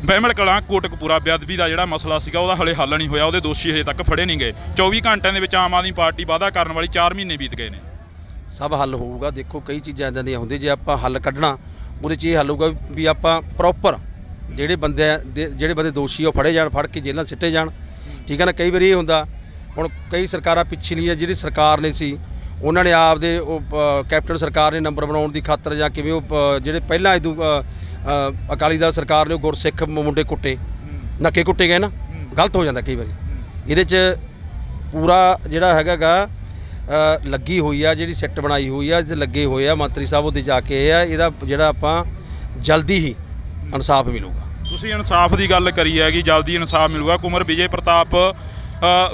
ਬਹਿਮਲ ਕਲਾਂ ਕੋਟਕਪੂਰਾ ਬੇਅਦਬੀ ਦਾ ਜਿਹੜਾ ਮਸਲਾ ਸੀਗਾ ਉਹਦਾ ਹਲੇ ਹੱਲ ਨਹੀਂ ਹੋਇਆ, ਉਹਦੇ ਦੋਸ਼ੀ ਹਜੇ ਤੱਕ ਫੜੇ ਨਹੀਂ ਗਏ। 24 ਘੰਟਿਆਂ ਦੇ ਵਿੱਚ ਆਮ ਆਦਮੀ ਪਾਰਟੀ ਵਾਅਦਾ ਕਰਨ ਵਾਲੀ 4 ਮਹੀਨੇ ਬੀਤ ਗਏ ਨੇ। ਸਭ ਹੱਲ ਹੋਊਗਾ। ਦੇਖੋ ਕਈ ਚੀਜ਼ਾਂ ਇੱਦਾਂ ਦੀਆਂ ਹੁੰਦੀਆਂ, ਜੇ ਆਪਾਂ ਹੱਲ ਕੱਢਣਾ ਉਹਦੇ 'ਚ ਇਹ ਹੱਲ ਹੋਊਗਾ ਵੀ ਆਪਾਂ ਪ੍ਰੋਪਰ ਜਿਹੜੇ ਬੰਦੇ ਦੋਸ਼ੀ ਉਹ ਫੜੇ ਜਾਣ, ਫੜ ਕੇ ਜੇਲ੍ਹਾਂ ਸਿੱਟੇ ਜਾਣ। ਠੀਕ ਹੈ ਨਾ। ਕਈ ਵਾਰੀ ਇਹ ਹੁੰਦਾ, ਹੁਣ ਕਈ ਸਰਕਾਰਾਂ ਪਿਛਲੀਆਂ ਜਿਹੜੀ ਸਰਕਾਰ ਨੇ ਸੀ ਉਹਨਾਂ ਨੇ ਆਪਦੇ ਉਹ ਕੈਪਟਨ ਸਰਕਾਰ ਨੇ ਨੰਬਰ ਬਣਾਉਣ ਦੀ ਖਾਤਰ ਜਾਂ ਕਿਵੇਂ ਉਹ ਜਿਹੜੇ ਪਹਿਲਾਂ ਇਦੋਂ ਅਕਾਲੀ ਦਲ ਸਰਕਾਰ ਨੇ ਉਹ ਗੁਰਸਿੱਖ ਮੁੰਡੇ ਕੁੱਟੇ, ਨੱਕੇ ਕੁੱਟੇ ਗਏ ਨਾ, ਗਲਤ ਹੋ ਜਾਂਦਾ ਕਈ ਵਾਰੀ। ਇਹਦੇ 'ਚ ਪੂਰਾ ਜਿਹੜਾ ਹੈਗਾ ਲੱਗੀ ਹੋਈ ਆ, ਜਿਹੜੀ ਸਿੱਟ ਬਣਾਈ ਹੋਈ ਆ, ਲੱਗੇ ਹੋਏ ਆ ਮੰਤਰੀ ਸਾਹਿਬ, ਉਹਦੇ ਜਾ ਕੇ ਇਹ ਆ, ਇਹਦਾ ਜਿਹੜਾ ਆਪਾਂ ਜਲਦੀ ਹੀ ਇਨਸਾਫ ਮਿਲੂਗਾ। ਤੁਸੀਂ ਇਨਸਾਫ ਦੀ ਗੱਲ ਕਰੀ ਹੈਗੀ, ਜਲਦੀ ਇਨਸਾਫ ਮਿਲੂਗਾ। ਕੁਮਰ ਵਿਜੇ ਪ੍ਰਤਾਪ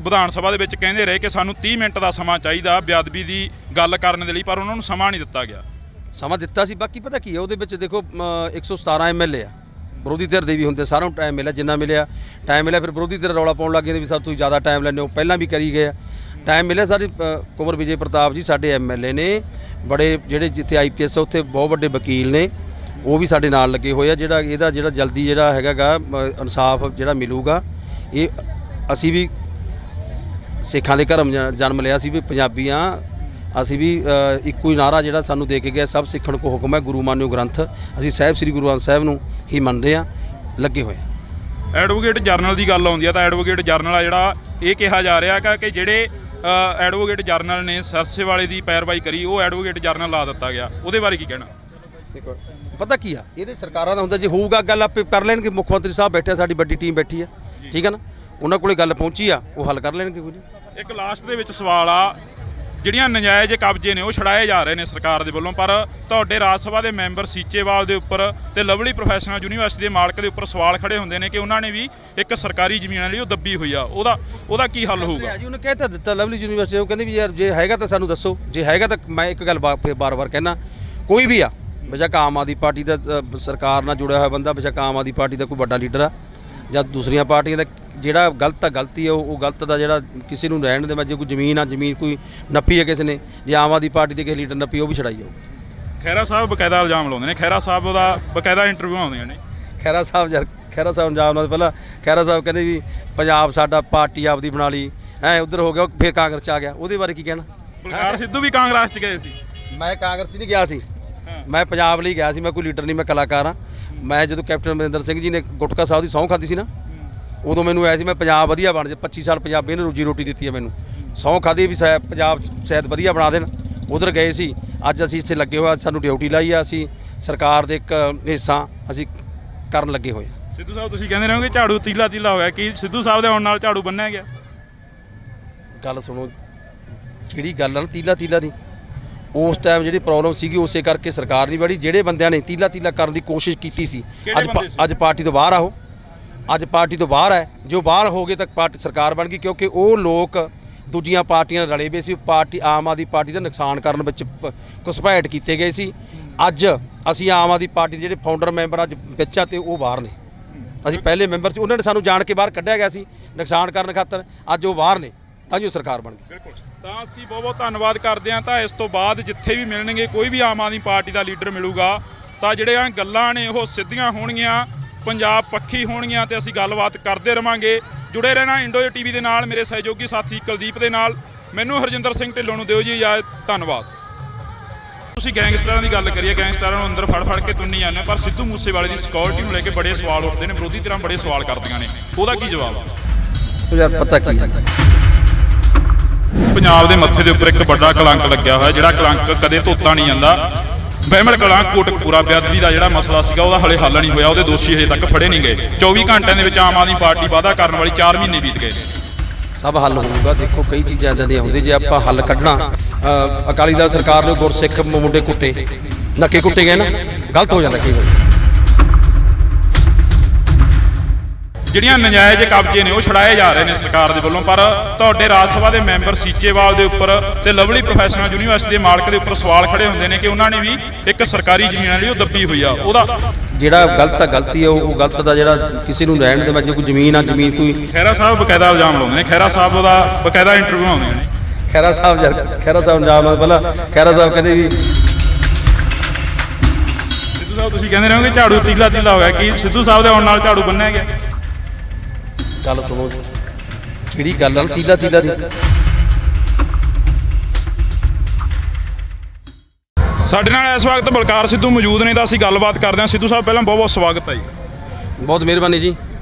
ਵਿਧਾਨ ਸਭਾ ਦੇ ਵਿੱਚ ਕਹਿੰਦੇ ਰਹੇ ਕਿ ਸਾਨੂੰ 30 ਮਿੰਟ ਦਾ ਸਮਾਂ ਚਾਹੀਦਾ ਬੇਅਦਬੀ ਦੀ ਗੱਲ ਕਰਨ ਦੇ ਲਈ, ਪਰ ਉਹਨਾਂ ਨੂੰ ਸਮਾਂ ਨਹੀਂ ਦਿੱਤਾ ਗਿਆ। ਸਮਾਂ ਦਿੱਤਾ ਸੀ, ਬਾਕੀ ਪਤਾ ਕੀ ਹੈ ਉਹਦੇ ਵਿੱਚ ਦੇਖੋ 117 MLA ਆ, ਵਿਰੋਧੀ ਧਿਰ ਦੇ ਵੀ ਹੁੰਦੇ, ਸਾਰਿਆਂ ਨੂੰ ਟਾਈਮ ਮਿਲਿਆ, ਜਿੰਨਾ ਮਿਲਿਆ ਟਾਈਮ ਮਿਲਿਆ। ਫਿਰ ਵਿਰੋਧੀ ਧਿਰ ਰੌਲਾ ਪਾਉਣ ਲੱਗ ਗਏ ਵੀ ਸਭ ਤੁਸੀਂ ਜ਼ਿਆਦਾ ਟਾਈਮ ਲੈਂਦੇ ਹੋ, ਪਹਿਲਾਂ ਵੀ ਕਰੀ ਗਏ ਆ, ਟਾਈਮ ਮਿਲਿਆ। ਸਾਡੇ ਕੁਮਰ ਵਿਜੇ ਪ੍ਰਤਾਪ ਜੀ ਸਾਡੇ MLA ਨੇ, ਬੜੇ ਜਿਹੜੇ ਜਿੱਥੇ IPS ਉੱਥੇ ਬਹੁਤ ਵੱਡੇ ਵਕੀਲ ਨੇ, ਉਹ ਵੀ ਸਾਡੇ ਨਾਲ ਲੱਗੇ ਹੋਏ ਆ। ਇਹਦਾ ਜਲਦੀ ਜਿਹੜਾ ਹੈਗਾ ਇਨਸਾਫ ਜਿਹੜਾ ਮਿਲੂਗਾ। ਇਹ ਅਸੀਂ ਵੀ ਸਿੱਖਾਂ ਦੇ ਘਰਮ ਜਨਮ ਲਿਆ ਸੀ ਵੀ ਪੰਜਾਬੀ ਹਾਂ ਅਸੀਂ, ਵੀ ਇੱਕੋ ਹੀ ਨਾਰਾ ਜਿਹੜਾ ਸਾਨੂੰ ਦੇ ਕੇ ਗਿਆ, ਸਭ ਸਿੱਖਣ ਕੋ ਹੁਕਮ ਹੈ, ਗੁਰੂ ਮਾਨਿਓ ਗ੍ਰੰਥ। ਅਸੀਂ ਸਾਹਿਬ ਸ੍ਰੀ ਗੁਰੂ ਗ੍ਰੰਥ ਸਾਹਿਬ ਨੂੰ ਹੀ ਮੰਨਦੇ ਹਾਂ, ਲੱਗੇ ਹੋਏ ਆ। ਐਡਵੋਕੇਟ ਜਨਰਲ ਦੀ ਗੱਲ ਆਉਂਦੀ ਆ ਤਾਂ ਐਡਵੋਕੇਟ ਜਨਰਲ ਆ ਜਿਹੜਾ ਇਹ ਕਿਹਾ ਜਾ ਰਿਹਾ ਕਿ ਜਿਹੜੇ ਐਡਵੋਕੇਟ ਜਨਰਲ ਨੇ ਸਰਸੇ ਵਾਲੇ ਦੀ ਪੈਰਵਾਈ ਕਰੀ, ਉਹ ਐਡਵੋਕੇਟ ਜਨਰਲ ਲਾ ਦਿੱਤਾ ਗਿਆ, ਉਹਦੇ ਬਾਰੇ ਕੀ ਕਹਿਣਾ? ਦੇਖੋ ਪਤਾ ਕੀ ਆ, ਇਹਦੇ ਸਰਕਾਰਾਂ ਦਾ ਹੁੰਦਾ, ਜੇ ਹੋਊਗਾ ਗੱਲ ਆਪੇ ਕਰ ਲੈਣਗੇ। ਮੁੱਖ ਮੰਤਰੀ ਸਾਹਿਬ ਬੈਠੇ, ਸਾਡੀ ਵੱਡੀ ਟੀਮ ਬੈਠੀ ਆ, ਠੀਕ ਹੈ ਨਾ, ਉਹਨਾਂ ਕੋਲੇ ਗੱਲ ਪਹੁੰਚੀ ਆ, ਉਹ ਹੱਲ ਕਰ ਲੈਣਗੇ। ਕੋਈ ਨਹੀਂ। ਇੱਕ ਲਾਸਟ ਦੇ ਵਿੱਚ ਸਵਾਲ ਆ, ਜਿਹੜੀਆਂ ਨਜਾਇਜ਼ ਕਬਜ਼ੇ ਨੇ ਉਹ ਛੜਾਏ ਜਾ ਰਹੇ ਨੇ ਸਰਕਾਰ ਦੇ ਵੱਲੋਂ, ਪਰ ਤੁਹਾਡੇ ਰਾਜ ਸਭਾ ਦੇ ਮੈਂਬਰ ਸੀਚੇਵਾਲ ਦੇ ਉੱਪਰ ਤੇ ਲਵਲੀ ਪ੍ਰੋਫੈਸ਼ਨਲ ਯੂਨੀਵਰਸਿਟੀ ਦੇ ਮਾਲਕ ਦੇ ਉੱਪਰ ਸਵਾਲ ਖੜੇ ਹੁੰਦੇ ਨੇ ਕਿ ਉਹਨਾਂ ਨੇ ਵੀ ਇੱਕ ਸਰਕਾਰੀ ਜ਼ਮੀਨ ਲਈ ਉਹ ਦੱਬੀ ਹੋਈ ਆ, ਉਹਦਾ ਕੀ ਹੱਲ ਹੋਊਗਾ? ਜੀ ਉਹਨੇ ਕਹਿ ਤਾਂ ਦਿੱਤਾ ਲਵਲੀ ਯੂਨੀਵਰਸਿਟੀ, ਉਹ ਕਹਿੰਦੇ ਵੀ ਯਾਰ ਜੇ ਹੈਗਾ ਤਾਂ ਸਾਨੂੰ ਦੱਸੋ, ਜੇ ਹੈਗਾ ਤਾਂ ਮੈਂ ਇੱਕ ਗੱਲ ਬਾਰ-ਬਾਰ ਕਹਿਣਾ, ਕੋਈ ਵੀ ਆ ਬੇਸ਼ੱਕ ਆਮ ਆਦਮੀ ਪਾਰਟੀ ਦਾ ਸਰਕਾਰ ਨਾਲ ਜੁੜਿਆ ਹੋਇਆ ਬੰਦਾ, ਬੇਸ਼ੱਕ ਆਮ ਆਦਮੀ ਪਾਰਟੀ ਦਾ ਕੋਈ ਵੱਡਾ ਲੀਡਰ ਆ ਜਾਂ ਦੂਸਰੀਆਂ ਪਾਰਟੀਆਂ ਦਾ, ਜਿਹੜਾ ਗਲਤ ਆ ਗਲਤੀ ਆ, ਉਹ ਗਲਤ ਦਾ ਜਿਹੜਾ ਕਿਸੇ ਨੂੰ ਰਹਿਣ ਦੇ। ਮੈਂ ਜੇ ਕੋਈ ਜ਼ਮੀਨ ਆ, ਜ਼ਮੀਨ ਕੋਈ ਨੱਪੀ ਹੈ ਕਿਸੇ ਨੇ, ਜੇ ਆਮ ਆਦਮੀ ਪਾਰਟੀ ਦੇ ਕਿਸੇ ਲੀਡਰ ਨੱਪੀ, ਉਹ ਵੀ ਛੜਾਈ ਜਾਊਗੀ। ਖਹਿਰਾ ਸਾਹਿਬ ਬਕਾਇਦਾ ਇਲਜ਼ਾਮ ਲਾਉਂਦੇ ਨੇ, ਖਹਿਰਾ ਸਾਹਿਬ ਦਾ ਬਕਾਇਦਾ ਇੰਟਰਵਿਊ ਆਉਂਦੀਆਂ ਨੇ। ਖਹਿਰਾ ਸਾਹਿਬ ਇਲਜ਼ਾਮ ਲਾਉਂਦੇ, ਪਹਿਲਾਂ ਖਹਿਰਾ ਸਾਹਿਬ ਕਹਿੰਦੇ ਵੀ ਪੰਜਾਬ ਸਾਡਾ ਪਾਰਟੀ ਆਪਦੀ ਬਣਾ ਲਈ, ਉੱਧਰ ਹੋ ਗਿਆ, ਫਿਰ ਕਾਂਗਰਸ 'ਚ ਆ ਗਿਆ, ਉਹਦੇ ਬਾਰੇ ਕੀ ਕਹਿਣਾ? ਬਲਕਾਰ ਸਿੱਧੂ ਵੀ ਕਾਂਗਰਸ 'ਚ ਗਏ ਸੀ। ਮੈਂ ਕਾਂਗਰਸ ਨਹੀਂ ਗਿਆ ਸੀ, ਮੈਂ ਪੰਜਾਬ ਲਈ ਗਿਆ ਸੀ, ਮੈਂ ਕੋਈ ਲੀਡਰ ਨਹੀਂ, ਮੈਂ ਕਲਾਕਾਰ ਹਾਂ। ਮੈਂ ਜਦੋਂ ਕੈਪਟਨ ਅਮਰਿੰਦਰ ਸਿੰਘ ਜੀ ਨੇ ਗੁਟਕਾ ਸਾਹਿਬ ਦੀ ਸਹੁੰ ਖਾਧੀ ਸੀ ਨਾ, ਉਦੋਂ ਮੈਨੂੰ ਆਇਆ ਸੀ ਮੈਂ ਪੰਜਾਬ ਵਧੀਆ ਬਣ ਜਾ, 25 ਸਾਲ ਪੰਜਾਬੀਆਂ ਨੇ ਰੋਜੀ ਰੋਟੀ ਦਿੱਤੀ ਹੈ, ਮੈਨੂੰ ਸਹੁੰ ਖਾਧੀ ਵੀ ਪੰਜਾਬ ਸ਼ਾਇਦ ਵਧੀਆ ਬਣਾ ਦੇਣ, ਉਧਰ ਗਏ ਸੀ। ਅੱਜ ਅਸੀਂ ਇੱਥੇ ਲੱਗੇ ਹੋਏ, ਸਾਨੂੰ ਡਿਊਟੀ ਲਾਈ ਆ, ਅਸੀਂ ਸਰਕਾਰ ਦੇ ਇੱਕ ਹਿੱਸਾ ਅਸੀਂ ਕਰਨ ਲੱਗੇ ਹੋਏ ਆ। ਸਿੱਧੂ ਸਾਹਿਬ ਤੁਸੀਂ ਕਹਿੰਦੇ ਰਹੋਗੇ ਝਾੜੂ ਤੀਲਾ ਹੋਇਆ, ਕੀ ਸਿੱਧੂ ਸਾਹਿਬ ਦੇ ਆਉਣ ਨਾਲ ਝਾੜੂ ਬੰਨਿਆ ਗਿਆ? ਗੱਲ ਸੁਣੋ, ਜਿਹੜੀ ਗੱਲ ਆ ਨਾ ਤੀਲਾ ਦੀ, ਉਸ ਟਾਈਮ ਜਿਹੜੀ ਪ੍ਰੋਬਲਮ ਸੀਗੀ ਉਸੇ ਕਰਕੇ ਸਰਕਾਰ ਨਹੀਂ ਬੜੀ, ਜਿਹੜੇ ਬੰਦਿਆਂ ਨੇ ਤੀਲਾ ਕਰਨ ਦੀ ਕੋਸ਼ਿਸ਼ ਕੀਤੀ ਸੀ, ਅੱਜ ਪਾਰਟੀ ਤੋਂ ਬਾਹਰ ਆਓ, ਅੱਜ ਪਾਰਟੀ ਤੋਂ ਬਾਹਰ ਹੈ। ਜੋ ਬਾਹਰ ਹੋ ਗਏ ਤਾਂ ਪਾਰਟੀ ਸਰਕਾਰ ਬਣ ਗਈ, ਕਿਉਂਕਿ ਉਹ ਲੋਕ ਦੂਜੀਆਂ ਪਾਰਟੀਆਂ ਨਾਲ ਰਲੇ ਵੇ ਸੀ, ਪਾਰਟੀ ਆਮ ਆਦਮੀ ਪਾਰਟੀ ਦਾ ਨੁਕਸਾਨ ਕਰਨ ਵਿੱਚ ਘੁਸਪੈਠ ਕੀਤੇ ਗਏ ਸੀ। ਅੱਜ ਅਸੀਂ ਆਮ ਆਦਮੀ ਪਾਰਟੀ ਦੇ ਜਿਹੜੇ ਫਾਊਂਡਰ ਮੈਂਬਰ ਅੱਜ ਵਿੱਚ ਆ ਤੇ ਉਹ ਬਾਹਰ ਨੇ, ਅਸੀਂ ਪਹਿਲੇ ਮੈਂਬਰ ਸੀ, ਉਹਨਾਂ ਨੇ ਸਾਨੂੰ ਜਾਣ ਕੇ ਬਾਹਰ ਕੱਢਿਆ ਗਿਆ ਸੀ ਨੁਕਸਾਨ ਕਰਨ ਖਾਤਰ, ਅੱਜ ਉਹ ਬਾਹਰ ਨੇ, ਤਾਂ ਜੋ ਸਰਕਾਰ ਬਣ ਗਈ। ਬਿਲਕੁਲ, ਤਾਂ ਅਸੀਂ ਬਹੁਤ ਧੰਨਵਾਦ ਕਰਦੇ ਹਾਂ। ਤਾਂ ਇਸ ਤੋਂ ਬਾਅਦ ਜਿੱਥੇ ਵੀ ਮਿਲਣਗੇ, ਕੋਈ ਵੀ ਆਮ ਆਦਮੀ ਪਾਰਟੀ ਦਾ ਲੀਡਰ ਮਿਲੂਗਾ, ਤਾਂ ਜਿਹੜੀਆਂ ਗੱਲਾਂ ਨੇ ਉਹ ਸਿੱਧੀਆਂ ਹੋਣਗੀਆਂ, ਪੰਜਾਬ ਪੱਖੀ ਹੋਣਗੀਆਂ, ਤੇ ਅਸੀਂ ਗੱਲਬਾਤ ਕਰਦੇ ਰਵਾਂਗੇ। ਜੁੜੇ ਰਹਿਣਾ ਇੰਡੋ TV ਦੇ ਨਾਲ, ਮੇਰੇ ਸਹਿਯੋਗੀ ਸਾਥੀ ਕੁਲਦੀਪ ਦੇ ਨਾਲ। ਮੈਨੂੰ ਹਰਜਿੰਦਰ ਸਿੰਘ ਢਿੱਲੋਂ ਨੂੰ ਦਿਓ ਜੀ ਇਜਾਜ਼ਤ, ਧੰਨਵਾਦ। ਤੁਸੀਂ ਗੈਂਗਸਟਰਾਂ ਦੀ ਗੱਲ ਕਰੀਏ, ਗੈਂਗਸਟਰਾਂ ਨੂੰ ਅੰਦਰ ਫੜ ਕੇ ਤੁੰਨੀ ਜਾਂਦੇ, ਪਰ ਸਿੱਧੂ ਮੂਸੇਵਾਲੇ ਦੀ ਸਿਕਿਉਰਿਟੀ ਨੂੰ ਲੈ ਕੇ ਬੜੇ ਸਵਾਲ ਉੱਠਦੇ ਨੇ, ਵਿਰੋਧੀ ਧਿਰਾਂ ਬੜੇ ਸਵਾਲ ਕਰਦੀਆਂ ਨੇ, ਉਹਦਾ ਕੀ ਜਵਾਬ? ਯਾਰ ਪਤਾ ਕੀ ਹੈ, ਪੰਜਾਬ ਦੇ ਮੱਥੇ ਦੇ ਉੱਪਰ ਇੱਕ ਵੱਡਾ ਕਲੰਕ ਲੱਗਿਆ ਹੋਇਆ, ਜਿਹੜਾ ਕਲੰਕ ਕਦੇ ਧੋਤਾ ਨਹੀਂ ਜਾਂਦਾ। ਬਹਿਮਲ ਕਲਾਂ ਕੋਟਕਪੂਰਾ ਬੇਅਦਬੀ ਦਾ ਜਿਹੜਾ ਮਸਲਾ ਸੀਗਾ ਉਹਦਾ ਹਲੇ ਹੱਲ ਨਹੀਂ ਹੋਇਆ, ਉਹਦੇ ਦੋਸ਼ੀ ਹਜੇ ਤੱਕ ਫੜੇ ਨਹੀਂ ਗਏ। 24 ਘੰਟਿਆਂ ਦੇ ਵਿੱਚ ਆਮ ਆਦਮੀ ਪਾਰਟੀ ਵਾਅਦਾ ਕਰਨ ਵਾਲੀ 4 ਮਹੀਨੇ ਬੀਤ ਗਏ। ਸਭ ਹੱਲ ਹੋਊਗਾ। ਦੇਖੋ ਕਈ ਚੀਜ਼ਾਂ ਇੱਦਾਂ ਦੀਆਂ ਹੁੰਦੀਆਂ, ਜੇ ਆਪਾਂ ਹੱਲ ਕੱਢਣਾ, ਅਕਾਲੀ ਦਲ ਸਰਕਾਰ ਨੇ ਗੁਰਸਿੱਖ ਮੁੰਡੇ ਕੁੱਟੇ, ਨੱਕੇ ਕੁੱਟੇ ਗਏ ਨਾ, ਗਲਤ ਹੋ ਜਾਂਦਾ ਕਈ ਵਾਰ। ਜਿਹੜੀਆਂ ਨਜਾਇਜ਼ ਕਬਜ਼ੇ ਨੇ ਉਹ ਛਡਾਏ ਜਾ ਰਹੇ ਨੇ ਸਰਕਾਰ ਦੇ ਵੱਲੋਂ। ਪਰ ਤੁਹਾਡੇ ਰਾਜ ਸਭਾ ਦੇ ਮੈਂਬਰ ਸੀਚੇਵਾਲ ਦੇ ਉੱਪਰ ਤੇ ਲਵਲੀ ਪ੍ਰੋਫੈਸ਼ਨਲ ਯੂਨੀਵਰਸਿਟੀ ਦੇ ਮਾਲਕ ਦੇ ਉੱਪਰ ਸਵਾਲ ਖੜੇ ਹੁੰਦੇ ਨੇ ਕਿ ਉਹਨਾਂ ਨੇ ਵੀ ਇੱਕ ਸਰਕਾਰੀ ਜ਼ਮੀਨ ਜਿਹੜੀ ਉਹ ਦੱਬੀ ਹੋਈ ਆ। ਉਹਦਾ ਜਿਹੜਾ ਗਲਤ ਆ ਗਲਤੀ ਆ, ਉਹ ਗਲਤ ਦਾ ਜਿਹੜਾ ਕਿਸੇ ਨੂੰ ਰਹਿਣ ਦੇ ਮੈਂ ਜੇ ਕੋਈ ਜ਼ਮੀਨ ਆ ਜ਼ਮੀਨ ਕੋਈ ਖਹਿਰਾ ਸਾਹਿਬ ਬਕਾਇਦਾ ਇਲਜ਼ਾਮ ਲਾਉਂਦੇ ਨੇ, ਖਹਿਰਾ ਸਾਹਿਬ ਦਾ ਬਕਾਇਦਾ ਇੰਟਰਵਿਊ ਆਉਂਦੀਆਂ ਨੇ। ਖਹਿਰਾ ਸਾਹਿਬ ਇਲਜ਼ਾਮ ਪਹਿਲਾਂ ਖਹਿਰਾ ਸਾਹਿਬ ਕਹਿੰਦੇ ਵੀ ਸਿੱਧੂ ਸਾਹਿਬ ਤੁਸੀਂ ਕਹਿੰਦੇ ਰਹੋਗੇ ਝਾੜੂ ਤੀਲਾ ਤੀਲਾ ਹੋਇਆ, ਕਿ ਸਿੱਧੂ ਸਾਹਿਬ ਦੇ ਆਉਣ ਨਾਲ ਝਾੜੂ ਬੰਨਿਆ ਗਿਆ? ਗੱਲ ਸੁਣੋ, ਕਿਹੜੀ ਗੱਲ ਨਾਲ ਤੀਲਾ ਤੀਲਾ ਦੀ? ਸਾਡੇ ਨਾਲ ਇਸ ਵਕਤ ਬਲਕਾਰ ਸਿੱਧੂ ਮੌਜੂਦ ਨੇ ਤਾਂ ਅਸੀਂ ਗੱਲਬਾਤ ਕਰਦੇ ਹਾਂ। ਸਿੱਧੂ ਸਾਹਿਬ ਪਹਿਲਾਂ ਬਹੁਤ ਬਹੁਤ ਸਵਾਗਤ ਹੈ ਜੀ। ਬਹੁਤ ਮਿਹਰਬਾਨੀ ਜੀ।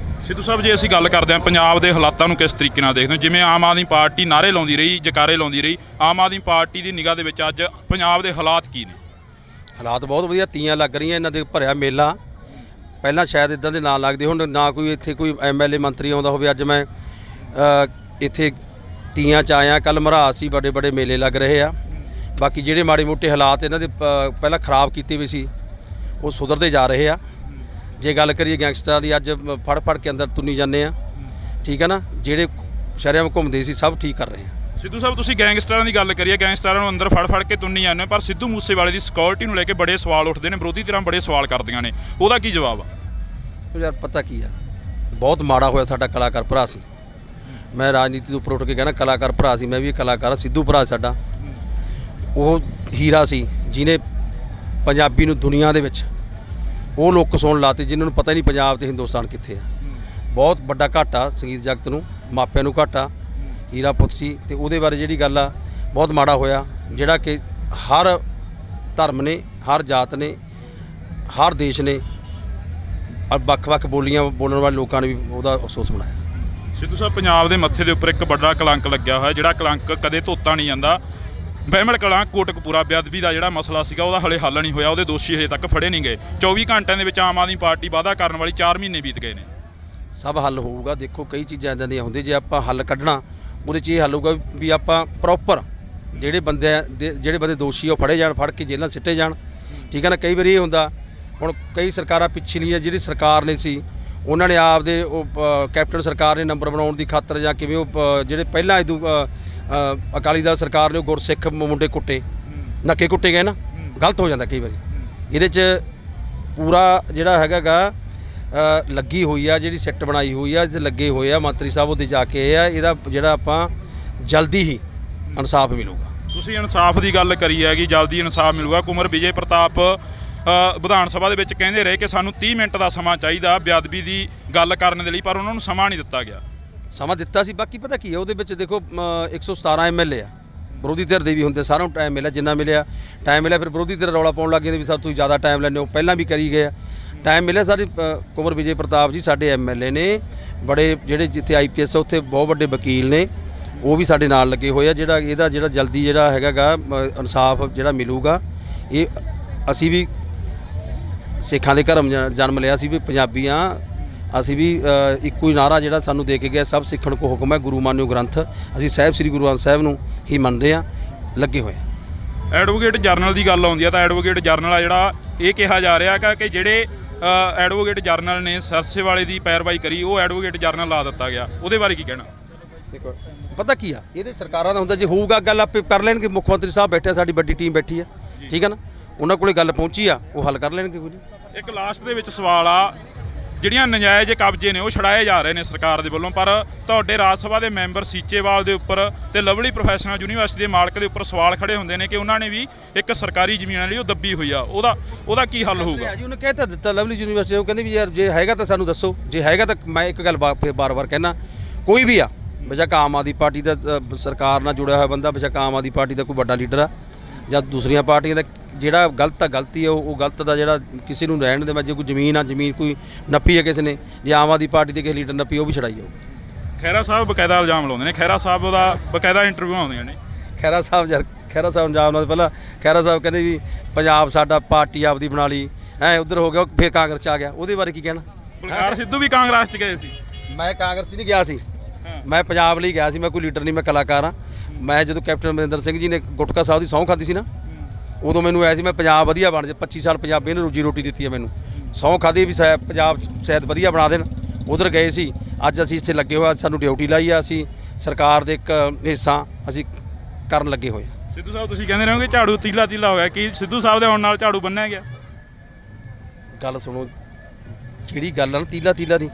ਸਿੱਧੂ ਸਾਹਿਬ ਜੇ ਅਸੀਂ ਗੱਲ ਕਰਦੇ ਹਾਂ ਪੰਜਾਬ ਦੇ ਹਾਲਾਤਾਂ ਨੂੰ ਕਿਸ ਤਰੀਕੇ ਨਾਲ ਦੇਖਦੇ ਹੋ? ਜਿਵੇਂ ਆਮ ਆਦਮੀ ਪਾਰਟੀ ਨਾਅਰੇ ਲਾਉਂਦੀ ਰਹੀ, ਜਕਾਰੇ ਲਾਉਂਦੀ ਰਹੀ, ਆਮ ਆਦਮੀ ਪਾਰਟੀ ਦੀ ਨਿਗਾਹ ਦੇ ਵਿੱਚ ਅੱਜ ਪੰਜਾਬ ਦੇ ਹਾਲਾਤ ਕੀ ਨੇ? ਹਾਲਾਤ ਬਹੁਤ ਵਧੀਆ, ਤੀਆਂ ਲੱਗ ਰਹੀਆਂ, ਇਹਨਾਂ ਦੇ ਭਰਿਆ ਮੇਲਾ। ਪਹਿਲਾਂ ਸ਼ਾਇਦ ਇਦਾਂ ਦੇ ਨਾਂ ਲੱਗਦੇ ਹੁਣ, ਨਾ ਕੋਈ ਇੱਥੇ ਕੋਈ ਐਮਐਲਏ ਮੰਤਰੀ ਆਉਂਦਾ ਹੋਵੇ। ਅੱਜ ਮੈਂ ਇੱਥੇ ਤੀਆਂ 'ਚ ਆਇਆ, ਕੱਲ੍ਹ ਮਰਹਾਸ ਸੀ, ਬੜੇ ਬੜੇ ਮੇਲੇ ਲੱਗ ਰਹੇ ਆ। ਬਾਕੀ ਜਿਹੜੇ ਮਾੜੇ ਮੋਟੇ ਹਾਲਾਤ ਇਹਨਾਂ ਦੇ ਪਹਿਲਾਂ ਖਰਾਬ ਕੀਤੇ ਵੀ ਸੀ, ਉਹ ਸੁਧਰਦੇ ਜਾ ਰਹੇ ਆ। ਜੇ ਗੱਲ ਕਰੀਏ ਗੈਂਗਸਟਰਾਂ ਦੀ, ਅੱਜ ਫੜ ਫੜ ਕੇ ਅੰਦਰ ਤੁੰਨੀ ਜਾਂਦੇ ਆ, ਠੀਕ ਹੈ ਨਾ। ਜਿਹੜੇ ਸ਼ਰੇਆਮ ਘੁੰਮਦੇ ਸੀ ਸਭ ਠੀਕ ਕਰ ਰਹੇ ਆ। ਸਿੱਧੂ ਸਾਹਿਬ ਤੁਸੀਂ ਗੈਂਗਸਟਰਾਂ ਦੀ ਗੱਲ ਕਰੀਏ, ਗੈਂਗਸਟਰਾਂ ਨੂੰ ਅੰਦਰ ਫੜ ਫੜ ਕੇ ਤੁੰਨੀ ਜਾਂਦੇ ਹੋ, ਪਰ ਸਿੱਧੂ ਮੂਸੇਵਾਲੇ ਦੀ ਸਿਕਿਉਰਿਟੀ ਨੂੰ ਲੈ ਕੇ ਬੜੇ ਸਵਾਲ ਉੱਠਦੇ ਨੇ, ਵਿਰੋਧੀ ਧਿਰਾਂ ਬੜੇ ਸਵਾਲ ਕਰਦੀਆਂ ਨੇ, ਉਹਦਾ ਕੀ ਜਵਾਬ ਆ? ਯਾਰ ਪਤਾ ਕੀ ਆ, ਬਹੁਤ ਮਾੜਾ ਹੋਇਆ, ਸਾਡਾ ਕਲਾਕਾਰ ਭਰਾ ਸੀ। ਮੈਂ ਰਾਜਨੀਤੀ ਤੋਂ ਉੱਪਰ ਉੱਠ ਕੇ ਕਹਿਣਾ, ਕਲਾਕਾਰ ਭਰਾ ਸੀ, ਮੈਂ ਵੀ ਕਲਾਕਾਰ ਹਾਂ। ਸਿੱਧੂ ਭਰਾ ਸਾਡਾ ਉਹ ਹੀਰਾ ਸੀ, ਜਿਹਨੇ ਪੰਜਾਬੀ ਨੂੰ ਦੁਨੀਆ ਦੇ ਵਿੱਚ ਉਹ ਲੋਕ ਸੁਣ ਲਾਤੇ ਜਿਨ੍ਹਾਂ ਨੂੰ ਪਤਾ ਹੀ ਨਹੀਂ ਪੰਜਾਬ ਤੇ ਹਿੰਦੁਸਤਾਨ ਕਿੱਥੇ ਆ। ਬਹੁਤ ਵੱਡਾ ਘਾਟਾ ਸੰਗੀਤ ਜਗਤ ਨੂੰ, ਮਾਪਿਆਂ ਨੂੰ ਘਾਟਾ। ਹੀਰਾ ਪੁੱਤ ਸੀ, ਤੇ ਉਹਦੇ ਬਾਰੇ ਜਿਹੜੀ ਗੱਲ ਆ, ਬਹੁਤ ਮਾੜਾ ਹੋਇਆ। ਜਿਹੜਾ ਕਿ ਹਰ ਧਰਮ ਨੇ, ਹਰ ਜਾਤ ਨੇ, ਹਰ ਦੇਸ਼ ਨੇ, ਵੱਖ-ਵੱਖ ਬੋਲੀਆਂ ਬੋਲਣ ਵਾਲੇ ਲੋਕਾਂ ਨੇ ਵੀ ਉਹਦਾ ਅਫਸੋਸ ਮਨਾਇਆ। ਸਿੱਧੂ ਸਾਹਿਬ ਪੰਜਾਬ ਦੇ ਮੱਥੇ ਦੇ ਉੱਪਰ ਇੱਕ ਵੱਡਾ ਕਲੰਕ ਲੱਗਿਆ ਹੋਇਆ, ਜਿਹੜਾ ਕਲੰਕ ਕਦੇ ਧੋਤਾ ਨਹੀਂ ਜਾਂਦਾ। ਬਹਿਮਲ ਕਲਾਂ ਕੋਟਕਪੂਰਾ ਬੇਅਦਬੀ ਦਾ ਜਿਹੜਾ ਮਸਲਾ ਸੀਗਾ, ਉਹਦਾ ਹਲੇ ਹੱਲ ਨਹੀਂ ਹੋਇਆ, ਉਹਦੇ ਦੋਸ਼ੀ ਹਜੇ ਤੱਕ ਫੜੇ ਨਹੀਂ ਗਏ। 24 ਘੰਟਿਆਂ ਦੇ ਵਿੱਚ ਆਮ ਆਦਮੀ ਪਾਰਟੀ ਵਾਅਦਾ ਕਰਨ ਵਾਲੀ 4 ਮਹੀਨੇ ਬੀਤ ਗਏ ਨੇ। ਸਭ ਹੱਲ ਹੋਊਗਾ। ਦੇਖੋ ਕਈ ਚੀਜ਼ਾਂ ਇੱਦਾਂ ਦੀਆਂ ਹੁੰਦੀਆਂ, ਜੇ ਆਪਾਂ ਹੱਲ ਕੱਢਣਾ ਉਹਦੇ 'ਚ ਇਹ ਹੱਲ ਹੋਊਗਾ ਵੀ ਆਪਾਂ ਪ੍ਰੋਪਰ ਜਿਹੜੇ ਬੰਦੇ ਦੋਸ਼ੀ ਉਹ ਫੜੇ ਜਾਣ, ਫੜ ਕੇ ਜੇਲ੍ਹਾਂ ਸਿੱਟੇ ਜਾਣ, ਠੀਕ ਹੈ ਨਾ। ਕਈ ਵਾਰੀ ਇਹ ਹੁੰਦਾ, ਹੁਣ ਕਈ ਸਰਕਾਰਾਂ ਪਿਛਲੀਆਂ ਜਿਹੜੀ ਸਰਕਾਰ ਨੇ ਸੀ, ਉਹਨਾਂ ਨੇ ਆਪਦੇ ਉਹ ਕੈਪਟਨ ਸਰਕਾਰ ਨੇ ਨੰਬਰ ਬਣਾਉਣ ਦੀ ਖਾਤਰ ਜਾਂ ਕਿਵੇਂ ਉਹ ਜਿਹੜੇ ਪਹਿਲਾਂ ਇਦੋਂ ਅਕਾਲੀ ਦਲ ਸਰਕਾਰ ਨੇ ਉਹ ਗੁਰਸਿੱਖ ਮੁੰਡੇ ਕੁੱਟੇ, ਨੱਕੇ ਕੁੱਟੇ ਗਏ ਨਾ, ਗਲਤ ਹੋ ਜਾਂਦਾ ਕਈ ਵਾਰੀ। ਇਹਦੇ 'ਚ ਪੂਰਾ ਜਿਹੜਾ ਹੈਗਾ ਲੱਗੀ ਹੋਈ ਆ, ਜਿਹੜੀ ਸਿੱਟ ਬਣਾਈ ਹੋਈ ਆ, ਜੇ ਲੱਗੇ ਹੋਏ ਆ ਮੰਤਰੀ ਸਾਹਿਬ ਉਹਦੇ ਜਾ ਕੇ ਆ, ਇਹਦਾ ਜਿਹੜਾ ਆਪਾਂ ਜਲਦੀ ਹੀ ਇਨਸਾਫ ਮਿਲੂਗਾ। ਤੁਸੀਂ ਇਨਸਾਫ ਦੀ ਗੱਲ ਕਰੀ ਹੈਗੀ, ਜਲਦੀ ਇਨਸਾਫ ਮਿਲੂਗਾ। ਕੁਮਰ ਵਿਜੇ ਪ੍ਰਤਾਪ ਵਿਧਾਨ ਸਭਾ ਦੇ ਵਿੱਚ ਕਹਿੰਦੇ ਰਹੇ ਕਿ ਸਾਨੂੰ 30 ਮਿੰਟ ਦਾ ਸਮਾਂ ਚਾਹੀਦਾ ਬੇਅਦਬੀ ਦੀ ਗੱਲ ਕਰਨ ਦੇ ਲਈ, ਪਰ ਉਹਨਾਂ ਨੂੰ ਸਮਾਂ ਨਹੀਂ ਦਿੱਤਾ ਗਿਆ। ਸਮਾਂ ਦਿੱਤਾ ਸੀ, ਬਾਕੀ ਪਤਾ ਕੀ ਆ, ਉਹਦੇ ਵਿੱਚ ਦੇਖੋ 117 ਐਮਐਲਏ ਆ, ਵਿਰੋਧੀ ਧਿਰ ਦੇ ਵੀ ਹੁੰਦੇ, ਸਾਰਿਆਂ ਨੂੰ ਟਾਈਮ ਮਿਲਿਆ, ਜਿੰਨਾ ਮਿਲਿਆ ਟਾਈਮ ਮਿਲਿਆ। ਫਿਰ ਵਿਰੋਧੀ ਧਿਰ ਰੌਲਾ ਪਾਉਣ ਲੱਗ ਗਏ ਵੀ ਸਭ ਤੁਸੀਂ ਜ਼ਿਆਦਾ ਟਾਈਮ ਲੈਂਦੇ ਹੋ, ਪਹਿਲਾਂ ਵੀ ਕਰੀ ਗਏ ਆ, ਟਾਈਮ ਮਿਲਿਆ। ਸਾਡੇ ਕੁਮਰ ਵਿਜੇ ਪ੍ਰਤਾਪ ਜੀ ਸਾਡੇ ਐਮਐਲਏ ਨੇ, ਬੜੇ ਜਿਹੜੇ ਜਿੱਥੇ ਆਈਪੀਐਸ ਉੱਥੇ ਬਹੁਤ ਵੱਡੇ ਵਕੀਲ ਨੇ, ਉਹ ਵੀ ਸਾਡੇ ਨਾਲ ਲੱਗੇ ਹੋਏ ਆ। ਇਹਦਾ ਜਲਦੀ ਜਿਹੜਾ ਹੈਗਾ ਇਨਸਾਫ ਜਿਹੜਾ ਮਿਲੂਗਾ। ਇਹ ਅਸੀਂ ਵੀ ਸਿੱਖਾਂ ਦੇ ਘਰਮ ਜਨਮ ਲਿਆ ਸੀ, ਵੀ ਪੰਜਾਬੀ ਹਾਂ ਅਸੀਂ ਵੀ। ਇੱਕੋ ਹੀ ਨਾਰਾ ਜਿਹੜਾ ਸਾਨੂੰ ਦੇ ਕੇ ਗਿਆ, ਸਭ ਸਿੱਖਣ ਕੋ ਹੁਕਮ ਹੈ, ਗੁਰੂ ਮਾਨਿਓ ਗ੍ਰੰਥ। ਅਸੀਂ ਸਾਹਿਬ ਸ੍ਰੀ ਗੁਰੂ ਗ੍ਰੰਥ ਸਾਹਿਬ ਨੂੰ ਹੀ ਮੰਨਦੇ ਹਾਂ, ਲੱਗੇ ਹੋਏ ਆ। ਐਡਵੋਕੇਟ ਜਨਰਲ ਦੀ ਗੱਲ ਆਉਂਦੀ ਆ ਤਾਂ ਐਡਵੋਕੇਟ ਜਨਰਲ ਆ ਜਿਹੜਾ ਇਹ ਕਿਹਾ ਜਾ ਰਿਹਾ ਕਿ ਜਿਹੜੇ ਐਡਵੋਕੇਟ ਜਨਰਲ ਨੇ ਸਰਸੇਵਾਲੇ ਦੀ ਪੈਰਵਾਈ ਕਰੀ, ਉਹ ਐਡਵੋਕੇਟ ਜਨਰਲ ਲਾ ਦਿੱਤਾ ਗਿਆ, ਉਹਦੇ ਬਾਰੇ ਕੀ ਕਹਿਣਾ? ਦੇਖੋ ਪਤਾ ਕੀ ਆ, ਇਹਦੇ ਸਰਕਾਰਾਂ ਦਾ ਹੁੰਦਾ, ਜੇ ਹੋਊਗਾ ਗੱਲ ਆਪੇ ਕਰ ਲੈਣਗੇ। ਮੁੱਖ ਮੰਤਰੀ ਸਾਹਿਬ ਬੈਠੇ, ਸਾਡੀ ਵੱਡੀ ਟੀਮ ਬੈਠੀ ਆ, ਠੀਕ ਹੈ ਨਾ, ਉਹਨਾਂ ਕੋਲੇ ਗੱਲ ਪਹੁੰਚੀ ਆ, ਉਹ ਹੱਲ ਕਰ ਲੈਣਗੇ। ਕੋਈ ਨਹੀਂ। ਇੱਕ ਲਾਸਟ ਦੇ ਵਿੱਚ ਸਵਾਲ ਆ, ਜਿਹੜੀਆਂ ਨਜਾਇਜ਼ ਕਬਜ਼ੇ ਨੇ ਉਹ ਛਡਾਏ ਜਾ ਰਹੇ ਨੇ ਸਰਕਾਰ ਦੇ ਵੱਲੋਂ, ਪਰ ਤੁਹਾਡੇ ਰਾਜ ਸਭਾ ਦੇ ਮੈਂਬਰ ਸੀਚੇਵਾਲ ਦੇ ਉੱਪਰ ਤੇ ਲਵਲੀ ਪ੍ਰੋਫੈਸ਼ਨਲ ਯੂਨੀਵਰਸਿਟੀ ਦੇ ਮਾਲਕ ਦੇ ਉੱਪਰ ਸਵਾਲ ਖੜੇ ਹੁੰਦੇ ਨੇ ਕਿ ਉਹਨਾਂ ਨੇ ਵੀ ਇੱਕ ਸਰਕਾਰੀ ਜ਼ਮੀਨ ਜਿਹੜੀ ਉਹ ਦੱਬੀ ਹੋਈ ਆ, ਉਹਦਾ ਕੀ ਹੱਲ ਹੋਊਗਾ? ਜੀ ਉਹਨੇ ਕਹਿ ਤਾਂ ਦਿੱਤਾ ਲਵਲੀ ਯੂਨੀਵਰਸਿਟੀ, ਉਹ ਕਹਿੰਦੇ ਵੀ ਯਾਰ ਜੇ ਹੈਗਾ ਤਾਂ ਸਾਨੂੰ ਦੱਸੋ, ਜੇ ਹੈਗਾ ਤਾਂ ਮੈਂ ਇੱਕ ਗੱਲ ਬਾਰ-ਬਾਰ ਕਹਿਣਾ, ਕੋਈ ਵੀ ਆ, ਬੇਸ਼ੱਕ ਆਮ ਆਦਮੀ ਪਾਰਟੀ ਦਾ ਸਰਕਾਰ ਨਾਲ ਜੁੜਿਆ ਹੋਇਆ ਬੰਦਾ, ਬੇਸ਼ੱਕ ਆਮ ਆਦਮੀ ਪਾਰਟੀ ਦਾ ਕੋਈ ਵੱਡਾ ਲੀਡਰ ਆ ਜਾਂ ਦੂਸਰੀਆਂ ਪਾਰਟੀਆਂ ਦਾ, ਜਿਹੜਾ ਗਲਤ ਆ ਗਲਤੀ ਆ, ਉਹ ਗਲਤ ਦਾ ਜਿਹੜਾ ਕਿਸੇ ਨੂੰ ਰਹਿਣ ਦੇ ਮੈਂ, ਜੇ ਕੋਈ ਜ਼ਮੀਨ ਆ, ਜ਼ਮੀਨ ਕੋਈ ਨੱਪੀ ਹੈ ਕਿਸੇ ਨੇ, ਜੇ ਆਮ ਆਦਮੀ ਪਾਰਟੀ ਦੇ ਕਿਸੇ ਲੀਡਰ ਨੱਪੀ, ਉਹ ਵੀ ਛਡਾਈ ਜਾਊ। ਖਹਿਰਾ ਸਾਹਿਬ ਬਕਾਇਦਾ ਇਲਜ਼ਾਮ ਲਾਉਂਦੇ ਨੇ, ਖਹਿਰਾ ਸਾਹਿਬ ਦਾ ਬਕਾਇਦਾ ਇੰਟਰਵਿਊ ਆਉਂਦੀਆਂ ਨੇ। ਖਹਿਰਾ ਸਾਹਿਬ ਇਲਜ਼ਾਮ ਲਾਉਂਦੇ, ਪਹਿਲਾਂ ਖਹਿਰਾ ਸਾਹਿਬ ਕਹਿੰਦੇ ਵੀ ਪੰਜਾਬ ਸਾਡਾ ਪਾਰਟੀ ਆਪਦੀ ਬਣਾ ਲਈ, ਉੱਧਰ ਹੋ ਗਿਆ, ਫਿਰ ਕਾਂਗਰਸ 'ਚ ਆ ਗਿਆ, ਉਹਦੇ ਬਾਰੇ ਕੀ ਕਹਿਣਾ? ਬਲਕਾਰ ਸਿੱਧੂ ਵੀ ਕਾਂਗਰਸ 'ਚ ਗਏ ਸੀ। ਮੈਂ ਕਾਂਗਰਸ 'ਚ ਨਹੀਂ ਗਿਆ ਸੀ, ਮੈਂ ਪੰਜਾਬ ਲਈ ਗਿਆ ਸੀ, ਮੈਂ ਕੋਈ ਲੀਡਰ ਨਹੀਂ, ਮੈਂ ਕਲਾਕਾਰ ਹਾਂ। ਮੈਂ ਜਦੋਂ ਕੈਪਟਨ ਅਮਰਿੰਦਰ ਸਿੰਘ ਜੀ ਨੇ ਗੁਟਕਾ ਸਾਹਿਬ ਦੀ ਸਹੁੰ ਖਾਧੀ ਸੀ ਨਾ, ਉਦੋਂ ਮੈਨੂੰ ਆਇਆ ਸੀ ਮੈਂ ਪੰਜਾਬ ਵਧੀਆ ਬਣ ਜਾ, 25 ਸਾਲ ਪੰਜਾਬੀ ਨੇ ਰੋਜੀ ਰੋਟੀ ਦਿੱਤੀ ਹੈ ਮੈਨੂੰ, ਸਹੁੰ ਖਾਧੀ ਵੀ ਪੰਜਾਬ ਸ਼ਾਇਦ ਵਧੀਆ ਬਣਾ ਦੇਣ। ਉਧਰ ਗਏ ਸੀ, ਅੱਜ ਅਸੀਂ ਇੱਥੇ ਲੱਗੇ ਹੋਏ, ਸਾਨੂੰ ਡਿਊਟੀ ਲਾਈ ਆ, ਅਸੀਂ ਸਰਕਾਰ ਦੇ ਇੱਕ ਹਿੱਸਾ ਅਸੀਂ ਕਰਨ ਲੱਗੇ ਹੋਏ ਹਾਂ। ਸਿੱਧੂ ਸਾਹਿਬ ਤੁਸੀਂ ਕਹਿੰਦੇ ਰਹੋਗੇ ਝਾੜੂ ਤੀਲਾ ਤੀਲਾ ਹੋ ਗਿਆ, ਕੀ ਸਿੱਧੂ ਸਾਹਿਬ ਦੇ ਆਉਣ ਨਾਲ ਝਾੜੂ ਬੰਨਿਆ ਗਿਆ? ਗੱਲ ਸੁਣੋ, ਜਿਹੜੀ ਗੱਲ ਆ ਨਾ ਤੀਲਾ ਤੀਲਾ ਦੀ,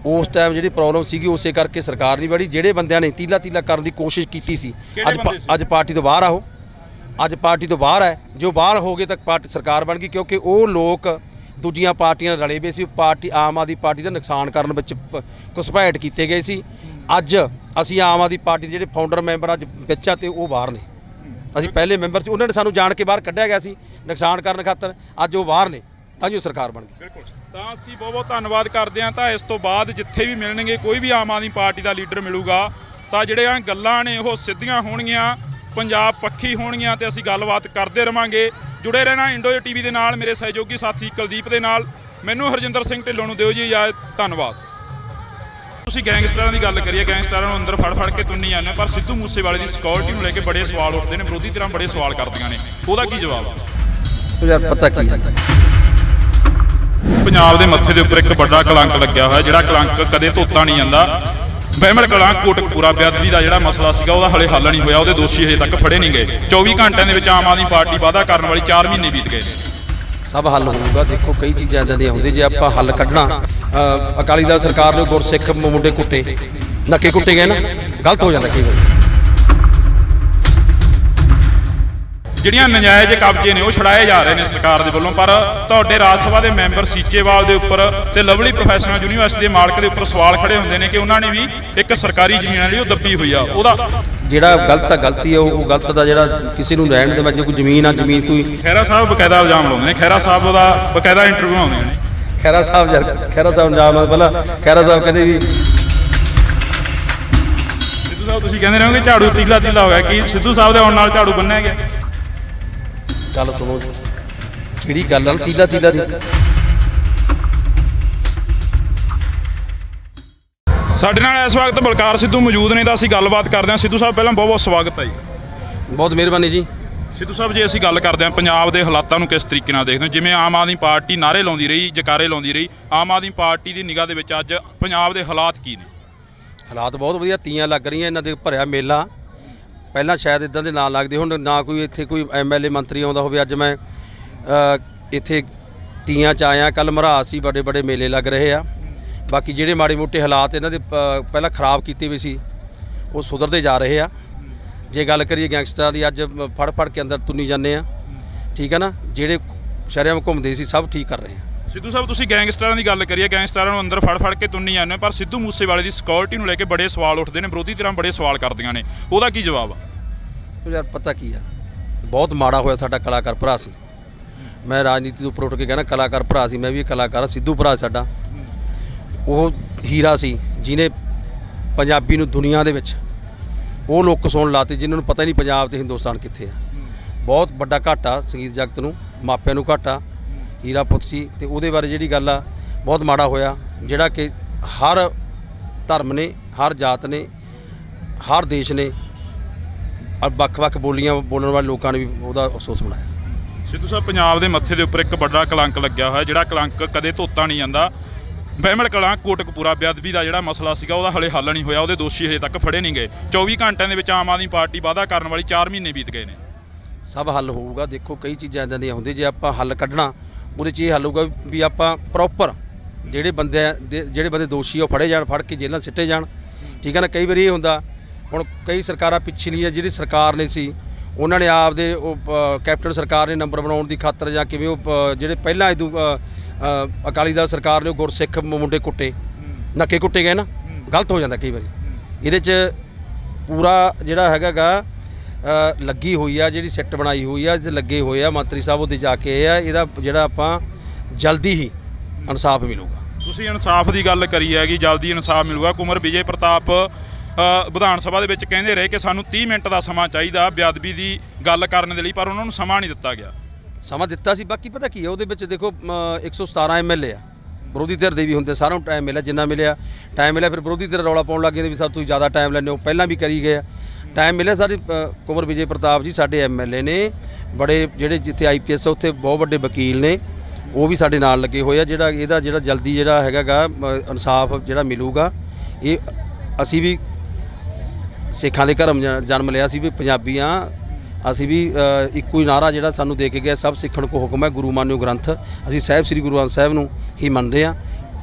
ਉਸ ਟਾਈਮ ਜਿਹੜੀ ਪ੍ਰੋਬਲਮ ਸੀਗੀ ਉਸੇ ਕਰਕੇ ਸਰਕਾਰ ਨਹੀਂ ਬੜੀ। ਜਿਹੜੇ ਬੰਦਿਆਂ ਨੇ ਤੀਲਾ ਤੀਲਾ ਕਰਨ ਦੀ ਕੋਸ਼ਿਸ਼ ਕੀਤੀ ਸੀ, ਅੱਜ ਪਾਰਟੀ ਤੋਂ ਬਾਹਰ ਆ, ਉਹ ਅੱਜ ਪਾਰਟੀ ਤੋਂ ਬਾਹਰ ਹੈ। ਜੋ ਬਾਹਰ ਹੋ ਗਏ ਤਾਂ ਪਾਰਟੀ ਸਰਕਾਰ ਬਣ ਗਈ, ਕਿਉਂਕਿ ਉਹ ਲੋਕ ਦੂਜੀਆਂ ਪਾਰਟੀਆਂ ਨਾਲ ਰਲੇ ਵੇ ਸੀ। ਪਾਰਟੀ ਆਮ ਆਦਮੀ ਪਾਰਟੀ ਦਾ ਨੁਕਸਾਨ ਕਰਨ ਵਿੱਚ ਘੁਸਪੈਠ ਕੀਤੇ ਗਏ ਸੀ। ਅੱਜ ਅਸੀਂ ਆਮ ਆਦਮੀ ਪਾਰਟੀ ਦੇ ਜਿਹੜੇ ਫਾਊਂਡਰ ਮੈਂਬਰ ਅੱਜ ਵਿੱਚ ਆ ਤੇ ਉਹ ਬਾਹਰ ਨੇ। ਅਸੀਂ ਪਹਿਲੇ ਮੈਂਬਰ ਸੀ, ਉਹਨਾਂ ਨੇ ਸਾਨੂੰ ਜਾਣ ਕੇ ਬਾਹਰ ਕੱਢਿਆ ਗਿਆ ਸੀ ਨੁਕਸਾਨ ਕਰਨ ਖਾਤਰ। ਅੱਜ ਉਹ ਬਾਹਰ ਨੇ ਤਾਂ ਜੋ ਸਰਕਾਰ ਬਣ ਗਈ। ਬਿਲਕੁਲ, ਤਾਂ ਅਸੀਂ ਬਹੁਤ ਬਹੁਤ ਧੰਨਵਾਦ ਕਰਦੇ ਹਾਂ। ਤਾਂ ਇਸ ਤੋਂ ਬਾਅਦ ਜਿੱਥੇ ਵੀ ਮਿਲਣਗੇ, ਕੋਈ ਵੀ ਆਮ ਆਦਮੀ ਪਾਰਟੀ ਦਾ ਲੀਡਰ ਮਿਲੂਗਾ ਤਾਂ ਜਿਹੜੀਆਂ ਗੱਲਾਂ ਨੇ ਉਹ ਸਿੱਧੀਆਂ ਹੋਣਗੀਆਂ, ਪੰਜਾਬ ਪੱਖੀ ਹੋਣਗੀਆਂ ਤੇ ਅਸੀਂ ਗੱਲਬਾਤ ਕਰਦੇ ਰਵਾਂਗੇ। ਜੁੜੇ ਰਹਿਣਾ ਇੰਡੋ TV ਦੇ ਨਾਲ, ਮੇਰੇ ਸਹਿਯੋਗੀ ਸਾਥੀ ਕੁਲਦੀਪ ਦੇ ਨਾਲ। ਮੈਨੂੰ ਹਰਜਿੰਦਰ ਸਿੰਘ ਢਿੱਲੋਂ ਨੂੰ ਦਿਓ ਜੀ ਇਜਾਜ਼ਤ, ਧੰਨਵਾਦ। ਤੁਸੀਂ ਗੈਂਗਸਟਰਾਂ ਦੀ ਗੱਲ ਕਰੀਏ, ਗੈਂਗਸਟਰਾਂ ਨੂੰ ਅੰਦਰ ਫੜ ਕੇ ਤੁੰਨੀ ਜਾਂਦੇ, ਪਰ ਸਿੱਧੂ ਮੂਸੇਵਾਲੇ ਦੀ ਸਿਕਿਉਰਿਟੀ ਨੂੰ ਲੈ ਕੇ ਬੜੇ ਸਵਾਲ ਉੱਠਦੇ ਨੇ, ਵਿਰੋਧੀ ਧਿਰਾਂ ਬੜੇ ਸਵਾਲ ਕਰਦੀਆਂ ਨੇ, ਉਹਦਾ ਕੀ ਜਵਾਬ ਆ? ਯਾਰ ਪਤਾ ਕੀ ਹੈ, ਪੰਜਾਬ ਦੇ ਮੱਥੇ ਦੇ ਉੱਪਰ ਇੱਕ ਵੱਡਾ ਕਲੰਕ ਲੱਗਿਆ ਹੋਇਆ, ਜਿਹੜਾ ਕਲੰਕ ਕਦੇ ਧੋਤਾ ਨਹੀਂ ਜਾਂਦਾ। ਬਹਿਮਲ ਕਲਾਂ ਕੋਟਕਪੂਰਾ ਬੇਅਦਬੀ ਦਾ ਜਿਹੜਾ ਮਸਲਾ ਸੀਗਾ ਉਹਦਾ ਹਲੇ ਹੱਲ ਨਹੀਂ ਹੋਇਆ, ਉਹਦੇ ਦੋਸ਼ੀ ਹਜੇ ਤੱਕ ਫੜੇ ਨਹੀਂ ਗਏ। 24 ਘੰਟਿਆਂ ਦੇ ਵਿੱਚ ਆਮ ਆਦਮੀ ਪਾਰਟੀ ਵਾਅਦਾ ਕਰਨ ਵਾਲੀ 4 ਮਹੀਨੇ ਬੀਤ ਗਏ ਨੇ। ਸਭ ਹੱਲ ਹੋਊਗਾ। ਦੇਖੋ ਕਈ ਚੀਜ਼ਾਂ ਇੱਦਾਂ ਦੀਆਂ ਹੁੰਦੀਆਂ, ਜੇ ਆਪਾਂ ਹੱਲ ਕੱਢਣਾ, ਅਕਾਲੀ ਦਲ ਸਰਕਾਰ ਨੇ ਗੁਰਸਿੱਖ ਮੁੰਡੇ ਕੁੱਟੇ, ਨੱਕੇ ਕੁੱਟੇ ਗਏ ਨਾ, ਗਲਤ ਹੋ ਜਾਂਦਾ ਕਈ ਵਾਰ। ਜਿਹੜੀਆਂ ਨਜਾਇਜ਼ ਕਬਜ਼ੇ ਨੇ ਉਹ ਛੜਾਏ ਜਾ ਰਹੇ ਨੇ ਸਰਕਾਰ ਦੇ ਵੱਲੋਂ, ਪਰ ਤੁਹਾਡੇ ਰਾਜ ਸਭਾ ਦੇ ਮੈਂਬਰ ਸੀਚੇਵਾਲ ਦੇ ਉੱਪਰ ਤੇ ਲਵਲੀ ਪ੍ਰੋਫੈਸ਼ਨਲ ਯੂਨੀਵਰਸਿਟੀ ਦੇ ਮਾਲਕ ਦੇ ਉੱਪਰ ਸਵਾਲ ਖੜੇ ਹੁੰਦੇ ਨੇ ਕਿ ਉਹਨਾਂ ਨੇ ਵੀ ਇੱਕ ਸਰਕਾਰੀ ਜ਼ਮੀਨ ਜਿਹੜੀ ਉਹ ਦੱਬੀ ਹੋਈ ਆ। ਉਹਦਾ ਜਿਹੜਾ ਗਲਤ ਆ ਗਲਤੀ ਆ, ਉਹ ਗਲਤ ਦਾ ਜਿਹੜਾ ਕਿਸੇ ਨੂੰ ਰਹਿਣ ਦੇ ਵਿੱਚ ਕੋਈ ਜ਼ਮੀਨ ਆ, ਜ਼ਮੀਨ ਕੋਈ ਖਹਿਰਾ ਸਾਹਿਬ ਬਕਾਇਦਾ ਇਲਜ਼ਾਮ ਲਾਉਂਦੇ ਨੇ, ਖਹਿਰਾ ਸਾਹਿਬ ਦਾ ਬਕਾਇਦਾ ਇੰਟਰਵਿਊ ਆਉਂਦੇ ਨੇ। ਖਹਿਰਾ ਸਾਹਿਬ ਇਲਜ਼ਾਮ ਪਹਿਲਾਂ ਖਹਿਰਾ ਸਾਹਿਬ ਕਹਿੰਦੇ ਵੀ ਸਿੱਧੂ ਸਾਹਿਬ ਤੁਸੀਂ ਕਹਿੰਦੇ ਰਹੋਗੇ ਝਾੜੂ ਤੀਲਾ ਤੀਲਾ ਹੋ ਗਿਆ, ਕੀ ਸਿੱਧੂ ਸਾਹਿਬ ਦੇ ਆਉਣ ਨਾਲ ਝਾੜੂ ਬੰਨਿਆ ਗਿਆ? ਗੱਲ ਸੁਣੋ, ਜਿਹੜੀ ਗੱਲ ਆ ਨਾ ਤੀਲਾ ਤੀਲਾ ਦੀ, ਸਾਡੇ ਨਾਲ ਇਸ ਵਕਤ ਬਲਕਾਰ ਸਿੱਧੂ ਮੌਜੂਦ ਨੇ ਤਾਂ ਅਸੀਂ ਗੱਲਬਾਤ ਕਰਦੇ ਹਾਂ। ਸਿੱਧੂ ਸਾਹਿਬ ਪਹਿਲਾਂ ਬਹੁਤ ਬਹੁਤ ਸਵਾਗਤ ਹੈ ਜੀ। ਬਹੁਤ ਮਿਹਰਬਾਨੀ ਜੀ। ਸਿੱਧੂ ਸਾਹਿਬ ਜੇ ਅਸੀਂ ਗੱਲ ਕਰਦੇ ਹਾਂ ਪੰਜਾਬ ਦੇ ਹਾਲਾਤਾਂ ਨੂੰ ਕਿਸ ਤਰੀਕੇ ਨਾਲ ਦੇਖਦੇ ਹੋ? ਜਿਵੇਂ ਆਮ ਆਦਮੀ ਪਾਰਟੀ ਨਾਅਰੇ ਲਾਉਂਦੀ ਰਹੀ, ਜਕਾਰੇ ਲਾਉਂਦੀ ਰਹੀ, ਆਮ ਆਦਮੀ ਪਾਰਟੀ ਦੀ ਨਿਗਾਹ ਦੇ ਵਿੱਚ ਅੱਜ ਪੰਜਾਬ ਦੇ ਹਾਲਾਤ ਕੀ ਨੇ? ਹਾਲਾਤ ਬਹੁਤ ਵਧੀਆ, ਤੀਆਂ ਲੱਗ ਰਹੀਆਂ, ਇਹਨਾਂ ਦੇ ਭਰਿਆ ਮੇਲਾ। ਪਹਿਲਾਂ ਸ਼ਾਇਦ ਇਦਾਂ ਦੇ ਨਾਂ ਲੱਗਦੇ, ਹੁਣ ਨਾ ਕੋਈ ਇੱਥੇ ਕੋਈ MLA ਮੰਤਰੀ ਆਉਂਦਾ ਹੋਵੇ। ਅੱਜ ਮੈਂ ਇੱਥੇ ਤੀਆਂ 'ਚ ਆਇਆ, ਕੱਲ੍ਹ ਮਰਹਾਸ ਸੀ, ਬੜੇ ਬੜੇ ਮੇਲੇ ਲੱਗ ਰਹੇ ਆ। ਬਾਕੀ ਜਿਹੜੇ ਮਾੜੇ ਮੋਟੇ ਹਾਲਾਤ ਇਹਨਾਂ ਦੇ ਪਹਿਲਾਂ ਖਰਾਬ ਕੀਤੇ ਵੀ ਸੀ, ਉਹ ਸੁਧਰਦੇ ਜਾ ਰਹੇ ਆ। ਜੇ ਗੱਲ ਕਰੀਏ ਗੈਂਗਸਟਰਾਂ ਦੀ, ਅੱਜ ਫੜ ਕੇ ਅੰਦਰ ਤੁੰਨੀ ਜਾਂਦੇ ਆ, ਠੀਕ ਹੈ ਨਾ। ਜਿਹੜੇ ਸ਼ਰੇਆਮ ਘੁੰਮਦੇ ਸੀ ਸਭ ਠੀਕ ਕਰ ਰਹੇ ਆ। ਸਿੱਧੂ ਸਾਹਿਬ ਤੁਸੀਂ ਗੈਂਗਸਟਰਾਂ ਦੀ ਗੱਲ ਕਰੀਏ, ਗੈਂਗਸਟਰਾਂ ਨੂੰ ਅੰਦਰ ਫੜ ਕੇ ਤੁੰਨੀ ਜਾਂਦੇ, ਪਰ ਸਿੱਧੂ ਮੂਸੇਵਾਲੇ ਦੀ ਸਿਕਿਉਰਿਟੀ ਨੂੰ ਲੈ ਕੇ ਬੜੇ ਸਵਾਲ ਉੱਠਦੇ ਨੇ, ਵਿਰੋਧੀ ਧਿਰਾਂ ਬੜੇ ਸਵਾਲ ਕਰਦੀਆਂ ਨੇ, ਉਹਦਾ ਕੀ ਜਵਾਬ ਆ? ਯਾਰ ਪਤਾ ਕੀ ਆ, ਬਹੁਤ ਮਾੜਾ ਹੋਇਆ, ਸਾਡਾ ਕਲਾਕਾਰ ਭਰਾ ਸੀ। ਮੈਂ ਰਾਜਨੀਤੀ ਤੋਂ ਉੱਪਰ ਉੱਠ ਕੇ ਕਹਿਣਾ, ਕਲਾਕਾਰ ਭਰਾ ਸੀ, ਮੈਂ ਵੀ ਕਲਾਕਾਰ ਹਾਂ। ਸਿੱਧੂ ਭਰਾ ਸਾਡਾ ਉਹ ਹੀਰਾ ਸੀ, ਜਿਹਨੇ ਪੰਜਾਬੀ ਨੂੰ ਦੁਨੀਆ ਦੇ ਵਿੱਚ ਉਹ ਲੋਕ ਕਸਾਉਣ ਲਾਤੇ ਜਿਨ੍ਹਾਂ ਨੂੰ ਪਤਾ ਹੀ ਨਹੀਂ ਪੰਜਾਬ ਤੇ ਹਿੰਦੁਸਤਾਨ ਕਿੱਥੇ ਆ। ਬਹੁਤ ਵੱਡਾ ਘਾਟਾ ਸੰਗੀਤ ਜਗਤ ਨੂੰ, ਮਾਪਿਆਂ ਨੂੰ ਘਾਟਾ। ਹੀਰਾ ਪੁੱਤ ਸੀ ਤੇ ਉਹਦੇ ਬਾਰੇ ਜਿਹੜੀ ਗੱਲ ਆ, ਬਹੁਤ ਮਾੜਾ ਹੋਇਆ। ਜਿਹੜਾ ਕਿ ਹਰ ਧਰਮ ਨੇ, ਹਰ ਜਾਤ ਨੇ, ਹਰ ਦੇਸ਼ ਨੇ, ਵੱਖ-ਵੱਖ ਬੋਲੀਆਂ ਬੋਲਣ ਵਾਲੇ ਲੋਕਾਂ ਨੇ ਵੀ ਉਹਦਾ ਅਫਸੋਸ ਮਨਾਇਆ। ਸਿੱਧੂ ਸਾਹਿਬ ਪੰਜਾਬ ਦੇ ਮੱਥੇ ਦੇ ਉੱਪਰ ਇੱਕ ਵੱਡਾ ਕਲੰਕ ਲੱਗਿਆ ਹੋਇਆ, ਜਿਹੜਾ ਕਲੰਕ ਕਦੇ ਧੋਤਾ ਨਹੀਂ ਜਾਂਦਾ। ਬਹਿਮਲ ਕਲਾਂ ਕੋਟਕਪੂਰਾ ਬੇਅਦਬੀ ਦਾ ਜਿਹੜਾ ਮਸਲਾ ਸੀਗਾ ਉਹਦਾ ਹਲੇ ਹੱਲ ਨਹੀਂ ਹੋਇਆ, ਉਹਦੇ ਦੋਸ਼ੀ ਹਜੇ ਤੱਕ ਫੜੇ ਨਹੀਂ ਗਏ। 24 ਘੰਟਿਆਂ ਦੇ ਵਿੱਚ ਆਮ ਆਦਮੀ ਪਾਰਟੀ ਵਾਅਦਾ ਕਰਨ ਵਾਲੀ 4 ਮਹੀਨੇ ਬੀਤ ਗਏ ਨੇ। ਸਭ ਹੱਲ ਹੋਊਗਾ। ਦੇਖੋ ਕਈ ਚੀਜ਼ਾਂ ਇੱਦਾਂ ਦੀਆਂ ਹੁੰਦੀਆਂ, ਜੇ ਆਪਾਂ ਹੱਲ ਕੱਢਣਾ, ਉਹਦੇ 'ਚ ਇਹ ਹੱਲ ਹੋਊਗਾ ਵੀ ਆਪਾਂ ਪ੍ਰੋਪਰ ਜਿਹੜੇ ਬੰਦੇ ਦੋਸ਼ੀ ਉਹ ਫੜੇ ਜਾਣ, ਫੜ ਕੇ ਜੇਲ੍ਹਾਂ ਸਿੱਟੇ ਜਾਣ, ਠੀਕ ਹੈ ਨਾ। ਕਈ ਵਾਰੀ ਇਹ ਹੁੰਦਾ, ਹੁਣ ਕਈ ਸਰਕਾਰਾਂ ਪਿਛਲੀਆਂ ਜਿਹੜੀ ਸਰਕਾਰ ਨੇ ਸੀ, ਉਹਨਾਂ ਨੇ ਆਪਦੇ ਉਹ ਕੈਪਟਨ ਸਰਕਾਰ ਨੇ ਨੰਬਰ ਬਣਾਉਣ ਦੀ ਖਾਤਰ ਜਾਂ ਕਿਵੇਂ ਉਹ ਜਿਹੜੇ ਪਹਿਲਾਂ ਅਕਾਲੀ ਦਲ ਸਰਕਾਰ ਨੇ ਉਹ ਗੁਰਸਿੱਖ ਮੁੰਡੇ ਕੁੱਟੇ, ਨੱਕੇ ਕੁੱਟੇ ਗਏ ਨਾ, ਗਲਤ ਹੋ ਜਾਂਦਾ ਕਈ ਵਾਰੀ। ਇਹਦੇ 'ਚ ਪੂਰਾ ਜਿਹੜਾ ਹੈਗਾ ਲੱਗੀ ਹੋਈ ਆ, ਜਿਹੜੀ ਸਿੱਟ ਬਣਾਈ ਹੋਈ ਆ, ਲੱਗੇ ਹੋਏ ਆ ਮੰਤਰੀ ਸਾਹਿਬ, ਉਹਦੇ ਜਾ ਕੇ ਇਹ ਆ, ਇਹਦਾ ਜਿਹੜਾ ਆਪਾਂ ਜਲਦੀ ਹੀ ਇਨਸਾਫ ਮਿਲੂਗਾ। ਤੁਸੀਂ ਇਨਸਾਫ ਦੀ ਗੱਲ ਕਰੀ ਹੈਗੀ, ਜਲਦੀ ਇਨਸਾਫ ਮਿਲੂਗਾ। ਕੁਮਰ ਵਿਜੇ ਪ੍ਰਤਾਪ ਵਿਧਾਨ ਸਭਾ ਦੇ ਵਿੱਚ ਕਹਿੰਦੇ ਰਹੇ ਕਿ ਸਾਨੂੰ 30 ਮਿੰਟ ਦਾ ਸਮਾਂ ਚਾਹੀਦਾ ਬੇਅਦਬੀ ਦੀ ਗੱਲ ਕਰਨ ਦੇ ਲਈ, ਪਰ ਉਹਨਾਂ ਨੂੰ ਸਮਾਂ ਨਹੀਂ ਦਿੱਤਾ ਗਿਆ। ਸਮਾਂ ਦਿੱਤਾ ਸੀ, ਬਾਕੀ ਪਤਾ ਕੀ ਹੈ ਉਹਦੇ ਵਿੱਚ ਦੇਖੋ 117 MLA ਆ, ਵਿਰੋਧੀ ਧਿਰ ਦੇ ਵੀ ਹੁੰਦੇ, ਸਾਰਿਆਂ ਨੂੰ ਟਾਈਮ ਮਿਲਿਆ, ਜਿੰਨਾ ਮਿਲਿਆ ਟਾਈਮ ਮਿਲਿਆ। ਫਿਰ ਵਿਰੋਧੀ ਧਿਰ ਰੌਲਾ ਪਾਉਣ ਲੱਗ ਗਏ ਵੀ ਸਭ ਤੁਸੀਂ ਜ਼ਿਆਦਾ ਟਾਈਮ ਲੈਂਦੇ ਹੋ, ਪਹਿਲਾਂ ਵੀ ਕਰੀ ਗਏ ਆ, ਟਾਈਮ ਮਿਲਿਆ। ਸਾਡੇ ਕੁਮਰ ਵਿਜੇ ਪ੍ਰਤਾਪ ਜੀ ਸਾਡੇ MLA ਨੇ, ਬੜੇ ਜਿਹੜੇ ਜਿੱਥੇ IPS ਉੱਥੇ ਬਹੁਤ ਵੱਡੇ ਵਕੀਲ ਨੇ, ਉਹ ਵੀ ਸਾਡੇ ਨਾਲ ਲੱਗੇ ਹੋਏ ਆ। ਜਿਹੜਾ ਇਹਦਾ ਜਿਹੜਾ ਜਲਦੀ ਜਿਹੜਾ ਹੈਗਾ ਇਨਸਾਫ ਜਿਹੜਾ ਮਿਲੂਗਾ, ਇਹ ਅਸੀਂ ਵੀ ਸਿੱਖਾਂ ਦੇ ਘਰਮ ਜਨਮ ਲਿਆ ਸੀ ਵੀ ਪੰਜਾਬੀ ਹਾਂ ਅਸੀਂ ਵੀ ਇੱਕੋ ਹੀ ਨਾਰਾ ਜਿਹੜਾ ਸਾਨੂੰ ਦੇ ਕੇ ਗਿਆ ਸਭ ਸਿੱਖਣ ਕੋ ਹੁਕਮ ਹੈ ਗੁਰੂ ਮਾਨਿਓ ਗ੍ਰੰਥ ਅਸੀਂ ਸਾਹਿਬ ਸ੍ਰੀ ਗੁਰੂ ਗ੍ਰੰਥ ਸਾਹਿਬ ਨੂੰ ਹੀ ਮੰਨਦੇ ਹਾਂ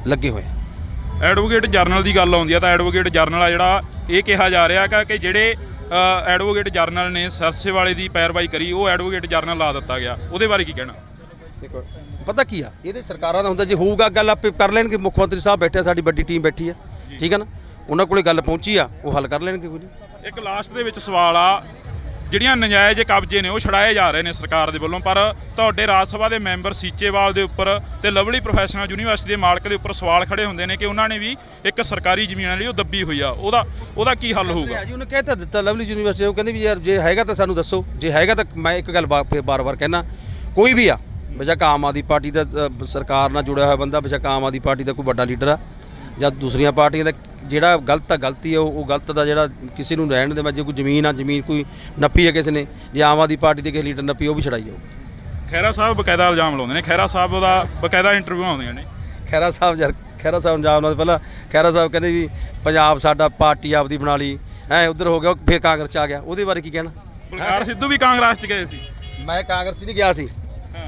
ਲੱਗੇ ਹੋਏ ਹਾਂ। ਐਡਵੋਕੇਟ ਜਰਨਲ ਦੀ ਗੱਲ ਆਉਂਦੀ ਆ ਤਾਂ ਐਡਵੋਕੇਟ ਜਰਨਲ ਆ ਜਿਹੜਾ ਇਹ ਕਿਹਾ ਜਾ ਰਿਹਾ ਕਿ ਜਿਹੜੇ ਐਡਵੋਕੇਟ ਜਰਨਲ ਨੇ ਸਰਸੇ ਵਾਲੇ ਦੀ ਪੈਰਵਾਈ ਕਰੀ ਉਹ ਐਡਵੋਕੇਟ ਜਰਨਲ ਲਾ ਦਿੱਤਾ ਗਿਆ, ਉਹਦੇ ਬਾਰੇ ਕੀ ਕਹਿਣਾ? ਦੇਖੋ ਪਤਾ ਕੀ ਆ ਇਹਦੇ ਸਰਕਾਰਾਂ ਦਾ ਹੁੰਦਾ ਜੇ ਹੋਊਗਾ ਗੱਲ ਆਪੇ ਕਰ ਲੈਣਗੇ। ਮੁੱਖ ਮੰਤਰੀ ਸਾਹਿਬ ਬੈਠੇ, ਸਾਡੀ ਵੱਡੀ ਟੀਮ ਬੈਠੀ ਆ, ਠੀਕ ਹੈ ਨਾ, ਉਹਨਾਂ ਕੋਲੇ ਗੱਲ ਪਹੁੰਚੀ ਆ ਉਹ ਹੱਲ ਕਰ ਲੈਣਗੇ। ਕੋਈ ਨਹੀਂ। ਇੱਕ ਲਾਸਟ ਦੇ ਵਿੱਚ ਸਵਾਲ ਆ, ਜਿਹੜੀਆਂ ਨਜਾਇਜ਼ ਕਬਜ਼ੇ ਨੇ ਉਹ ਛੜਾਏ ਜਾ ਰਹੇ ਨੇ ਸਰਕਾਰ ਦੇ ਵੱਲੋਂ, ਪਰ ਤੁਹਾਡੇ ਰਾਜ ਸਭਾ ਦੇ ਮੈਂਬਰ ਸੀਚੇਵਾਲ ਦੇ ਉੱਪਰ ਤੇ ਲਵਲੀ ਪ੍ਰੋਫੈਸ਼ਨਲ ਯੂਨੀਵਰਸਿਟੀ ਦੇ ਮਾਲਕ ਦੇ ਉੱਪਰ ਸਵਾਲ ਖੜੇ ਹੁੰਦੇ ਨੇ ਕਿ ਉਹਨਾਂ ਨੇ ਵੀ ਇੱਕ ਸਰਕਾਰੀ ਜ਼ਮੀਨ ਲਈ ਉਹ ਦੱਬੀ ਹੋਈ ਆ, ਉਹਦਾ ਕੀ ਹੱਲ ਹੋਊਗਾ? ਜੀ ਉਹਨੇ ਕਹਿ ਤਾਂ ਦਿੱਤਾ ਲਵਲੀ ਯੂਨੀਵਰਸਿਟੀ, ਉਹ ਕਹਿੰਦੇ ਵੀ ਯਾਰ ਜੇ ਹੈਗਾ ਤਾਂ ਸਾਨੂੰ ਦੱਸੋ, ਜੇ ਹੈਗਾ ਤਾਂ ਮੈਂ ਇੱਕ ਗੱਲ ਬਾਰ-ਬਾਰ ਕਹਿਣਾ ਕੋਈ ਵੀ ਆ ਬੇਸ਼ੱਕ ਆਮ ਆਦਮੀ ਪਾਰਟੀ ਦਾ ਸਰਕਾਰ ਨਾਲ ਜੁੜਿਆ ਹੋਇਆ ਬੰਦਾ, ਬੇਸ਼ੱਕ ਆਮ ਆਦਮੀ ਪਾਰਟੀ ਦਾ ਕੋਈ ਵੱਡਾ ਲੀਡਰ ਆ ਜਾਂ ਦੂਸਰੀਆਂ ਪਾਰਟੀਆਂ ਦਾ, ਜਿਹੜਾ ਗਲਤ ਆ ਗਲਤੀ ਆ ਉਹ ਗਲਤ ਦਾ ਜਿਹੜਾ ਕਿਸੇ ਨੂੰ ਰਹਿਣ ਦੇ ਮੈਂ ਜੇ ਕੋਈ ਜ਼ਮੀਨ ਆ ਜ਼ਮੀਨ ਕੋਈ ਨੱਪੀ ਹੈ ਕਿਸੇ ਨੇ, ਜੇ ਆਮ ਆਦਮੀ ਪਾਰਟੀ ਦੇ ਕਿਸੇ ਲੀਡਰ ਨੱਪੀ ਉਹ ਵੀ ਛੜਾਈ ਜਾਊ। ਖਹਿਰਾ ਸਾਹਿਬ ਬਕਾਇਦਾ ਇਲਜ਼ਾਮ ਲਾਉਂਦੇ ਨੇ, ਖਹਿਰਾ ਸਾਹਿਬ ਦਾ ਬਕਾਇਦਾ ਇੰਟਰਵਿਊ ਆਉਂਦੀਆਂ ਨੇ। ਖਹਿਰਾ ਸਾਹਿਬ ਇਲਜ਼ਾਮ ਲਾਉਂਦੇ, ਪਹਿਲਾਂ ਖਹਿਰਾ ਸਾਹਿਬ ਕਹਿੰਦੇ ਵੀ ਪੰਜਾਬ ਸਾਡਾ ਪਾਰਟੀ ਆਪਦੀ ਬਣਾ ਲਈ ਉੱਧਰ ਹੋ ਗਿਆ ਫਿਰ ਕਾਂਗਰਸ 'ਚ ਆ ਗਿਆ, ਉਹਦੇ ਬਾਰੇ ਕੀ ਕਹਿਣਾ? ਬਲਕਾਰ ਸਿੱਧੂ ਵੀ ਕਾਂਗਰਸ 'ਚ ਗਏ ਸੀ। ਮੈਂ ਕਾਂਗਰਸ 'ਚ ਨਹੀਂ ਗਿਆ ਸੀ,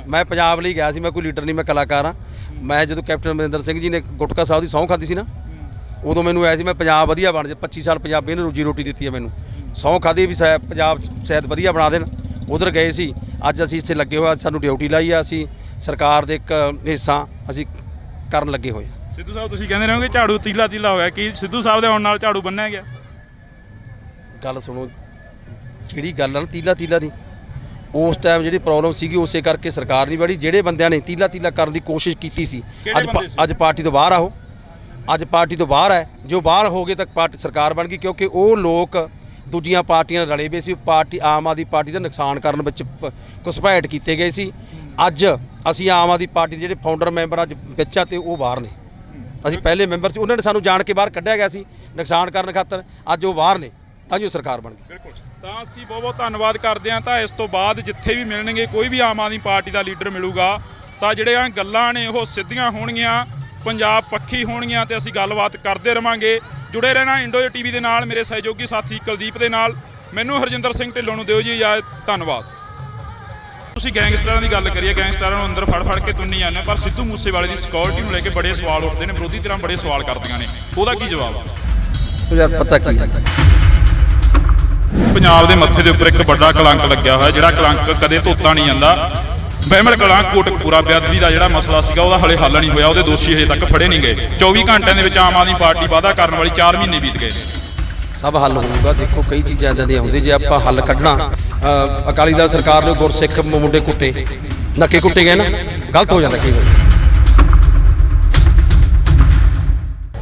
ਮੈਂ ਪੰਜਾਬ ਲਈ ਗਿਆ ਸੀ, ਮੈਂ ਕੋਈ ਲੀਡਰ ਨਹੀਂ, ਮੈਂ ਕਲਾਕਾਰ ਹਾਂ। ਮੈਂ ਜਦੋਂ ਕੈਪਟਨ ਅਮਰਿੰਦਰ ਸਿੰਘ ਜੀ ਨੇ ਗੁਟਕਾ ਸਾਹਿਬ ਦੀ ਸਹੁੰ ਖਾਧੀ ਸੀ ਨਾ, ਉਦੋਂ ਮੈਨੂੰ ਆਇਆ ਸੀ ਮੈਂ ਪੰਜਾਬ ਵਧੀਆ ਬਣ ਜਾ, 25 ਸਾਲ ਪੰਜਾਬੀ ਨੇ ਰੋਜੀ ਰੋਟੀ ਦਿੱਤੀ ਹੈ ਮੈਨੂੰ, ਸਹੁੰ ਖਾਧੀ ਵੀ ਪੰਜਾਬ ਸ਼ਾਇਦ ਵਧੀਆ ਬਣਾ ਦੇਣ, ਉਧਰ ਗਏ ਸੀ। ਅੱਜ ਅਸੀਂ ਇੱਥੇ ਲੱਗੇ ਹੋਏ, ਸਾਨੂੰ ਡਿਊਟੀ ਲਾਈ ਆ, ਅਸੀਂ ਸਰਕਾਰ ਦੇ ਇੱਕ ਹਿੱਸਾ ਅਸੀਂ ਕਰਨ ਲੱਗੇ ਹੋਏ ਹਾਂ। ਸਿੱਧੂ ਸਾਹਿਬ ਤੁਸੀਂ ਕਹਿੰਦੇ ਰਹੋਗੇ ਝਾੜੂ ਤੀਲਾ ਹੋਇਆ, ਕੀ ਸਿੱਧੂ ਸਾਹਿਬ ਦੇ ਆਉਣ ਨਾਲ ਝਾੜੂ ਬੰਨਿਆ ਗਿਆ? ਗੱਲ ਸੁਣੋ, ਜਿਹੜੀ ਗੱਲ ਆ ਨਾ ਤੀਲਾ ਦੀ, ਉਸ ਟਾਈਮ ਜਿਹੜੀ ਪ੍ਰੋਬਲਮ ਸੀਗੀ ਉਸੇ ਕਰਕੇ ਸਰਕਾਰ ਨਹੀਂ ਬੜੀ, ਜਿਹੜੇ ਬੰਦਿਆਂ ਨੇ ਤੀਲਾ ਕਰਨ ਦੀ ਕੋਸ਼ਿਸ਼ ਕੀਤੀ ਸੀ ਅੱਜ ਪਾਰਟੀ ਤੋਂ ਬਾਹਰ ਆਓ, ਅੱਜ ਪਾਰਟੀ ਤੋਂ ਬਾਹਰ ਹੈ, ਜੋ ਬਾਹਰ ਹੋ ਗਏ ਤਾਂ ਪਾਰਟੀ ਸਰਕਾਰ ਬਣ ਗਈ, ਕਿਉਂਕਿ ਉਹ ਲੋਕ ਦੂਜੀਆਂ ਪਾਰਟੀਆਂ ਨਾਲ ਰਲੇ ਵੇ ਸੀ, ਪਾਰਟੀ ਆਮ ਆਦਮੀ ਪਾਰਟੀ ਦਾ ਨੁਕਸਾਨ ਕਰਨ ਵਿੱਚ ਘੁਸਪੈਠ ਕੀਤੇ ਗਏ ਸੀ। ਅੱਜ ਅਸੀਂ ਆਮ ਆਦਮੀ ਪਾਰਟੀ ਦੇ ਜਿਹੜੇ ਫਾਊਂਡਰ ਮੈਂਬਰ ਅੱਜ ਵਿੱਚ ਆ ਤੇ ਉਹ ਬਾਹਰ ਨੇ, ਅਸੀਂ ਪਹਿਲੇ ਮੈਂਬਰ ਸੀ, ਉਹਨਾਂ ਨੇ ਸਾਨੂੰ ਜਾਣ ਕੇ ਬਾਹਰ ਕੱਢਿਆ ਗਿਆ ਸੀ ਨੁਕਸਾਨ ਕਰਨ ਖਾਤਰ, ਅੱਜ ਉਹ ਬਾਹਰ ਨੇ ਤਾਂ ਜੋ ਸਰਕਾਰ ਬਣ ਗਈ। ਬਿਲਕੁਲ, ਤਾਂ ਅਸੀਂ ਬਹੁਤ ਧੰਨਵਾਦ ਕਰਦੇ ਹਾਂ। ਤਾਂ ਇਸ ਤੋਂ ਬਾਅਦ ਜਿੱਥੇ ਵੀ ਮਿਲਣਗੇ ਕੋਈ ਵੀ ਆਮ ਆਦਮੀ ਪਾਰਟੀ ਦਾ ਲੀਡਰ ਮਿਲੂਗਾ ਤਾਂ ਜਿਹੜੀਆਂ ਗੱਲਾਂ ਨੇ ਉਹ ਸਿੱਧੀਆਂ ਹੋਣਗੀਆਂ, ਪੰਜਾਬ ਪੱਖੀ ਹੋਣਗੀਆਂ ਤੇ ਅਸੀਂ ਗੱਲਬਾਤ ਕਰਦੇ ਰਵਾਂਗੇ। ਜੁੜੇ ਰਹਿਣਾ ਇੰਡੋ TV ਦੇ ਨਾਲ, ਮੇਰੇ ਸਹਿਯੋਗੀ ਸਾਥੀ ਕੁਲਦੀਪ ਦੇ ਨਾਲ। ਮੈਨੂੰ ਹਰਜਿੰਦਰ ਸਿੰਘ ਢਿੱਲੋਂ ਨੂੰ ਦਿਓ ਜੀ ਇਜਾਜ਼ਤ, ਧੰਨਵਾਦ। ਤੁਸੀਂ ਗੈਂਗਸਟਰਾਂ ਦੀ ਗੱਲ ਕਰੀਏ, ਗੈਂਗਸਟਰਾਂ ਨੂੰ ਅੰਦਰ ਫੜ ਕੇ ਤੁੰਨੀ ਜਾਂਦੇ, ਪਰ ਸਿੱਧੂ ਮੂਸੇਵਾਲੇ ਦੀ ਸਿਕਿਉਰਿਟੀ ਨੂੰ ਲੈ ਕੇ ਬੜੇ ਸਵਾਲ ਉੱਠਦੇ ਨੇ, ਵਿਰੋਧੀ ਧਿਰਾਂ ਬੜੇ ਸਵਾਲ ਕਰਦੀਆਂ ਨੇ, ਉਹਦਾ ਕੀ ਜਵਾਬ ਆ? ਯਾਰ ਪਤਾ ਕੀ ਹੈ, ਪੰਜਾਬ ਦੇ ਮੱਥੇ ਦੇ ਉੱਪਰ ਇੱਕ ਵੱਡਾ ਕਲੰਕ ਲੱਗਿਆ ਹੋਇਆ, ਜਿਹੜਾ ਕਲੰਕ ਕਦੇ ਧੋਤਾ ਨਹੀਂ ਜਾਂਦਾ। ਬਹਿਮਲ ਕਲਾਂ ਕੋਟਕਪੂਰਾ ਬੇਅਦਬੀ ਦਾ ਜਿਹੜਾ ਮਸਲਾ ਸੀਗਾ ਉਹਦਾ ਹਲੇ ਹੱਲ ਨਹੀਂ ਹੋਇਆ, ਉਹਦੇ ਦੋਸ਼ੀ ਹਜੇ ਤੱਕ ਫੜੇ ਨਹੀਂ ਗਏ। 24 ਘੰਟਿਆਂ ਦੇ ਵਿੱਚ ਆਮ ਆਦਮੀ ਪਾਰਟੀ ਵਾਅਦਾ ਕਰਨ ਵਾਲੀ 4 ਮਹੀਨੇ ਬੀਤ ਗਏ। ਸਭ ਹੱਲ ਹੋਊਗਾ। ਦੇਖੋ ਕਈ ਚੀਜ਼ਾਂ ਇੱਦਾਂ ਦੀਆਂ ਹੁੰਦੀਆਂ, ਜੇ ਆਪਾਂ ਹੱਲ ਕੱਢਣਾ, ਅਕਾਲੀ ਦਲ ਸਰਕਾਰ ਨੇ ਗੁਰਸਿੱਖ ਮੁੰਡੇ ਕੁੱਟੇ ਨੱਕੇ ਕੁੱਟੇ ਗਏ ਨਾ, ਗਲਤ ਹੋ ਜਾਂਦਾ ਕਈ ਵਾਰ।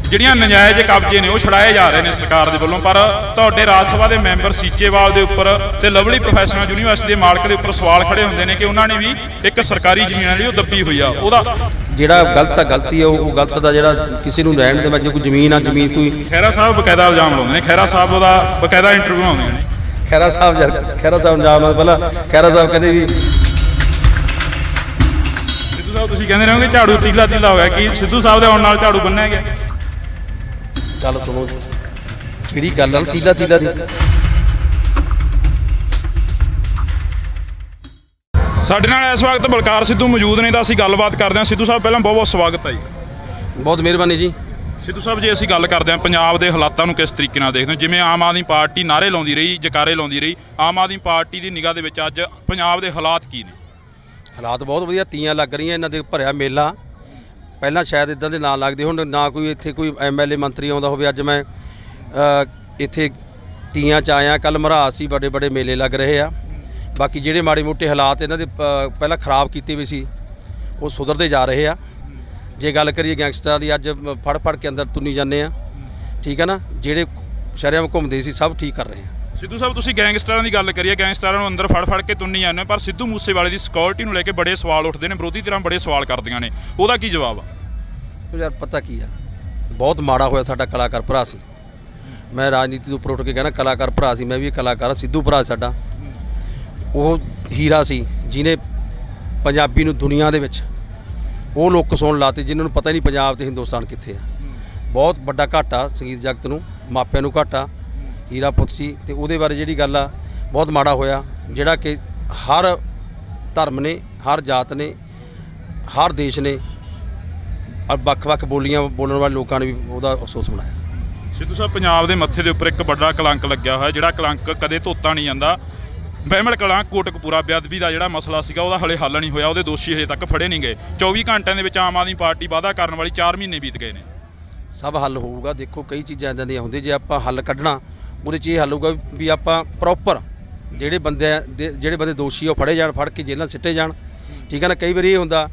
ਜਿਹੜੀਆਂ ਨਜਾਇਜ਼ ਕਬਜ਼ੇ ਨੇ ਉਹ ਛੜਾਏ ਜਾ ਰਹੇ ਨੇ ਸਰਕਾਰ ਦੇ ਵੱਲੋਂ, ਪਰ ਤੁਹਾਡੇ ਰਾਜ ਸਭਾ ਦੇ ਮੈਂਬਰ ਸੀਚੇਵਾਲ ਦੇ ਉੱਪਰ ਤੇ ਲਵਲੀ ਪ੍ਰੋਫੈਸ਼ਨਲ ਯੂਨੀਵਰਸਿਟੀ ਦੇ ਮਾਲਕ ਦੇ ਉੱਪਰ ਸਵਾਲ ਖੜੇ ਹੁੰਦੇ ਨੇ ਕਿ ਉਹਨਾਂ ਨੇ ਵੀ ਇੱਕ ਸਰਕਾਰੀ ਜ਼ਮੀਨ ਲਈ ਉਹ ਦੱਬੀ ਹੋਈ ਆ, ਉਹਦਾ ਜਿਹੜਾ ਗਲਤ ਆ ਗਲਤੀ ਆ ਉਹ ਗਲਤ ਦਾ ਜਿਹੜਾ ਕਿਸੇ ਨੂੰ ਰਹਿਣ ਦੇ ਮੈਂ ਜੇ ਕੋਈ ਜ਼ਮੀਨ ਆ ਜ਼ਮੀਨ ਕੋਈ। ਖਹਿਰਾ ਸਾਹਿਬ ਬਕਾਇਦਾ ਇਲਜ਼ਾਮ ਲਾਉਂਦੇ ਨੇ, ਖਹਿਰਾ ਸਾਹਿਬ ਦਾ ਬਕਾਇਦਾ ਇੰਟਰਵਿਊ ਆਉਂਦੀਆਂ ਨੇ। ਖਹਿਰਾ ਸਾਹਿਬ ਇਲਜ਼ਾਮ ਲਾਉਂਦੇ, ਪਹਿਲਾਂ ਖਹਿਰਾ ਸਾਹਿਬ ਕਹਿੰਦੇ ਵੀ ਸਿੱਧੂ ਸਾਹਿਬ ਤੁਸੀਂ ਕਹਿੰਦੇ ਰਹੋਗੇ ਝਾੜੂ ਤੀਲਾ ਹੋਇਆ, ਕੀ ਸਿੱਧੂ ਸਾਹਿਬ ਦੇ ਆਉਣ ਨਾਲ ਝਾੜੂ ਬੰਨਿਆ ਗਿਆ? ਗੱਲ ਸੁਣੋ, ਜਿਹੜੀ ਗੱਲ ਆ ਤੀਲਾ ਦੀ, ਸਾਡੇ ਨਾਲ ਇਸ ਵਕਤ ਬਲਕਾਰ ਸਿੱਧੂ ਮੌਜੂਦ ਨੇ ਤਾਂ ਅਸੀਂ ਗੱਲਬਾਤ ਕਰਦੇ ਹਾਂ। ਸਿੱਧੂ ਸਾਹਿਬ ਪਹਿਲਾਂ ਬਹੁਤ ਸਵਾਗਤ ਹੈ ਜੀ। ਬਹੁਤ ਮਿਹਰਬਾਨੀ ਜੀ। ਸਿੱਧੂ ਸਾਹਿਬ ਜੇ ਅਸੀਂ ਗੱਲ ਕਰਦੇ ਹਾਂ ਪੰਜਾਬ ਦੇ ਹਾਲਾਤਾਂ ਨੂੰ ਕਿਸ ਤਰੀਕੇ ਨਾਲ ਦੇਖਦੇ ਹੋ? ਜਿਵੇਂ ਆਮ ਆਦਮੀ ਪਾਰਟੀ ਨਾਅਰੇ ਲਾਉਂਦੀ ਰਹੀ, ਜਕਾਰੇ ਲਾਉਂਦੀ ਰਹੀ, ਆਮ ਆਦਮੀ ਪਾਰਟੀ ਦੀ ਨਿਗਾਹ ਦੇ ਵਿੱਚ ਅੱਜ ਪੰਜਾਬ ਦੇ ਹਾਲਾਤ ਕੀ ਨੇ? ਹਾਲਾਤ ਬਹੁਤ ਵਧੀਆ, ਤੀਆਂ ਲੱਗ ਰਹੀਆਂ, ਇਹਨਾਂ ਦੇ ਭਰਿਆ ਮੇਲਾ। ਪਹਿਲਾਂ ਸ਼ਾਇਦ ਇਦਾਂ ਦੇ ਨਾਂ ਲੱਗਦੇ ਹੁਣ, ਨਾ ਕੋਈ ਇੱਥੇ ਕੋਈ MLA ਮੰਤਰੀ ਆਉਂਦਾ ਹੋਵੇ। ਅੱਜ ਮੈਂ ਇੱਥੇ ਤੀਆਂ 'ਚ ਆਇਆ, ਕੱਲ੍ਹ ਮਰਹਾਸ ਸੀ, ਬੜੇ ਮੇਲੇ ਲੱਗ ਰਹੇ ਆ। ਬਾਕੀ ਜਿਹੜੇ ਮਾੜੇ ਮੋਟੇ ਹਾਲਾਤ ਇਹਨਾਂ ਦੇ ਪਹਿਲਾਂ ਖਰਾਬ ਕੀਤੇ ਵੀ ਸੀ ਉਹ ਸੁਧਰਦੇ ਜਾ ਰਹੇ ਆ। ਜੇ ਗੱਲ ਕਰੀਏ ਗੈਂਗਸਟਰਾਂ ਦੀ, ਅੱਜ ਫੜ ਕੇ ਅੰਦਰ ਤੁੰਨੀ ਜਾਂਦੇ ਆ, ਠੀਕ ਹੈ ਨਾ, ਜਿਹੜੇ ਸ਼ਰੇਆਮ ਘੁੰਮਦੇ ਸੀ ਸਭ ਠੀਕ ਕਰ ਰਹੇ ਆ। ਸਿੱਧੂ ਸਾਹਿਬ ਤੁਸੀਂ ਗੈਂਗਸਟਰਾਂ ਦੀ ਗੱਲ ਕਰੀਏ, ਗੈਂਗਸਟਰਾਂ ਨੂੰ ਅੰਦਰ ਫੜ ਕੇ ਤੁੰਨੀ ਜਾਂਦੇ, ਪਰ ਸਿੱਧੂ ਮੂਸੇਵਾਲੇ ਦੀ ਸਿਕਿਉਰਿਟੀ ਨੂੰ ਲੈ ਕੇ ਬੜੇ ਸਵਾਲ ਉੱਠਦੇ ਨੇ, ਵਿਰੋਧੀ ਧਿਰਾਂ ਬੜੇ ਸਵਾਲ ਕਰਦੀਆਂ ਨੇ, ਉਹਦਾ ਕੀ ਜਵਾਬ ਆ? ਯਾਰ ਪਤਾ ਕੀ ਆ, ਬਹੁਤ ਮਾੜਾ ਹੋਇਆ ਸਾਡਾ ਕਲਾਕਾਰ ਭਰਾ ਸੀ। ਮੈਂ ਰਾਜਨੀਤੀ ਤੋਂ ਉੱਪਰ ਉੱਠ ਕੇ ਕਹਿਣਾ ਕਲਾਕਾਰ ਭਰਾ ਸੀ, ਮੈਂ ਵੀ ਕਲਾਕਾਰ। ਸਿੱਧੂ ਭਰਾ ਸਾਡਾ ਉਹ ਹੀਰਾ ਸੀ ਜਿਹਨੇ ਪੰਜਾਬੀ ਨੂੰ ਦੁਨੀਆ ਦੇ ਵਿੱਚ ਉਹ ਲੋਕ ਸੁਣ ਲਾਤੇ ਜਿਨ੍ਹਾਂ ਨੂੰ ਪਤਾ ਹੀ ਨਹੀਂ ਪੰਜਾਬ ਤੇ ਹਿੰਦੁਸਤਾਨ ਕਿੱਥੇ ਆ। ਬਹੁਤ ਵੱਡਾ ਘਾਟਾ ਸੰਗੀਤ ਜਗਤ ਨੂੰ, ਮਾਪਿਆਂ ਨੂੰ ਘਾਟਾ, ਹੀਰਾ ਪੁੱਤ ਸੀ। ਤੇ ਉਹਦੇ ਬਾਰੇ ਜਿਹੜੀ ਗੱਲ ਆ ਬਹੁਤ ਮਾੜਾ ਹੋਇਆ, ਜਿਹੜਾ ਕਿ ਹਰ ਧਰਮ ਨੇ, ਹਰ ਜਾਤ ਨੇ, ਹਰ ਦੇਸ਼ ਨੇ, ਵੱਖ-ਵੱਖ ਬੋਲੀਆਂ ਬੋਲਣ ਵਾਲੇ ਲੋਕਾਂ ਨੇ ਵੀ ਉਹਦਾ ਅਫਸੋਸ ਮਨਾਇਆ। ਸਿੱਧੂ ਸਾਹਿਬ, ਪੰਜਾਬ ਦੇ ਮੱਥੇ ਦੇ ਉੱਪਰ ਇੱਕ ਵੱਡਾ ਕਲੰਕ ਲੱਗਿਆ ਹੋਇਆ, ਜਿਹੜਾ ਕਲੰਕ ਕਦੇ ਧੋਤਾ ਨਹੀਂ ਜਾਂਦਾ। ਬਹਿਮਲ ਕਲਾਂ ਕੋਟਕਪੂਰਾ ਬੇਅਦਬੀ ਦਾ ਜਿਹੜਾ ਮਸਲਾ ਸੀਗਾ ਉਹਦਾ ਹਲੇ ਹੱਲ ਨਹੀਂ ਹੋਇਆ, ਉਹਦੇ ਦੋਸ਼ੀ ਹਜੇ ਤੱਕ ਫੜੇ ਨਹੀਂ ਗਏ। 24 ਘੰਟਿਆਂ ਦੇ ਵਿੱਚ ਆਮ ਆਦਮੀ ਪਾਰਟੀ ਵਾਅਦਾ ਕਰਨ ਵਾਲੀ 4 ਮਹੀਨੇ ਬੀਤ ਗਏ ਨੇ। ਸਭ ਹੱਲ ਹੋਊਗਾ। ਦੇਖੋ ਕਈ ਚੀਜ਼ਾਂ ਇੱਦਾਂ ਦੀਆਂ ਹੁੰਦੀਆਂ, ਜੇ ਆਪਾਂ ਹੱਲ ਕੱਢਣਾ ਉਹਦੇ 'ਚ ਇਹ ਹੱਲ ਹੋਊਗਾ ਵੀ ਆਪਾਂ ਪ੍ਰੋਪਰ ਜਿਹੜੇ ਬੰਦੇ ਦੋਸ਼ੀ ਉਹ ਫੜੇ ਜਾਣ, ਫੜ ਕੇ ਜੇਲ੍ਹਾਂ ਸਿੱਟੇ ਜਾਣ। ਠੀਕ ਹੈ ਨਾ। ਕਈ ਵਾਰੀ ਇਹ ਹੁੰਦਾ,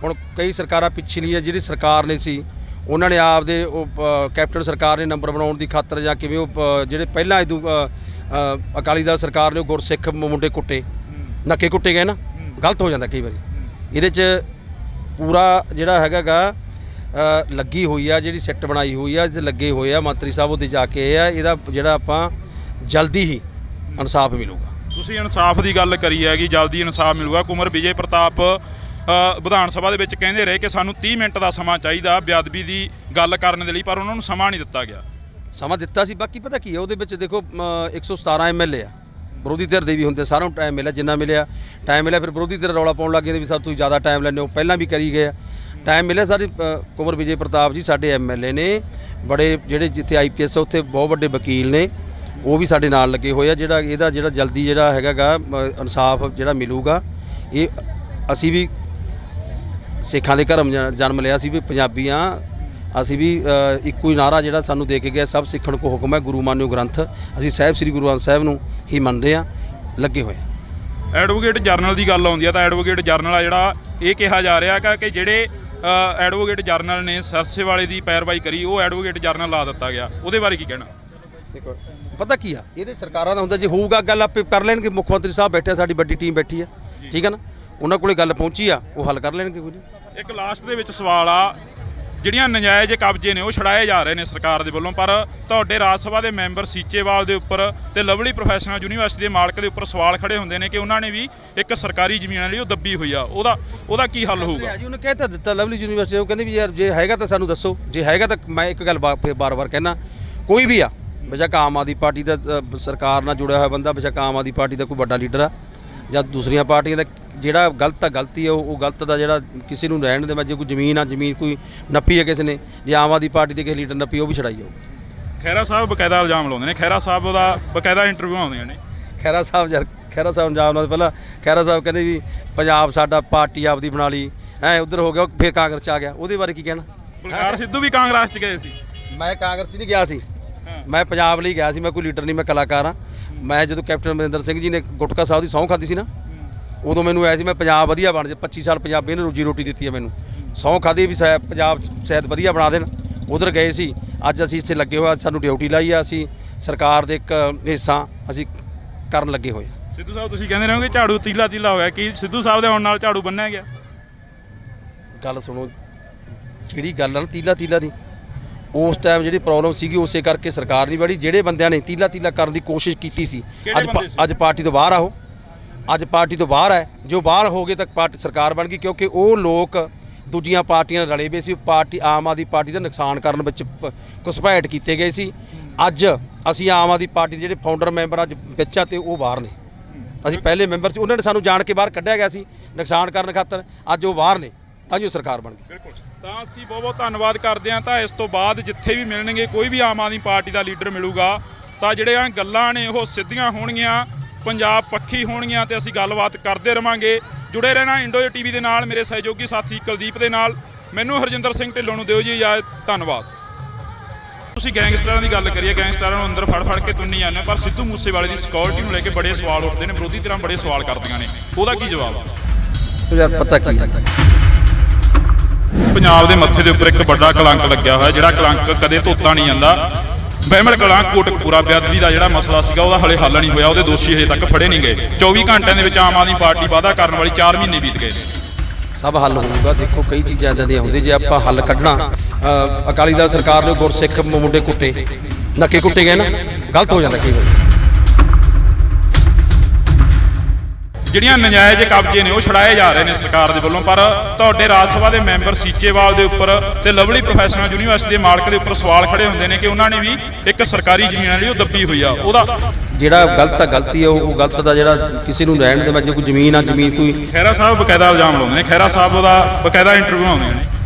ਹੁਣ ਕਈ ਸਰਕਾਰਾਂ ਪਿਛਲੀਆਂ ਜਿਹੜੀ ਸਰਕਾਰ ਨੇ ਸੀ ਉਹਨਾਂ ਨੇ ਆਪਦੇ ਉਹ ਕੈਪਟਨ ਸਰਕਾਰ ਨੇ ਨੰਬਰ ਬਣਾਉਣ ਦੀ ਖਾਤਰ ਜਾਂ ਕਿਵੇਂ ਉਹ ਜਿਹੜੇ ਪਹਿਲਾਂ ਅਕਾਲੀ ਦਲ ਸਰਕਾਰ ਨੇ ਉਹ ਗੁਰਸਿੱਖ ਮੁੰਡੇ ਕੁੱਟੇ, ਨੱਕੇ ਕੁੱਟੇ ਗਏ ਨਾ, ਗਲਤ ਹੋ ਜਾਂਦਾ ਕਈ ਵਾਰੀ। ਇਹਦੇ 'ਚ ਪੂਰਾ ਜਿਹੜਾ ਹੈਗਾ ਲੱਗੀ ਹੋਈ ਆ, ਜਿਹੜੀ ਸਿੱਟ ਬਣਾਈ ਹੋਈ ਆ, ਲੱਗੇ ਹੋਏ ਆ ਮੰਤਰੀ ਸਾਹਿਬ, ਉਹਦੇ ਜਾ ਕੇ ਇਹ ਆ, ਇਹਦਾ ਜਿਹੜਾ ਆਪਾਂ ਜਲਦੀ ਹੀ ਇਨਸਾਫ ਮਿਲੂਗਾ। ਤੁਸੀਂ ਇਨਸਾਫ ਦੀ ਗੱਲ ਕਰੀ ਹੈਗੀ, ਜਲਦੀ ਇਨਸਾਫ ਮਿਲੂਗਾ। ਕੁੰਵਰ ਵਿਜੇ ਪ੍ਰਤਾਪ ਵਿਧਾਨ ਸਭਾ ਦੇ ਵਿੱਚ ਕਹਿੰਦੇ ਰਹੇ ਕਿ ਸਾਨੂੰ 30 ਮਿੰਟ ਦਾ ਸਮਾਂ ਚਾਹੀਦਾ ਬੇਅਦਬੀ ਦੀ ਗੱਲ ਕਰਨ ਦੇ ਲਈ, ਪਰ ਉਹਨਾਂ ਨੂੰ ਸਮਾਂ ਨਹੀਂ ਦਿੱਤਾ ਗਿਆ। ਸਮਾਂ ਦਿੱਤਾ ਸੀ, ਬਾਕੀ ਪਤਾ ਕੀ ਹੈ ਉਹਦੇ ਵਿੱਚ ਦੇਖੋ 117 MLA ਆ, ਵਿਰੋਧੀ ਧਿਰ ਦੇ ਵੀ ਹੁੰਦੇ, ਸਾਰਿਆਂ ਨੂੰ ਟਾਈਮ ਮਿਲਿਆ, ਜਿੰਨਾ ਮਿਲਿਆ ਟਾਈਮ ਮਿਲਿਆ। ਫਿਰ ਵਿਰੋਧੀ ਧਿਰ ਰੌਲਾ ਪਾਉਣ ਲੱਗ ਗਏ ਵੀ ਸਭ ਤੁਸੀਂ ਜ਼ਿਆਦਾ ਟਾਈਮ ਲੈਂਦੇ ਹੋ, ਪਹਿਲਾਂ ਵੀ ਕਰੀ ਗਏ ਆ, ਟਾਈਮ ਮਿਲਿਆ। ਸਾਰੇ ਕੁੰਵਰ ਵਿਜੇ ਪ੍ਰਤਾਪ ਜੀ ਸਾਡੇ MLA ਨੇ, ਬੜੇ ਜਿਹੜੇ ਜਿੱਥੇ IPS ਉੱਥੇ ਬਹੁਤ ਵੱਡੇ ਵਕੀਲ ਨੇ, ਉਹ ਵੀ ਸਾਡੇ ਨਾਲ ਲੱਗੇ ਹੋਏ ਆ। ਇਹਦਾ ਜਲਦੀ ਜਿਹੜਾ ਹੈਗਾ ਇਨਸਾਫ ਜਿਹੜਾ ਮਿਲੂਗਾ। ਇਹ ਅਸੀਂ ਵੀ ਸਿੱਖਾਂ ਦੇ ਘਰਮ ਜਨਮ ਲਿਆ ਸੀ, ਵੀ ਪੰਜਾਬੀ ਆ ਅਸੀਂ, ਵੀ ਇੱਕੋ ਹੀ ਨਾਰਾ ਜਿਹੜਾ ਸਾਨੂੰ ਦੇ ਕੇ ਗਿਆ, ਸਭ ਸਿੱਖਣ ਕੋ ਹੁਕਮ ਹੈ, ਗੁਰੂ ਮਾਨਿਓ ਗ੍ਰੰਥ। ਅਸੀਂ ਸਾਹਿਬ ਸ੍ਰੀ ਗੁਰੂ ਗ੍ਰੰਥ ਸਾਹਿਬ ਨੂੰ ਹੀ ਮੰਨਦੇ ਆ, ਲੱਗੇ ਹੋਏ ਆ। ਐਡਵੋਕੇਟ ਜਨਰਲ ਦੀ ਗੱਲ ਆਉਂਦੀ ਆ ਤਾਂ ਐਡਵੋਕੇਟ ਜਨਰਲ ਆ ਜਿਹੜਾ ਇਹ ਕਿਹਾ ਜਾ ਰਿਹਾ ਕਿ ਜਿਹੜੇ ਐਡਵੋਕੇਟ ਜਨਰਲ ਨੇ ਸਰਸੇ ਵਾਲੇ ਦੀ ਪੈਰਵਾਈ ਕਰੀ, ਉਹ ਐਡਵੋਕੇਟ ਜਨਰਲ ਲਾ ਦਿੱਤਾ ਗਿਆ, ਉਹਦੇ ਬਾਰੇ ਕੀ ਕਹਿਣਾ? ਦੇਖੋ ਪਤਾ ਕੀ ਆ, ਇਹਦੇ ਸਰਕਾਰਾਂ ਦਾ ਹੁੰਦਾ, ਜੇ ਹੋਊਗਾ ਗੱਲ ਆਪੇ ਕਰ ਲੈਣਗੇ। ਮੁੱਖ ਮੰਤਰੀ ਸਾਹਿਬ ਬੈਠੇ, ਸਾਡੀ ਵੱਡੀ ਟੀਮ ਬੈਠੀ ਆ, ਠੀਕ ਹੈ ਨਾ, ਉਹਨਾਂ ਕੋਲੇ ਗੱਲ ਪਹੁੰਚੀ ਆ, ਉਹ ਹੱਲ ਕਰ ਲੈਣਗੇ। ਕੁਝ ਇੱਕ ਲਾਸਟ ਦੇ ਵਿੱਚ ਸਵਾਲ ਆ, ਜਿਹੜੀਆਂ ਨਜਾਇਜ਼ ਕਬਜ਼ੇ ਨੇ ਉਹ ਛੜਾਏ ਜਾ ਰਹੇ ਨੇ ਸਰਕਾਰ ਦੇ ਵੱਲੋਂ, ਪਰ ਤੁਹਾਡੇ ਰਾਜ ਸਭਾ ਦੇ ਮੈਂਬਰ ਸੀਚੇਵਾਲ ਦੇ ਉੱਪਰ ਤੇ ਲਵਲੀ ਪ੍ਰੋਫੈਸ਼ਨਲ ਯੂਨੀਵਰਸਿਟੀ ਦੇ ਮਾਲਕ ਦੇ ਉੱਪਰ ਸਵਾਲ ਖੜੇ ਹੁੰਦੇ ਨੇ ਕਿ ਉਹਨਾਂ ਨੇ ਵੀ ਇੱਕ ਸਰਕਾਰੀ ਜ਼ਮੀਨ ਲਈ ਉਹ ਦੱਬੀ ਹੋਈ ਆ, ਉਹਦਾ ਕੀ ਹੱਲ ਹੋਊਗਾ? ਜੀ ਉਹਨੇ ਕਹਿ ਤਾਂ ਦਿੱਤਾ ਲਵਲੀ ਯੂਨੀਵਰਸਿਟੀ, ਉਹ ਕਹਿੰਦੇ ਵੀ ਯਾਰ ਜੇ ਹੈਗਾ ਤਾਂ ਸਾਨੂੰ ਦੱਸੋ, ਜੇ ਹੈਗਾ ਤਾਂ ਮੈਂ ਇੱਕ ਗੱਲ ਬਾਰ-ਬਾਰ ਕਹਿਣਾ, ਕੋਈ ਵੀ ਆ ਬੇਸ਼ੱਕ ਆਮ ਆਦਮੀ ਪਾਰਟੀ ਦਾ ਸਰਕਾਰ ਨਾਲ ਜੁੜਿਆ ਹੋਇਆ ਬੰਦਾ, ਬੇਸ਼ੱਕ ਆਮ ਆਦਮੀ ਪਾਰਟੀ ਦਾ ਕੋਈ ਵੱਡਾ ਲੀਡਰ ਆ ਜਾਂ ਦੂਸਰੀਆਂ ਪਾਰਟੀਆਂ ਦਾ, ਜਿਹੜਾ ਗਲਤ ਆ ਗਲਤੀ ਆ, ਉਹ ਗਲਤ ਦਾ ਜਿਹੜਾ ਕਿਸੇ ਨੂੰ ਰਹਿਣ ਦੇ। ਮੈਂ ਜੇ ਕੋਈ ਜ਼ਮੀਨ ਕੋਈ ਨੱਪੀ ਹੈ ਕਿਸੇ ਨੇ, ਜੇ ਆਮ ਆਦਮੀ ਪਾਰਟੀ ਦੇ ਕਿਸੇ ਲੀਡਰ ਨੱਪੀ, ਉਹ ਵੀ ਛੜਾਈ ਜਾਊ। ਖਹਿਰਾ ਸਾਹਿਬ ਬਕਾਇਦਾ ਇਲਜ਼ਾਮ ਲਾਉਂਦੇ ਨੇ, ਖਹਿਰਾ ਸਾਹਿਬ ਦਾ ਬਕਾਇਦਾ ਇੰਟਰਵਿਊ ਆਉਂਦੀਆਂ ਨੇ। ਖਹਿਰਾ ਸਾਹਿਬ ਇਲਜ਼ਾਮ ਲਾਉਂਦੇ, ਪਹਿਲਾਂ ਖਹਿਰਾ ਸਾਹਿਬ ਕਹਿੰਦੇ ਵੀ ਪੰਜਾਬ ਸਾਡਾ ਪਾਰਟੀ ਆਪਦੀ ਬਣਾ ਲਈ, ਉੱਧਰ ਹੋ ਗਿਆ, ਫਿਰ ਕਾਂਗਰਸ 'ਚ ਆ ਗਿਆ, ਉਹਦੇ ਬਾਰੇ ਕੀ ਕਹਿਣਾ? ਬਲਕਾਰ ਸਿੱਧੂ ਵੀ ਕਾਂਗਰਸ 'ਚ ਗਏ ਸੀ। ਮੈਂ ਕਾਂਗਰਸ 'ਚ ਨਹੀਂ ਗਿਆ ਸੀ, ਮੈਂ ਪੰਜਾਬ ਲਈ ਗਿਆ ਸੀ, ਮੈਂ ਕੋਈ ਲੀਡਰ ਨਹੀਂ, ਮੈਂ ਕਲਾਕਾਰ ਹਾਂ। ਮੈਂ ਜਦੋਂ ਕੈਪਟਨ ਅਮਰਿੰਦਰ ਸਿੰਘ ਜੀ ਨੇ ਗੁਟਕਾ ਸਾਹਿਬ ਦੀ ਸਹੁੰ ਖਾਧੀ ਸੀ ਨਾ, ਉਦੋਂ ਮੈਨੂੰ ਆਇਆ ਸੀ ਮੈਂ ਪੰਜਾਬ ਵਧੀਆ ਬਣ ਜਾ, 25 ਸਾਲ ਪੰਜਾਬੀ ਨੇ ਰੋਜੀ ਰੋਟੀ ਦਿੱਤੀ ਹੈ ਮੈਨੂੰ, ਸਹੁੰ ਖਾਧੀ ਵੀ ਪੰਜਾਬ ਸ਼ਾਇਦ ਵਧੀਆ ਬਣਾ ਦੇਣ, ਉਧਰ ਗਏ ਸੀ। ਅੱਜ ਅਸੀਂ ਇੱਥੇ ਲੱਗੇ ਹੋਏ, ਸਾਨੂੰ ਡਿਊਟੀ ਲਾਈ ਆ, ਅਸੀਂ ਸਰਕਾਰ ਦੇ ਇੱਕ ਹਿੱਸਾ ਅਸੀਂ ਕਰਨ ਲੱਗੇ ਹੋਏ। ਸਿੱਧੂ ਸਾਹਿਬ ਤੁਸੀਂ ਕਹਿੰਦੇ ਰਹੋਗੇ ਝਾੜੂ ਤੀਲਾ ਹੋਇਆ, ਕੀ ਸਿੱਧੂ ਸਾਹਿਬ ਦੇ ਆਉਣ ਨਾਲ ਝਾੜੂ ਬੰਨਿਆ ਗਿਆ? ਗੱਲ ਸੁਣੋ, ਜਿਹੜੀ ਗੱਲ ਆ ਨਾ ਤੀਲਾ ਦੀ, ਉਸ ਟਾਈਮ ਜਿਹੜੀ ਪ੍ਰੋਬਲਮ ਸੀਗੀ ਉਸੇ ਕਰਕੇ ਸਰਕਾਰ ਨਹੀਂ ਬੜੀ, ਜਿਹੜੇ ਬੰਦਿਆਂ ਨੇ ਤੀਲਾ ਕਰਨ ਦੀ ਕੋਸ਼ਿਸ਼ ਕੀਤੀ ਸੀ, ਅੱਜ ਪਾਰਟੀ ਤੋਂ ਬਾਹਰ ਆਓ, ਅੱਜ ਪਾਰਟੀ ਤੋਂ ਬਾਹਰ ਹੈ। ਜੋ ਬਾਹਰ ਹੋ ਗਏ ਤਾਂ ਪਾਰਟੀ ਸਰਕਾਰ ਬਣ ਗਈ, ਕਿਉਂਕਿ ਉਹ ਲੋਕ ਦੂਜੀਆਂ ਪਾਰਟੀਆਂ ਨਾਲ ਰਲੇ ਵੇ ਸੀ, ਪਾਰਟੀ ਆਮ ਆਦਮੀ ਪਾਰਟੀ ਦਾ ਨੁਕਸਾਨ ਕਰਨ ਵਿੱਚ ਘੁਸਪੈਠ ਕੀਤੇ ਗਏ ਸੀ। ਅੱਜ ਅਸੀਂ ਆਮ ਆਦਮੀ ਪਾਰਟੀ ਦੇ ਜਿਹੜੇ ਫਾਊਂਡਰ ਮੈਂਬਰ ਅੱਜ ਵਿੱਚ ਆ ਤੇ ਉਹ ਬਾਹਰ ਨੇ, ਅਸੀਂ ਪਹਿਲੇ ਮੈਂਬਰ ਸੀ, ਉਹਨਾਂ ਨੇ ਸਾਨੂੰ ਜਾਣ ਕੇ ਬਾਹਰ ਕੱਢਿਆ ਗਿਆ ਸੀ ਨੁਕਸਾਨ ਕਰਨ ਖਾਤਰ, ਅੱਜ ਉਹ ਬਾਹਰ ਨੇ, ਤਾਂ ਜੋ ਸਰਕਾਰ ਬਣ ਗਈ। ਬਿਲਕੁਲ, ਤਾਂ ਅਸੀਂ ਬਹੁਤ ਧੰਨਵਾਦ ਕਰਦੇ ਹਾਂ। ਤਾਂ ਇਸ ਤੋਂ ਬਾਅਦ ਜਿੱਥੇ ਵੀ ਮਿਲਣਗੇ, ਕੋਈ ਵੀ ਆਮ ਆਦਮੀ ਪਾਰਟੀ ਦਾ ਲੀਡਰ ਮਿਲੂਗਾ, ਤਾਂ ਜਿਹੜੀਆਂ ਗੱਲਾਂ ਨੇ ਉਹ ਸਿੱਧੀਆਂ ਹੋਣਗੀਆਂ, ਪੰਜਾਬ ਪੱਖੀ ਹੋਣਗੀਆਂ, ਤੇ ਅਸੀਂ ਗੱਲਬਾਤ ਕਰਦੇ ਰਵਾਂਗੇ। ਜੁੜੇ ਰਹਿਣਾ ਇੰਡੋ TV ਦੇ ਨਾਲ, ਮੇਰੇ ਸਹਿਯੋਗੀ ਸਾਥੀ ਕੁਲਦੀਪ ਦੇ ਨਾਲ। ਮੈਨੂੰ ਹਰਜਿੰਦਰ ਸਿੰਘ ਢਿੱਲੋਂ ਨੂੰ ਦਿਓ ਜੀ ਇਜਾਜ਼ਤ, ਧੰਨਵਾਦ। ਤੁਸੀਂ ਗੈਂਗਸਟਰਾਂ ਦੀ ਗੱਲ ਕਰੀਏ, ਗੈਂਗਸਟਰਾਂ ਨੂੰ ਅੰਦਰ ਫੜ ਕੇ ਤੁੰਨੀ ਜਾਂਦੇ, ਪਰ ਸਿੱਧੂ ਮੂਸੇਵਾਲੇ ਦੀ ਸਿਕਿਉਰਿਟੀ ਨੂੰ ਲੈ ਕੇ ਬੜੇ ਸਵਾਲ ਉੱਠਦੇ ਨੇ, ਵਿਰੋਧੀ ਧਿਰਾਂ ਬੜੇ ਸਵਾਲ ਕਰਦੀਆਂ ਨੇ, ਉਹਦਾ ਕੀ ਜਵਾਬ ਆ? ਯਾਰ ਪਤਾ ਕੀ, ਪੰਜਾਬ ਦੇ ਮੱਥੇ ਦੇ ਉੱਪਰ ਇੱਕ ਵੱਡਾ ਕਲੰਕ ਲੱਗਿਆ ਹੋਇਆ, ਜਿਹੜਾ ਕਲੰਕ ਕਦੇ ਧੋਤਾ ਨਹੀਂ ਜਾਂਦਾ। ਬਹਿਮਲ ਕਲਾਂ ਕੋਟਕਪੂਰਾ ਬੇਅਦਬੀ ਦਾ ਜਿਹੜਾ ਮਸਲਾ ਸੀਗਾ ਉਹਦਾ ਹਲੇ ਹੱਲ ਨਹੀਂ ਹੋਇਆ, ਉਹਦੇ ਦੋਸ਼ੀ ਹਜੇ ਤੱਕ ਫੜੇ ਨਹੀਂ ਗਏ। 24 ਘੰਟਿਆਂ ਦੇ ਵਿੱਚ ਆਮ ਆਦਮੀ ਪਾਰਟੀ ਵਾਅਦਾ ਕਰਨ ਵਾਲੀ 4 ਮਹੀਨੇ ਬੀਤ ਗਏ ਨੇ। ਸਭ ਹੱਲ ਹੋਊਗਾ। ਦੇਖੋ ਕਈ ਚੀਜ਼ਾਂ ਇੱਦਾਂ ਦੀਆਂ ਹੁੰਦੀਆਂ, ਜੇ ਆਪਾਂ ਹੱਲ ਕੱਢਣਾ, ਅਕਾਲੀ ਦਲ ਸਰਕਾਰ ਨੇ ਗੁਰਸਿੱਖ ਮੁੰਡੇ ਕੁੱਟੇ, ਨੱਕੇ ਕੁੱਟੇ ਗਏ ਨਾ, ਗਲਤ ਹੋ ਜਾਂਦਾ ਕਈ ਵਾਰ। ਜਿਹੜੀਆਂ ਨਜਾਇਜ਼ ਕਬਜ਼ੇ ਨੇ ਉਹ ਛੁਡਾਏ ਜਾ ਰਹੇ ਨੇ ਸਰਕਾਰ ਦੇ ਵੱਲੋਂ। ਪਰ ਤੁਹਾਡੇ ਰਾਜ ਸਭਾ ਦੇ ਮੈਂਬਰ ਸੀਚੇਵਾਲ ਦੇ ਉੱਪਰ ਤੇ ਲਵਲੀ ਪ੍ਰੋਫੈਸ਼ਨਲ ਯੂਨੀਵਰਸਿਟੀ ਦੇ ਮਾਲਕ ਦੇ ਉੱਪਰ ਸਵਾਲ ਖੜੇ ਹੁੰਦੇ ਨੇ ਕਿ ਉਹਨਾਂ ਨੇ ਵੀ ਇੱਕ ਸਰਕਾਰੀ ਜ਼ਮੀਨ ਜਿਹੜੀ ਉਹ ਦੱਬੀ ਹੋਈ ਆ। ਉਹਦਾ ਜਿਹੜਾ ਗਲਤ ਆ ਗਲਤੀ ਆ, ਉਹ ਗਲਤ ਦਾ ਜਿਹੜਾ ਕਿਸੇ ਨੂੰ ਰਹਿਣ ਦੇ ਜੇ ਕੋਈ ਜ਼ਮੀਨ ਆ, ਜ਼ਮੀਨ ਕੋਈ ਖਹਿਰਾ ਸਾਹਿਬ ਬਕਾਇਦਾ ਇਲਜ਼ਾਮ ਲਾਉਂਦੇ ਨੇ, ਖਹਿਰਾ ਸਾਹਿਬ ਦਾ ਬਕਾਇਦਾ ਇੰਟਰਵਿਊ ਆਉਂਦੇ ਨੇ।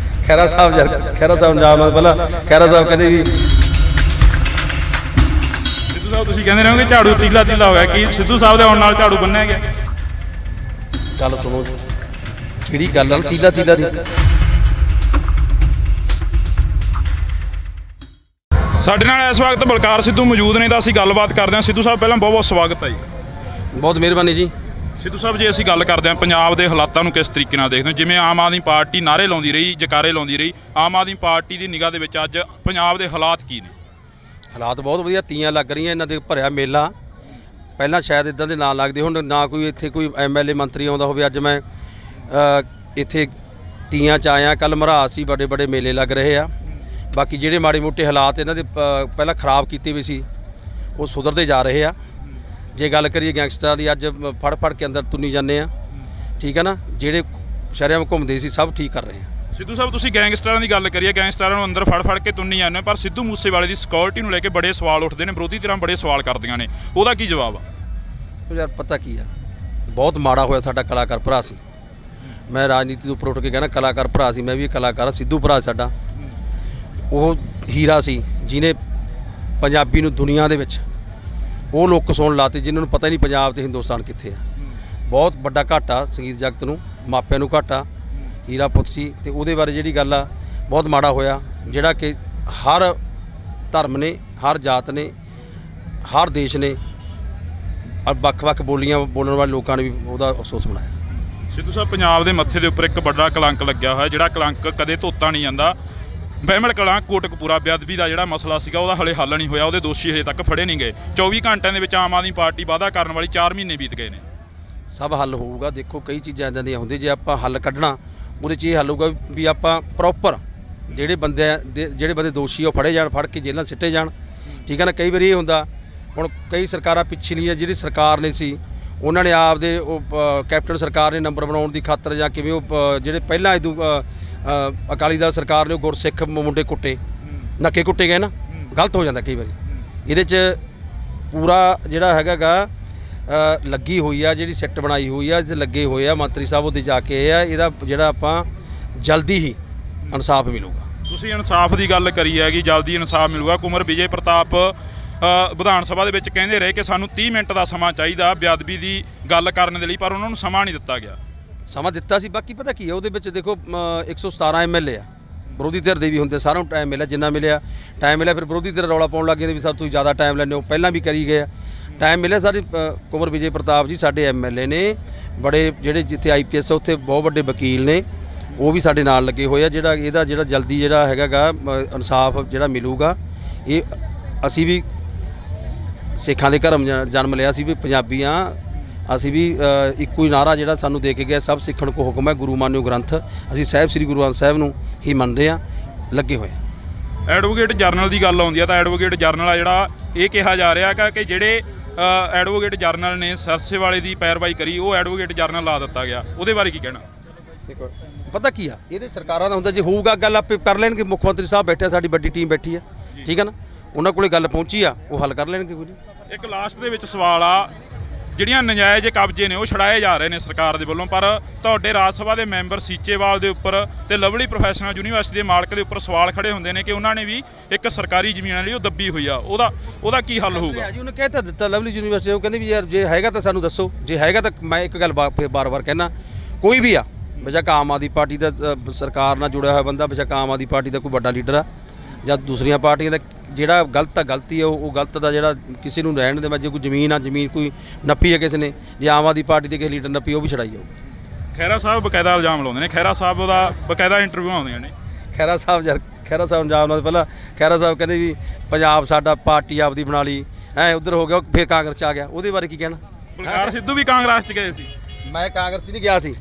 ਖਹਿਰਾ ਸਾਹਿਬ ਖਹਿਰਾ ਸਾਹਿਬ ਇਲਜ਼ਾਮ ਪਹਿਲਾਂ ਖਹਿਰਾ ਸਾਹਿਬ ਕਹਿੰਦੇ ਵੀ ਸਿੱਧੂ ਸਾਹਿਬ ਤੁਸੀਂ ਕਹਿੰਦੇ ਰਹੋਗੇ ਝਾੜੂ ਤੀਲਾ ਤੀਲਾ ਹੋ ਗਿਆ, ਕੀ ਸਿੱਧੂ ਸਾਹਿਬ ਦੇ ਆਉਣ ਨਾਲ ਝਾੜੂ ਬੰਨਿਆ ਗਿਆ? ਗੱਲ ਸੁਣੋ, ਕਿਹੜੀ ਗੱਲ ਆ ਤੀਲਾ ਤੀਲਾ ਦੀ? ਸਾਡੇ ਨਾਲ ਇਸ ਵਕਤ ਬਲਕਾਰ ਸਿੱਧੂ ਮੌਜੂਦ ਨੇ ਤਾਂ ਅਸੀਂ ਗੱਲਬਾਤ ਕਰਦੇ ਹਾਂ। ਸਿੱਧੂ ਸਾਹਿਬ ਪਹਿਲਾਂ ਬਹੁਤ ਬਹੁਤ ਸਵਾਗਤ ਹੈ ਜੀ। ਬਹੁਤ ਮਿਹਰਬਾਨੀ ਜੀ। ਸਿੱਧੂ ਸਾਹਿਬ ਜੇ ਅਸੀਂ ਗੱਲ ਕਰਦੇ ਹਾਂ ਪੰਜਾਬ ਦੇ ਹਾਲਾਤਾਂ ਨੂੰ ਕਿਸ ਤਰੀਕੇ ਨਾਲ ਦੇਖਦੇ ਹੋ? ਜਿਵੇਂ ਆਮ ਆਦਮੀ ਪਾਰਟੀ ਨਾਅਰੇ ਲਾਉਂਦੀ ਰਹੀ, ਜਕਾਰੇ ਲਾਉਂਦੀ ਰਹੀ, ਆਮ ਆਦਮੀ ਪਾਰਟੀ ਦੀ ਨਿਗਾਹ ਦੇ ਵਿੱਚ ਅੱਜ ਪੰਜਾਬ ਦੇ ਹਾਲਾਤ ਕੀ ਨੇ? ਹਾਲਾਤ ਬਹੁਤ ਵਧੀਆ, ਤੀਆਂ ਲੱਗ ਰਹੀਆਂ, ਇਹਨਾਂ ਦੇ ਭਰਿਆ ਮੇਲਾ। ਪਹਿਲਾਂ ਸ਼ਾਇਦ ਇਦਾਂ ਦੇ ਨਾਂ ਲੱਗਦੇ ਹੁਣ ਨਾ ਕੋਈ ਇੱਥੇ ਕੋਈ ਐਮਐਲਏ ਮੰਤਰੀ ਆਉਂਦਾ ਹੋਵੇ। ਅੱਜ ਮੈਂ ਇੱਥੇ ਤੀਆਂ 'ਚ ਆਇਆ, ਕੱਲ੍ਹ ਮਰਹਾ ਸੀ, ਬੜੇ ਬੜੇ ਮੇਲੇ ਲੱਗ ਰਹੇ ਆ। ਬਾਕੀ ਜਿਹੜੇ ਮਾੜੇ ਮੋਟੇ ਹਾਲਾਤ ਇਹਨਾਂ ਦੇ ਪਹਿਲਾਂ ਖਰਾਬ ਕੀਤੇ ਵੀ ਸੀ ਉਹ ਸੁਧਰਦੇ ਜਾ ਰਹੇ ਆ। ਜੇ ਗੱਲ ਕਰੀਏ ਗੈਂਗਸਟਰਾਂ ਦੀ, ਅੱਜ ਫੜ ਫੜ ਕੇ ਅੰਦਰ ਤੁੰਨੀ ਜਾਂਦੇ ਆ, ਠੀਕ ਹੈ ਨਾ। ਜਿਹੜੇ ਸ਼ਹਿਰਾਂ ਘੁੰਮਦੇ ਸੀ ਸਭ ਠੀਕ ਕਰ ਰਹੇ ਆ। ਸਿੱਧੂ ਸਾਹਿਬ ਤੁਸੀਂ ਗੈਂਗਸਟਰਾਂ ਦੀ ਗੱਲ ਕਰੀਏ, ਗੈਂਗਸਟਰਾਂ ਨੂੰ ਅੰਦਰ ਫੜ ਫੜ ਕੇ ਤੁੰਨੀ ਜਾਂਦੇ, ਪਰ ਸਿੱਧੂ ਮੂਸੇਵਾਲੇ ਦੀ ਸਿਕਿਉਰਿਟੀ ਨੂੰ ਲੈ ਕੇ ਬੜੇ ਸਵਾਲ ਉੱਠਦੇ ਨੇ, ਵਿਰੋਧੀ ਧਿਰਾਂ ਬੜੇ ਸਵਾਲ ਕਰਦੀਆਂ ਨੇ, ਉਹਦਾ ਕੀ ਜਵਾਬ ਆ? ਯਾਰ ਪਤਾ ਕੀ ਆ, ਬਹੁਤ ਮਾੜਾ ਹੋਇਆ ਸਾਡਾ ਕਲਾਕਾਰ ਭਰਾ ਸੀ। ਮੈਂ ਰਾਜਨੀਤੀ ਤੋਂ ਉੱਪਰ ਉੱਠ ਕੇ ਕਹਿਣਾ, ਕਲਾਕਾਰ ਭਰਾ ਸੀ, ਮੈਂ ਵੀ ਕਲਾਕਾਰ। ਸਿੱਧੂ ਭਰਾ ਸਾਡਾ ਉਹ ਹੀਰਾ ਸੀ ਜਿਹਨੇ ਪੰਜਾਬੀ ਨੂੰ ਦੁਨੀਆ ਦੇ ਵਿੱਚ ਉਹ ਲੋਕ ਸੁਣ ਲਾਤੇ ਜਿਨ੍ਹਾਂ ਨੂੰ ਪਤਾ ਹੀ ਨਹੀਂ ਪੰਜਾਬ ਤੇ ਹਿੰਦੁਸਤਾਨ ਕਿੱਥੇ ਆ। ਬਹੁਤ ਵੱਡਾ ਘਾਟਾ ਸੰਗੀਤ ਜਗਤ ਨੂੰ, ਮਾਪਿਆਂ ਨੂੰ ਘਾਟਾ। ਹੀਰਾ ਪੁੱਤ ਸੀ ਤੇ ਉਹਦੇ ਬਾਰੇ ਜਿਹੜੀ ਗੱਲ ਆ, ਬਹੁਤ ਮਾੜਾ ਹੋਇਆ। ਜਿਹੜਾ ਕਿ ਹਰ ਧਰਮ ਨੇ, ਹਰ ਜਾਤ ਨੇ, ਹਰ ਦੇਸ਼ ਨੇ, ਵੱਖ-ਵੱਖ ਬੋਲੀਆਂ ਬੋਲਣ ਵਾਲੇ ਲੋਕਾਂ ਨੇ ਵੀ ਉਹਦਾ ਅਫਸੋਸ ਮਨਾਇਆ। ਸਿੱਧੂ ਸਾਹਿਬ ਪੰਜਾਬ ਦੇ ਮੱਥੇ ਦੇ ਉੱਪਰ ਇੱਕ ਵੱਡਾ ਕਲੰਕ ਲੱਗਿਆ ਹੋਇਆ, ਜਿਹੜਾ ਕਲੰਕ ਕਦੇ ਧੋਤਾ ਨਹੀਂ ਜਾਂਦਾ। ਬਹਿਮਲ ਕਲਾਂ ਕੋਟਕਪੂਰਾ ਬੇਅਦਬੀ ਦਾ ਜਿਹੜਾ ਮਸਲਾ ਸੀਗਾ ਉਹਦਾ ਹਲੇ ਹੱਲ ਨਹੀਂ ਹੋਇਆ, ਉਹਦੇ ਦੋਸ਼ੀ ਹਜੇ ਤੱਕ ਫੜੇ ਨਹੀਂ ਗਏ। 24 ਘੰਟਿਆਂ ਦੇ ਵਿੱਚ ਆਮ ਆਦਮੀ ਪਾਰਟੀ ਵਾਅਦਾ ਕਰਨ ਵਾਲੀ 4 ਮਹੀਨੇ ਬੀਤ ਗਏ ਨੇ। ਸਭ ਹੱਲ ਹੋਊਗਾ। ਦੇਖੋ ਕਈ ਚੀਜ਼ਾਂ ਇੱਦਾਂ ਦੀਆਂ ਹੁੰਦੀਆਂ, ਜੇ ਆਪਾਂ ਹੱਲ ਕੱਢਣਾ ਉਹਦੇ 'ਚ ਇਹ ਹੱਲ ਹੋਊਗਾ ਵੀ ਆਪਾਂ ਪ੍ਰੋਪਰ ਜਿਹੜੇ ਬੰਦੇ ਦੋਸ਼ੀ ਉਹ ਫੜੇ ਜਾਣ, ਫੜ ਕੇ ਜੇਲ੍ਹਾਂ ਸਿੱਟੇ ਜਾਣ, ਠੀਕ ਹੈ ਨਾ। ਕਈ ਵਾਰੀ ਇਹ ਹੁੰਦਾ, ਹੁਣ ਕਈ ਸਰਕਾਰਾਂ ਪਿਛਲੀਆਂ ਜਿਹੜੀ ਸਰਕਾਰ ਨੇ ਸੀ ਉਹਨਾਂ ਨੇ ਆਪਦੇ ਉਹ ਕੈਪਟਨ ਸਰਕਾਰ ਨੇ ਨੰਬਰ ਬਣਾਉਣ ਦੀ ਖਾਤਰ ਜਾਂ ਕਿਵੇਂ ਉਹ ਜਿਹੜੇ ਪਹਿਲਾਂ ਅਕਾਲੀ ਦਲ ਸਰਕਾਰ ਨੇ ਉਹ ਗੁਰਸਿੱਖ ਮੁੰਡੇ ਕੁੱਟੇ, ਨੱਕੇ ਕੁੱਟੇ ਗਏ ਨਾ, ਗਲਤ ਹੋ ਜਾਂਦਾ ਕਈ ਵਾਰੀ। ਇਹਦੇ 'ਚ ਪੂਰਾ ਜਿਹੜਾ ਹੈਗਾ ਲੱਗੀ ਹੋਈ ਆ, ਜਿਹੜੀ ਸਿੱਟ ਬਣਾਈ ਹੋਈ ਆ, ਲੱਗੇ ਹੋਏ ਆ ਮੰਤਰੀ ਸਾਹਿਬ ਉਹਦੇ ਜਾ ਕੇ ਆ। ਇਹਦਾ ਜਿਹੜਾ ਆਪਾਂ ਜਲਦੀ ਹੀ ਇਨਸਾਫ ਮਿਲੂਗਾ। ਤੁਸੀਂ ਇਨਸਾਫ ਦੀ ਗੱਲ ਕਰੀ ਹੈਗੀ, ਜਲਦੀ ਇਨਸਾਫ ਮਿਲੂਗਾ। ਕੁਮਰ ਵਿਜੇ ਪ੍ਰਤਾਪ ਵਿਧਾਨ ਸਭਾ ਦੇ ਵਿੱਚ ਕਹਿੰਦੇ ਰਹੇ ਕਿ ਸਾਨੂੰ 30 ਮਿੰਟ ਦਾ ਸਮਾਂ ਚਾਹੀਦਾ ਬੇਅਦਬੀ ਦੀ ਗੱਲ ਕਰਨ ਦੇ ਲਈ, ਪਰ ਉਹਨਾਂ ਨੂੰ ਸਮਾਂ ਨਹੀਂ ਦਿੱਤਾ ਗਿਆ। ਸਮਾਂ ਦਿੱਤਾ ਸੀ, ਬਾਕੀ ਪਤਾ ਕੀ ਹੈ ਉਹਦੇ ਵਿੱਚ ਦੇਖੋ 117 ਐਮਐਲਏ ਆ, ਵਿਰੋਧੀ ਧਿਰ ਦੇ ਵੀ ਹੁੰਦੇ, ਸਾਰਿਆਂ ਨੂੰ ਟਾਈਮ ਮਿਲਿਆ, ਜਿੰਨਾ ਮਿਲਿਆ ਟਾਈਮ ਮਿਲਿਆ। ਫਿਰ ਵਿਰੋਧੀ ਧਿਰ ਰੌਲਾ ਪਾਉਣ ਲੱਗ ਗਏ ਵੀ ਸਭ ਤੁਸੀਂ ਜ਼ਿਆਦਾ ਟਾਈਮ ਲੈਂਦੇ ਹੋ, ਪਹਿਲਾਂ ਵੀ ਕਰੀ ਗਏ ਆ, ਟਾਈਮ ਮਿਲਿਆ। ਸਾਰੇ ਕੁਮਰ ਵਿਜੇ ਪ੍ਰਤਾਪ ਜੀ ਸਾਡੇ ਐਮਐਲਏ ਨੇ, ਬੜੇ ਜਿਹੜੇ ਜਿੱਥੇ ਆਈਪੀਐਸ ਆ ਉੱਥੇ ਬਹੁਤ ਵੱਡੇ ਵਕੀਲ ਨੇ, ਉਹ ਵੀ ਸਾਡੇ ਨਾਲ ਲੱਗੇ ਹੋਏ ਆ। ਇਹਦਾ ਜਿਹੜਾ ਜਲਦੀ ਜਿਹੜਾ ਹੈਗਾ ਇਨਸਾਫ ਜਿਹੜਾ ਮਿਲੂਗਾ। ਇਹ ਅਸੀਂ ਵੀ ਸਿੱਖਾਂ ਦੇ ਘਰਮ ਜਨਮ ਲਿਆ ਸੀ ਵੀ ਪੰਜਾਬੀ ਆ ਅਸੀਂ, ਵੀ ਇੱਕੋ ਹੀ ਨਾਰਾ ਜਿਹੜਾ ਸਾਨੂੰ ਦੇ ਕੇ ਗਿਆ, ਸਭ ਸਿੱਖਣ ਕੋ ਹੁਕਮ ਹੈ, ਗੁਰੂ ਮਾਨਿਓ ਗ੍ਰੰਥ। ਅਸੀਂ ਸਾਹਿਬ ਸ੍ਰੀ ਗੁਰੂ ਗ੍ਰੰਥ ਸਾਹਿਬ ਨੂੰ ਹੀ ਮੰਨਦੇ ਆ, ਲੱਗੇ ਹੋਏ ਆ। ਐਡਵੋਕੇਟ ਜਨਰਲ ਦੀ ਗੱਲ ਆਉਂਦੀ ਆ ਤਾਂ ਐਡਵੋਕੇਟ ਜਨਰਲ ਆ ਜਿਹੜਾ ਇਹ ਕਿਹਾ ਜਾ ਰਿਹਾ ਕਿ ਜਿਹੜੇ ਐਡਵੋਕੇਟ ਜਨਰਲ ਨੇ ਸਰਸੇਵਾਲੇ ਦੀ ਪੈਰਵਾਈ ਕਰੀ, ਉਹ ਐਡਵੋਕੇਟ ਜਨਰਲ ਲਾ ਦਿੱਤਾ ਗਿਆ, ਉਹਦੇ ਬਾਰੇ ਕੀ ਕਹਿਣਾ? ਦੇਖੋ ਪਤਾ ਕੀ ਆ, ਇਹਦੇ ਸਰਕਾਰਾਂ ਦਾ ਹੁੰਦਾ, ਜੇ ਹੋਊਗਾ ਗੱਲ ਆਪੇ ਕਰ ਲੈਣਗੇ। ਮੁੱਖ ਮੰਤਰੀ ਸਾਹਿਬ ਬੈਠੇ, ਸਾਡੀ ਵੱਡੀ ਟੀਮ ਬੈਠੀ ਆ, ਠੀਕ ਹੈ ਨਾ, ਉਹਨਾਂ ਕੋਲੇ ਗੱਲ ਪਹੁੰਚੀ ਆ, ਉਹ ਹੱਲ ਕਰ ਲੈਣਗੇ। ਕੁਝ ਇੱਕ ਲਾਸਟ ਦੇ ਵਿੱਚ ਸਵਾਲ ਆ, ਜਿਹੜੀਆਂ ਨਜਾਇਜ਼ ਕਬਜ਼ੇ ਨੇ ਉਹ ਛੁਡਾਏ ਜਾ ਰਹੇ ਨੇ ਸਰਕਾਰ ਦੇ ਵੱਲੋਂ, ਪਰ ਤੁਹਾਡੇ ਰਾਜ ਸਭਾ ਦੇ ਮੈਂਬਰ ਸੀਚੇਵਾਲ ਦੇ ਉੱਪਰ ਤੇ ਲਵਲੀ ਪ੍ਰੋਫੈਸ਼ਨਲ ਯੂਨੀਵਰਸਿਟੀ ਦੇ ਮਾਲਕ ਦੇ ਉੱਪਰ ਸਵਾਲ ਖੜੇ ਹੁੰਦੇ ਨੇ ਕਿ ਉਹਨਾਂ ਨੇ ਵੀ ਇੱਕ ਸਰਕਾਰੀ ਜ਼ਮੀਨ ਜਿਹੜੀ ਉਹ ਦੱਬੀ ਹੋਈ ਆ, ਉਹਦਾ ਕੀ ਹੱਲ ਹੋਊਗਾ? ਜੀ ਉਹਨੇ ਕਹਿ ਤਾਂ ਦਿੱਤਾ ਲਵਲੀ ਯੂਨੀਵਰਸਿਟੀ, ਉਹ ਕਹਿੰਦੇ ਵੀ ਯਾਰ ਜੇ ਹੈਗਾ ਤਾਂ ਸਾਨੂੰ ਦੱਸੋ, ਜੇ ਹੈਗਾ ਤਾਂ ਮੈਂ ਇੱਕ ਗੱਲ ਬਾਰ-ਬਾਰ ਕਹਿਣਾ, ਕੋਈ ਵੀ ਆ ਬੇਸ਼ੱਕ ਆਮ ਆਦਮੀ ਪਾਰਟੀ ਦਾ ਸਰਕਾਰ ਨਾਲ ਜੁੜਿਆ ਹੋਇਆ ਬੰਦਾ, ਬੇਸ਼ੱਕ ਆਮ ਆਦਮੀ ਪਾਰਟੀ ਦਾ ਕੋਈ ਵੱਡਾ ਲੀਡਰ ਆ ਜਾਂ ਦੂਸਰੀਆਂ ਪਾਰਟੀਆਂ ਦਾ, ਜਿਹੜਾ ਗਲਤ ਆ ਗਲਤੀ ਆ, ਉਹ ਗਲਤ ਦਾ ਜਿਹੜਾ ਕਿਸੇ ਨੂੰ ਰਹਿਣ ਦੇ। ਜੇ ਕੋਈ ਜ਼ਮੀਨ ਆ, ਜ਼ਮੀਨ ਕੋਈ ਨੱਪੀ ਹੈ ਕਿਸੇ ਨੇ, ਜੇ ਆਮ ਆਦਮੀ ਪਾਰਟੀ ਦੇ ਕਿਸੇ ਲੀਡਰ ਨੱਪੀ, ਉਹ ਵੀ ਛਡਾਈ ਜਾਊ। ਖਹਿਰਾ ਸਾਹਿਬ ਬਕਾਇਦਾ ਇਲਜ਼ਾਮ ਲਾਉਂਦੇ ਨੇ, ਖਹਿਰਾ ਸਾਹਿਬ ਦਾ ਬਕਾਇਦਾ ਇੰਟਰਵਿਊ ਆਉਂਦੀਆਂ ਨੇ। ਖਹਿਰਾ ਸਾਹਿਬ ਇਲਜ਼ਾਮ ਲਾਉਂਦੇ, ਪਹਿਲਾਂ ਖਹਿਰਾ ਸਾਹਿਬ ਕਹਿੰਦੇ ਵੀ ਪੰਜਾਬ ਸਾਡਾ ਪਾਰਟੀ ਆਪਦੀ ਬਣਾ ਲਈ, ਉੱਧਰ ਹੋ ਗਿਆ, ਫਿਰ ਕਾਂਗਰਸ 'ਚ ਆ ਗਿਆ, ਉਹਦੇ ਬਾਰੇ ਕੀ ਕਹਿਣਾ? ਬਲਕਾਰ ਸਿੱਧੂ ਵੀ ਕਾਂਗਰਸ 'ਚ ਗਏ ਸੀ। ਮੈਂ ਕਾਂਗਰਸ ਨਹੀਂ ਗਿਆ ਸੀ,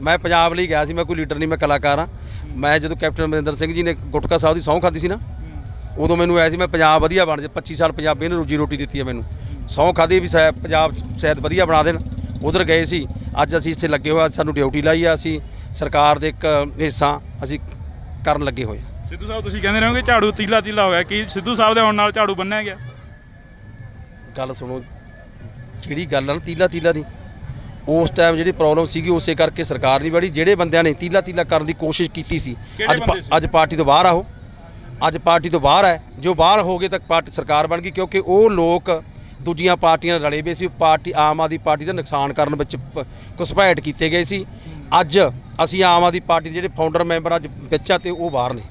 ਮੈਂ ਪੰਜਾਬ ਲਈ ਗਿਆ ਸੀ, ਮੈਂ ਕੋਈ ਲੀਡਰ ਨਹੀਂ, ਮੈਂ ਕਲਾਕਾਰ ਹਾਂ। ਮੈਂ ਜਦੋਂ ਕੈਪਟਨ ਅਮਰਿੰਦਰ ਸਿੰਘ ਜੀ ਨੇ ਗੁਟਕਾ ਸਾਹਿਬ ਦੀ ਸਹੁੰ ਖਾਧੀ ਸੀ ਨਾ, ਉਦੋਂ ਮੈਨੂੰ ਆਇਆ ਸੀ ਮੈਂ ਪੰਜਾਬ ਵਧੀਆ ਬਣ ਜਾ, 25 ਸਾਲ ਪੰਜਾਬੀ ਨੇ ਰੋਜੀ ਰੋਟੀ ਦਿੱਤੀ ਹੈ ਮੈਨੂੰ, ਸਹੁੰ ਖਾਧੀ ਵੀ ਪੰਜਾਬ ਸ਼ਾਇਦ ਵਧੀਆ ਬਣਾ ਦੇਣ, ਉਧਰ ਗਏ ਸੀ। ਅੱਜ ਅਸੀਂ ਇੱਥੇ ਲੱਗੇ ਹੋਏ, ਸਾਨੂੰ ਡਿਊਟੀ ਲਾਈ ਆ, ਅਸੀਂ ਸਰਕਾਰ ਦੇ ਇੱਕ ਹਿੱਸਾ ਅਸੀਂ ਕਰਨ ਲੱਗੇ ਹੋਏ ਹਾਂ। ਸਿੱਧੂ ਸਾਹਿਬ ਤੁਸੀਂ ਕਹਿੰਦੇ ਰਹੋਗੇ ਝਾੜੂ ਤੀਲਾ ਤੀਲਾ ਹੋਇਆ, ਕੀ ਸਿੱਧੂ ਸਾਹਿਬ ਦੇ ਆਉਣ ਨਾਲ ਝਾੜੂ ਬੰਨਿਆ ਗਿਆ? ਗੱਲ ਸੁਣੋ, ਜਿਹੜੀ ਗੱਲ ਆ ਨਾ ਤੀਲਾ ਤੀਲਾ ਦੀ, ਉਸ ਟਾਈਮ ਜਿਹੜੀ ਪ੍ਰੋਬਲਮ ਸੀਗੀ ਉਸੇ ਕਰਕੇ ਸਰਕਾਰ ਨਹੀਂ ਬੜੀ। ਜਿਹੜੇ ਬੰਦਿਆਂ ਨੇ ਤੀਲਾ ਤੀਲਾ ਕਰਨ ਦੀ ਕੋਸ਼ਿਸ਼ ਕੀਤੀ ਸੀ, ਅੱਜ ਪਾਰਟੀ ਤੋਂ ਬਾਹਰ ਆ, ਉਹ ਅੱਜ ਪਾਰਟੀ ਤੋਂ ਬਾਹਰ ਹੈ। ਜੋ ਬਾਹਰ ਹੋ ਗਏ ਤਾਂ ਪਾਰਟੀ ਸਰਕਾਰ ਬਣ ਗਈ, ਕਿਉਂਕਿ ਉਹ ਲੋਕ ਦੂਜੀਆਂ ਪਾਰਟੀਆਂ ਨਾਲ ਰਲੇ ਹੋਏ ਸੀ। ਪਾਰਟੀ ਆਮ ਆਦਮੀ ਪਾਰਟੀ ਦਾ ਨੁਕਸਾਨ ਕਰਨ ਵਿੱਚ ਘੁਸਪੈਠ ਕੀਤੇ ਗਏ ਸੀ। ਅੱਜ ਅਸੀਂ ਆਮ ਆਦਮੀ ਪਾਰਟੀ ਦੇ ਜਿਹੜੇ ਫਾਊਂਡਰ ਮੈਂਬਰ ਅੱਜ ਵਿੱਚ ਆ ਤੇ ਉਹ ਬਾਹਰ ਨੇ।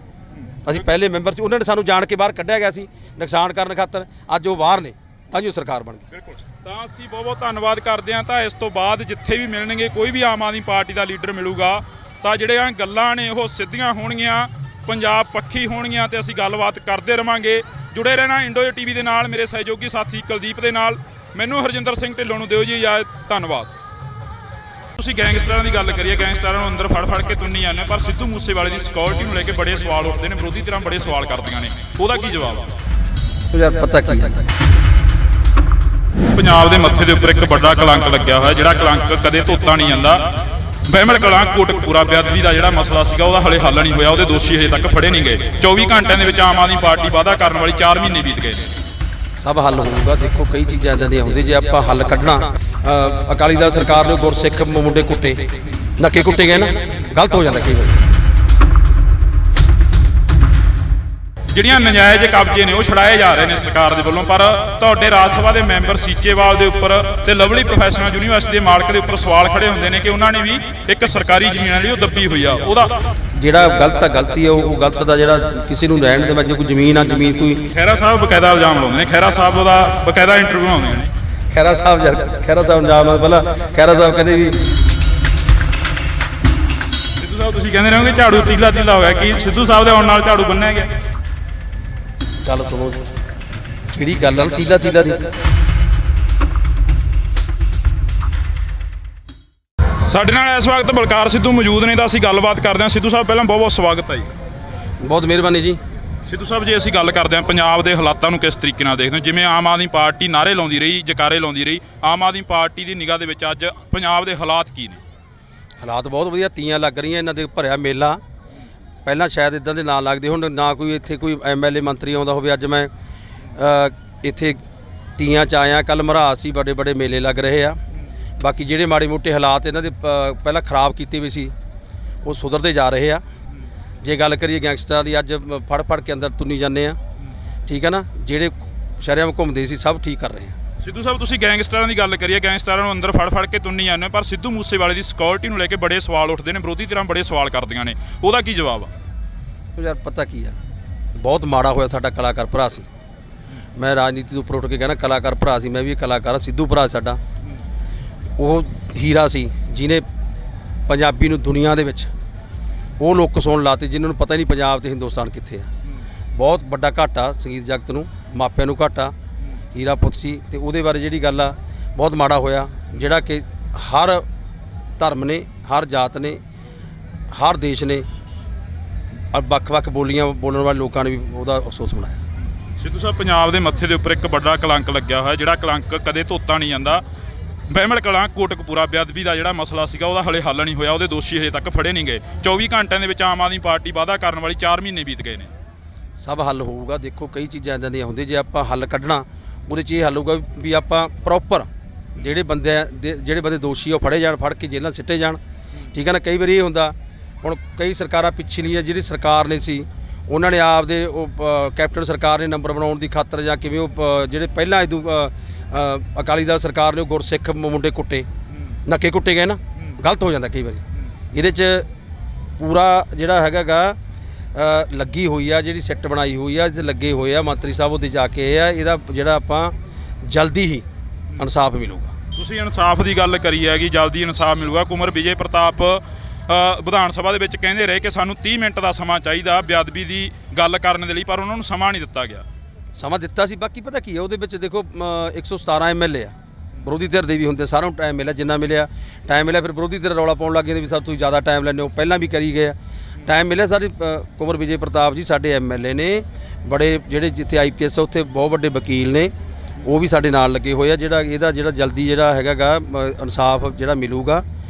ਅਸੀਂ ਪਹਿਲੇ ਮੈਂਬਰ ਸੀ, ਉਹਨਾਂ ਨੇ ਸਾਨੂੰ ਜਾਣ ਕੇ ਬਾਹਰ ਕੱਢਿਆ ਗਿਆ ਸੀ ਨੁਕਸਾਨ ਕਰਨ ਖਾਤਰ। ਅੱਜ ਉਹ ਬਾਹਰ ਨੇ, ਤਾਂ ਜੋ ਸਰਕਾਰ ਬਣ ਗਈ। ਬਿਲਕੁਲ, ਤਾਂ ਅਸੀਂ ਬਹੁਤ ਬਹੁਤ ਧੰਨਵਾਦ ਕਰਦੇ ਹਾਂ। ਤਾਂ ਇਸ ਤੋਂ ਬਾਅਦ ਜਿੱਥੇ ਵੀ ਮਿਲਣਗੇ, ਕੋਈ ਵੀ ਆਮ ਆਦਮੀ ਪਾਰਟੀ ਦਾ ਲੀਡਰ ਮਿਲੂਗਾ, ਤਾਂ ਜਿਹੜੀਆਂ ਗੱਲਾਂ ਨੇ ਉਹ ਸਿੱਧੀਆਂ ਹੋਣਗੀਆਂ, ਪੰਜਾਬ ਪੱਖੀ ਹੋਣਗੀਆਂ, ਤੇ ਅਸੀਂ ਗੱਲਬਾਤ ਕਰਦੇ ਰਵਾਂਗੇ। ਜੁੜੇ ਰਹਿਣਾ ਇੰਡੋ ਟੀਵੀ ਦੇ ਨਾਲ, ਮੇਰੇ ਸਹਿਯੋਗੀ ਸਾਥੀ ਕੁਲਦੀਪ ਦੇ ਨਾਲ। ਮੈਨੂੰ ਹਰਜਿੰਦਰ ਸਿੰਘ ਢਿੱਲੋਂ ਨੂੰ ਦਿਓ ਜੀ ਇਜਾਜ਼ਤ, ਧੰਨਵਾਦ। ਤੁਸੀਂ ਗੈਂਗਸਟਰਾਂ ਦੀ ਗੱਲ ਕਰੀਏ, ਗੈਂਗਸਟਰਾਂ ਨੂੰ ਅੰਦਰ ਫੜ ਫੜ ਕੇ ਤੁੰਨੀ ਜਾਂਦੇ, ਪਰ ਸਿੱਧੂ ਮੂਸੇਵਾਲੇ ਦੀ ਸਿਕਿਉਰਿਟੀ ਨੂੰ ਲੈ ਕੇ ਬੜੇ ਸਵਾਲ ਉੱਠਦੇ ਨੇ, ਵਿਰੋਧੀ ਧਿਰਾਂ ਬੜੇ ਸਵਾਲ ਕਰਦੀਆਂ ਨੇ, ਉਹਦਾ ਕੀ ਜਵਾਬ ਆ? ਯਾਰ ਪਤਾ ਕੀ ਹੈ, ਪੰਜਾਬ ਦੇ ਮੱਥੇ ਦੇ ਉੱਪਰ ਇੱਕ ਵੱਡਾ ਕਲੰਕ ਲੱਗਿਆ ਹੋਇਆ, ਜਿਹੜਾ ਕਲੰਕ ਕਦੇ ਧੋਤਾ ਨਹੀਂ ਜਾਂਦਾ। ਬਹਿਮਲ ਕਲਾਂ ਕੋਟਕਪੂਰਾ ਬੇਅਦਬੀ ਦਾ ਜਿਹੜਾ ਮਸਲਾ ਸੀਗਾ, ਉਹਦਾ ਹਲੇ ਹੱਲ ਨਹੀਂ ਹੋਇਆ, ਉਹਦੇ ਦੋਸ਼ੀ ਹਜੇ ਤੱਕ ਫੜੇ ਨਹੀਂ ਗਏ। 24 ਘੰਟਿਆਂ ਦੇ ਵਿੱਚ ਆਮ ਆਦਮੀ ਪਾਰਟੀ ਵਾਅਦਾ ਕਰਨ ਵਾਲੀ 4 ਮਹੀਨੇ ਬੀਤ ਗਏ ਨੇ। ਸਭ ਹੱਲ ਹੋਊਗਾ। ਦੇਖੋ ਕਈ ਚੀਜ਼ਾਂ ਇੱਦਾਂ ਦੀਆਂ ਹੁੰਦੀਆਂ, ਜੇ ਆਪਾਂ ਹੱਲ ਕੱਢਣਾ, ਅਕਾਲੀ ਦਲ ਸਰਕਾਰ ਨੇ ਗੁਰਸਿੱਖ ਮੁੰਡੇ ਕੁੱਟੇ, ਨੱਕੇ ਕੁੱਟੇ ਗਏ ਨਾ, ਗਲਤ ਹੋ ਜਾਂਦਾ ਕਈ ਵਾਰ। ਜਿਹੜੀਆਂ ਨਜਾਇਜ਼ ਕਬਜ਼ੇ ਨੇ ਉਹ ਛੜਾਏ ਜਾ ਰਹੇ ਨੇ ਸਰਕਾਰ ਦੇ ਵੱਲੋਂ, ਪਰ ਤੁਹਾਡੇ ਰਾਜ ਸਭਾ ਦੇ ਮੈਂਬਰ ਸੀਚੇਵਾਲ ਦੇ ਉੱਪਰ ਤੇ ਲਵਲੀ ਪ੍ਰੋਫੈਸ਼ਨਲ ਯੂਨੀਵਰਸਿਟੀ ਦੇ ਮਾਲਕ ਦੇ ਉੱਪਰ ਸਵਾਲ ਖੜੇ ਹੁੰਦੇ ਨੇ ਕਿ ਉਹਨਾਂ ਨੇ ਵੀ ਇੱਕ ਸਰਕਾਰੀ ਜ਼ਮੀਨ ਜਿਹੜੀ ਉਹ ਦੱਬੀ ਹੋਈ ਆ। ਉਹਦਾ ਜਿਹੜਾ ਗਲਤ ਆ ਗਲਤੀ ਆ, ਉਹ ਗਲਤ ਦਾ ਜਿਹੜਾ ਕਿਸੇ ਨੂੰ ਰਹਿਣ ਦੇ ਵਿੱਚ ਕੋਈ ਜ਼ਮੀਨ ਆ, ਜ਼ਮੀਨ ਕੋਈ ਖਹਿਰਾ ਸਾਹਿਬ ਬਕਾਇਦਾ ਇਲਜ਼ਾਮ ਲਾਉਂਦੇ ਨੇ, ਖਹਿਰਾ ਸਾਹਿਬ ਦਾ ਬਕਾਇਦਾ ਇੰਟਰਵਿਊ ਆਉਂਦੇ ਨੇ। ਖਹਿਰਾ ਸਾਹਿਬ ਇਲਜ਼ਾਮ ਪਹਿਲਾਂ ਖਹਿਰਾ ਸਾਹਿਬ ਕਹਿੰਦੇ ਵੀ ਸਿੱਧੂ ਸਾਹਿਬ ਤੁਸੀਂ ਕਹਿੰਦੇ ਰਹੋਗੇ ਝਾੜੂ ਤੀਲਾ ਤੀਲਾ ਹੋਇਆ, ਕੀ ਸਿੱਧੂ ਸਾਹਿਬ ਦੇ ਆਉਣ ਨਾਲ ਝਾੜੂ ਬੰਨਿਆ ਗਿਆ? ਗੱਲ ਸੁਣੋ, ਜਿਹੜੀ ਗੱਲ ਆ ਤੀਲਾ ਤੀਲਾ ਦੀ, ਸਾਡੇ ਨਾਲ ਇਸ ਵਕਤ ਬਲਕਾਰ ਸਿੱਧੂ ਮੌਜੂਦ ਨੇ, ਤਾਂ ਅਸੀਂ ਗੱਲਬਾਤ ਕਰਦੇ ਹਾਂ। ਸਿੱਧੂ ਸਾਹਿਬ ਪਹਿਲਾਂ ਬਹੁਤ ਬਹੁਤ ਸਵਾਗਤ ਹੈ ਜੀ। ਬਹੁਤ ਮਿਹਰਬਾਨੀ ਜੀ। ਸਿੱਧੂ ਸਾਹਿਬ, ਜੇ ਅਸੀਂ ਗੱਲ ਕਰਦੇ ਹਾਂ ਪੰਜਾਬ ਦੇ ਹਾਲਾਤਾਂ ਨੂੰ ਕਿਸ ਤਰੀਕੇ ਨਾਲ ਦੇਖਦੇ ਹੋ? ਜਿਵੇਂ ਆਮ ਆਦਮੀ ਪਾਰਟੀ ਨਾਅਰੇ ਲਾਉਂਦੀ ਰਹੀ, ਜਕਾਰੇ ਲਾਉਂਦੀ ਰਹੀ, ਆਮ ਆਦਮੀ ਪਾਰਟੀ ਦੀ ਨਿਗਾਹ ਦੇ ਵਿੱਚ ਅੱਜ ਪੰਜਾਬ ਦੇ ਹਾਲਾਤ ਕੀ ਨੇ? ਹਾਲਾਤ ਬਹੁਤ ਵਧੀਆ, ਤੀਆਂ ਲੱਗ ਰਹੀਆਂ, ਇਹਨਾਂ ਦੇ ਭਰਿਆ ਮੇਲਾ। ਪਹਿਲਾਂ ਸ਼ਾਇਦ ਇਦਾਂ ਦੇ ਨਾਂ ਲੱਗਦੇ, ਹੁਣ ਨਾ ਕੋਈ ਇੱਥੇ ਕੋਈ MLA ਮੰਤਰੀ ਆਉਂਦਾ ਹੋਵੇ। ਅੱਜ ਮੈਂ ਇੱਥੇ ਤੀਆਂ 'ਚ ਆਇਆ, ਕੱਲ੍ਹ ਮਰਹਾਸ ਸੀ, ਵੱਡੇ ਵੱਡੇ ਮੇਲੇ ਲੱਗ ਰਹੇ ਆ। ਬਾਕੀ ਜਿਹੜੇ ਮਾੜੇ ਮੋਟੇ ਹਾਲਾਤ ਇਹਨਾਂ ਦੇ ਪਹਿਲਾਂ ਖਰਾਬ ਕੀਤੇ ਵੀ ਸੀ, ਉਹ ਸੁਧਰਦੇ ਜਾ ਰਹੇ ਆ। ਜੇ ਗੱਲ ਕਰੀਏ ਗੈਂਗਸਟਰਾਂ ਦੀ, ਅੱਜ ਫੜ ਫੜ ਕੇ ਅੰਦਰ ਤੁੰਨੀ ਜਾਂਦੇ ਆ, ਠੀਕ ਹੈ ਨਾ। ਜਿਹੜੇ ਸ਼ਹਿਰਾਂ ਘੁੰਮਦੇ ਸੀ ਸਭ ਠੀਕ ਕਰ ਰਹੇ ਆ। ਸਿੱਧੂ ਸਾਹਿਬ ਤੁਸੀਂ ਗੈਂਗਸਟਰਾਂ ਦੀ ਗੱਲ ਕਰੀਏ, ਗੈਂਗਸਟਰਾਂ ਨੂੰ ਅੰਦਰ ਫੜ ਫੜ ਕੇ ਤੁੰਨੀ ਜਾਂਦੇ, ਪਰ ਸਿੱਧੂ ਮੂਸੇਵਾਲੇ ਦੀ ਸਿਕਿਉਰਿਟੀ ਨੂੰ ਲੈ ਕੇ ਬੜੇ ਸਵਾਲ ਉੱਠਦੇ ਨੇ, ਵਿਰੋਧੀ ਧਿਰਾਂ ਬੜੇ ਸਵਾਲ ਕਰਦੀਆਂ ਨੇ, ਉਹਦਾ ਕੀ ਜਵਾਬ ਆ? ਯਾਰ ਪਤਾ ਕੀ ਆ, ਬਹੁਤ ਮਾੜਾ ਹੋਇਆ। ਸਾਡਾ ਕਲਾਕਾਰ ਭਰਾ ਸੀ, ਮੈਂ ਰਾਜਨੀਤੀ ਤੋਂ ਉੱਪਰ ਉੱਠ ਕੇ ਕਹਿਣਾ ਕਲਾਕਾਰ ਭਰਾ ਸੀ, ਮੈਂ ਵੀ ਕਲਾਕਾਰ। ਸਿੱਧੂ ਭਰਾ ਸਾਡਾ ਉਹ ਹੀਰਾ ਸੀ, ਜਿਹਨੇ ਪੰਜਾਬੀ ਨੂੰ ਦੁਨੀਆ ਦੇ ਵਿੱਚ ਉਹ ਲੋਕ ਸੁਣ ਲਾਤੇ ਜਿਨ੍ਹਾਂ ਨੂੰ ਪਤਾ ਹੀ ਨਹੀਂ ਪੰਜਾਬ ਤੇ ਹਿੰਦੁਸਤਾਨ ਕਿੱਥੇ ਆ। ਬਹੁਤ ਵੱਡਾ ਘਾਟਾ ਸੰਗੀਤ ਜਗਤ ਨੂੰ, ਮਾਪਿਆਂ ਨੂੰ ਘਾਟਾ। ਹੀਰਾ ਪੁੱਤ ਸੀ, ਤੇ ਉਹਦੇ ਬਾਰੇ ਜਿਹੜੀ ਗੱਲ ਆ, ਬਹੁਤ ਮਾੜਾ ਹੋਇਆ। ਜਿਹੜਾ ਕਿ ਹਰ ਧਰਮ ਨੇ, ਹਰ ਜਾਤ ਨੇ, ਹਰ ਦੇਸ਼ ਨੇ, ਵੱਖ-ਵੱਖ ਬੋਲੀਆਂ ਬੋਲਣ ਵਾਲੇ ਲੋਕਾਂ ਨੇ ਵੀ ਉਹਦਾ ਅਫਸੋਸ ਮਨਾਇਆ। ਸਿੱਧੂ ਸਾਹਿਬ, ਪੰਜਾਬ ਦੇ ਮੱਥੇ ਦੇ ਉੱਪਰ ਇੱਕ ਵੱਡਾ ਕਲੰਕ ਲੱਗਿਆ ਹੋਇਆ, ਜਿਹੜਾ ਕਲੰਕ ਕਦੇ ਧੋਤਾ ਨਹੀਂ ਜਾਂਦਾ। ਬਹਿਮਲ ਕਲਾਂ ਕੋਟਕਪੂਰਾ ਬੇਅਦਬੀ ਦਾ ਜਿਹੜਾ ਮਸਲਾ ਸੀਗਾ, ਉਹਦਾ ਹਲੇ ਹੱਲ ਨਹੀਂ ਹੋਇਆ, ਉਹਦੇ ਦੋਸ਼ੀ ਹਜੇ ਤੱਕ ਫੜੇ ਨਹੀਂ ਗਏ। 24 ਘੰਟਿਆਂ ਦੇ ਵਿੱਚ ਆਮ ਆਦਮੀ ਪਾਰਟੀ ਵਾਅਦਾ ਕਰਨ ਵਾਲੀ 4 ਮਹੀਨੇ ਬੀਤ ਗਏ ਨੇ। ਸਭ ਹੱਲ ਹੋਊਗਾ। ਦੇਖੋ ਕਈ ਚੀਜ਼ਾਂ ਇੱਦਾਂ ਦੀਆਂ ਹੁੰਦੀਆਂ, ਜੇ ਆਪਾਂ ਹੱਲ ਕੱਢਣਾ, ਉਹਦੇ 'ਚ ਇਹ ਹੱਲ ਹੋਊਗਾ ਵੀ ਆਪਾਂ ਪ੍ਰੋਪਰ ਜਿਹੜੇ ਬੰਦੇ ਦੋਸ਼ੀ ਉਹ ਫੜੇ ਜਾਣ, ਫੜ ਕੇ ਜੇਲ੍ਹਾਂ ਸਿੱਟੇ ਜਾਣ, ਠੀਕ ਹੈ ਨਾ। ਕਈ ਵਾਰੀ ਇਹ ਹੁੰਦਾ, ਹੁਣ ਕਈ ਸਰਕਾਰਾਂ ਪਿਛਲੀਆਂ ਜਿਹੜੀ ਸਰਕਾਰ ਨੇ ਸੀ, ਉਹਨਾਂ ਨੇ ਆਪਦੇ ਉਹ ਕੈਪਟਨ ਸਰਕਾਰ ਨੇ ਨੰਬਰ ਬਣਾਉਣ ਦੀ ਖਾਤਰ ਜਾਂ ਕਿਵੇਂ ਉਹ ਜਿਹੜੇ ਪਹਿਲਾਂ ਅਕਾਲੀ ਦਲ ਸਰਕਾਰ ਨੇ ਗੁਰਸਿੱਖ ਮੁੰਡੇ ਕੁੱਟੇ, ਨੱਕੇ ਕੁੱਟੇ ਗਏ ਨਾ, ਗਲਤ ਹੋ ਜਾਂਦਾ ਕਈ ਵਾਰੀ। ਇਹਦੇ 'ਚ ਪੂਰਾ ਜਿਹੜਾ ਹੈਗਾ ਲੱਗੀ ਹੋਈ ਆ, ਜਿਹੜੀ ਸਿੱਟ ਬਣਾਈ ਹੋਈ ਆ, ਲੱਗੇ ਹੋਏ ਆ ਮੰਤਰੀ ਸਾਹਿਬ, ਉਹਦੇ ਜਾ ਕੇ ਇਹਦਾ ਜਿਹੜਾ ਆਪਾਂ ਜਲਦੀ ਹੀ ਇਨਸਾਫ ਮਿਲੂਗਾ। ਤੁਸੀਂ ਇਨਸਾਫ ਦੀ ਗੱਲ ਕਰੀ ਹੈਗੀ, ਜਲਦੀ ਇਨਸਾਫ ਮਿਲੂਗਾ। ਕੁਮਰ ਵਿਜੇ ਪ੍ਰਤਾਪ ਵਿਧਾਨ ਸਭਾ ਦੇ ਵਿੱਚ ਕਹਿੰਦੇ ਰਹੇ ਕਿ ਸਾਨੂੰ 30 ਮਿੰਟ ਦਾ ਸਮਾਂ ਚਾਹੀਦਾ ਬੇਅਦਬੀ ਦੀ ਗੱਲ ਕਰਨ ਦੇ ਲਈ, ਪਰ ਉਹਨਾਂ ਨੂੰ ਸਮਾਂ ਨਹੀਂ ਦਿੱਤਾ ਗਿਆ। ਸਮਾਂ ਦਿੱਤਾ ਸੀ, ਬਾਕੀ ਪਤਾ ਕੀ ਹੈ ਉਹਦੇ ਵਿੱਚ, ਦੇਖੋ 117 MLA ਆ, ਵਿਰੋਧੀ ਧਿਰ ਦੇ ਵੀ ਹੁੰਦੇ, ਸਾਰਿਆਂ ਨੂੰ ਟਾਈਮ ਮਿਲਿਆ, ਜਿੰਨਾ ਮਿਲਿਆ ਟਾਈਮ ਮਿਲਿਆ। ਫਿਰ ਵਿਰੋਧੀ ਧਿਰ ਰੌਲਾ ਪਾਉਣ ਲੱਗ ਗਏ ਵੀ ਸਭ ਤੁਸੀਂ ਜ਼ਿਆਦਾ ਟਾਈਮ ਲੈਂਦੇ ਹੋ, ਪਹਿਲਾਂ ਵੀ ਕਰੀ ਗਏ ਆ, ਟਾਈਮ ਮਿਲਿਆ। ਸਾਡੇ ਕੁਮਰ ਵਿਜੇ ਪ੍ਰਤਾਪ ਜੀ ਸਾਡੇ MLA ਨੇ, ਬੜੇ ਜਿਹੜੇ ਜਿੱਥੇ IPS ਉੱਥੇ ਬਹੁਤ ਵੱਡੇ ਵਕੀਲ ਨੇ, ਉਹ ਵੀ ਸਾਡੇ ਨਾਲ ਲੱਗੇ ਹੋਏ ਆ। ਇਹਦਾ ਜਲਦੀ ਜਿਹੜਾ ਹੈਗਾ ਇਨਸਾਫ ਜਿਹੜਾ ਮਿਲੂਗਾ।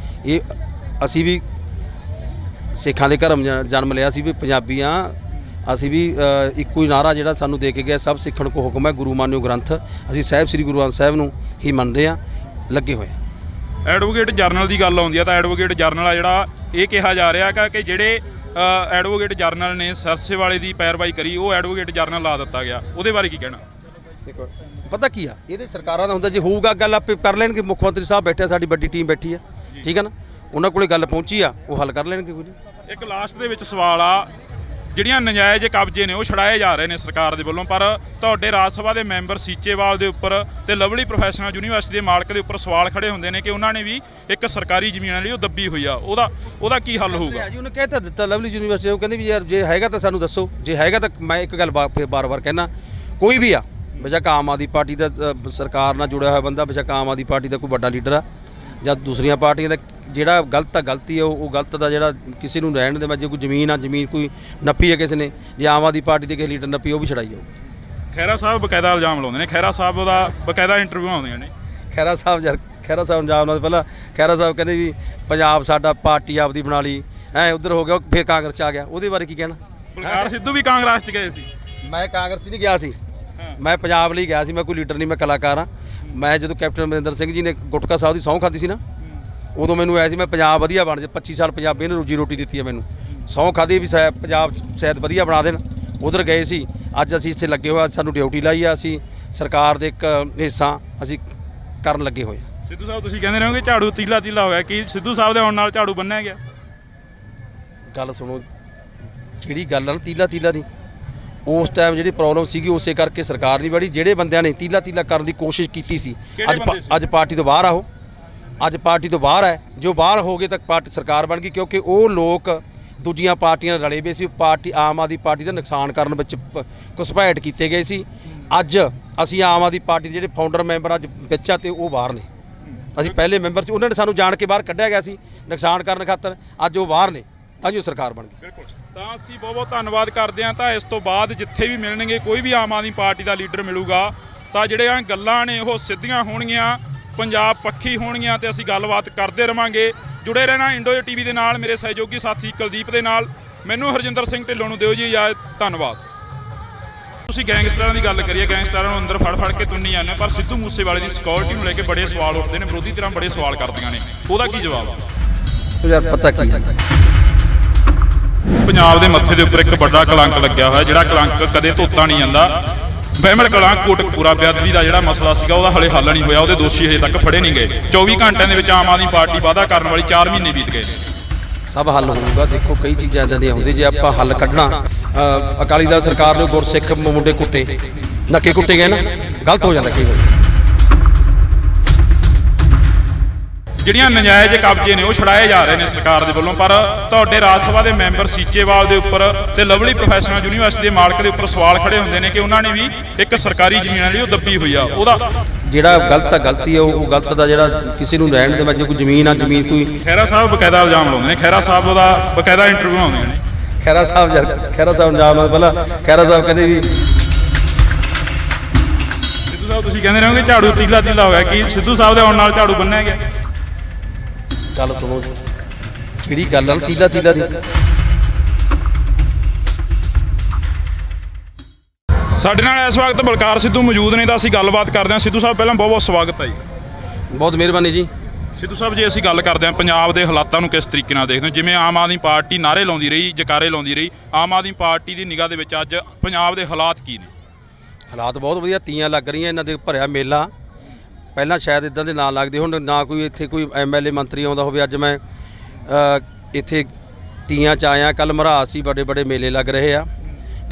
ਇਹ ਅਸੀਂ ਵੀ ਸਿੱਖਾਂ ਦੇ ਘਰਮ ਜਨਮ ਲਿਆ ਸੀ ਵੀ ਪੰਜਾਬੀ ਆ ਅਸੀਂ ਵੀ ਇੱਕੋ ਹੀ ਨਾਰਾ ਜਿਹੜਾ ਸਾਨੂੰ ਦੇ ਕੇ ਗਿਆ ਸਭ ਸਿੱਖਣ ਕੋ ਹੁਕਮ ਹੈ ਗੁਰੂ ਮਾਨਿਓ ਗ੍ਰੰਥ। ਅਸੀਂ ਸਾਹਿਬ ਸ੍ਰੀ ਗੁਰੂ ਗ੍ਰੰਥ ਸਾਹਿਬ ਨੂੰ ਹੀ ਮੰਨਦੇ ਆ, ਲੱਗੇ ਹੋਏ ਆ। ਐਡਵੋਕੇਟ ਜਰਨਲ ਦੀ ਗੱਲ ਆਉਂਦੀ ਆ ਤਾਂ ਐਡਵੋਕੇਟ ਜਰਨਲ ਆ ਜਿਹੜਾ ਇਹ ਕਿਹਾ ਜਾ ਰਿਹਾ ਕਿ ਜਿਹੜੇ ਐਡਵੋਕੇਟ ਜਰਨਲ ਨੇ ਸਰਸੇ ਵਾਲੇ ਦੀ ਪੈਰਵਾਈ ਕਰੀ ਉਹ ਐਡਵੋਕੇਟ ਜਰਨਲ ਲਾ ਦਿੱਤਾ ਗਿਆ, ਉਹਦੇ ਬਾਰੇ ਕੀ ਕਹਿਣਾ? ਦੇਖੋ ਪਤਾ ਕੀ ਆ, ਇਹਦੇ ਸਰਕਾਰਾਂ ਦਾ ਹੁੰਦਾ ਜੇ ਹੋਊਗਾ ਗੱਲ ਆਪੇ ਕਰ ਲੈਣਗੇ। ਮੁੱਖ ਮੰਤਰੀ ਸਾਹਿਬ ਬੈਠੇ, ਸਾਡੀ ਵੱਡੀ ਟੀਮ ਬੈਠੀ ਆ, ਠੀਕ ਹੈ ਨਾ, ਉਹਨਾਂ ਕੋਲੇ ਗੱਲ ਪਹੁੰਚੀ ਆ, ਉਹ ਹੱਲ ਕਰ ਲੈਣਗੇ। ਕੋਈ ਨਹੀਂ। ਇੱਕ ਲਾਸਟ ਦੇ ਵਿੱਚ ਸਵਾਲ ਆ, ਜਿਹੜੀਆਂ ਨਜਾਇਜ਼ ਕਬਜ਼ੇ ਨੇ ਉਹ ਛੜਾਏ ਜਾ ਰਹੇ ਨੇ ਸਰਕਾਰ ਦੇ ਵੱਲੋਂ, ਪਰ ਤੁਹਾਡੇ ਰਾਜ ਸਭਾ ਦੇ ਮੈਂਬਰ ਸੀਚੇਵਾਲ ਦੇ ਉੱਪਰ ਤੇ ਲਵਲੀ ਪ੍ਰੋਫੈਸ਼ਨਲ ਯੂਨੀਵਰਸਿਟੀ ਦੇ ਮਾਲਕ ਦੇ ਉੱਪਰ ਸਵਾਲ ਖੜੇ ਹੁੰਦੇ ਨੇ ਕਿ ਉਹਨਾਂ ਨੇ ਵੀ ਇੱਕ ਸਰਕਾਰੀ ਜ਼ਮੀਨ ਲਈ ਉਹ ਦੱਬੀ ਹੋਈ ਆ, ਉਹਦਾ ਕੀ ਹੱਲ ਹੋਊਗਾ? ਜੀ ਉਹਨੇ ਕਹਿ ਤਾਂ ਦਿੱਤਾ ਲਵਲੀ ਯੂਨੀਵਰਸਿਟੀ, ਉਹ ਕਹਿੰਦੇ ਵੀ ਯਾਰ ਜੇ ਹੈਗਾ ਤਾਂ ਸਾਨੂੰ ਦੱਸੋ, ਜੇ ਹੈਗਾ ਤਾਂ ਮੈਂ ਇੱਕ ਗੱਲ ਫਿਰ ਬਾਰ-ਬਾਰ ਕਹਿਣਾ, ਕੋਈ ਵੀ ਆ ਬੇਸ਼ੱਕ ਆਮ ਆਦਮੀ ਪਾਰਟੀ ਦਾ ਸਰਕਾਰ ਨਾਲ ਜੁੜਿਆ ਹੋਇਆ ਬੰਦਾ, ਬੇਸ਼ੱਕ ਆਮ ਆਦਮੀ ਪਾਰਟੀ ਦਾ ਕੋਈ ਵੱਡਾ ਲੀਡਰ ਆ ਜਾਂ ਦੂਸਰੀਆਂ ਪਾਰਟੀਆਂ ਦਾ, ਜਿਹੜਾ ਗਲਤ ਆ ਗਲਤੀ ਆ, ਉਹ ਗਲਤ ਦਾ ਜਿਹੜਾ ਕਿਸੇ ਨੂੰ ਰਹਿਣ ਦੇ। ਮੈਂ ਜੇ ਕੋਈ ਜ਼ਮੀਨ ਕੋਈ ਨੱਪੀ ਹੈ ਕਿਸੇ ਨੇ, ਜੇ ਆਮ ਆਦਮੀ ਪਾਰਟੀ ਦੇ ਕਿਸੇ ਲੀਡਰ ਨੱਪੀ, ਉਹ ਵੀ ਛੜਾਈ ਜਾਊ। ਖਹਿਰਾ ਸਾਹਿਬ ਬਕਾਇਦਾ ਇਲਜ਼ਾਮ ਲਾਉਂਦੇ ਨੇ, ਖਹਿਰਾ ਸਾਹਿਬ ਦਾ ਬਕਾਇਦਾ ਇੰਟਰਵਿਊ ਆਉਂਦੀਆਂ ਨੇ। ਖਹਿਰਾ ਸਾਹਿਬ ਇਲਜ਼ਾਮ ਲਾਉਂਦੇ, ਪਹਿਲਾਂ ਖਹਿਰਾ ਸਾਹਿਬ ਕਹਿੰਦੇ ਵੀ ਪੰਜਾਬ ਸਾਡਾ ਪਾਰਟੀ ਆਪਦੀ ਬਣਾ ਲਈ, ਉੱਧਰ ਹੋ ਗਿਆ, ਫਿਰ ਕਾਂਗਰਸ 'ਚ ਆ ਗਿਆ, ਉਹਦੇ ਬਾਰੇ ਕੀ ਕਹਿਣਾ? ਬਲਕਾਰ ਸਿੱਧੂ ਵੀ ਕਾਂਗਰਸ 'ਚ ਗਏ ਸੀ। ਮੈਂ ਕਾਂਗਰਸ 'ਚ ਨਹੀਂ ਗਿਆ ਸੀ, ਮੈਂ ਪੰਜਾਬ ਲਈ ਗਿਆ ਸੀ, ਮੈਂ ਕੋਈ ਲੀਡਰ ਨਹੀਂ, ਮੈਂ ਕਲਾਕਾਰ ਹਾਂ। ਮੈਂ ਜਦੋਂ ਕੈਪਟਨ ਅਮਰਿੰਦਰ ਸਿੰਘ ਜੀ ਨੇ ਗੁਟਕਾ ਸਾਹਿਬ ਦੀ ਸਹੁੰ ਖਾਧੀ ਸੀ ਨਾ, ਉਦੋਂ ਮੈਨੂੰ ਆਇਆ ਸੀ ਮੈਂ ਪੰਜਾਬ ਵਧੀਆ ਬਣ ਜਾ, 25 ਸਾਲ ਪੰਜਾਬੀ ਨੇ ਰੋਜੀ ਰੋਟੀ ਦਿੱਤੀ ਹੈ ਮੈਨੂੰ, ਸਹੁੰ ਖਾਧੀ ਵੀ ਪੰਜਾਬ ਸ਼ਾਇਦ ਵਧੀਆ ਬਣਾ ਦੇਣ, ਉਧਰ ਗਏ ਸੀ। ਅੱਜ ਅਸੀਂ ਇੱਥੇ ਲੱਗੇ ਹੋਏ, ਸਾਨੂੰ ਡਿਊਟੀ ਲਾਈ ਆ, ਅਸੀਂ ਸਰਕਾਰ ਦੇ ਇੱਕ ਹਿੱਸਾ ਅਸੀਂ ਕਰਨ ਲੱਗੇ ਹੋਏ ਹਾਂ। ਸਿੱਧੂ ਸਾਹਿਬ ਤੁਸੀਂ ਕਹਿੰਦੇ ਰਹੋਗੇ ਝਾੜੂ ਤੀਲਾ ਹੋਇਆ, ਕੀ ਸਿੱਧੂ ਸਾਹਿਬ ਦੇ ਆਉਣ ਨਾਲ ਝਾੜੂ ਬੰਨਿਆ ਗਿਆ? ਗੱਲ ਸੁਣੋ, ਜਿਹੜੀ ਗੱਲ ਆ ਨਾ ਤੀਲਾ ਦੀ, ਉਸ ਟਾਈਮ ਜਿਹੜੀ ਪ੍ਰੋਬਲਮ ਸੀਗੀ ਉਸੇ ਕਰਕੇ ਸਰਕਾਰ ਨਹੀਂ ਬੜੀ, ਜਿਹੜੇ ਬੰਦਿਆਂ ਨੇ ਤੀਲਾ ਕਰਨ ਦੀ ਕੋਸ਼ਿਸ਼ ਕੀਤੀ ਸੀ ਅੱਜ ਪਾਰਟੀ ਤੋਂ ਬਾਹਰ ਆਓ, ਅੱਜ ਪਾਰਟੀ ਤੋਂ ਬਾਹਰ ਹੈ। ਜੋ ਬਾਹਰ ਹੋ ਗਏ ਤਾਂ ਪਾਰਟੀ ਸਰਕਾਰ ਬਣ ਗਈ, ਕਿਉਂਕਿ ਉਹ ਲੋਕ ਦੂਜੀਆਂ ਪਾਰਟੀਆਂ ਨਾਲ ਰਲੇ ਹੋਏ ਸੀ, ਪਾਰਟੀ ਆਮ ਆਦਮੀ ਪਾਰਟੀ ਦਾ ਨੁਕਸਾਨ ਕਰਨ ਵਿੱਚ ਘੁਸਪੈਠ ਕੀਤੇ ਗਏ ਸੀ। ਅੱਜ ਅਸੀਂ ਆਮ ਆਦਮੀ ਪਾਰਟੀ ਦੇ ਜਿਹੜੇ ਫਾਊਂਡਰ ਮੈਂਬਰ ਅੱਜ ਵਿੱਚ ਆ ਤੇ ਉਹ ਬਾਹਰ ਨੇ, ਅਸੀਂ ਪਹਿਲੇ ਮੈਂਬਰ ਸੀ, ਉਹਨਾਂ ਨੇ ਸਾਨੂੰ ਜਾਣ ਕੇ ਬਾਹਰ ਕੱਢਿਆ ਗਿਆ ਸੀ ਨੁਕਸਾਨ ਕਰਨ ਖਾਤਰ, ਅੱਜ ਉਹ ਬਾਹਰ ਨੇ, ਤਾਂ ਜੋ ਸਰਕਾਰ ਬਣ ਗਈ। ਬਿਲਕੁਲ, ਤਾਂ ਅਸੀਂ ਬਹੁਤ ਧੰਨਵਾਦ ਕਰਦੇ ਹਾਂ। ਤਾਂ ਇਸ ਤੋਂ ਬਾਅਦ ਜਿੱਥੇ ਵੀ ਮਿਲਣਗੇ, ਕੋਈ ਵੀ ਆਮ ਆਦਮੀ ਪਾਰਟੀ ਦਾ ਲੀਡਰ ਮਿਲੂਗਾ, ਤਾਂ ਜਿਹੜੀਆਂ ਗੱਲਾਂ ਨੇ ਉਹ ਸਿੱਧੀਆਂ ਹੋਣਗੀਆਂ, ਪੰਜਾਬ ਪੱਖੀ ਹੋਣਗੀਆਂ, ਤੇ ਅਸੀਂ ਗੱਲਬਾਤ ਕਰਦੇ ਰਵਾਂਗੇ। ਜੁੜੇ ਰਹਿਣਾ ਇੰਡੋ ਟੀਵੀ ਦੇ ਨਾਲ, ਮੇਰੇ ਸਹਿਯੋਗੀ ਸਾਥੀ ਕੁਲਦੀਪ ਦੇ ਨਾਲ। ਮੈਨੂੰ ਹਰਜਿੰਦਰ ਸਿੰਘ ਢਿੱਲੋਂ ਨੂੰ ਦਿਓ ਜੀ ਇਜਾਜ਼ਤ, ਧੰਨਵਾਦ। ਤੁਸੀਂ ਗੈਂਗਸਟਰਾਂ ਦੀ ਗੱਲ ਕਰੀਏ, ਗੈਂਗਸਟਰਾਂ ਨੂੰ ਅੰਦਰ ਫੜ ਕੇ ਤੁੰਨੀ ਜਾਂਦੇ, ਪਰ ਸਿੱਧੂ ਮੂਸੇਵਾਲੇ ਦੀ ਸਿਕਿਉਰਿਟੀ ਨੂੰ ਲੈ ਕੇ ਬੜੇ ਸਵਾਲ ਉੱਠਦੇ ਨੇ, ਵਿਰੋਧੀ ਧਿਰਾਂ ਬੜੇ ਸਵਾਲ ਕਰਦੀਆਂ ਨੇ, ਉਹਦਾ ਕੀ ਜਵਾਬ ਆ? ਯਾਰ ਪਤਾ ਕੀ ਹੈ, ਪੰਜਾਬ ਦੇ ਮੱਥੇ ਦੇ ਉੱਪਰ ਇੱਕ ਵੱਡਾ ਕਲੰਕ ਲੱਗਿਆ ਹੋਇਆ, ਜਿਹੜਾ ਕਲੰਕ ਕਦੇ ਧੋਤਾ ਨਹੀਂ ਜਾਂਦਾ। ਬਹਿਮਲ ਕਲਾਂ ਕੋਟਕਪੂਰਾ ਬੇਅਦਬੀ ਦਾ ਜਿਹੜਾ ਮਸਲਾ ਸੀਗਾ, ਉਹਦਾ ਹਲੇ ਹੱਲ ਨਹੀਂ ਹੋਇਆ, ਉਹਦੇ ਦੋਸ਼ੀ ਹਜੇ ਤੱਕ ਫੜੇ ਨਹੀਂ ਗਏ। 24 ਘੰਟਿਆਂ ਦੇ ਵਿੱਚ ਆਮ ਆਦਮੀ ਪਾਰਟੀ ਵਾਅਦਾ ਕਰਨ ਵਾਲੀ 4 ਮਹੀਨੇ ਬੀਤ ਗਏ। ਸਭ ਹੱਲ ਹੋਊਗਾ। ਦੇਖੋ ਕਈ ਚੀਜ਼ਾਂ ਇੱਦਾਂ ਦੀਆਂ ਹੁੰਦੀਆਂ, ਜੇ ਆਪਾਂ ਹੱਲ ਕੱਢਣਾ, ਅਕਾਲੀ ਦਲ ਸਰਕਾਰ ਨੇ ਗੁਰਸਿੱਖ ਮੁੰਡੇ ਕੁੱਟੇ, ਨੱਕੇ ਕੁੱਟੇ ਗਏ ਨਾ, ਗਲਤ ਹੋ ਜਾਂਦਾ ਕਈ ਵਾਰ। ਜਿਹੜੀਆਂ ਨਜਾਇਜ਼ ਕਬਜ਼ੇ ਨੇ ਉਹ ਛੜਾਏ ਜਾ ਰਹੇ ਨੇ ਸਰਕਾਰ ਦੇ ਵੱਲੋਂ, ਪਰ ਤੁਹਾਡੇ ਰਾਜ ਸਭਾ ਦੇ ਮੈਂਬਰ ਸੀਚੇਵਾਲ ਦੇ ਉੱਪਰ ਤੇ ਲਵਲੀ ਪ੍ਰੋਫੈਸ਼ਨਲ ਯੂਨੀਵਰਸਿਟੀ ਦੇ ਮਾਲਕ ਦੇ ਉੱਪਰ ਸਵਾਲ ਖੜੇ ਹੁੰਦੇ ਨੇ ਕਿ ਉਹਨਾਂ ਨੇ ਵੀ ਇੱਕ ਸਰਕਾਰੀ ਜ਼ਮੀਨ ਲਈ ਉਹ ਦੱਬੀ ਹੋਈ ਆ, ਉਹਦਾ ਜਿਹੜਾ ਗਲਤ ਆ ਗਲਤੀ ਆ, ਉਹ ਗਲਤ ਦਾ ਜਿਹੜਾ ਕਿਸੇ ਨੂੰ ਰਹਿਣ ਦੇ। ਮੈਂ ਜੇ ਕੋਈ ਜ਼ਮੀਨ ਕੋਈ ਖਹਿਰਾ ਸਾਹਿਬ ਬਕਾਇਦਾ ਇਲਜ਼ਾਮ ਲਾਉਂਦੇ ਨੇ, ਖਹਿਰਾ ਸਾਹਿਬ ਦਾ ਬਕਾਇਦਾ ਇੰਟਰਵਿਊ ਆਉਂਦੀਆਂ ਨੇ। ਖਹਿਰਾ ਸਾਹਿਬ ਇਲਜ਼ਾਮ ਲਾਉਂਦੇ, ਪਹਿਲਾਂ ਖਹਿਰਾ ਸਾਹਿਬ ਕਹਿੰਦੇ ਵੀ ਸਿੱਧੂ ਸਾਹਿਬ ਤੁਸੀਂ ਕਹਿੰਦੇ ਰਹੋਗੇ ਝਾੜੂ ਤੀਲਾ ਹੋਇਆ, ਕੀ ਸਿੱਧੂ ਸਾਹਿਬ ਦੇ ਆਉਣ ਨਾਲ ਝਾੜੂ ਬੰਨਿਆ ਗਿਆ? ਗੱਲ ਸੁਣੋ, ਜਿਹੜੀ ਗੱਲ ਆ ਤੀਲਾ ਦੀ, ਸਾਡੇ ਨਾਲ ਇਸ ਵਕਤ ਬਲਕਾਰ ਸਿੱਧੂ ਮੌਜੂਦ ਨੇ, ਤਾਂ ਅਸੀਂ ਗੱਲਬਾਤ ਕਰਦੇ ਹਾਂ। ਸਿੱਧੂ ਸਾਹਿਬ ਪਹਿਲਾਂ ਬਹੁਤ ਸਵਾਗਤ ਹੈ ਜੀ। ਬਹੁਤ ਮਿਹਰਬਾਨੀ ਜੀ। ਸਿੱਧੂ ਸਾਹਿਬ ਜੇ ਅਸੀਂ ਗੱਲ ਕਰਦੇ ਹਾਂ ਪੰਜਾਬ ਦੇ ਹਾਲਾਤਾਂ ਨੂੰ ਕਿਸ ਤਰੀਕੇ ਨਾਲ ਦੇਖਦੇ ਹੋ? ਜਿਵੇਂ ਆਮ ਆਦਮੀ ਪਾਰਟੀ ਨਾਅਰੇ ਲਾਉਂਦੀ ਰਹੀ, ਜਕਾਰੇ ਲਾਉਂਦੀ ਰਹੀ, ਆਮ ਆਦਮੀ ਪਾਰਟੀ ਦੀ ਨਿਗਾਹ ਦੇ ਵਿੱਚ ਅੱਜ ਪੰਜਾਬ ਦੇ ਹਾਲਾਤ ਕੀ ਨੇ? ਹਾਲਾਤ ਬਹੁਤ ਵਧੀਆ, ਤੀਆਂ ਲੱਗ ਰਹੀਆਂ, ਇਹਨਾਂ ਦੇ ਭਰਿਆ ਮੇਲਾ। ਪਹਿਲਾਂ ਸ਼ਾਇਦ ਇਦਾਂ ਦੇ ਨਾਂ ਲੱਗਦੇ ਹੁਣ, ਨਾ ਕੋਈ ਇੱਥੇ ਕੋਈ ਐਮਐਲਏ ਮੰਤਰੀ ਆਉਂਦਾ ਹੋਵੇ। ਅੱਜ ਮੈਂ ਇੱਥੇ ਤੀਆਂ 'ਚ ਆਇਆ, ਕੱਲ੍ਹ ਮਰਹਾਸ ਸੀ, ਵੱਡੇ ਮੇਲੇ ਲੱਗ ਰਹੇ ਆ।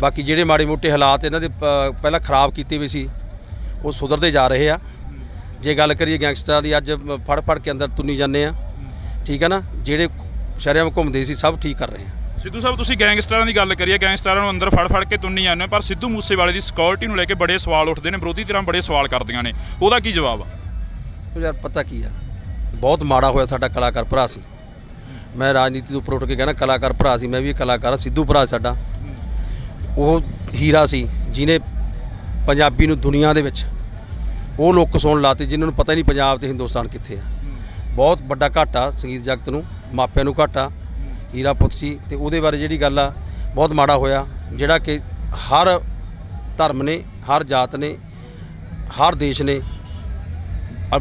ਬਾਕੀ ਜਿਹੜੇ ਮਾੜੇ ਮੋਟੇ ਹਾਲਾਤ ਇਹਨਾਂ ਦੇ ਪਹਿਲਾਂ ਖਰਾਬ ਕੀਤੇ ਵੀ ਸੀ, ਉਹ ਸੁਧਰਦੇ ਜਾ ਰਹੇ ਆ। ਜੇ ਗੱਲ ਕਰੀਏ ਗੈਂਗਸਟਰਾਂ ਦੀ, ਅੱਜ ਫੜ ਕੇ ਅੰਦਰ ਤੁੰਨੀ ਜਾਂਦੇ ਆ, ਠੀਕ ਹੈ ਨਾ, ਜਿਹੜੇ ਸ਼ਹਿਰਾਂ ਘੁੰਮਦੇ ਸੀ ਸਭ ਠੀਕ ਕਰ ਰਹੇ ਆ। ਸਿੱਧੂ ਸਾਹਿਬ ਤੁਸੀਂ ਗੈਂਗਸਟਰਾਂ ਦੀ ਗੱਲ ਕਰੀਏ, ਗੈਂਗਸਟਰਾਂ ਨੂੰ ਅੰਦਰ ਫੜ ਕੇ ਤੁੰਨੀ ਜਾਂਦੇ, ਪਰ ਸਿੱਧੂ ਮੂਸੇਵਾਲੇ ਦੀ ਸਿਕਿਉਰਿਟੀ ਨੂੰ ਲੈ ਕੇ ਬੜੇ ਸਵਾਲ ਉੱਠਦੇ ਨੇ, ਵਿਰੋਧੀ ਧਿਰਾਂ ਬੜੇ ਸਵਾਲ ਕਰਦੀਆਂ ਨੇ, ਉਹਦਾ ਕੀ ਜਵਾਬ ਆ? ਯਾਰ ਪਤਾ ਕੀ ਆ, ਬਹੁਤ ਮਾੜਾ ਹੋਇਆ, ਸਾਡਾ ਕਲਾਕਾਰ ਭਰਾ ਸੀ। ਮੈਂ ਰਾਜਨੀਤੀ ਤੋਂ ਉੱਪਰ ਉੱਠ ਕੇ ਕਹਿਣਾ, ਕਲਾਕਾਰ ਭਰਾ ਸੀ, ਮੈਂ ਵੀ ਕਲਾਕਾਰ। ਸਿੱਧੂ ਭਰਾ ਸਾਡਾ ਉਹ ਹੀਰਾ ਸੀ, ਜਿਹਨੇ ਪੰਜਾਬੀ ਨੂੰ ਦੁਨੀਆ ਦੇ ਵਿੱਚ ਉਹ ਲੋਕ ਸੁਣ ਲਾਤੇ ਜਿਨ੍ਹਾਂ ਨੂੰ ਪਤਾ ਹੀ ਨਹੀਂ ਪੰਜਾਬ ਤੇ ਹਿੰਦੁਸਤਾਨ ਕਿੱਥੇ ਆ। ਬਹੁਤ ਵੱਡਾ ਘਾਟਾ ਸੰਗੀਤ ਜਗਤ ਨੂੰ, ਮਾਪਿਆਂ ਨੂੰ ਘਾਟਾ। ਹੀਰਾ ਪੁੱਤ ਸੀ ਤੇ ਉਹਦੇ ਬਾਰੇ ਜਿਹੜੀ ਗੱਲ ਆ ਬਹੁਤ ਮਾੜਾ ਹੋਇਆ, ਜਿਹੜਾ ਕਿ ਹਰ ਧਰਮ ਨੇ, ਹਰ ਜਾਤ ਨੇ, ਹਰ ਦੇਸ਼ ਨੇ,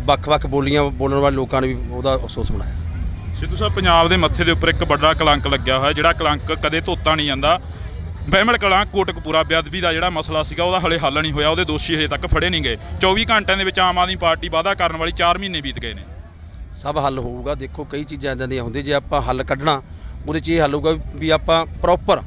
ਵੱਖ-ਵੱਖ ਬੋਲੀਆਂ ਬੋਲਣ ਵਾਲੇ ਲੋਕਾਂ ਨੇ ਵੀ ਉਹਦਾ ਅਫਸੋਸ ਮਨਾਇਆ। ਸਿੱਧੂ ਸਾਹਿਬ, ਪੰਜਾਬ ਦੇ ਮੱਥੇ ਦੇ ਉੱਪਰ ਇੱਕ ਵੱਡਾ ਕਲੰਕ ਲੱਗਿਆ ਹੋਇਆ, ਜਿਹੜਾ ਕਲੰਕ ਕਦੇ ਧੋਤਾ ਨਹੀਂ ਜਾਂਦਾ। ਬਹਿਮਲ ਕਲਾਂ ਕੋਟਕਪੂਰਾ ਬੇਅਦਬੀ ਦਾ ਜਿਹੜਾ ਮਸਲਾ ਸੀਗਾ ਉਹਦਾ ਹਲੇ ਹੱਲ ਨਹੀਂ ਹੋਇਆ, ਉਹਦੇ ਦੋਸ਼ੀ ਹਜੇ ਤੱਕ ਫੜੇ ਨਹੀਂ ਗਏ। 24 ਘੰਟਿਆਂ ਦੇ ਵਿੱਚ ਆਮ ਆਦਮੀ ਪਾਰਟੀ ਵਾਅਦਾ ਕਰਨ ਵਾਲੀ 4 ਮਹੀਨੇ ਬੀਤ ਗਏ ਨੇ। ਸਭ ਹੱਲ ਹੋਊਗਾ। ਦੇਖੋ ਕਈ ਚੀਜ਼ਾਂ ਇੱਦਾਂ ਦੀਆਂ ਹੁੰਦੀਆਂ, ਜੇ ਆਪਾਂ ਹੱਲ ਕੱਢਣਾ ਉਹਦੇ 'ਚ ਇਹ ਹੱਲ ਹੋਊਗਾ ਵੀ ਆਪਾਂ ਪ੍ਰੋਪਰ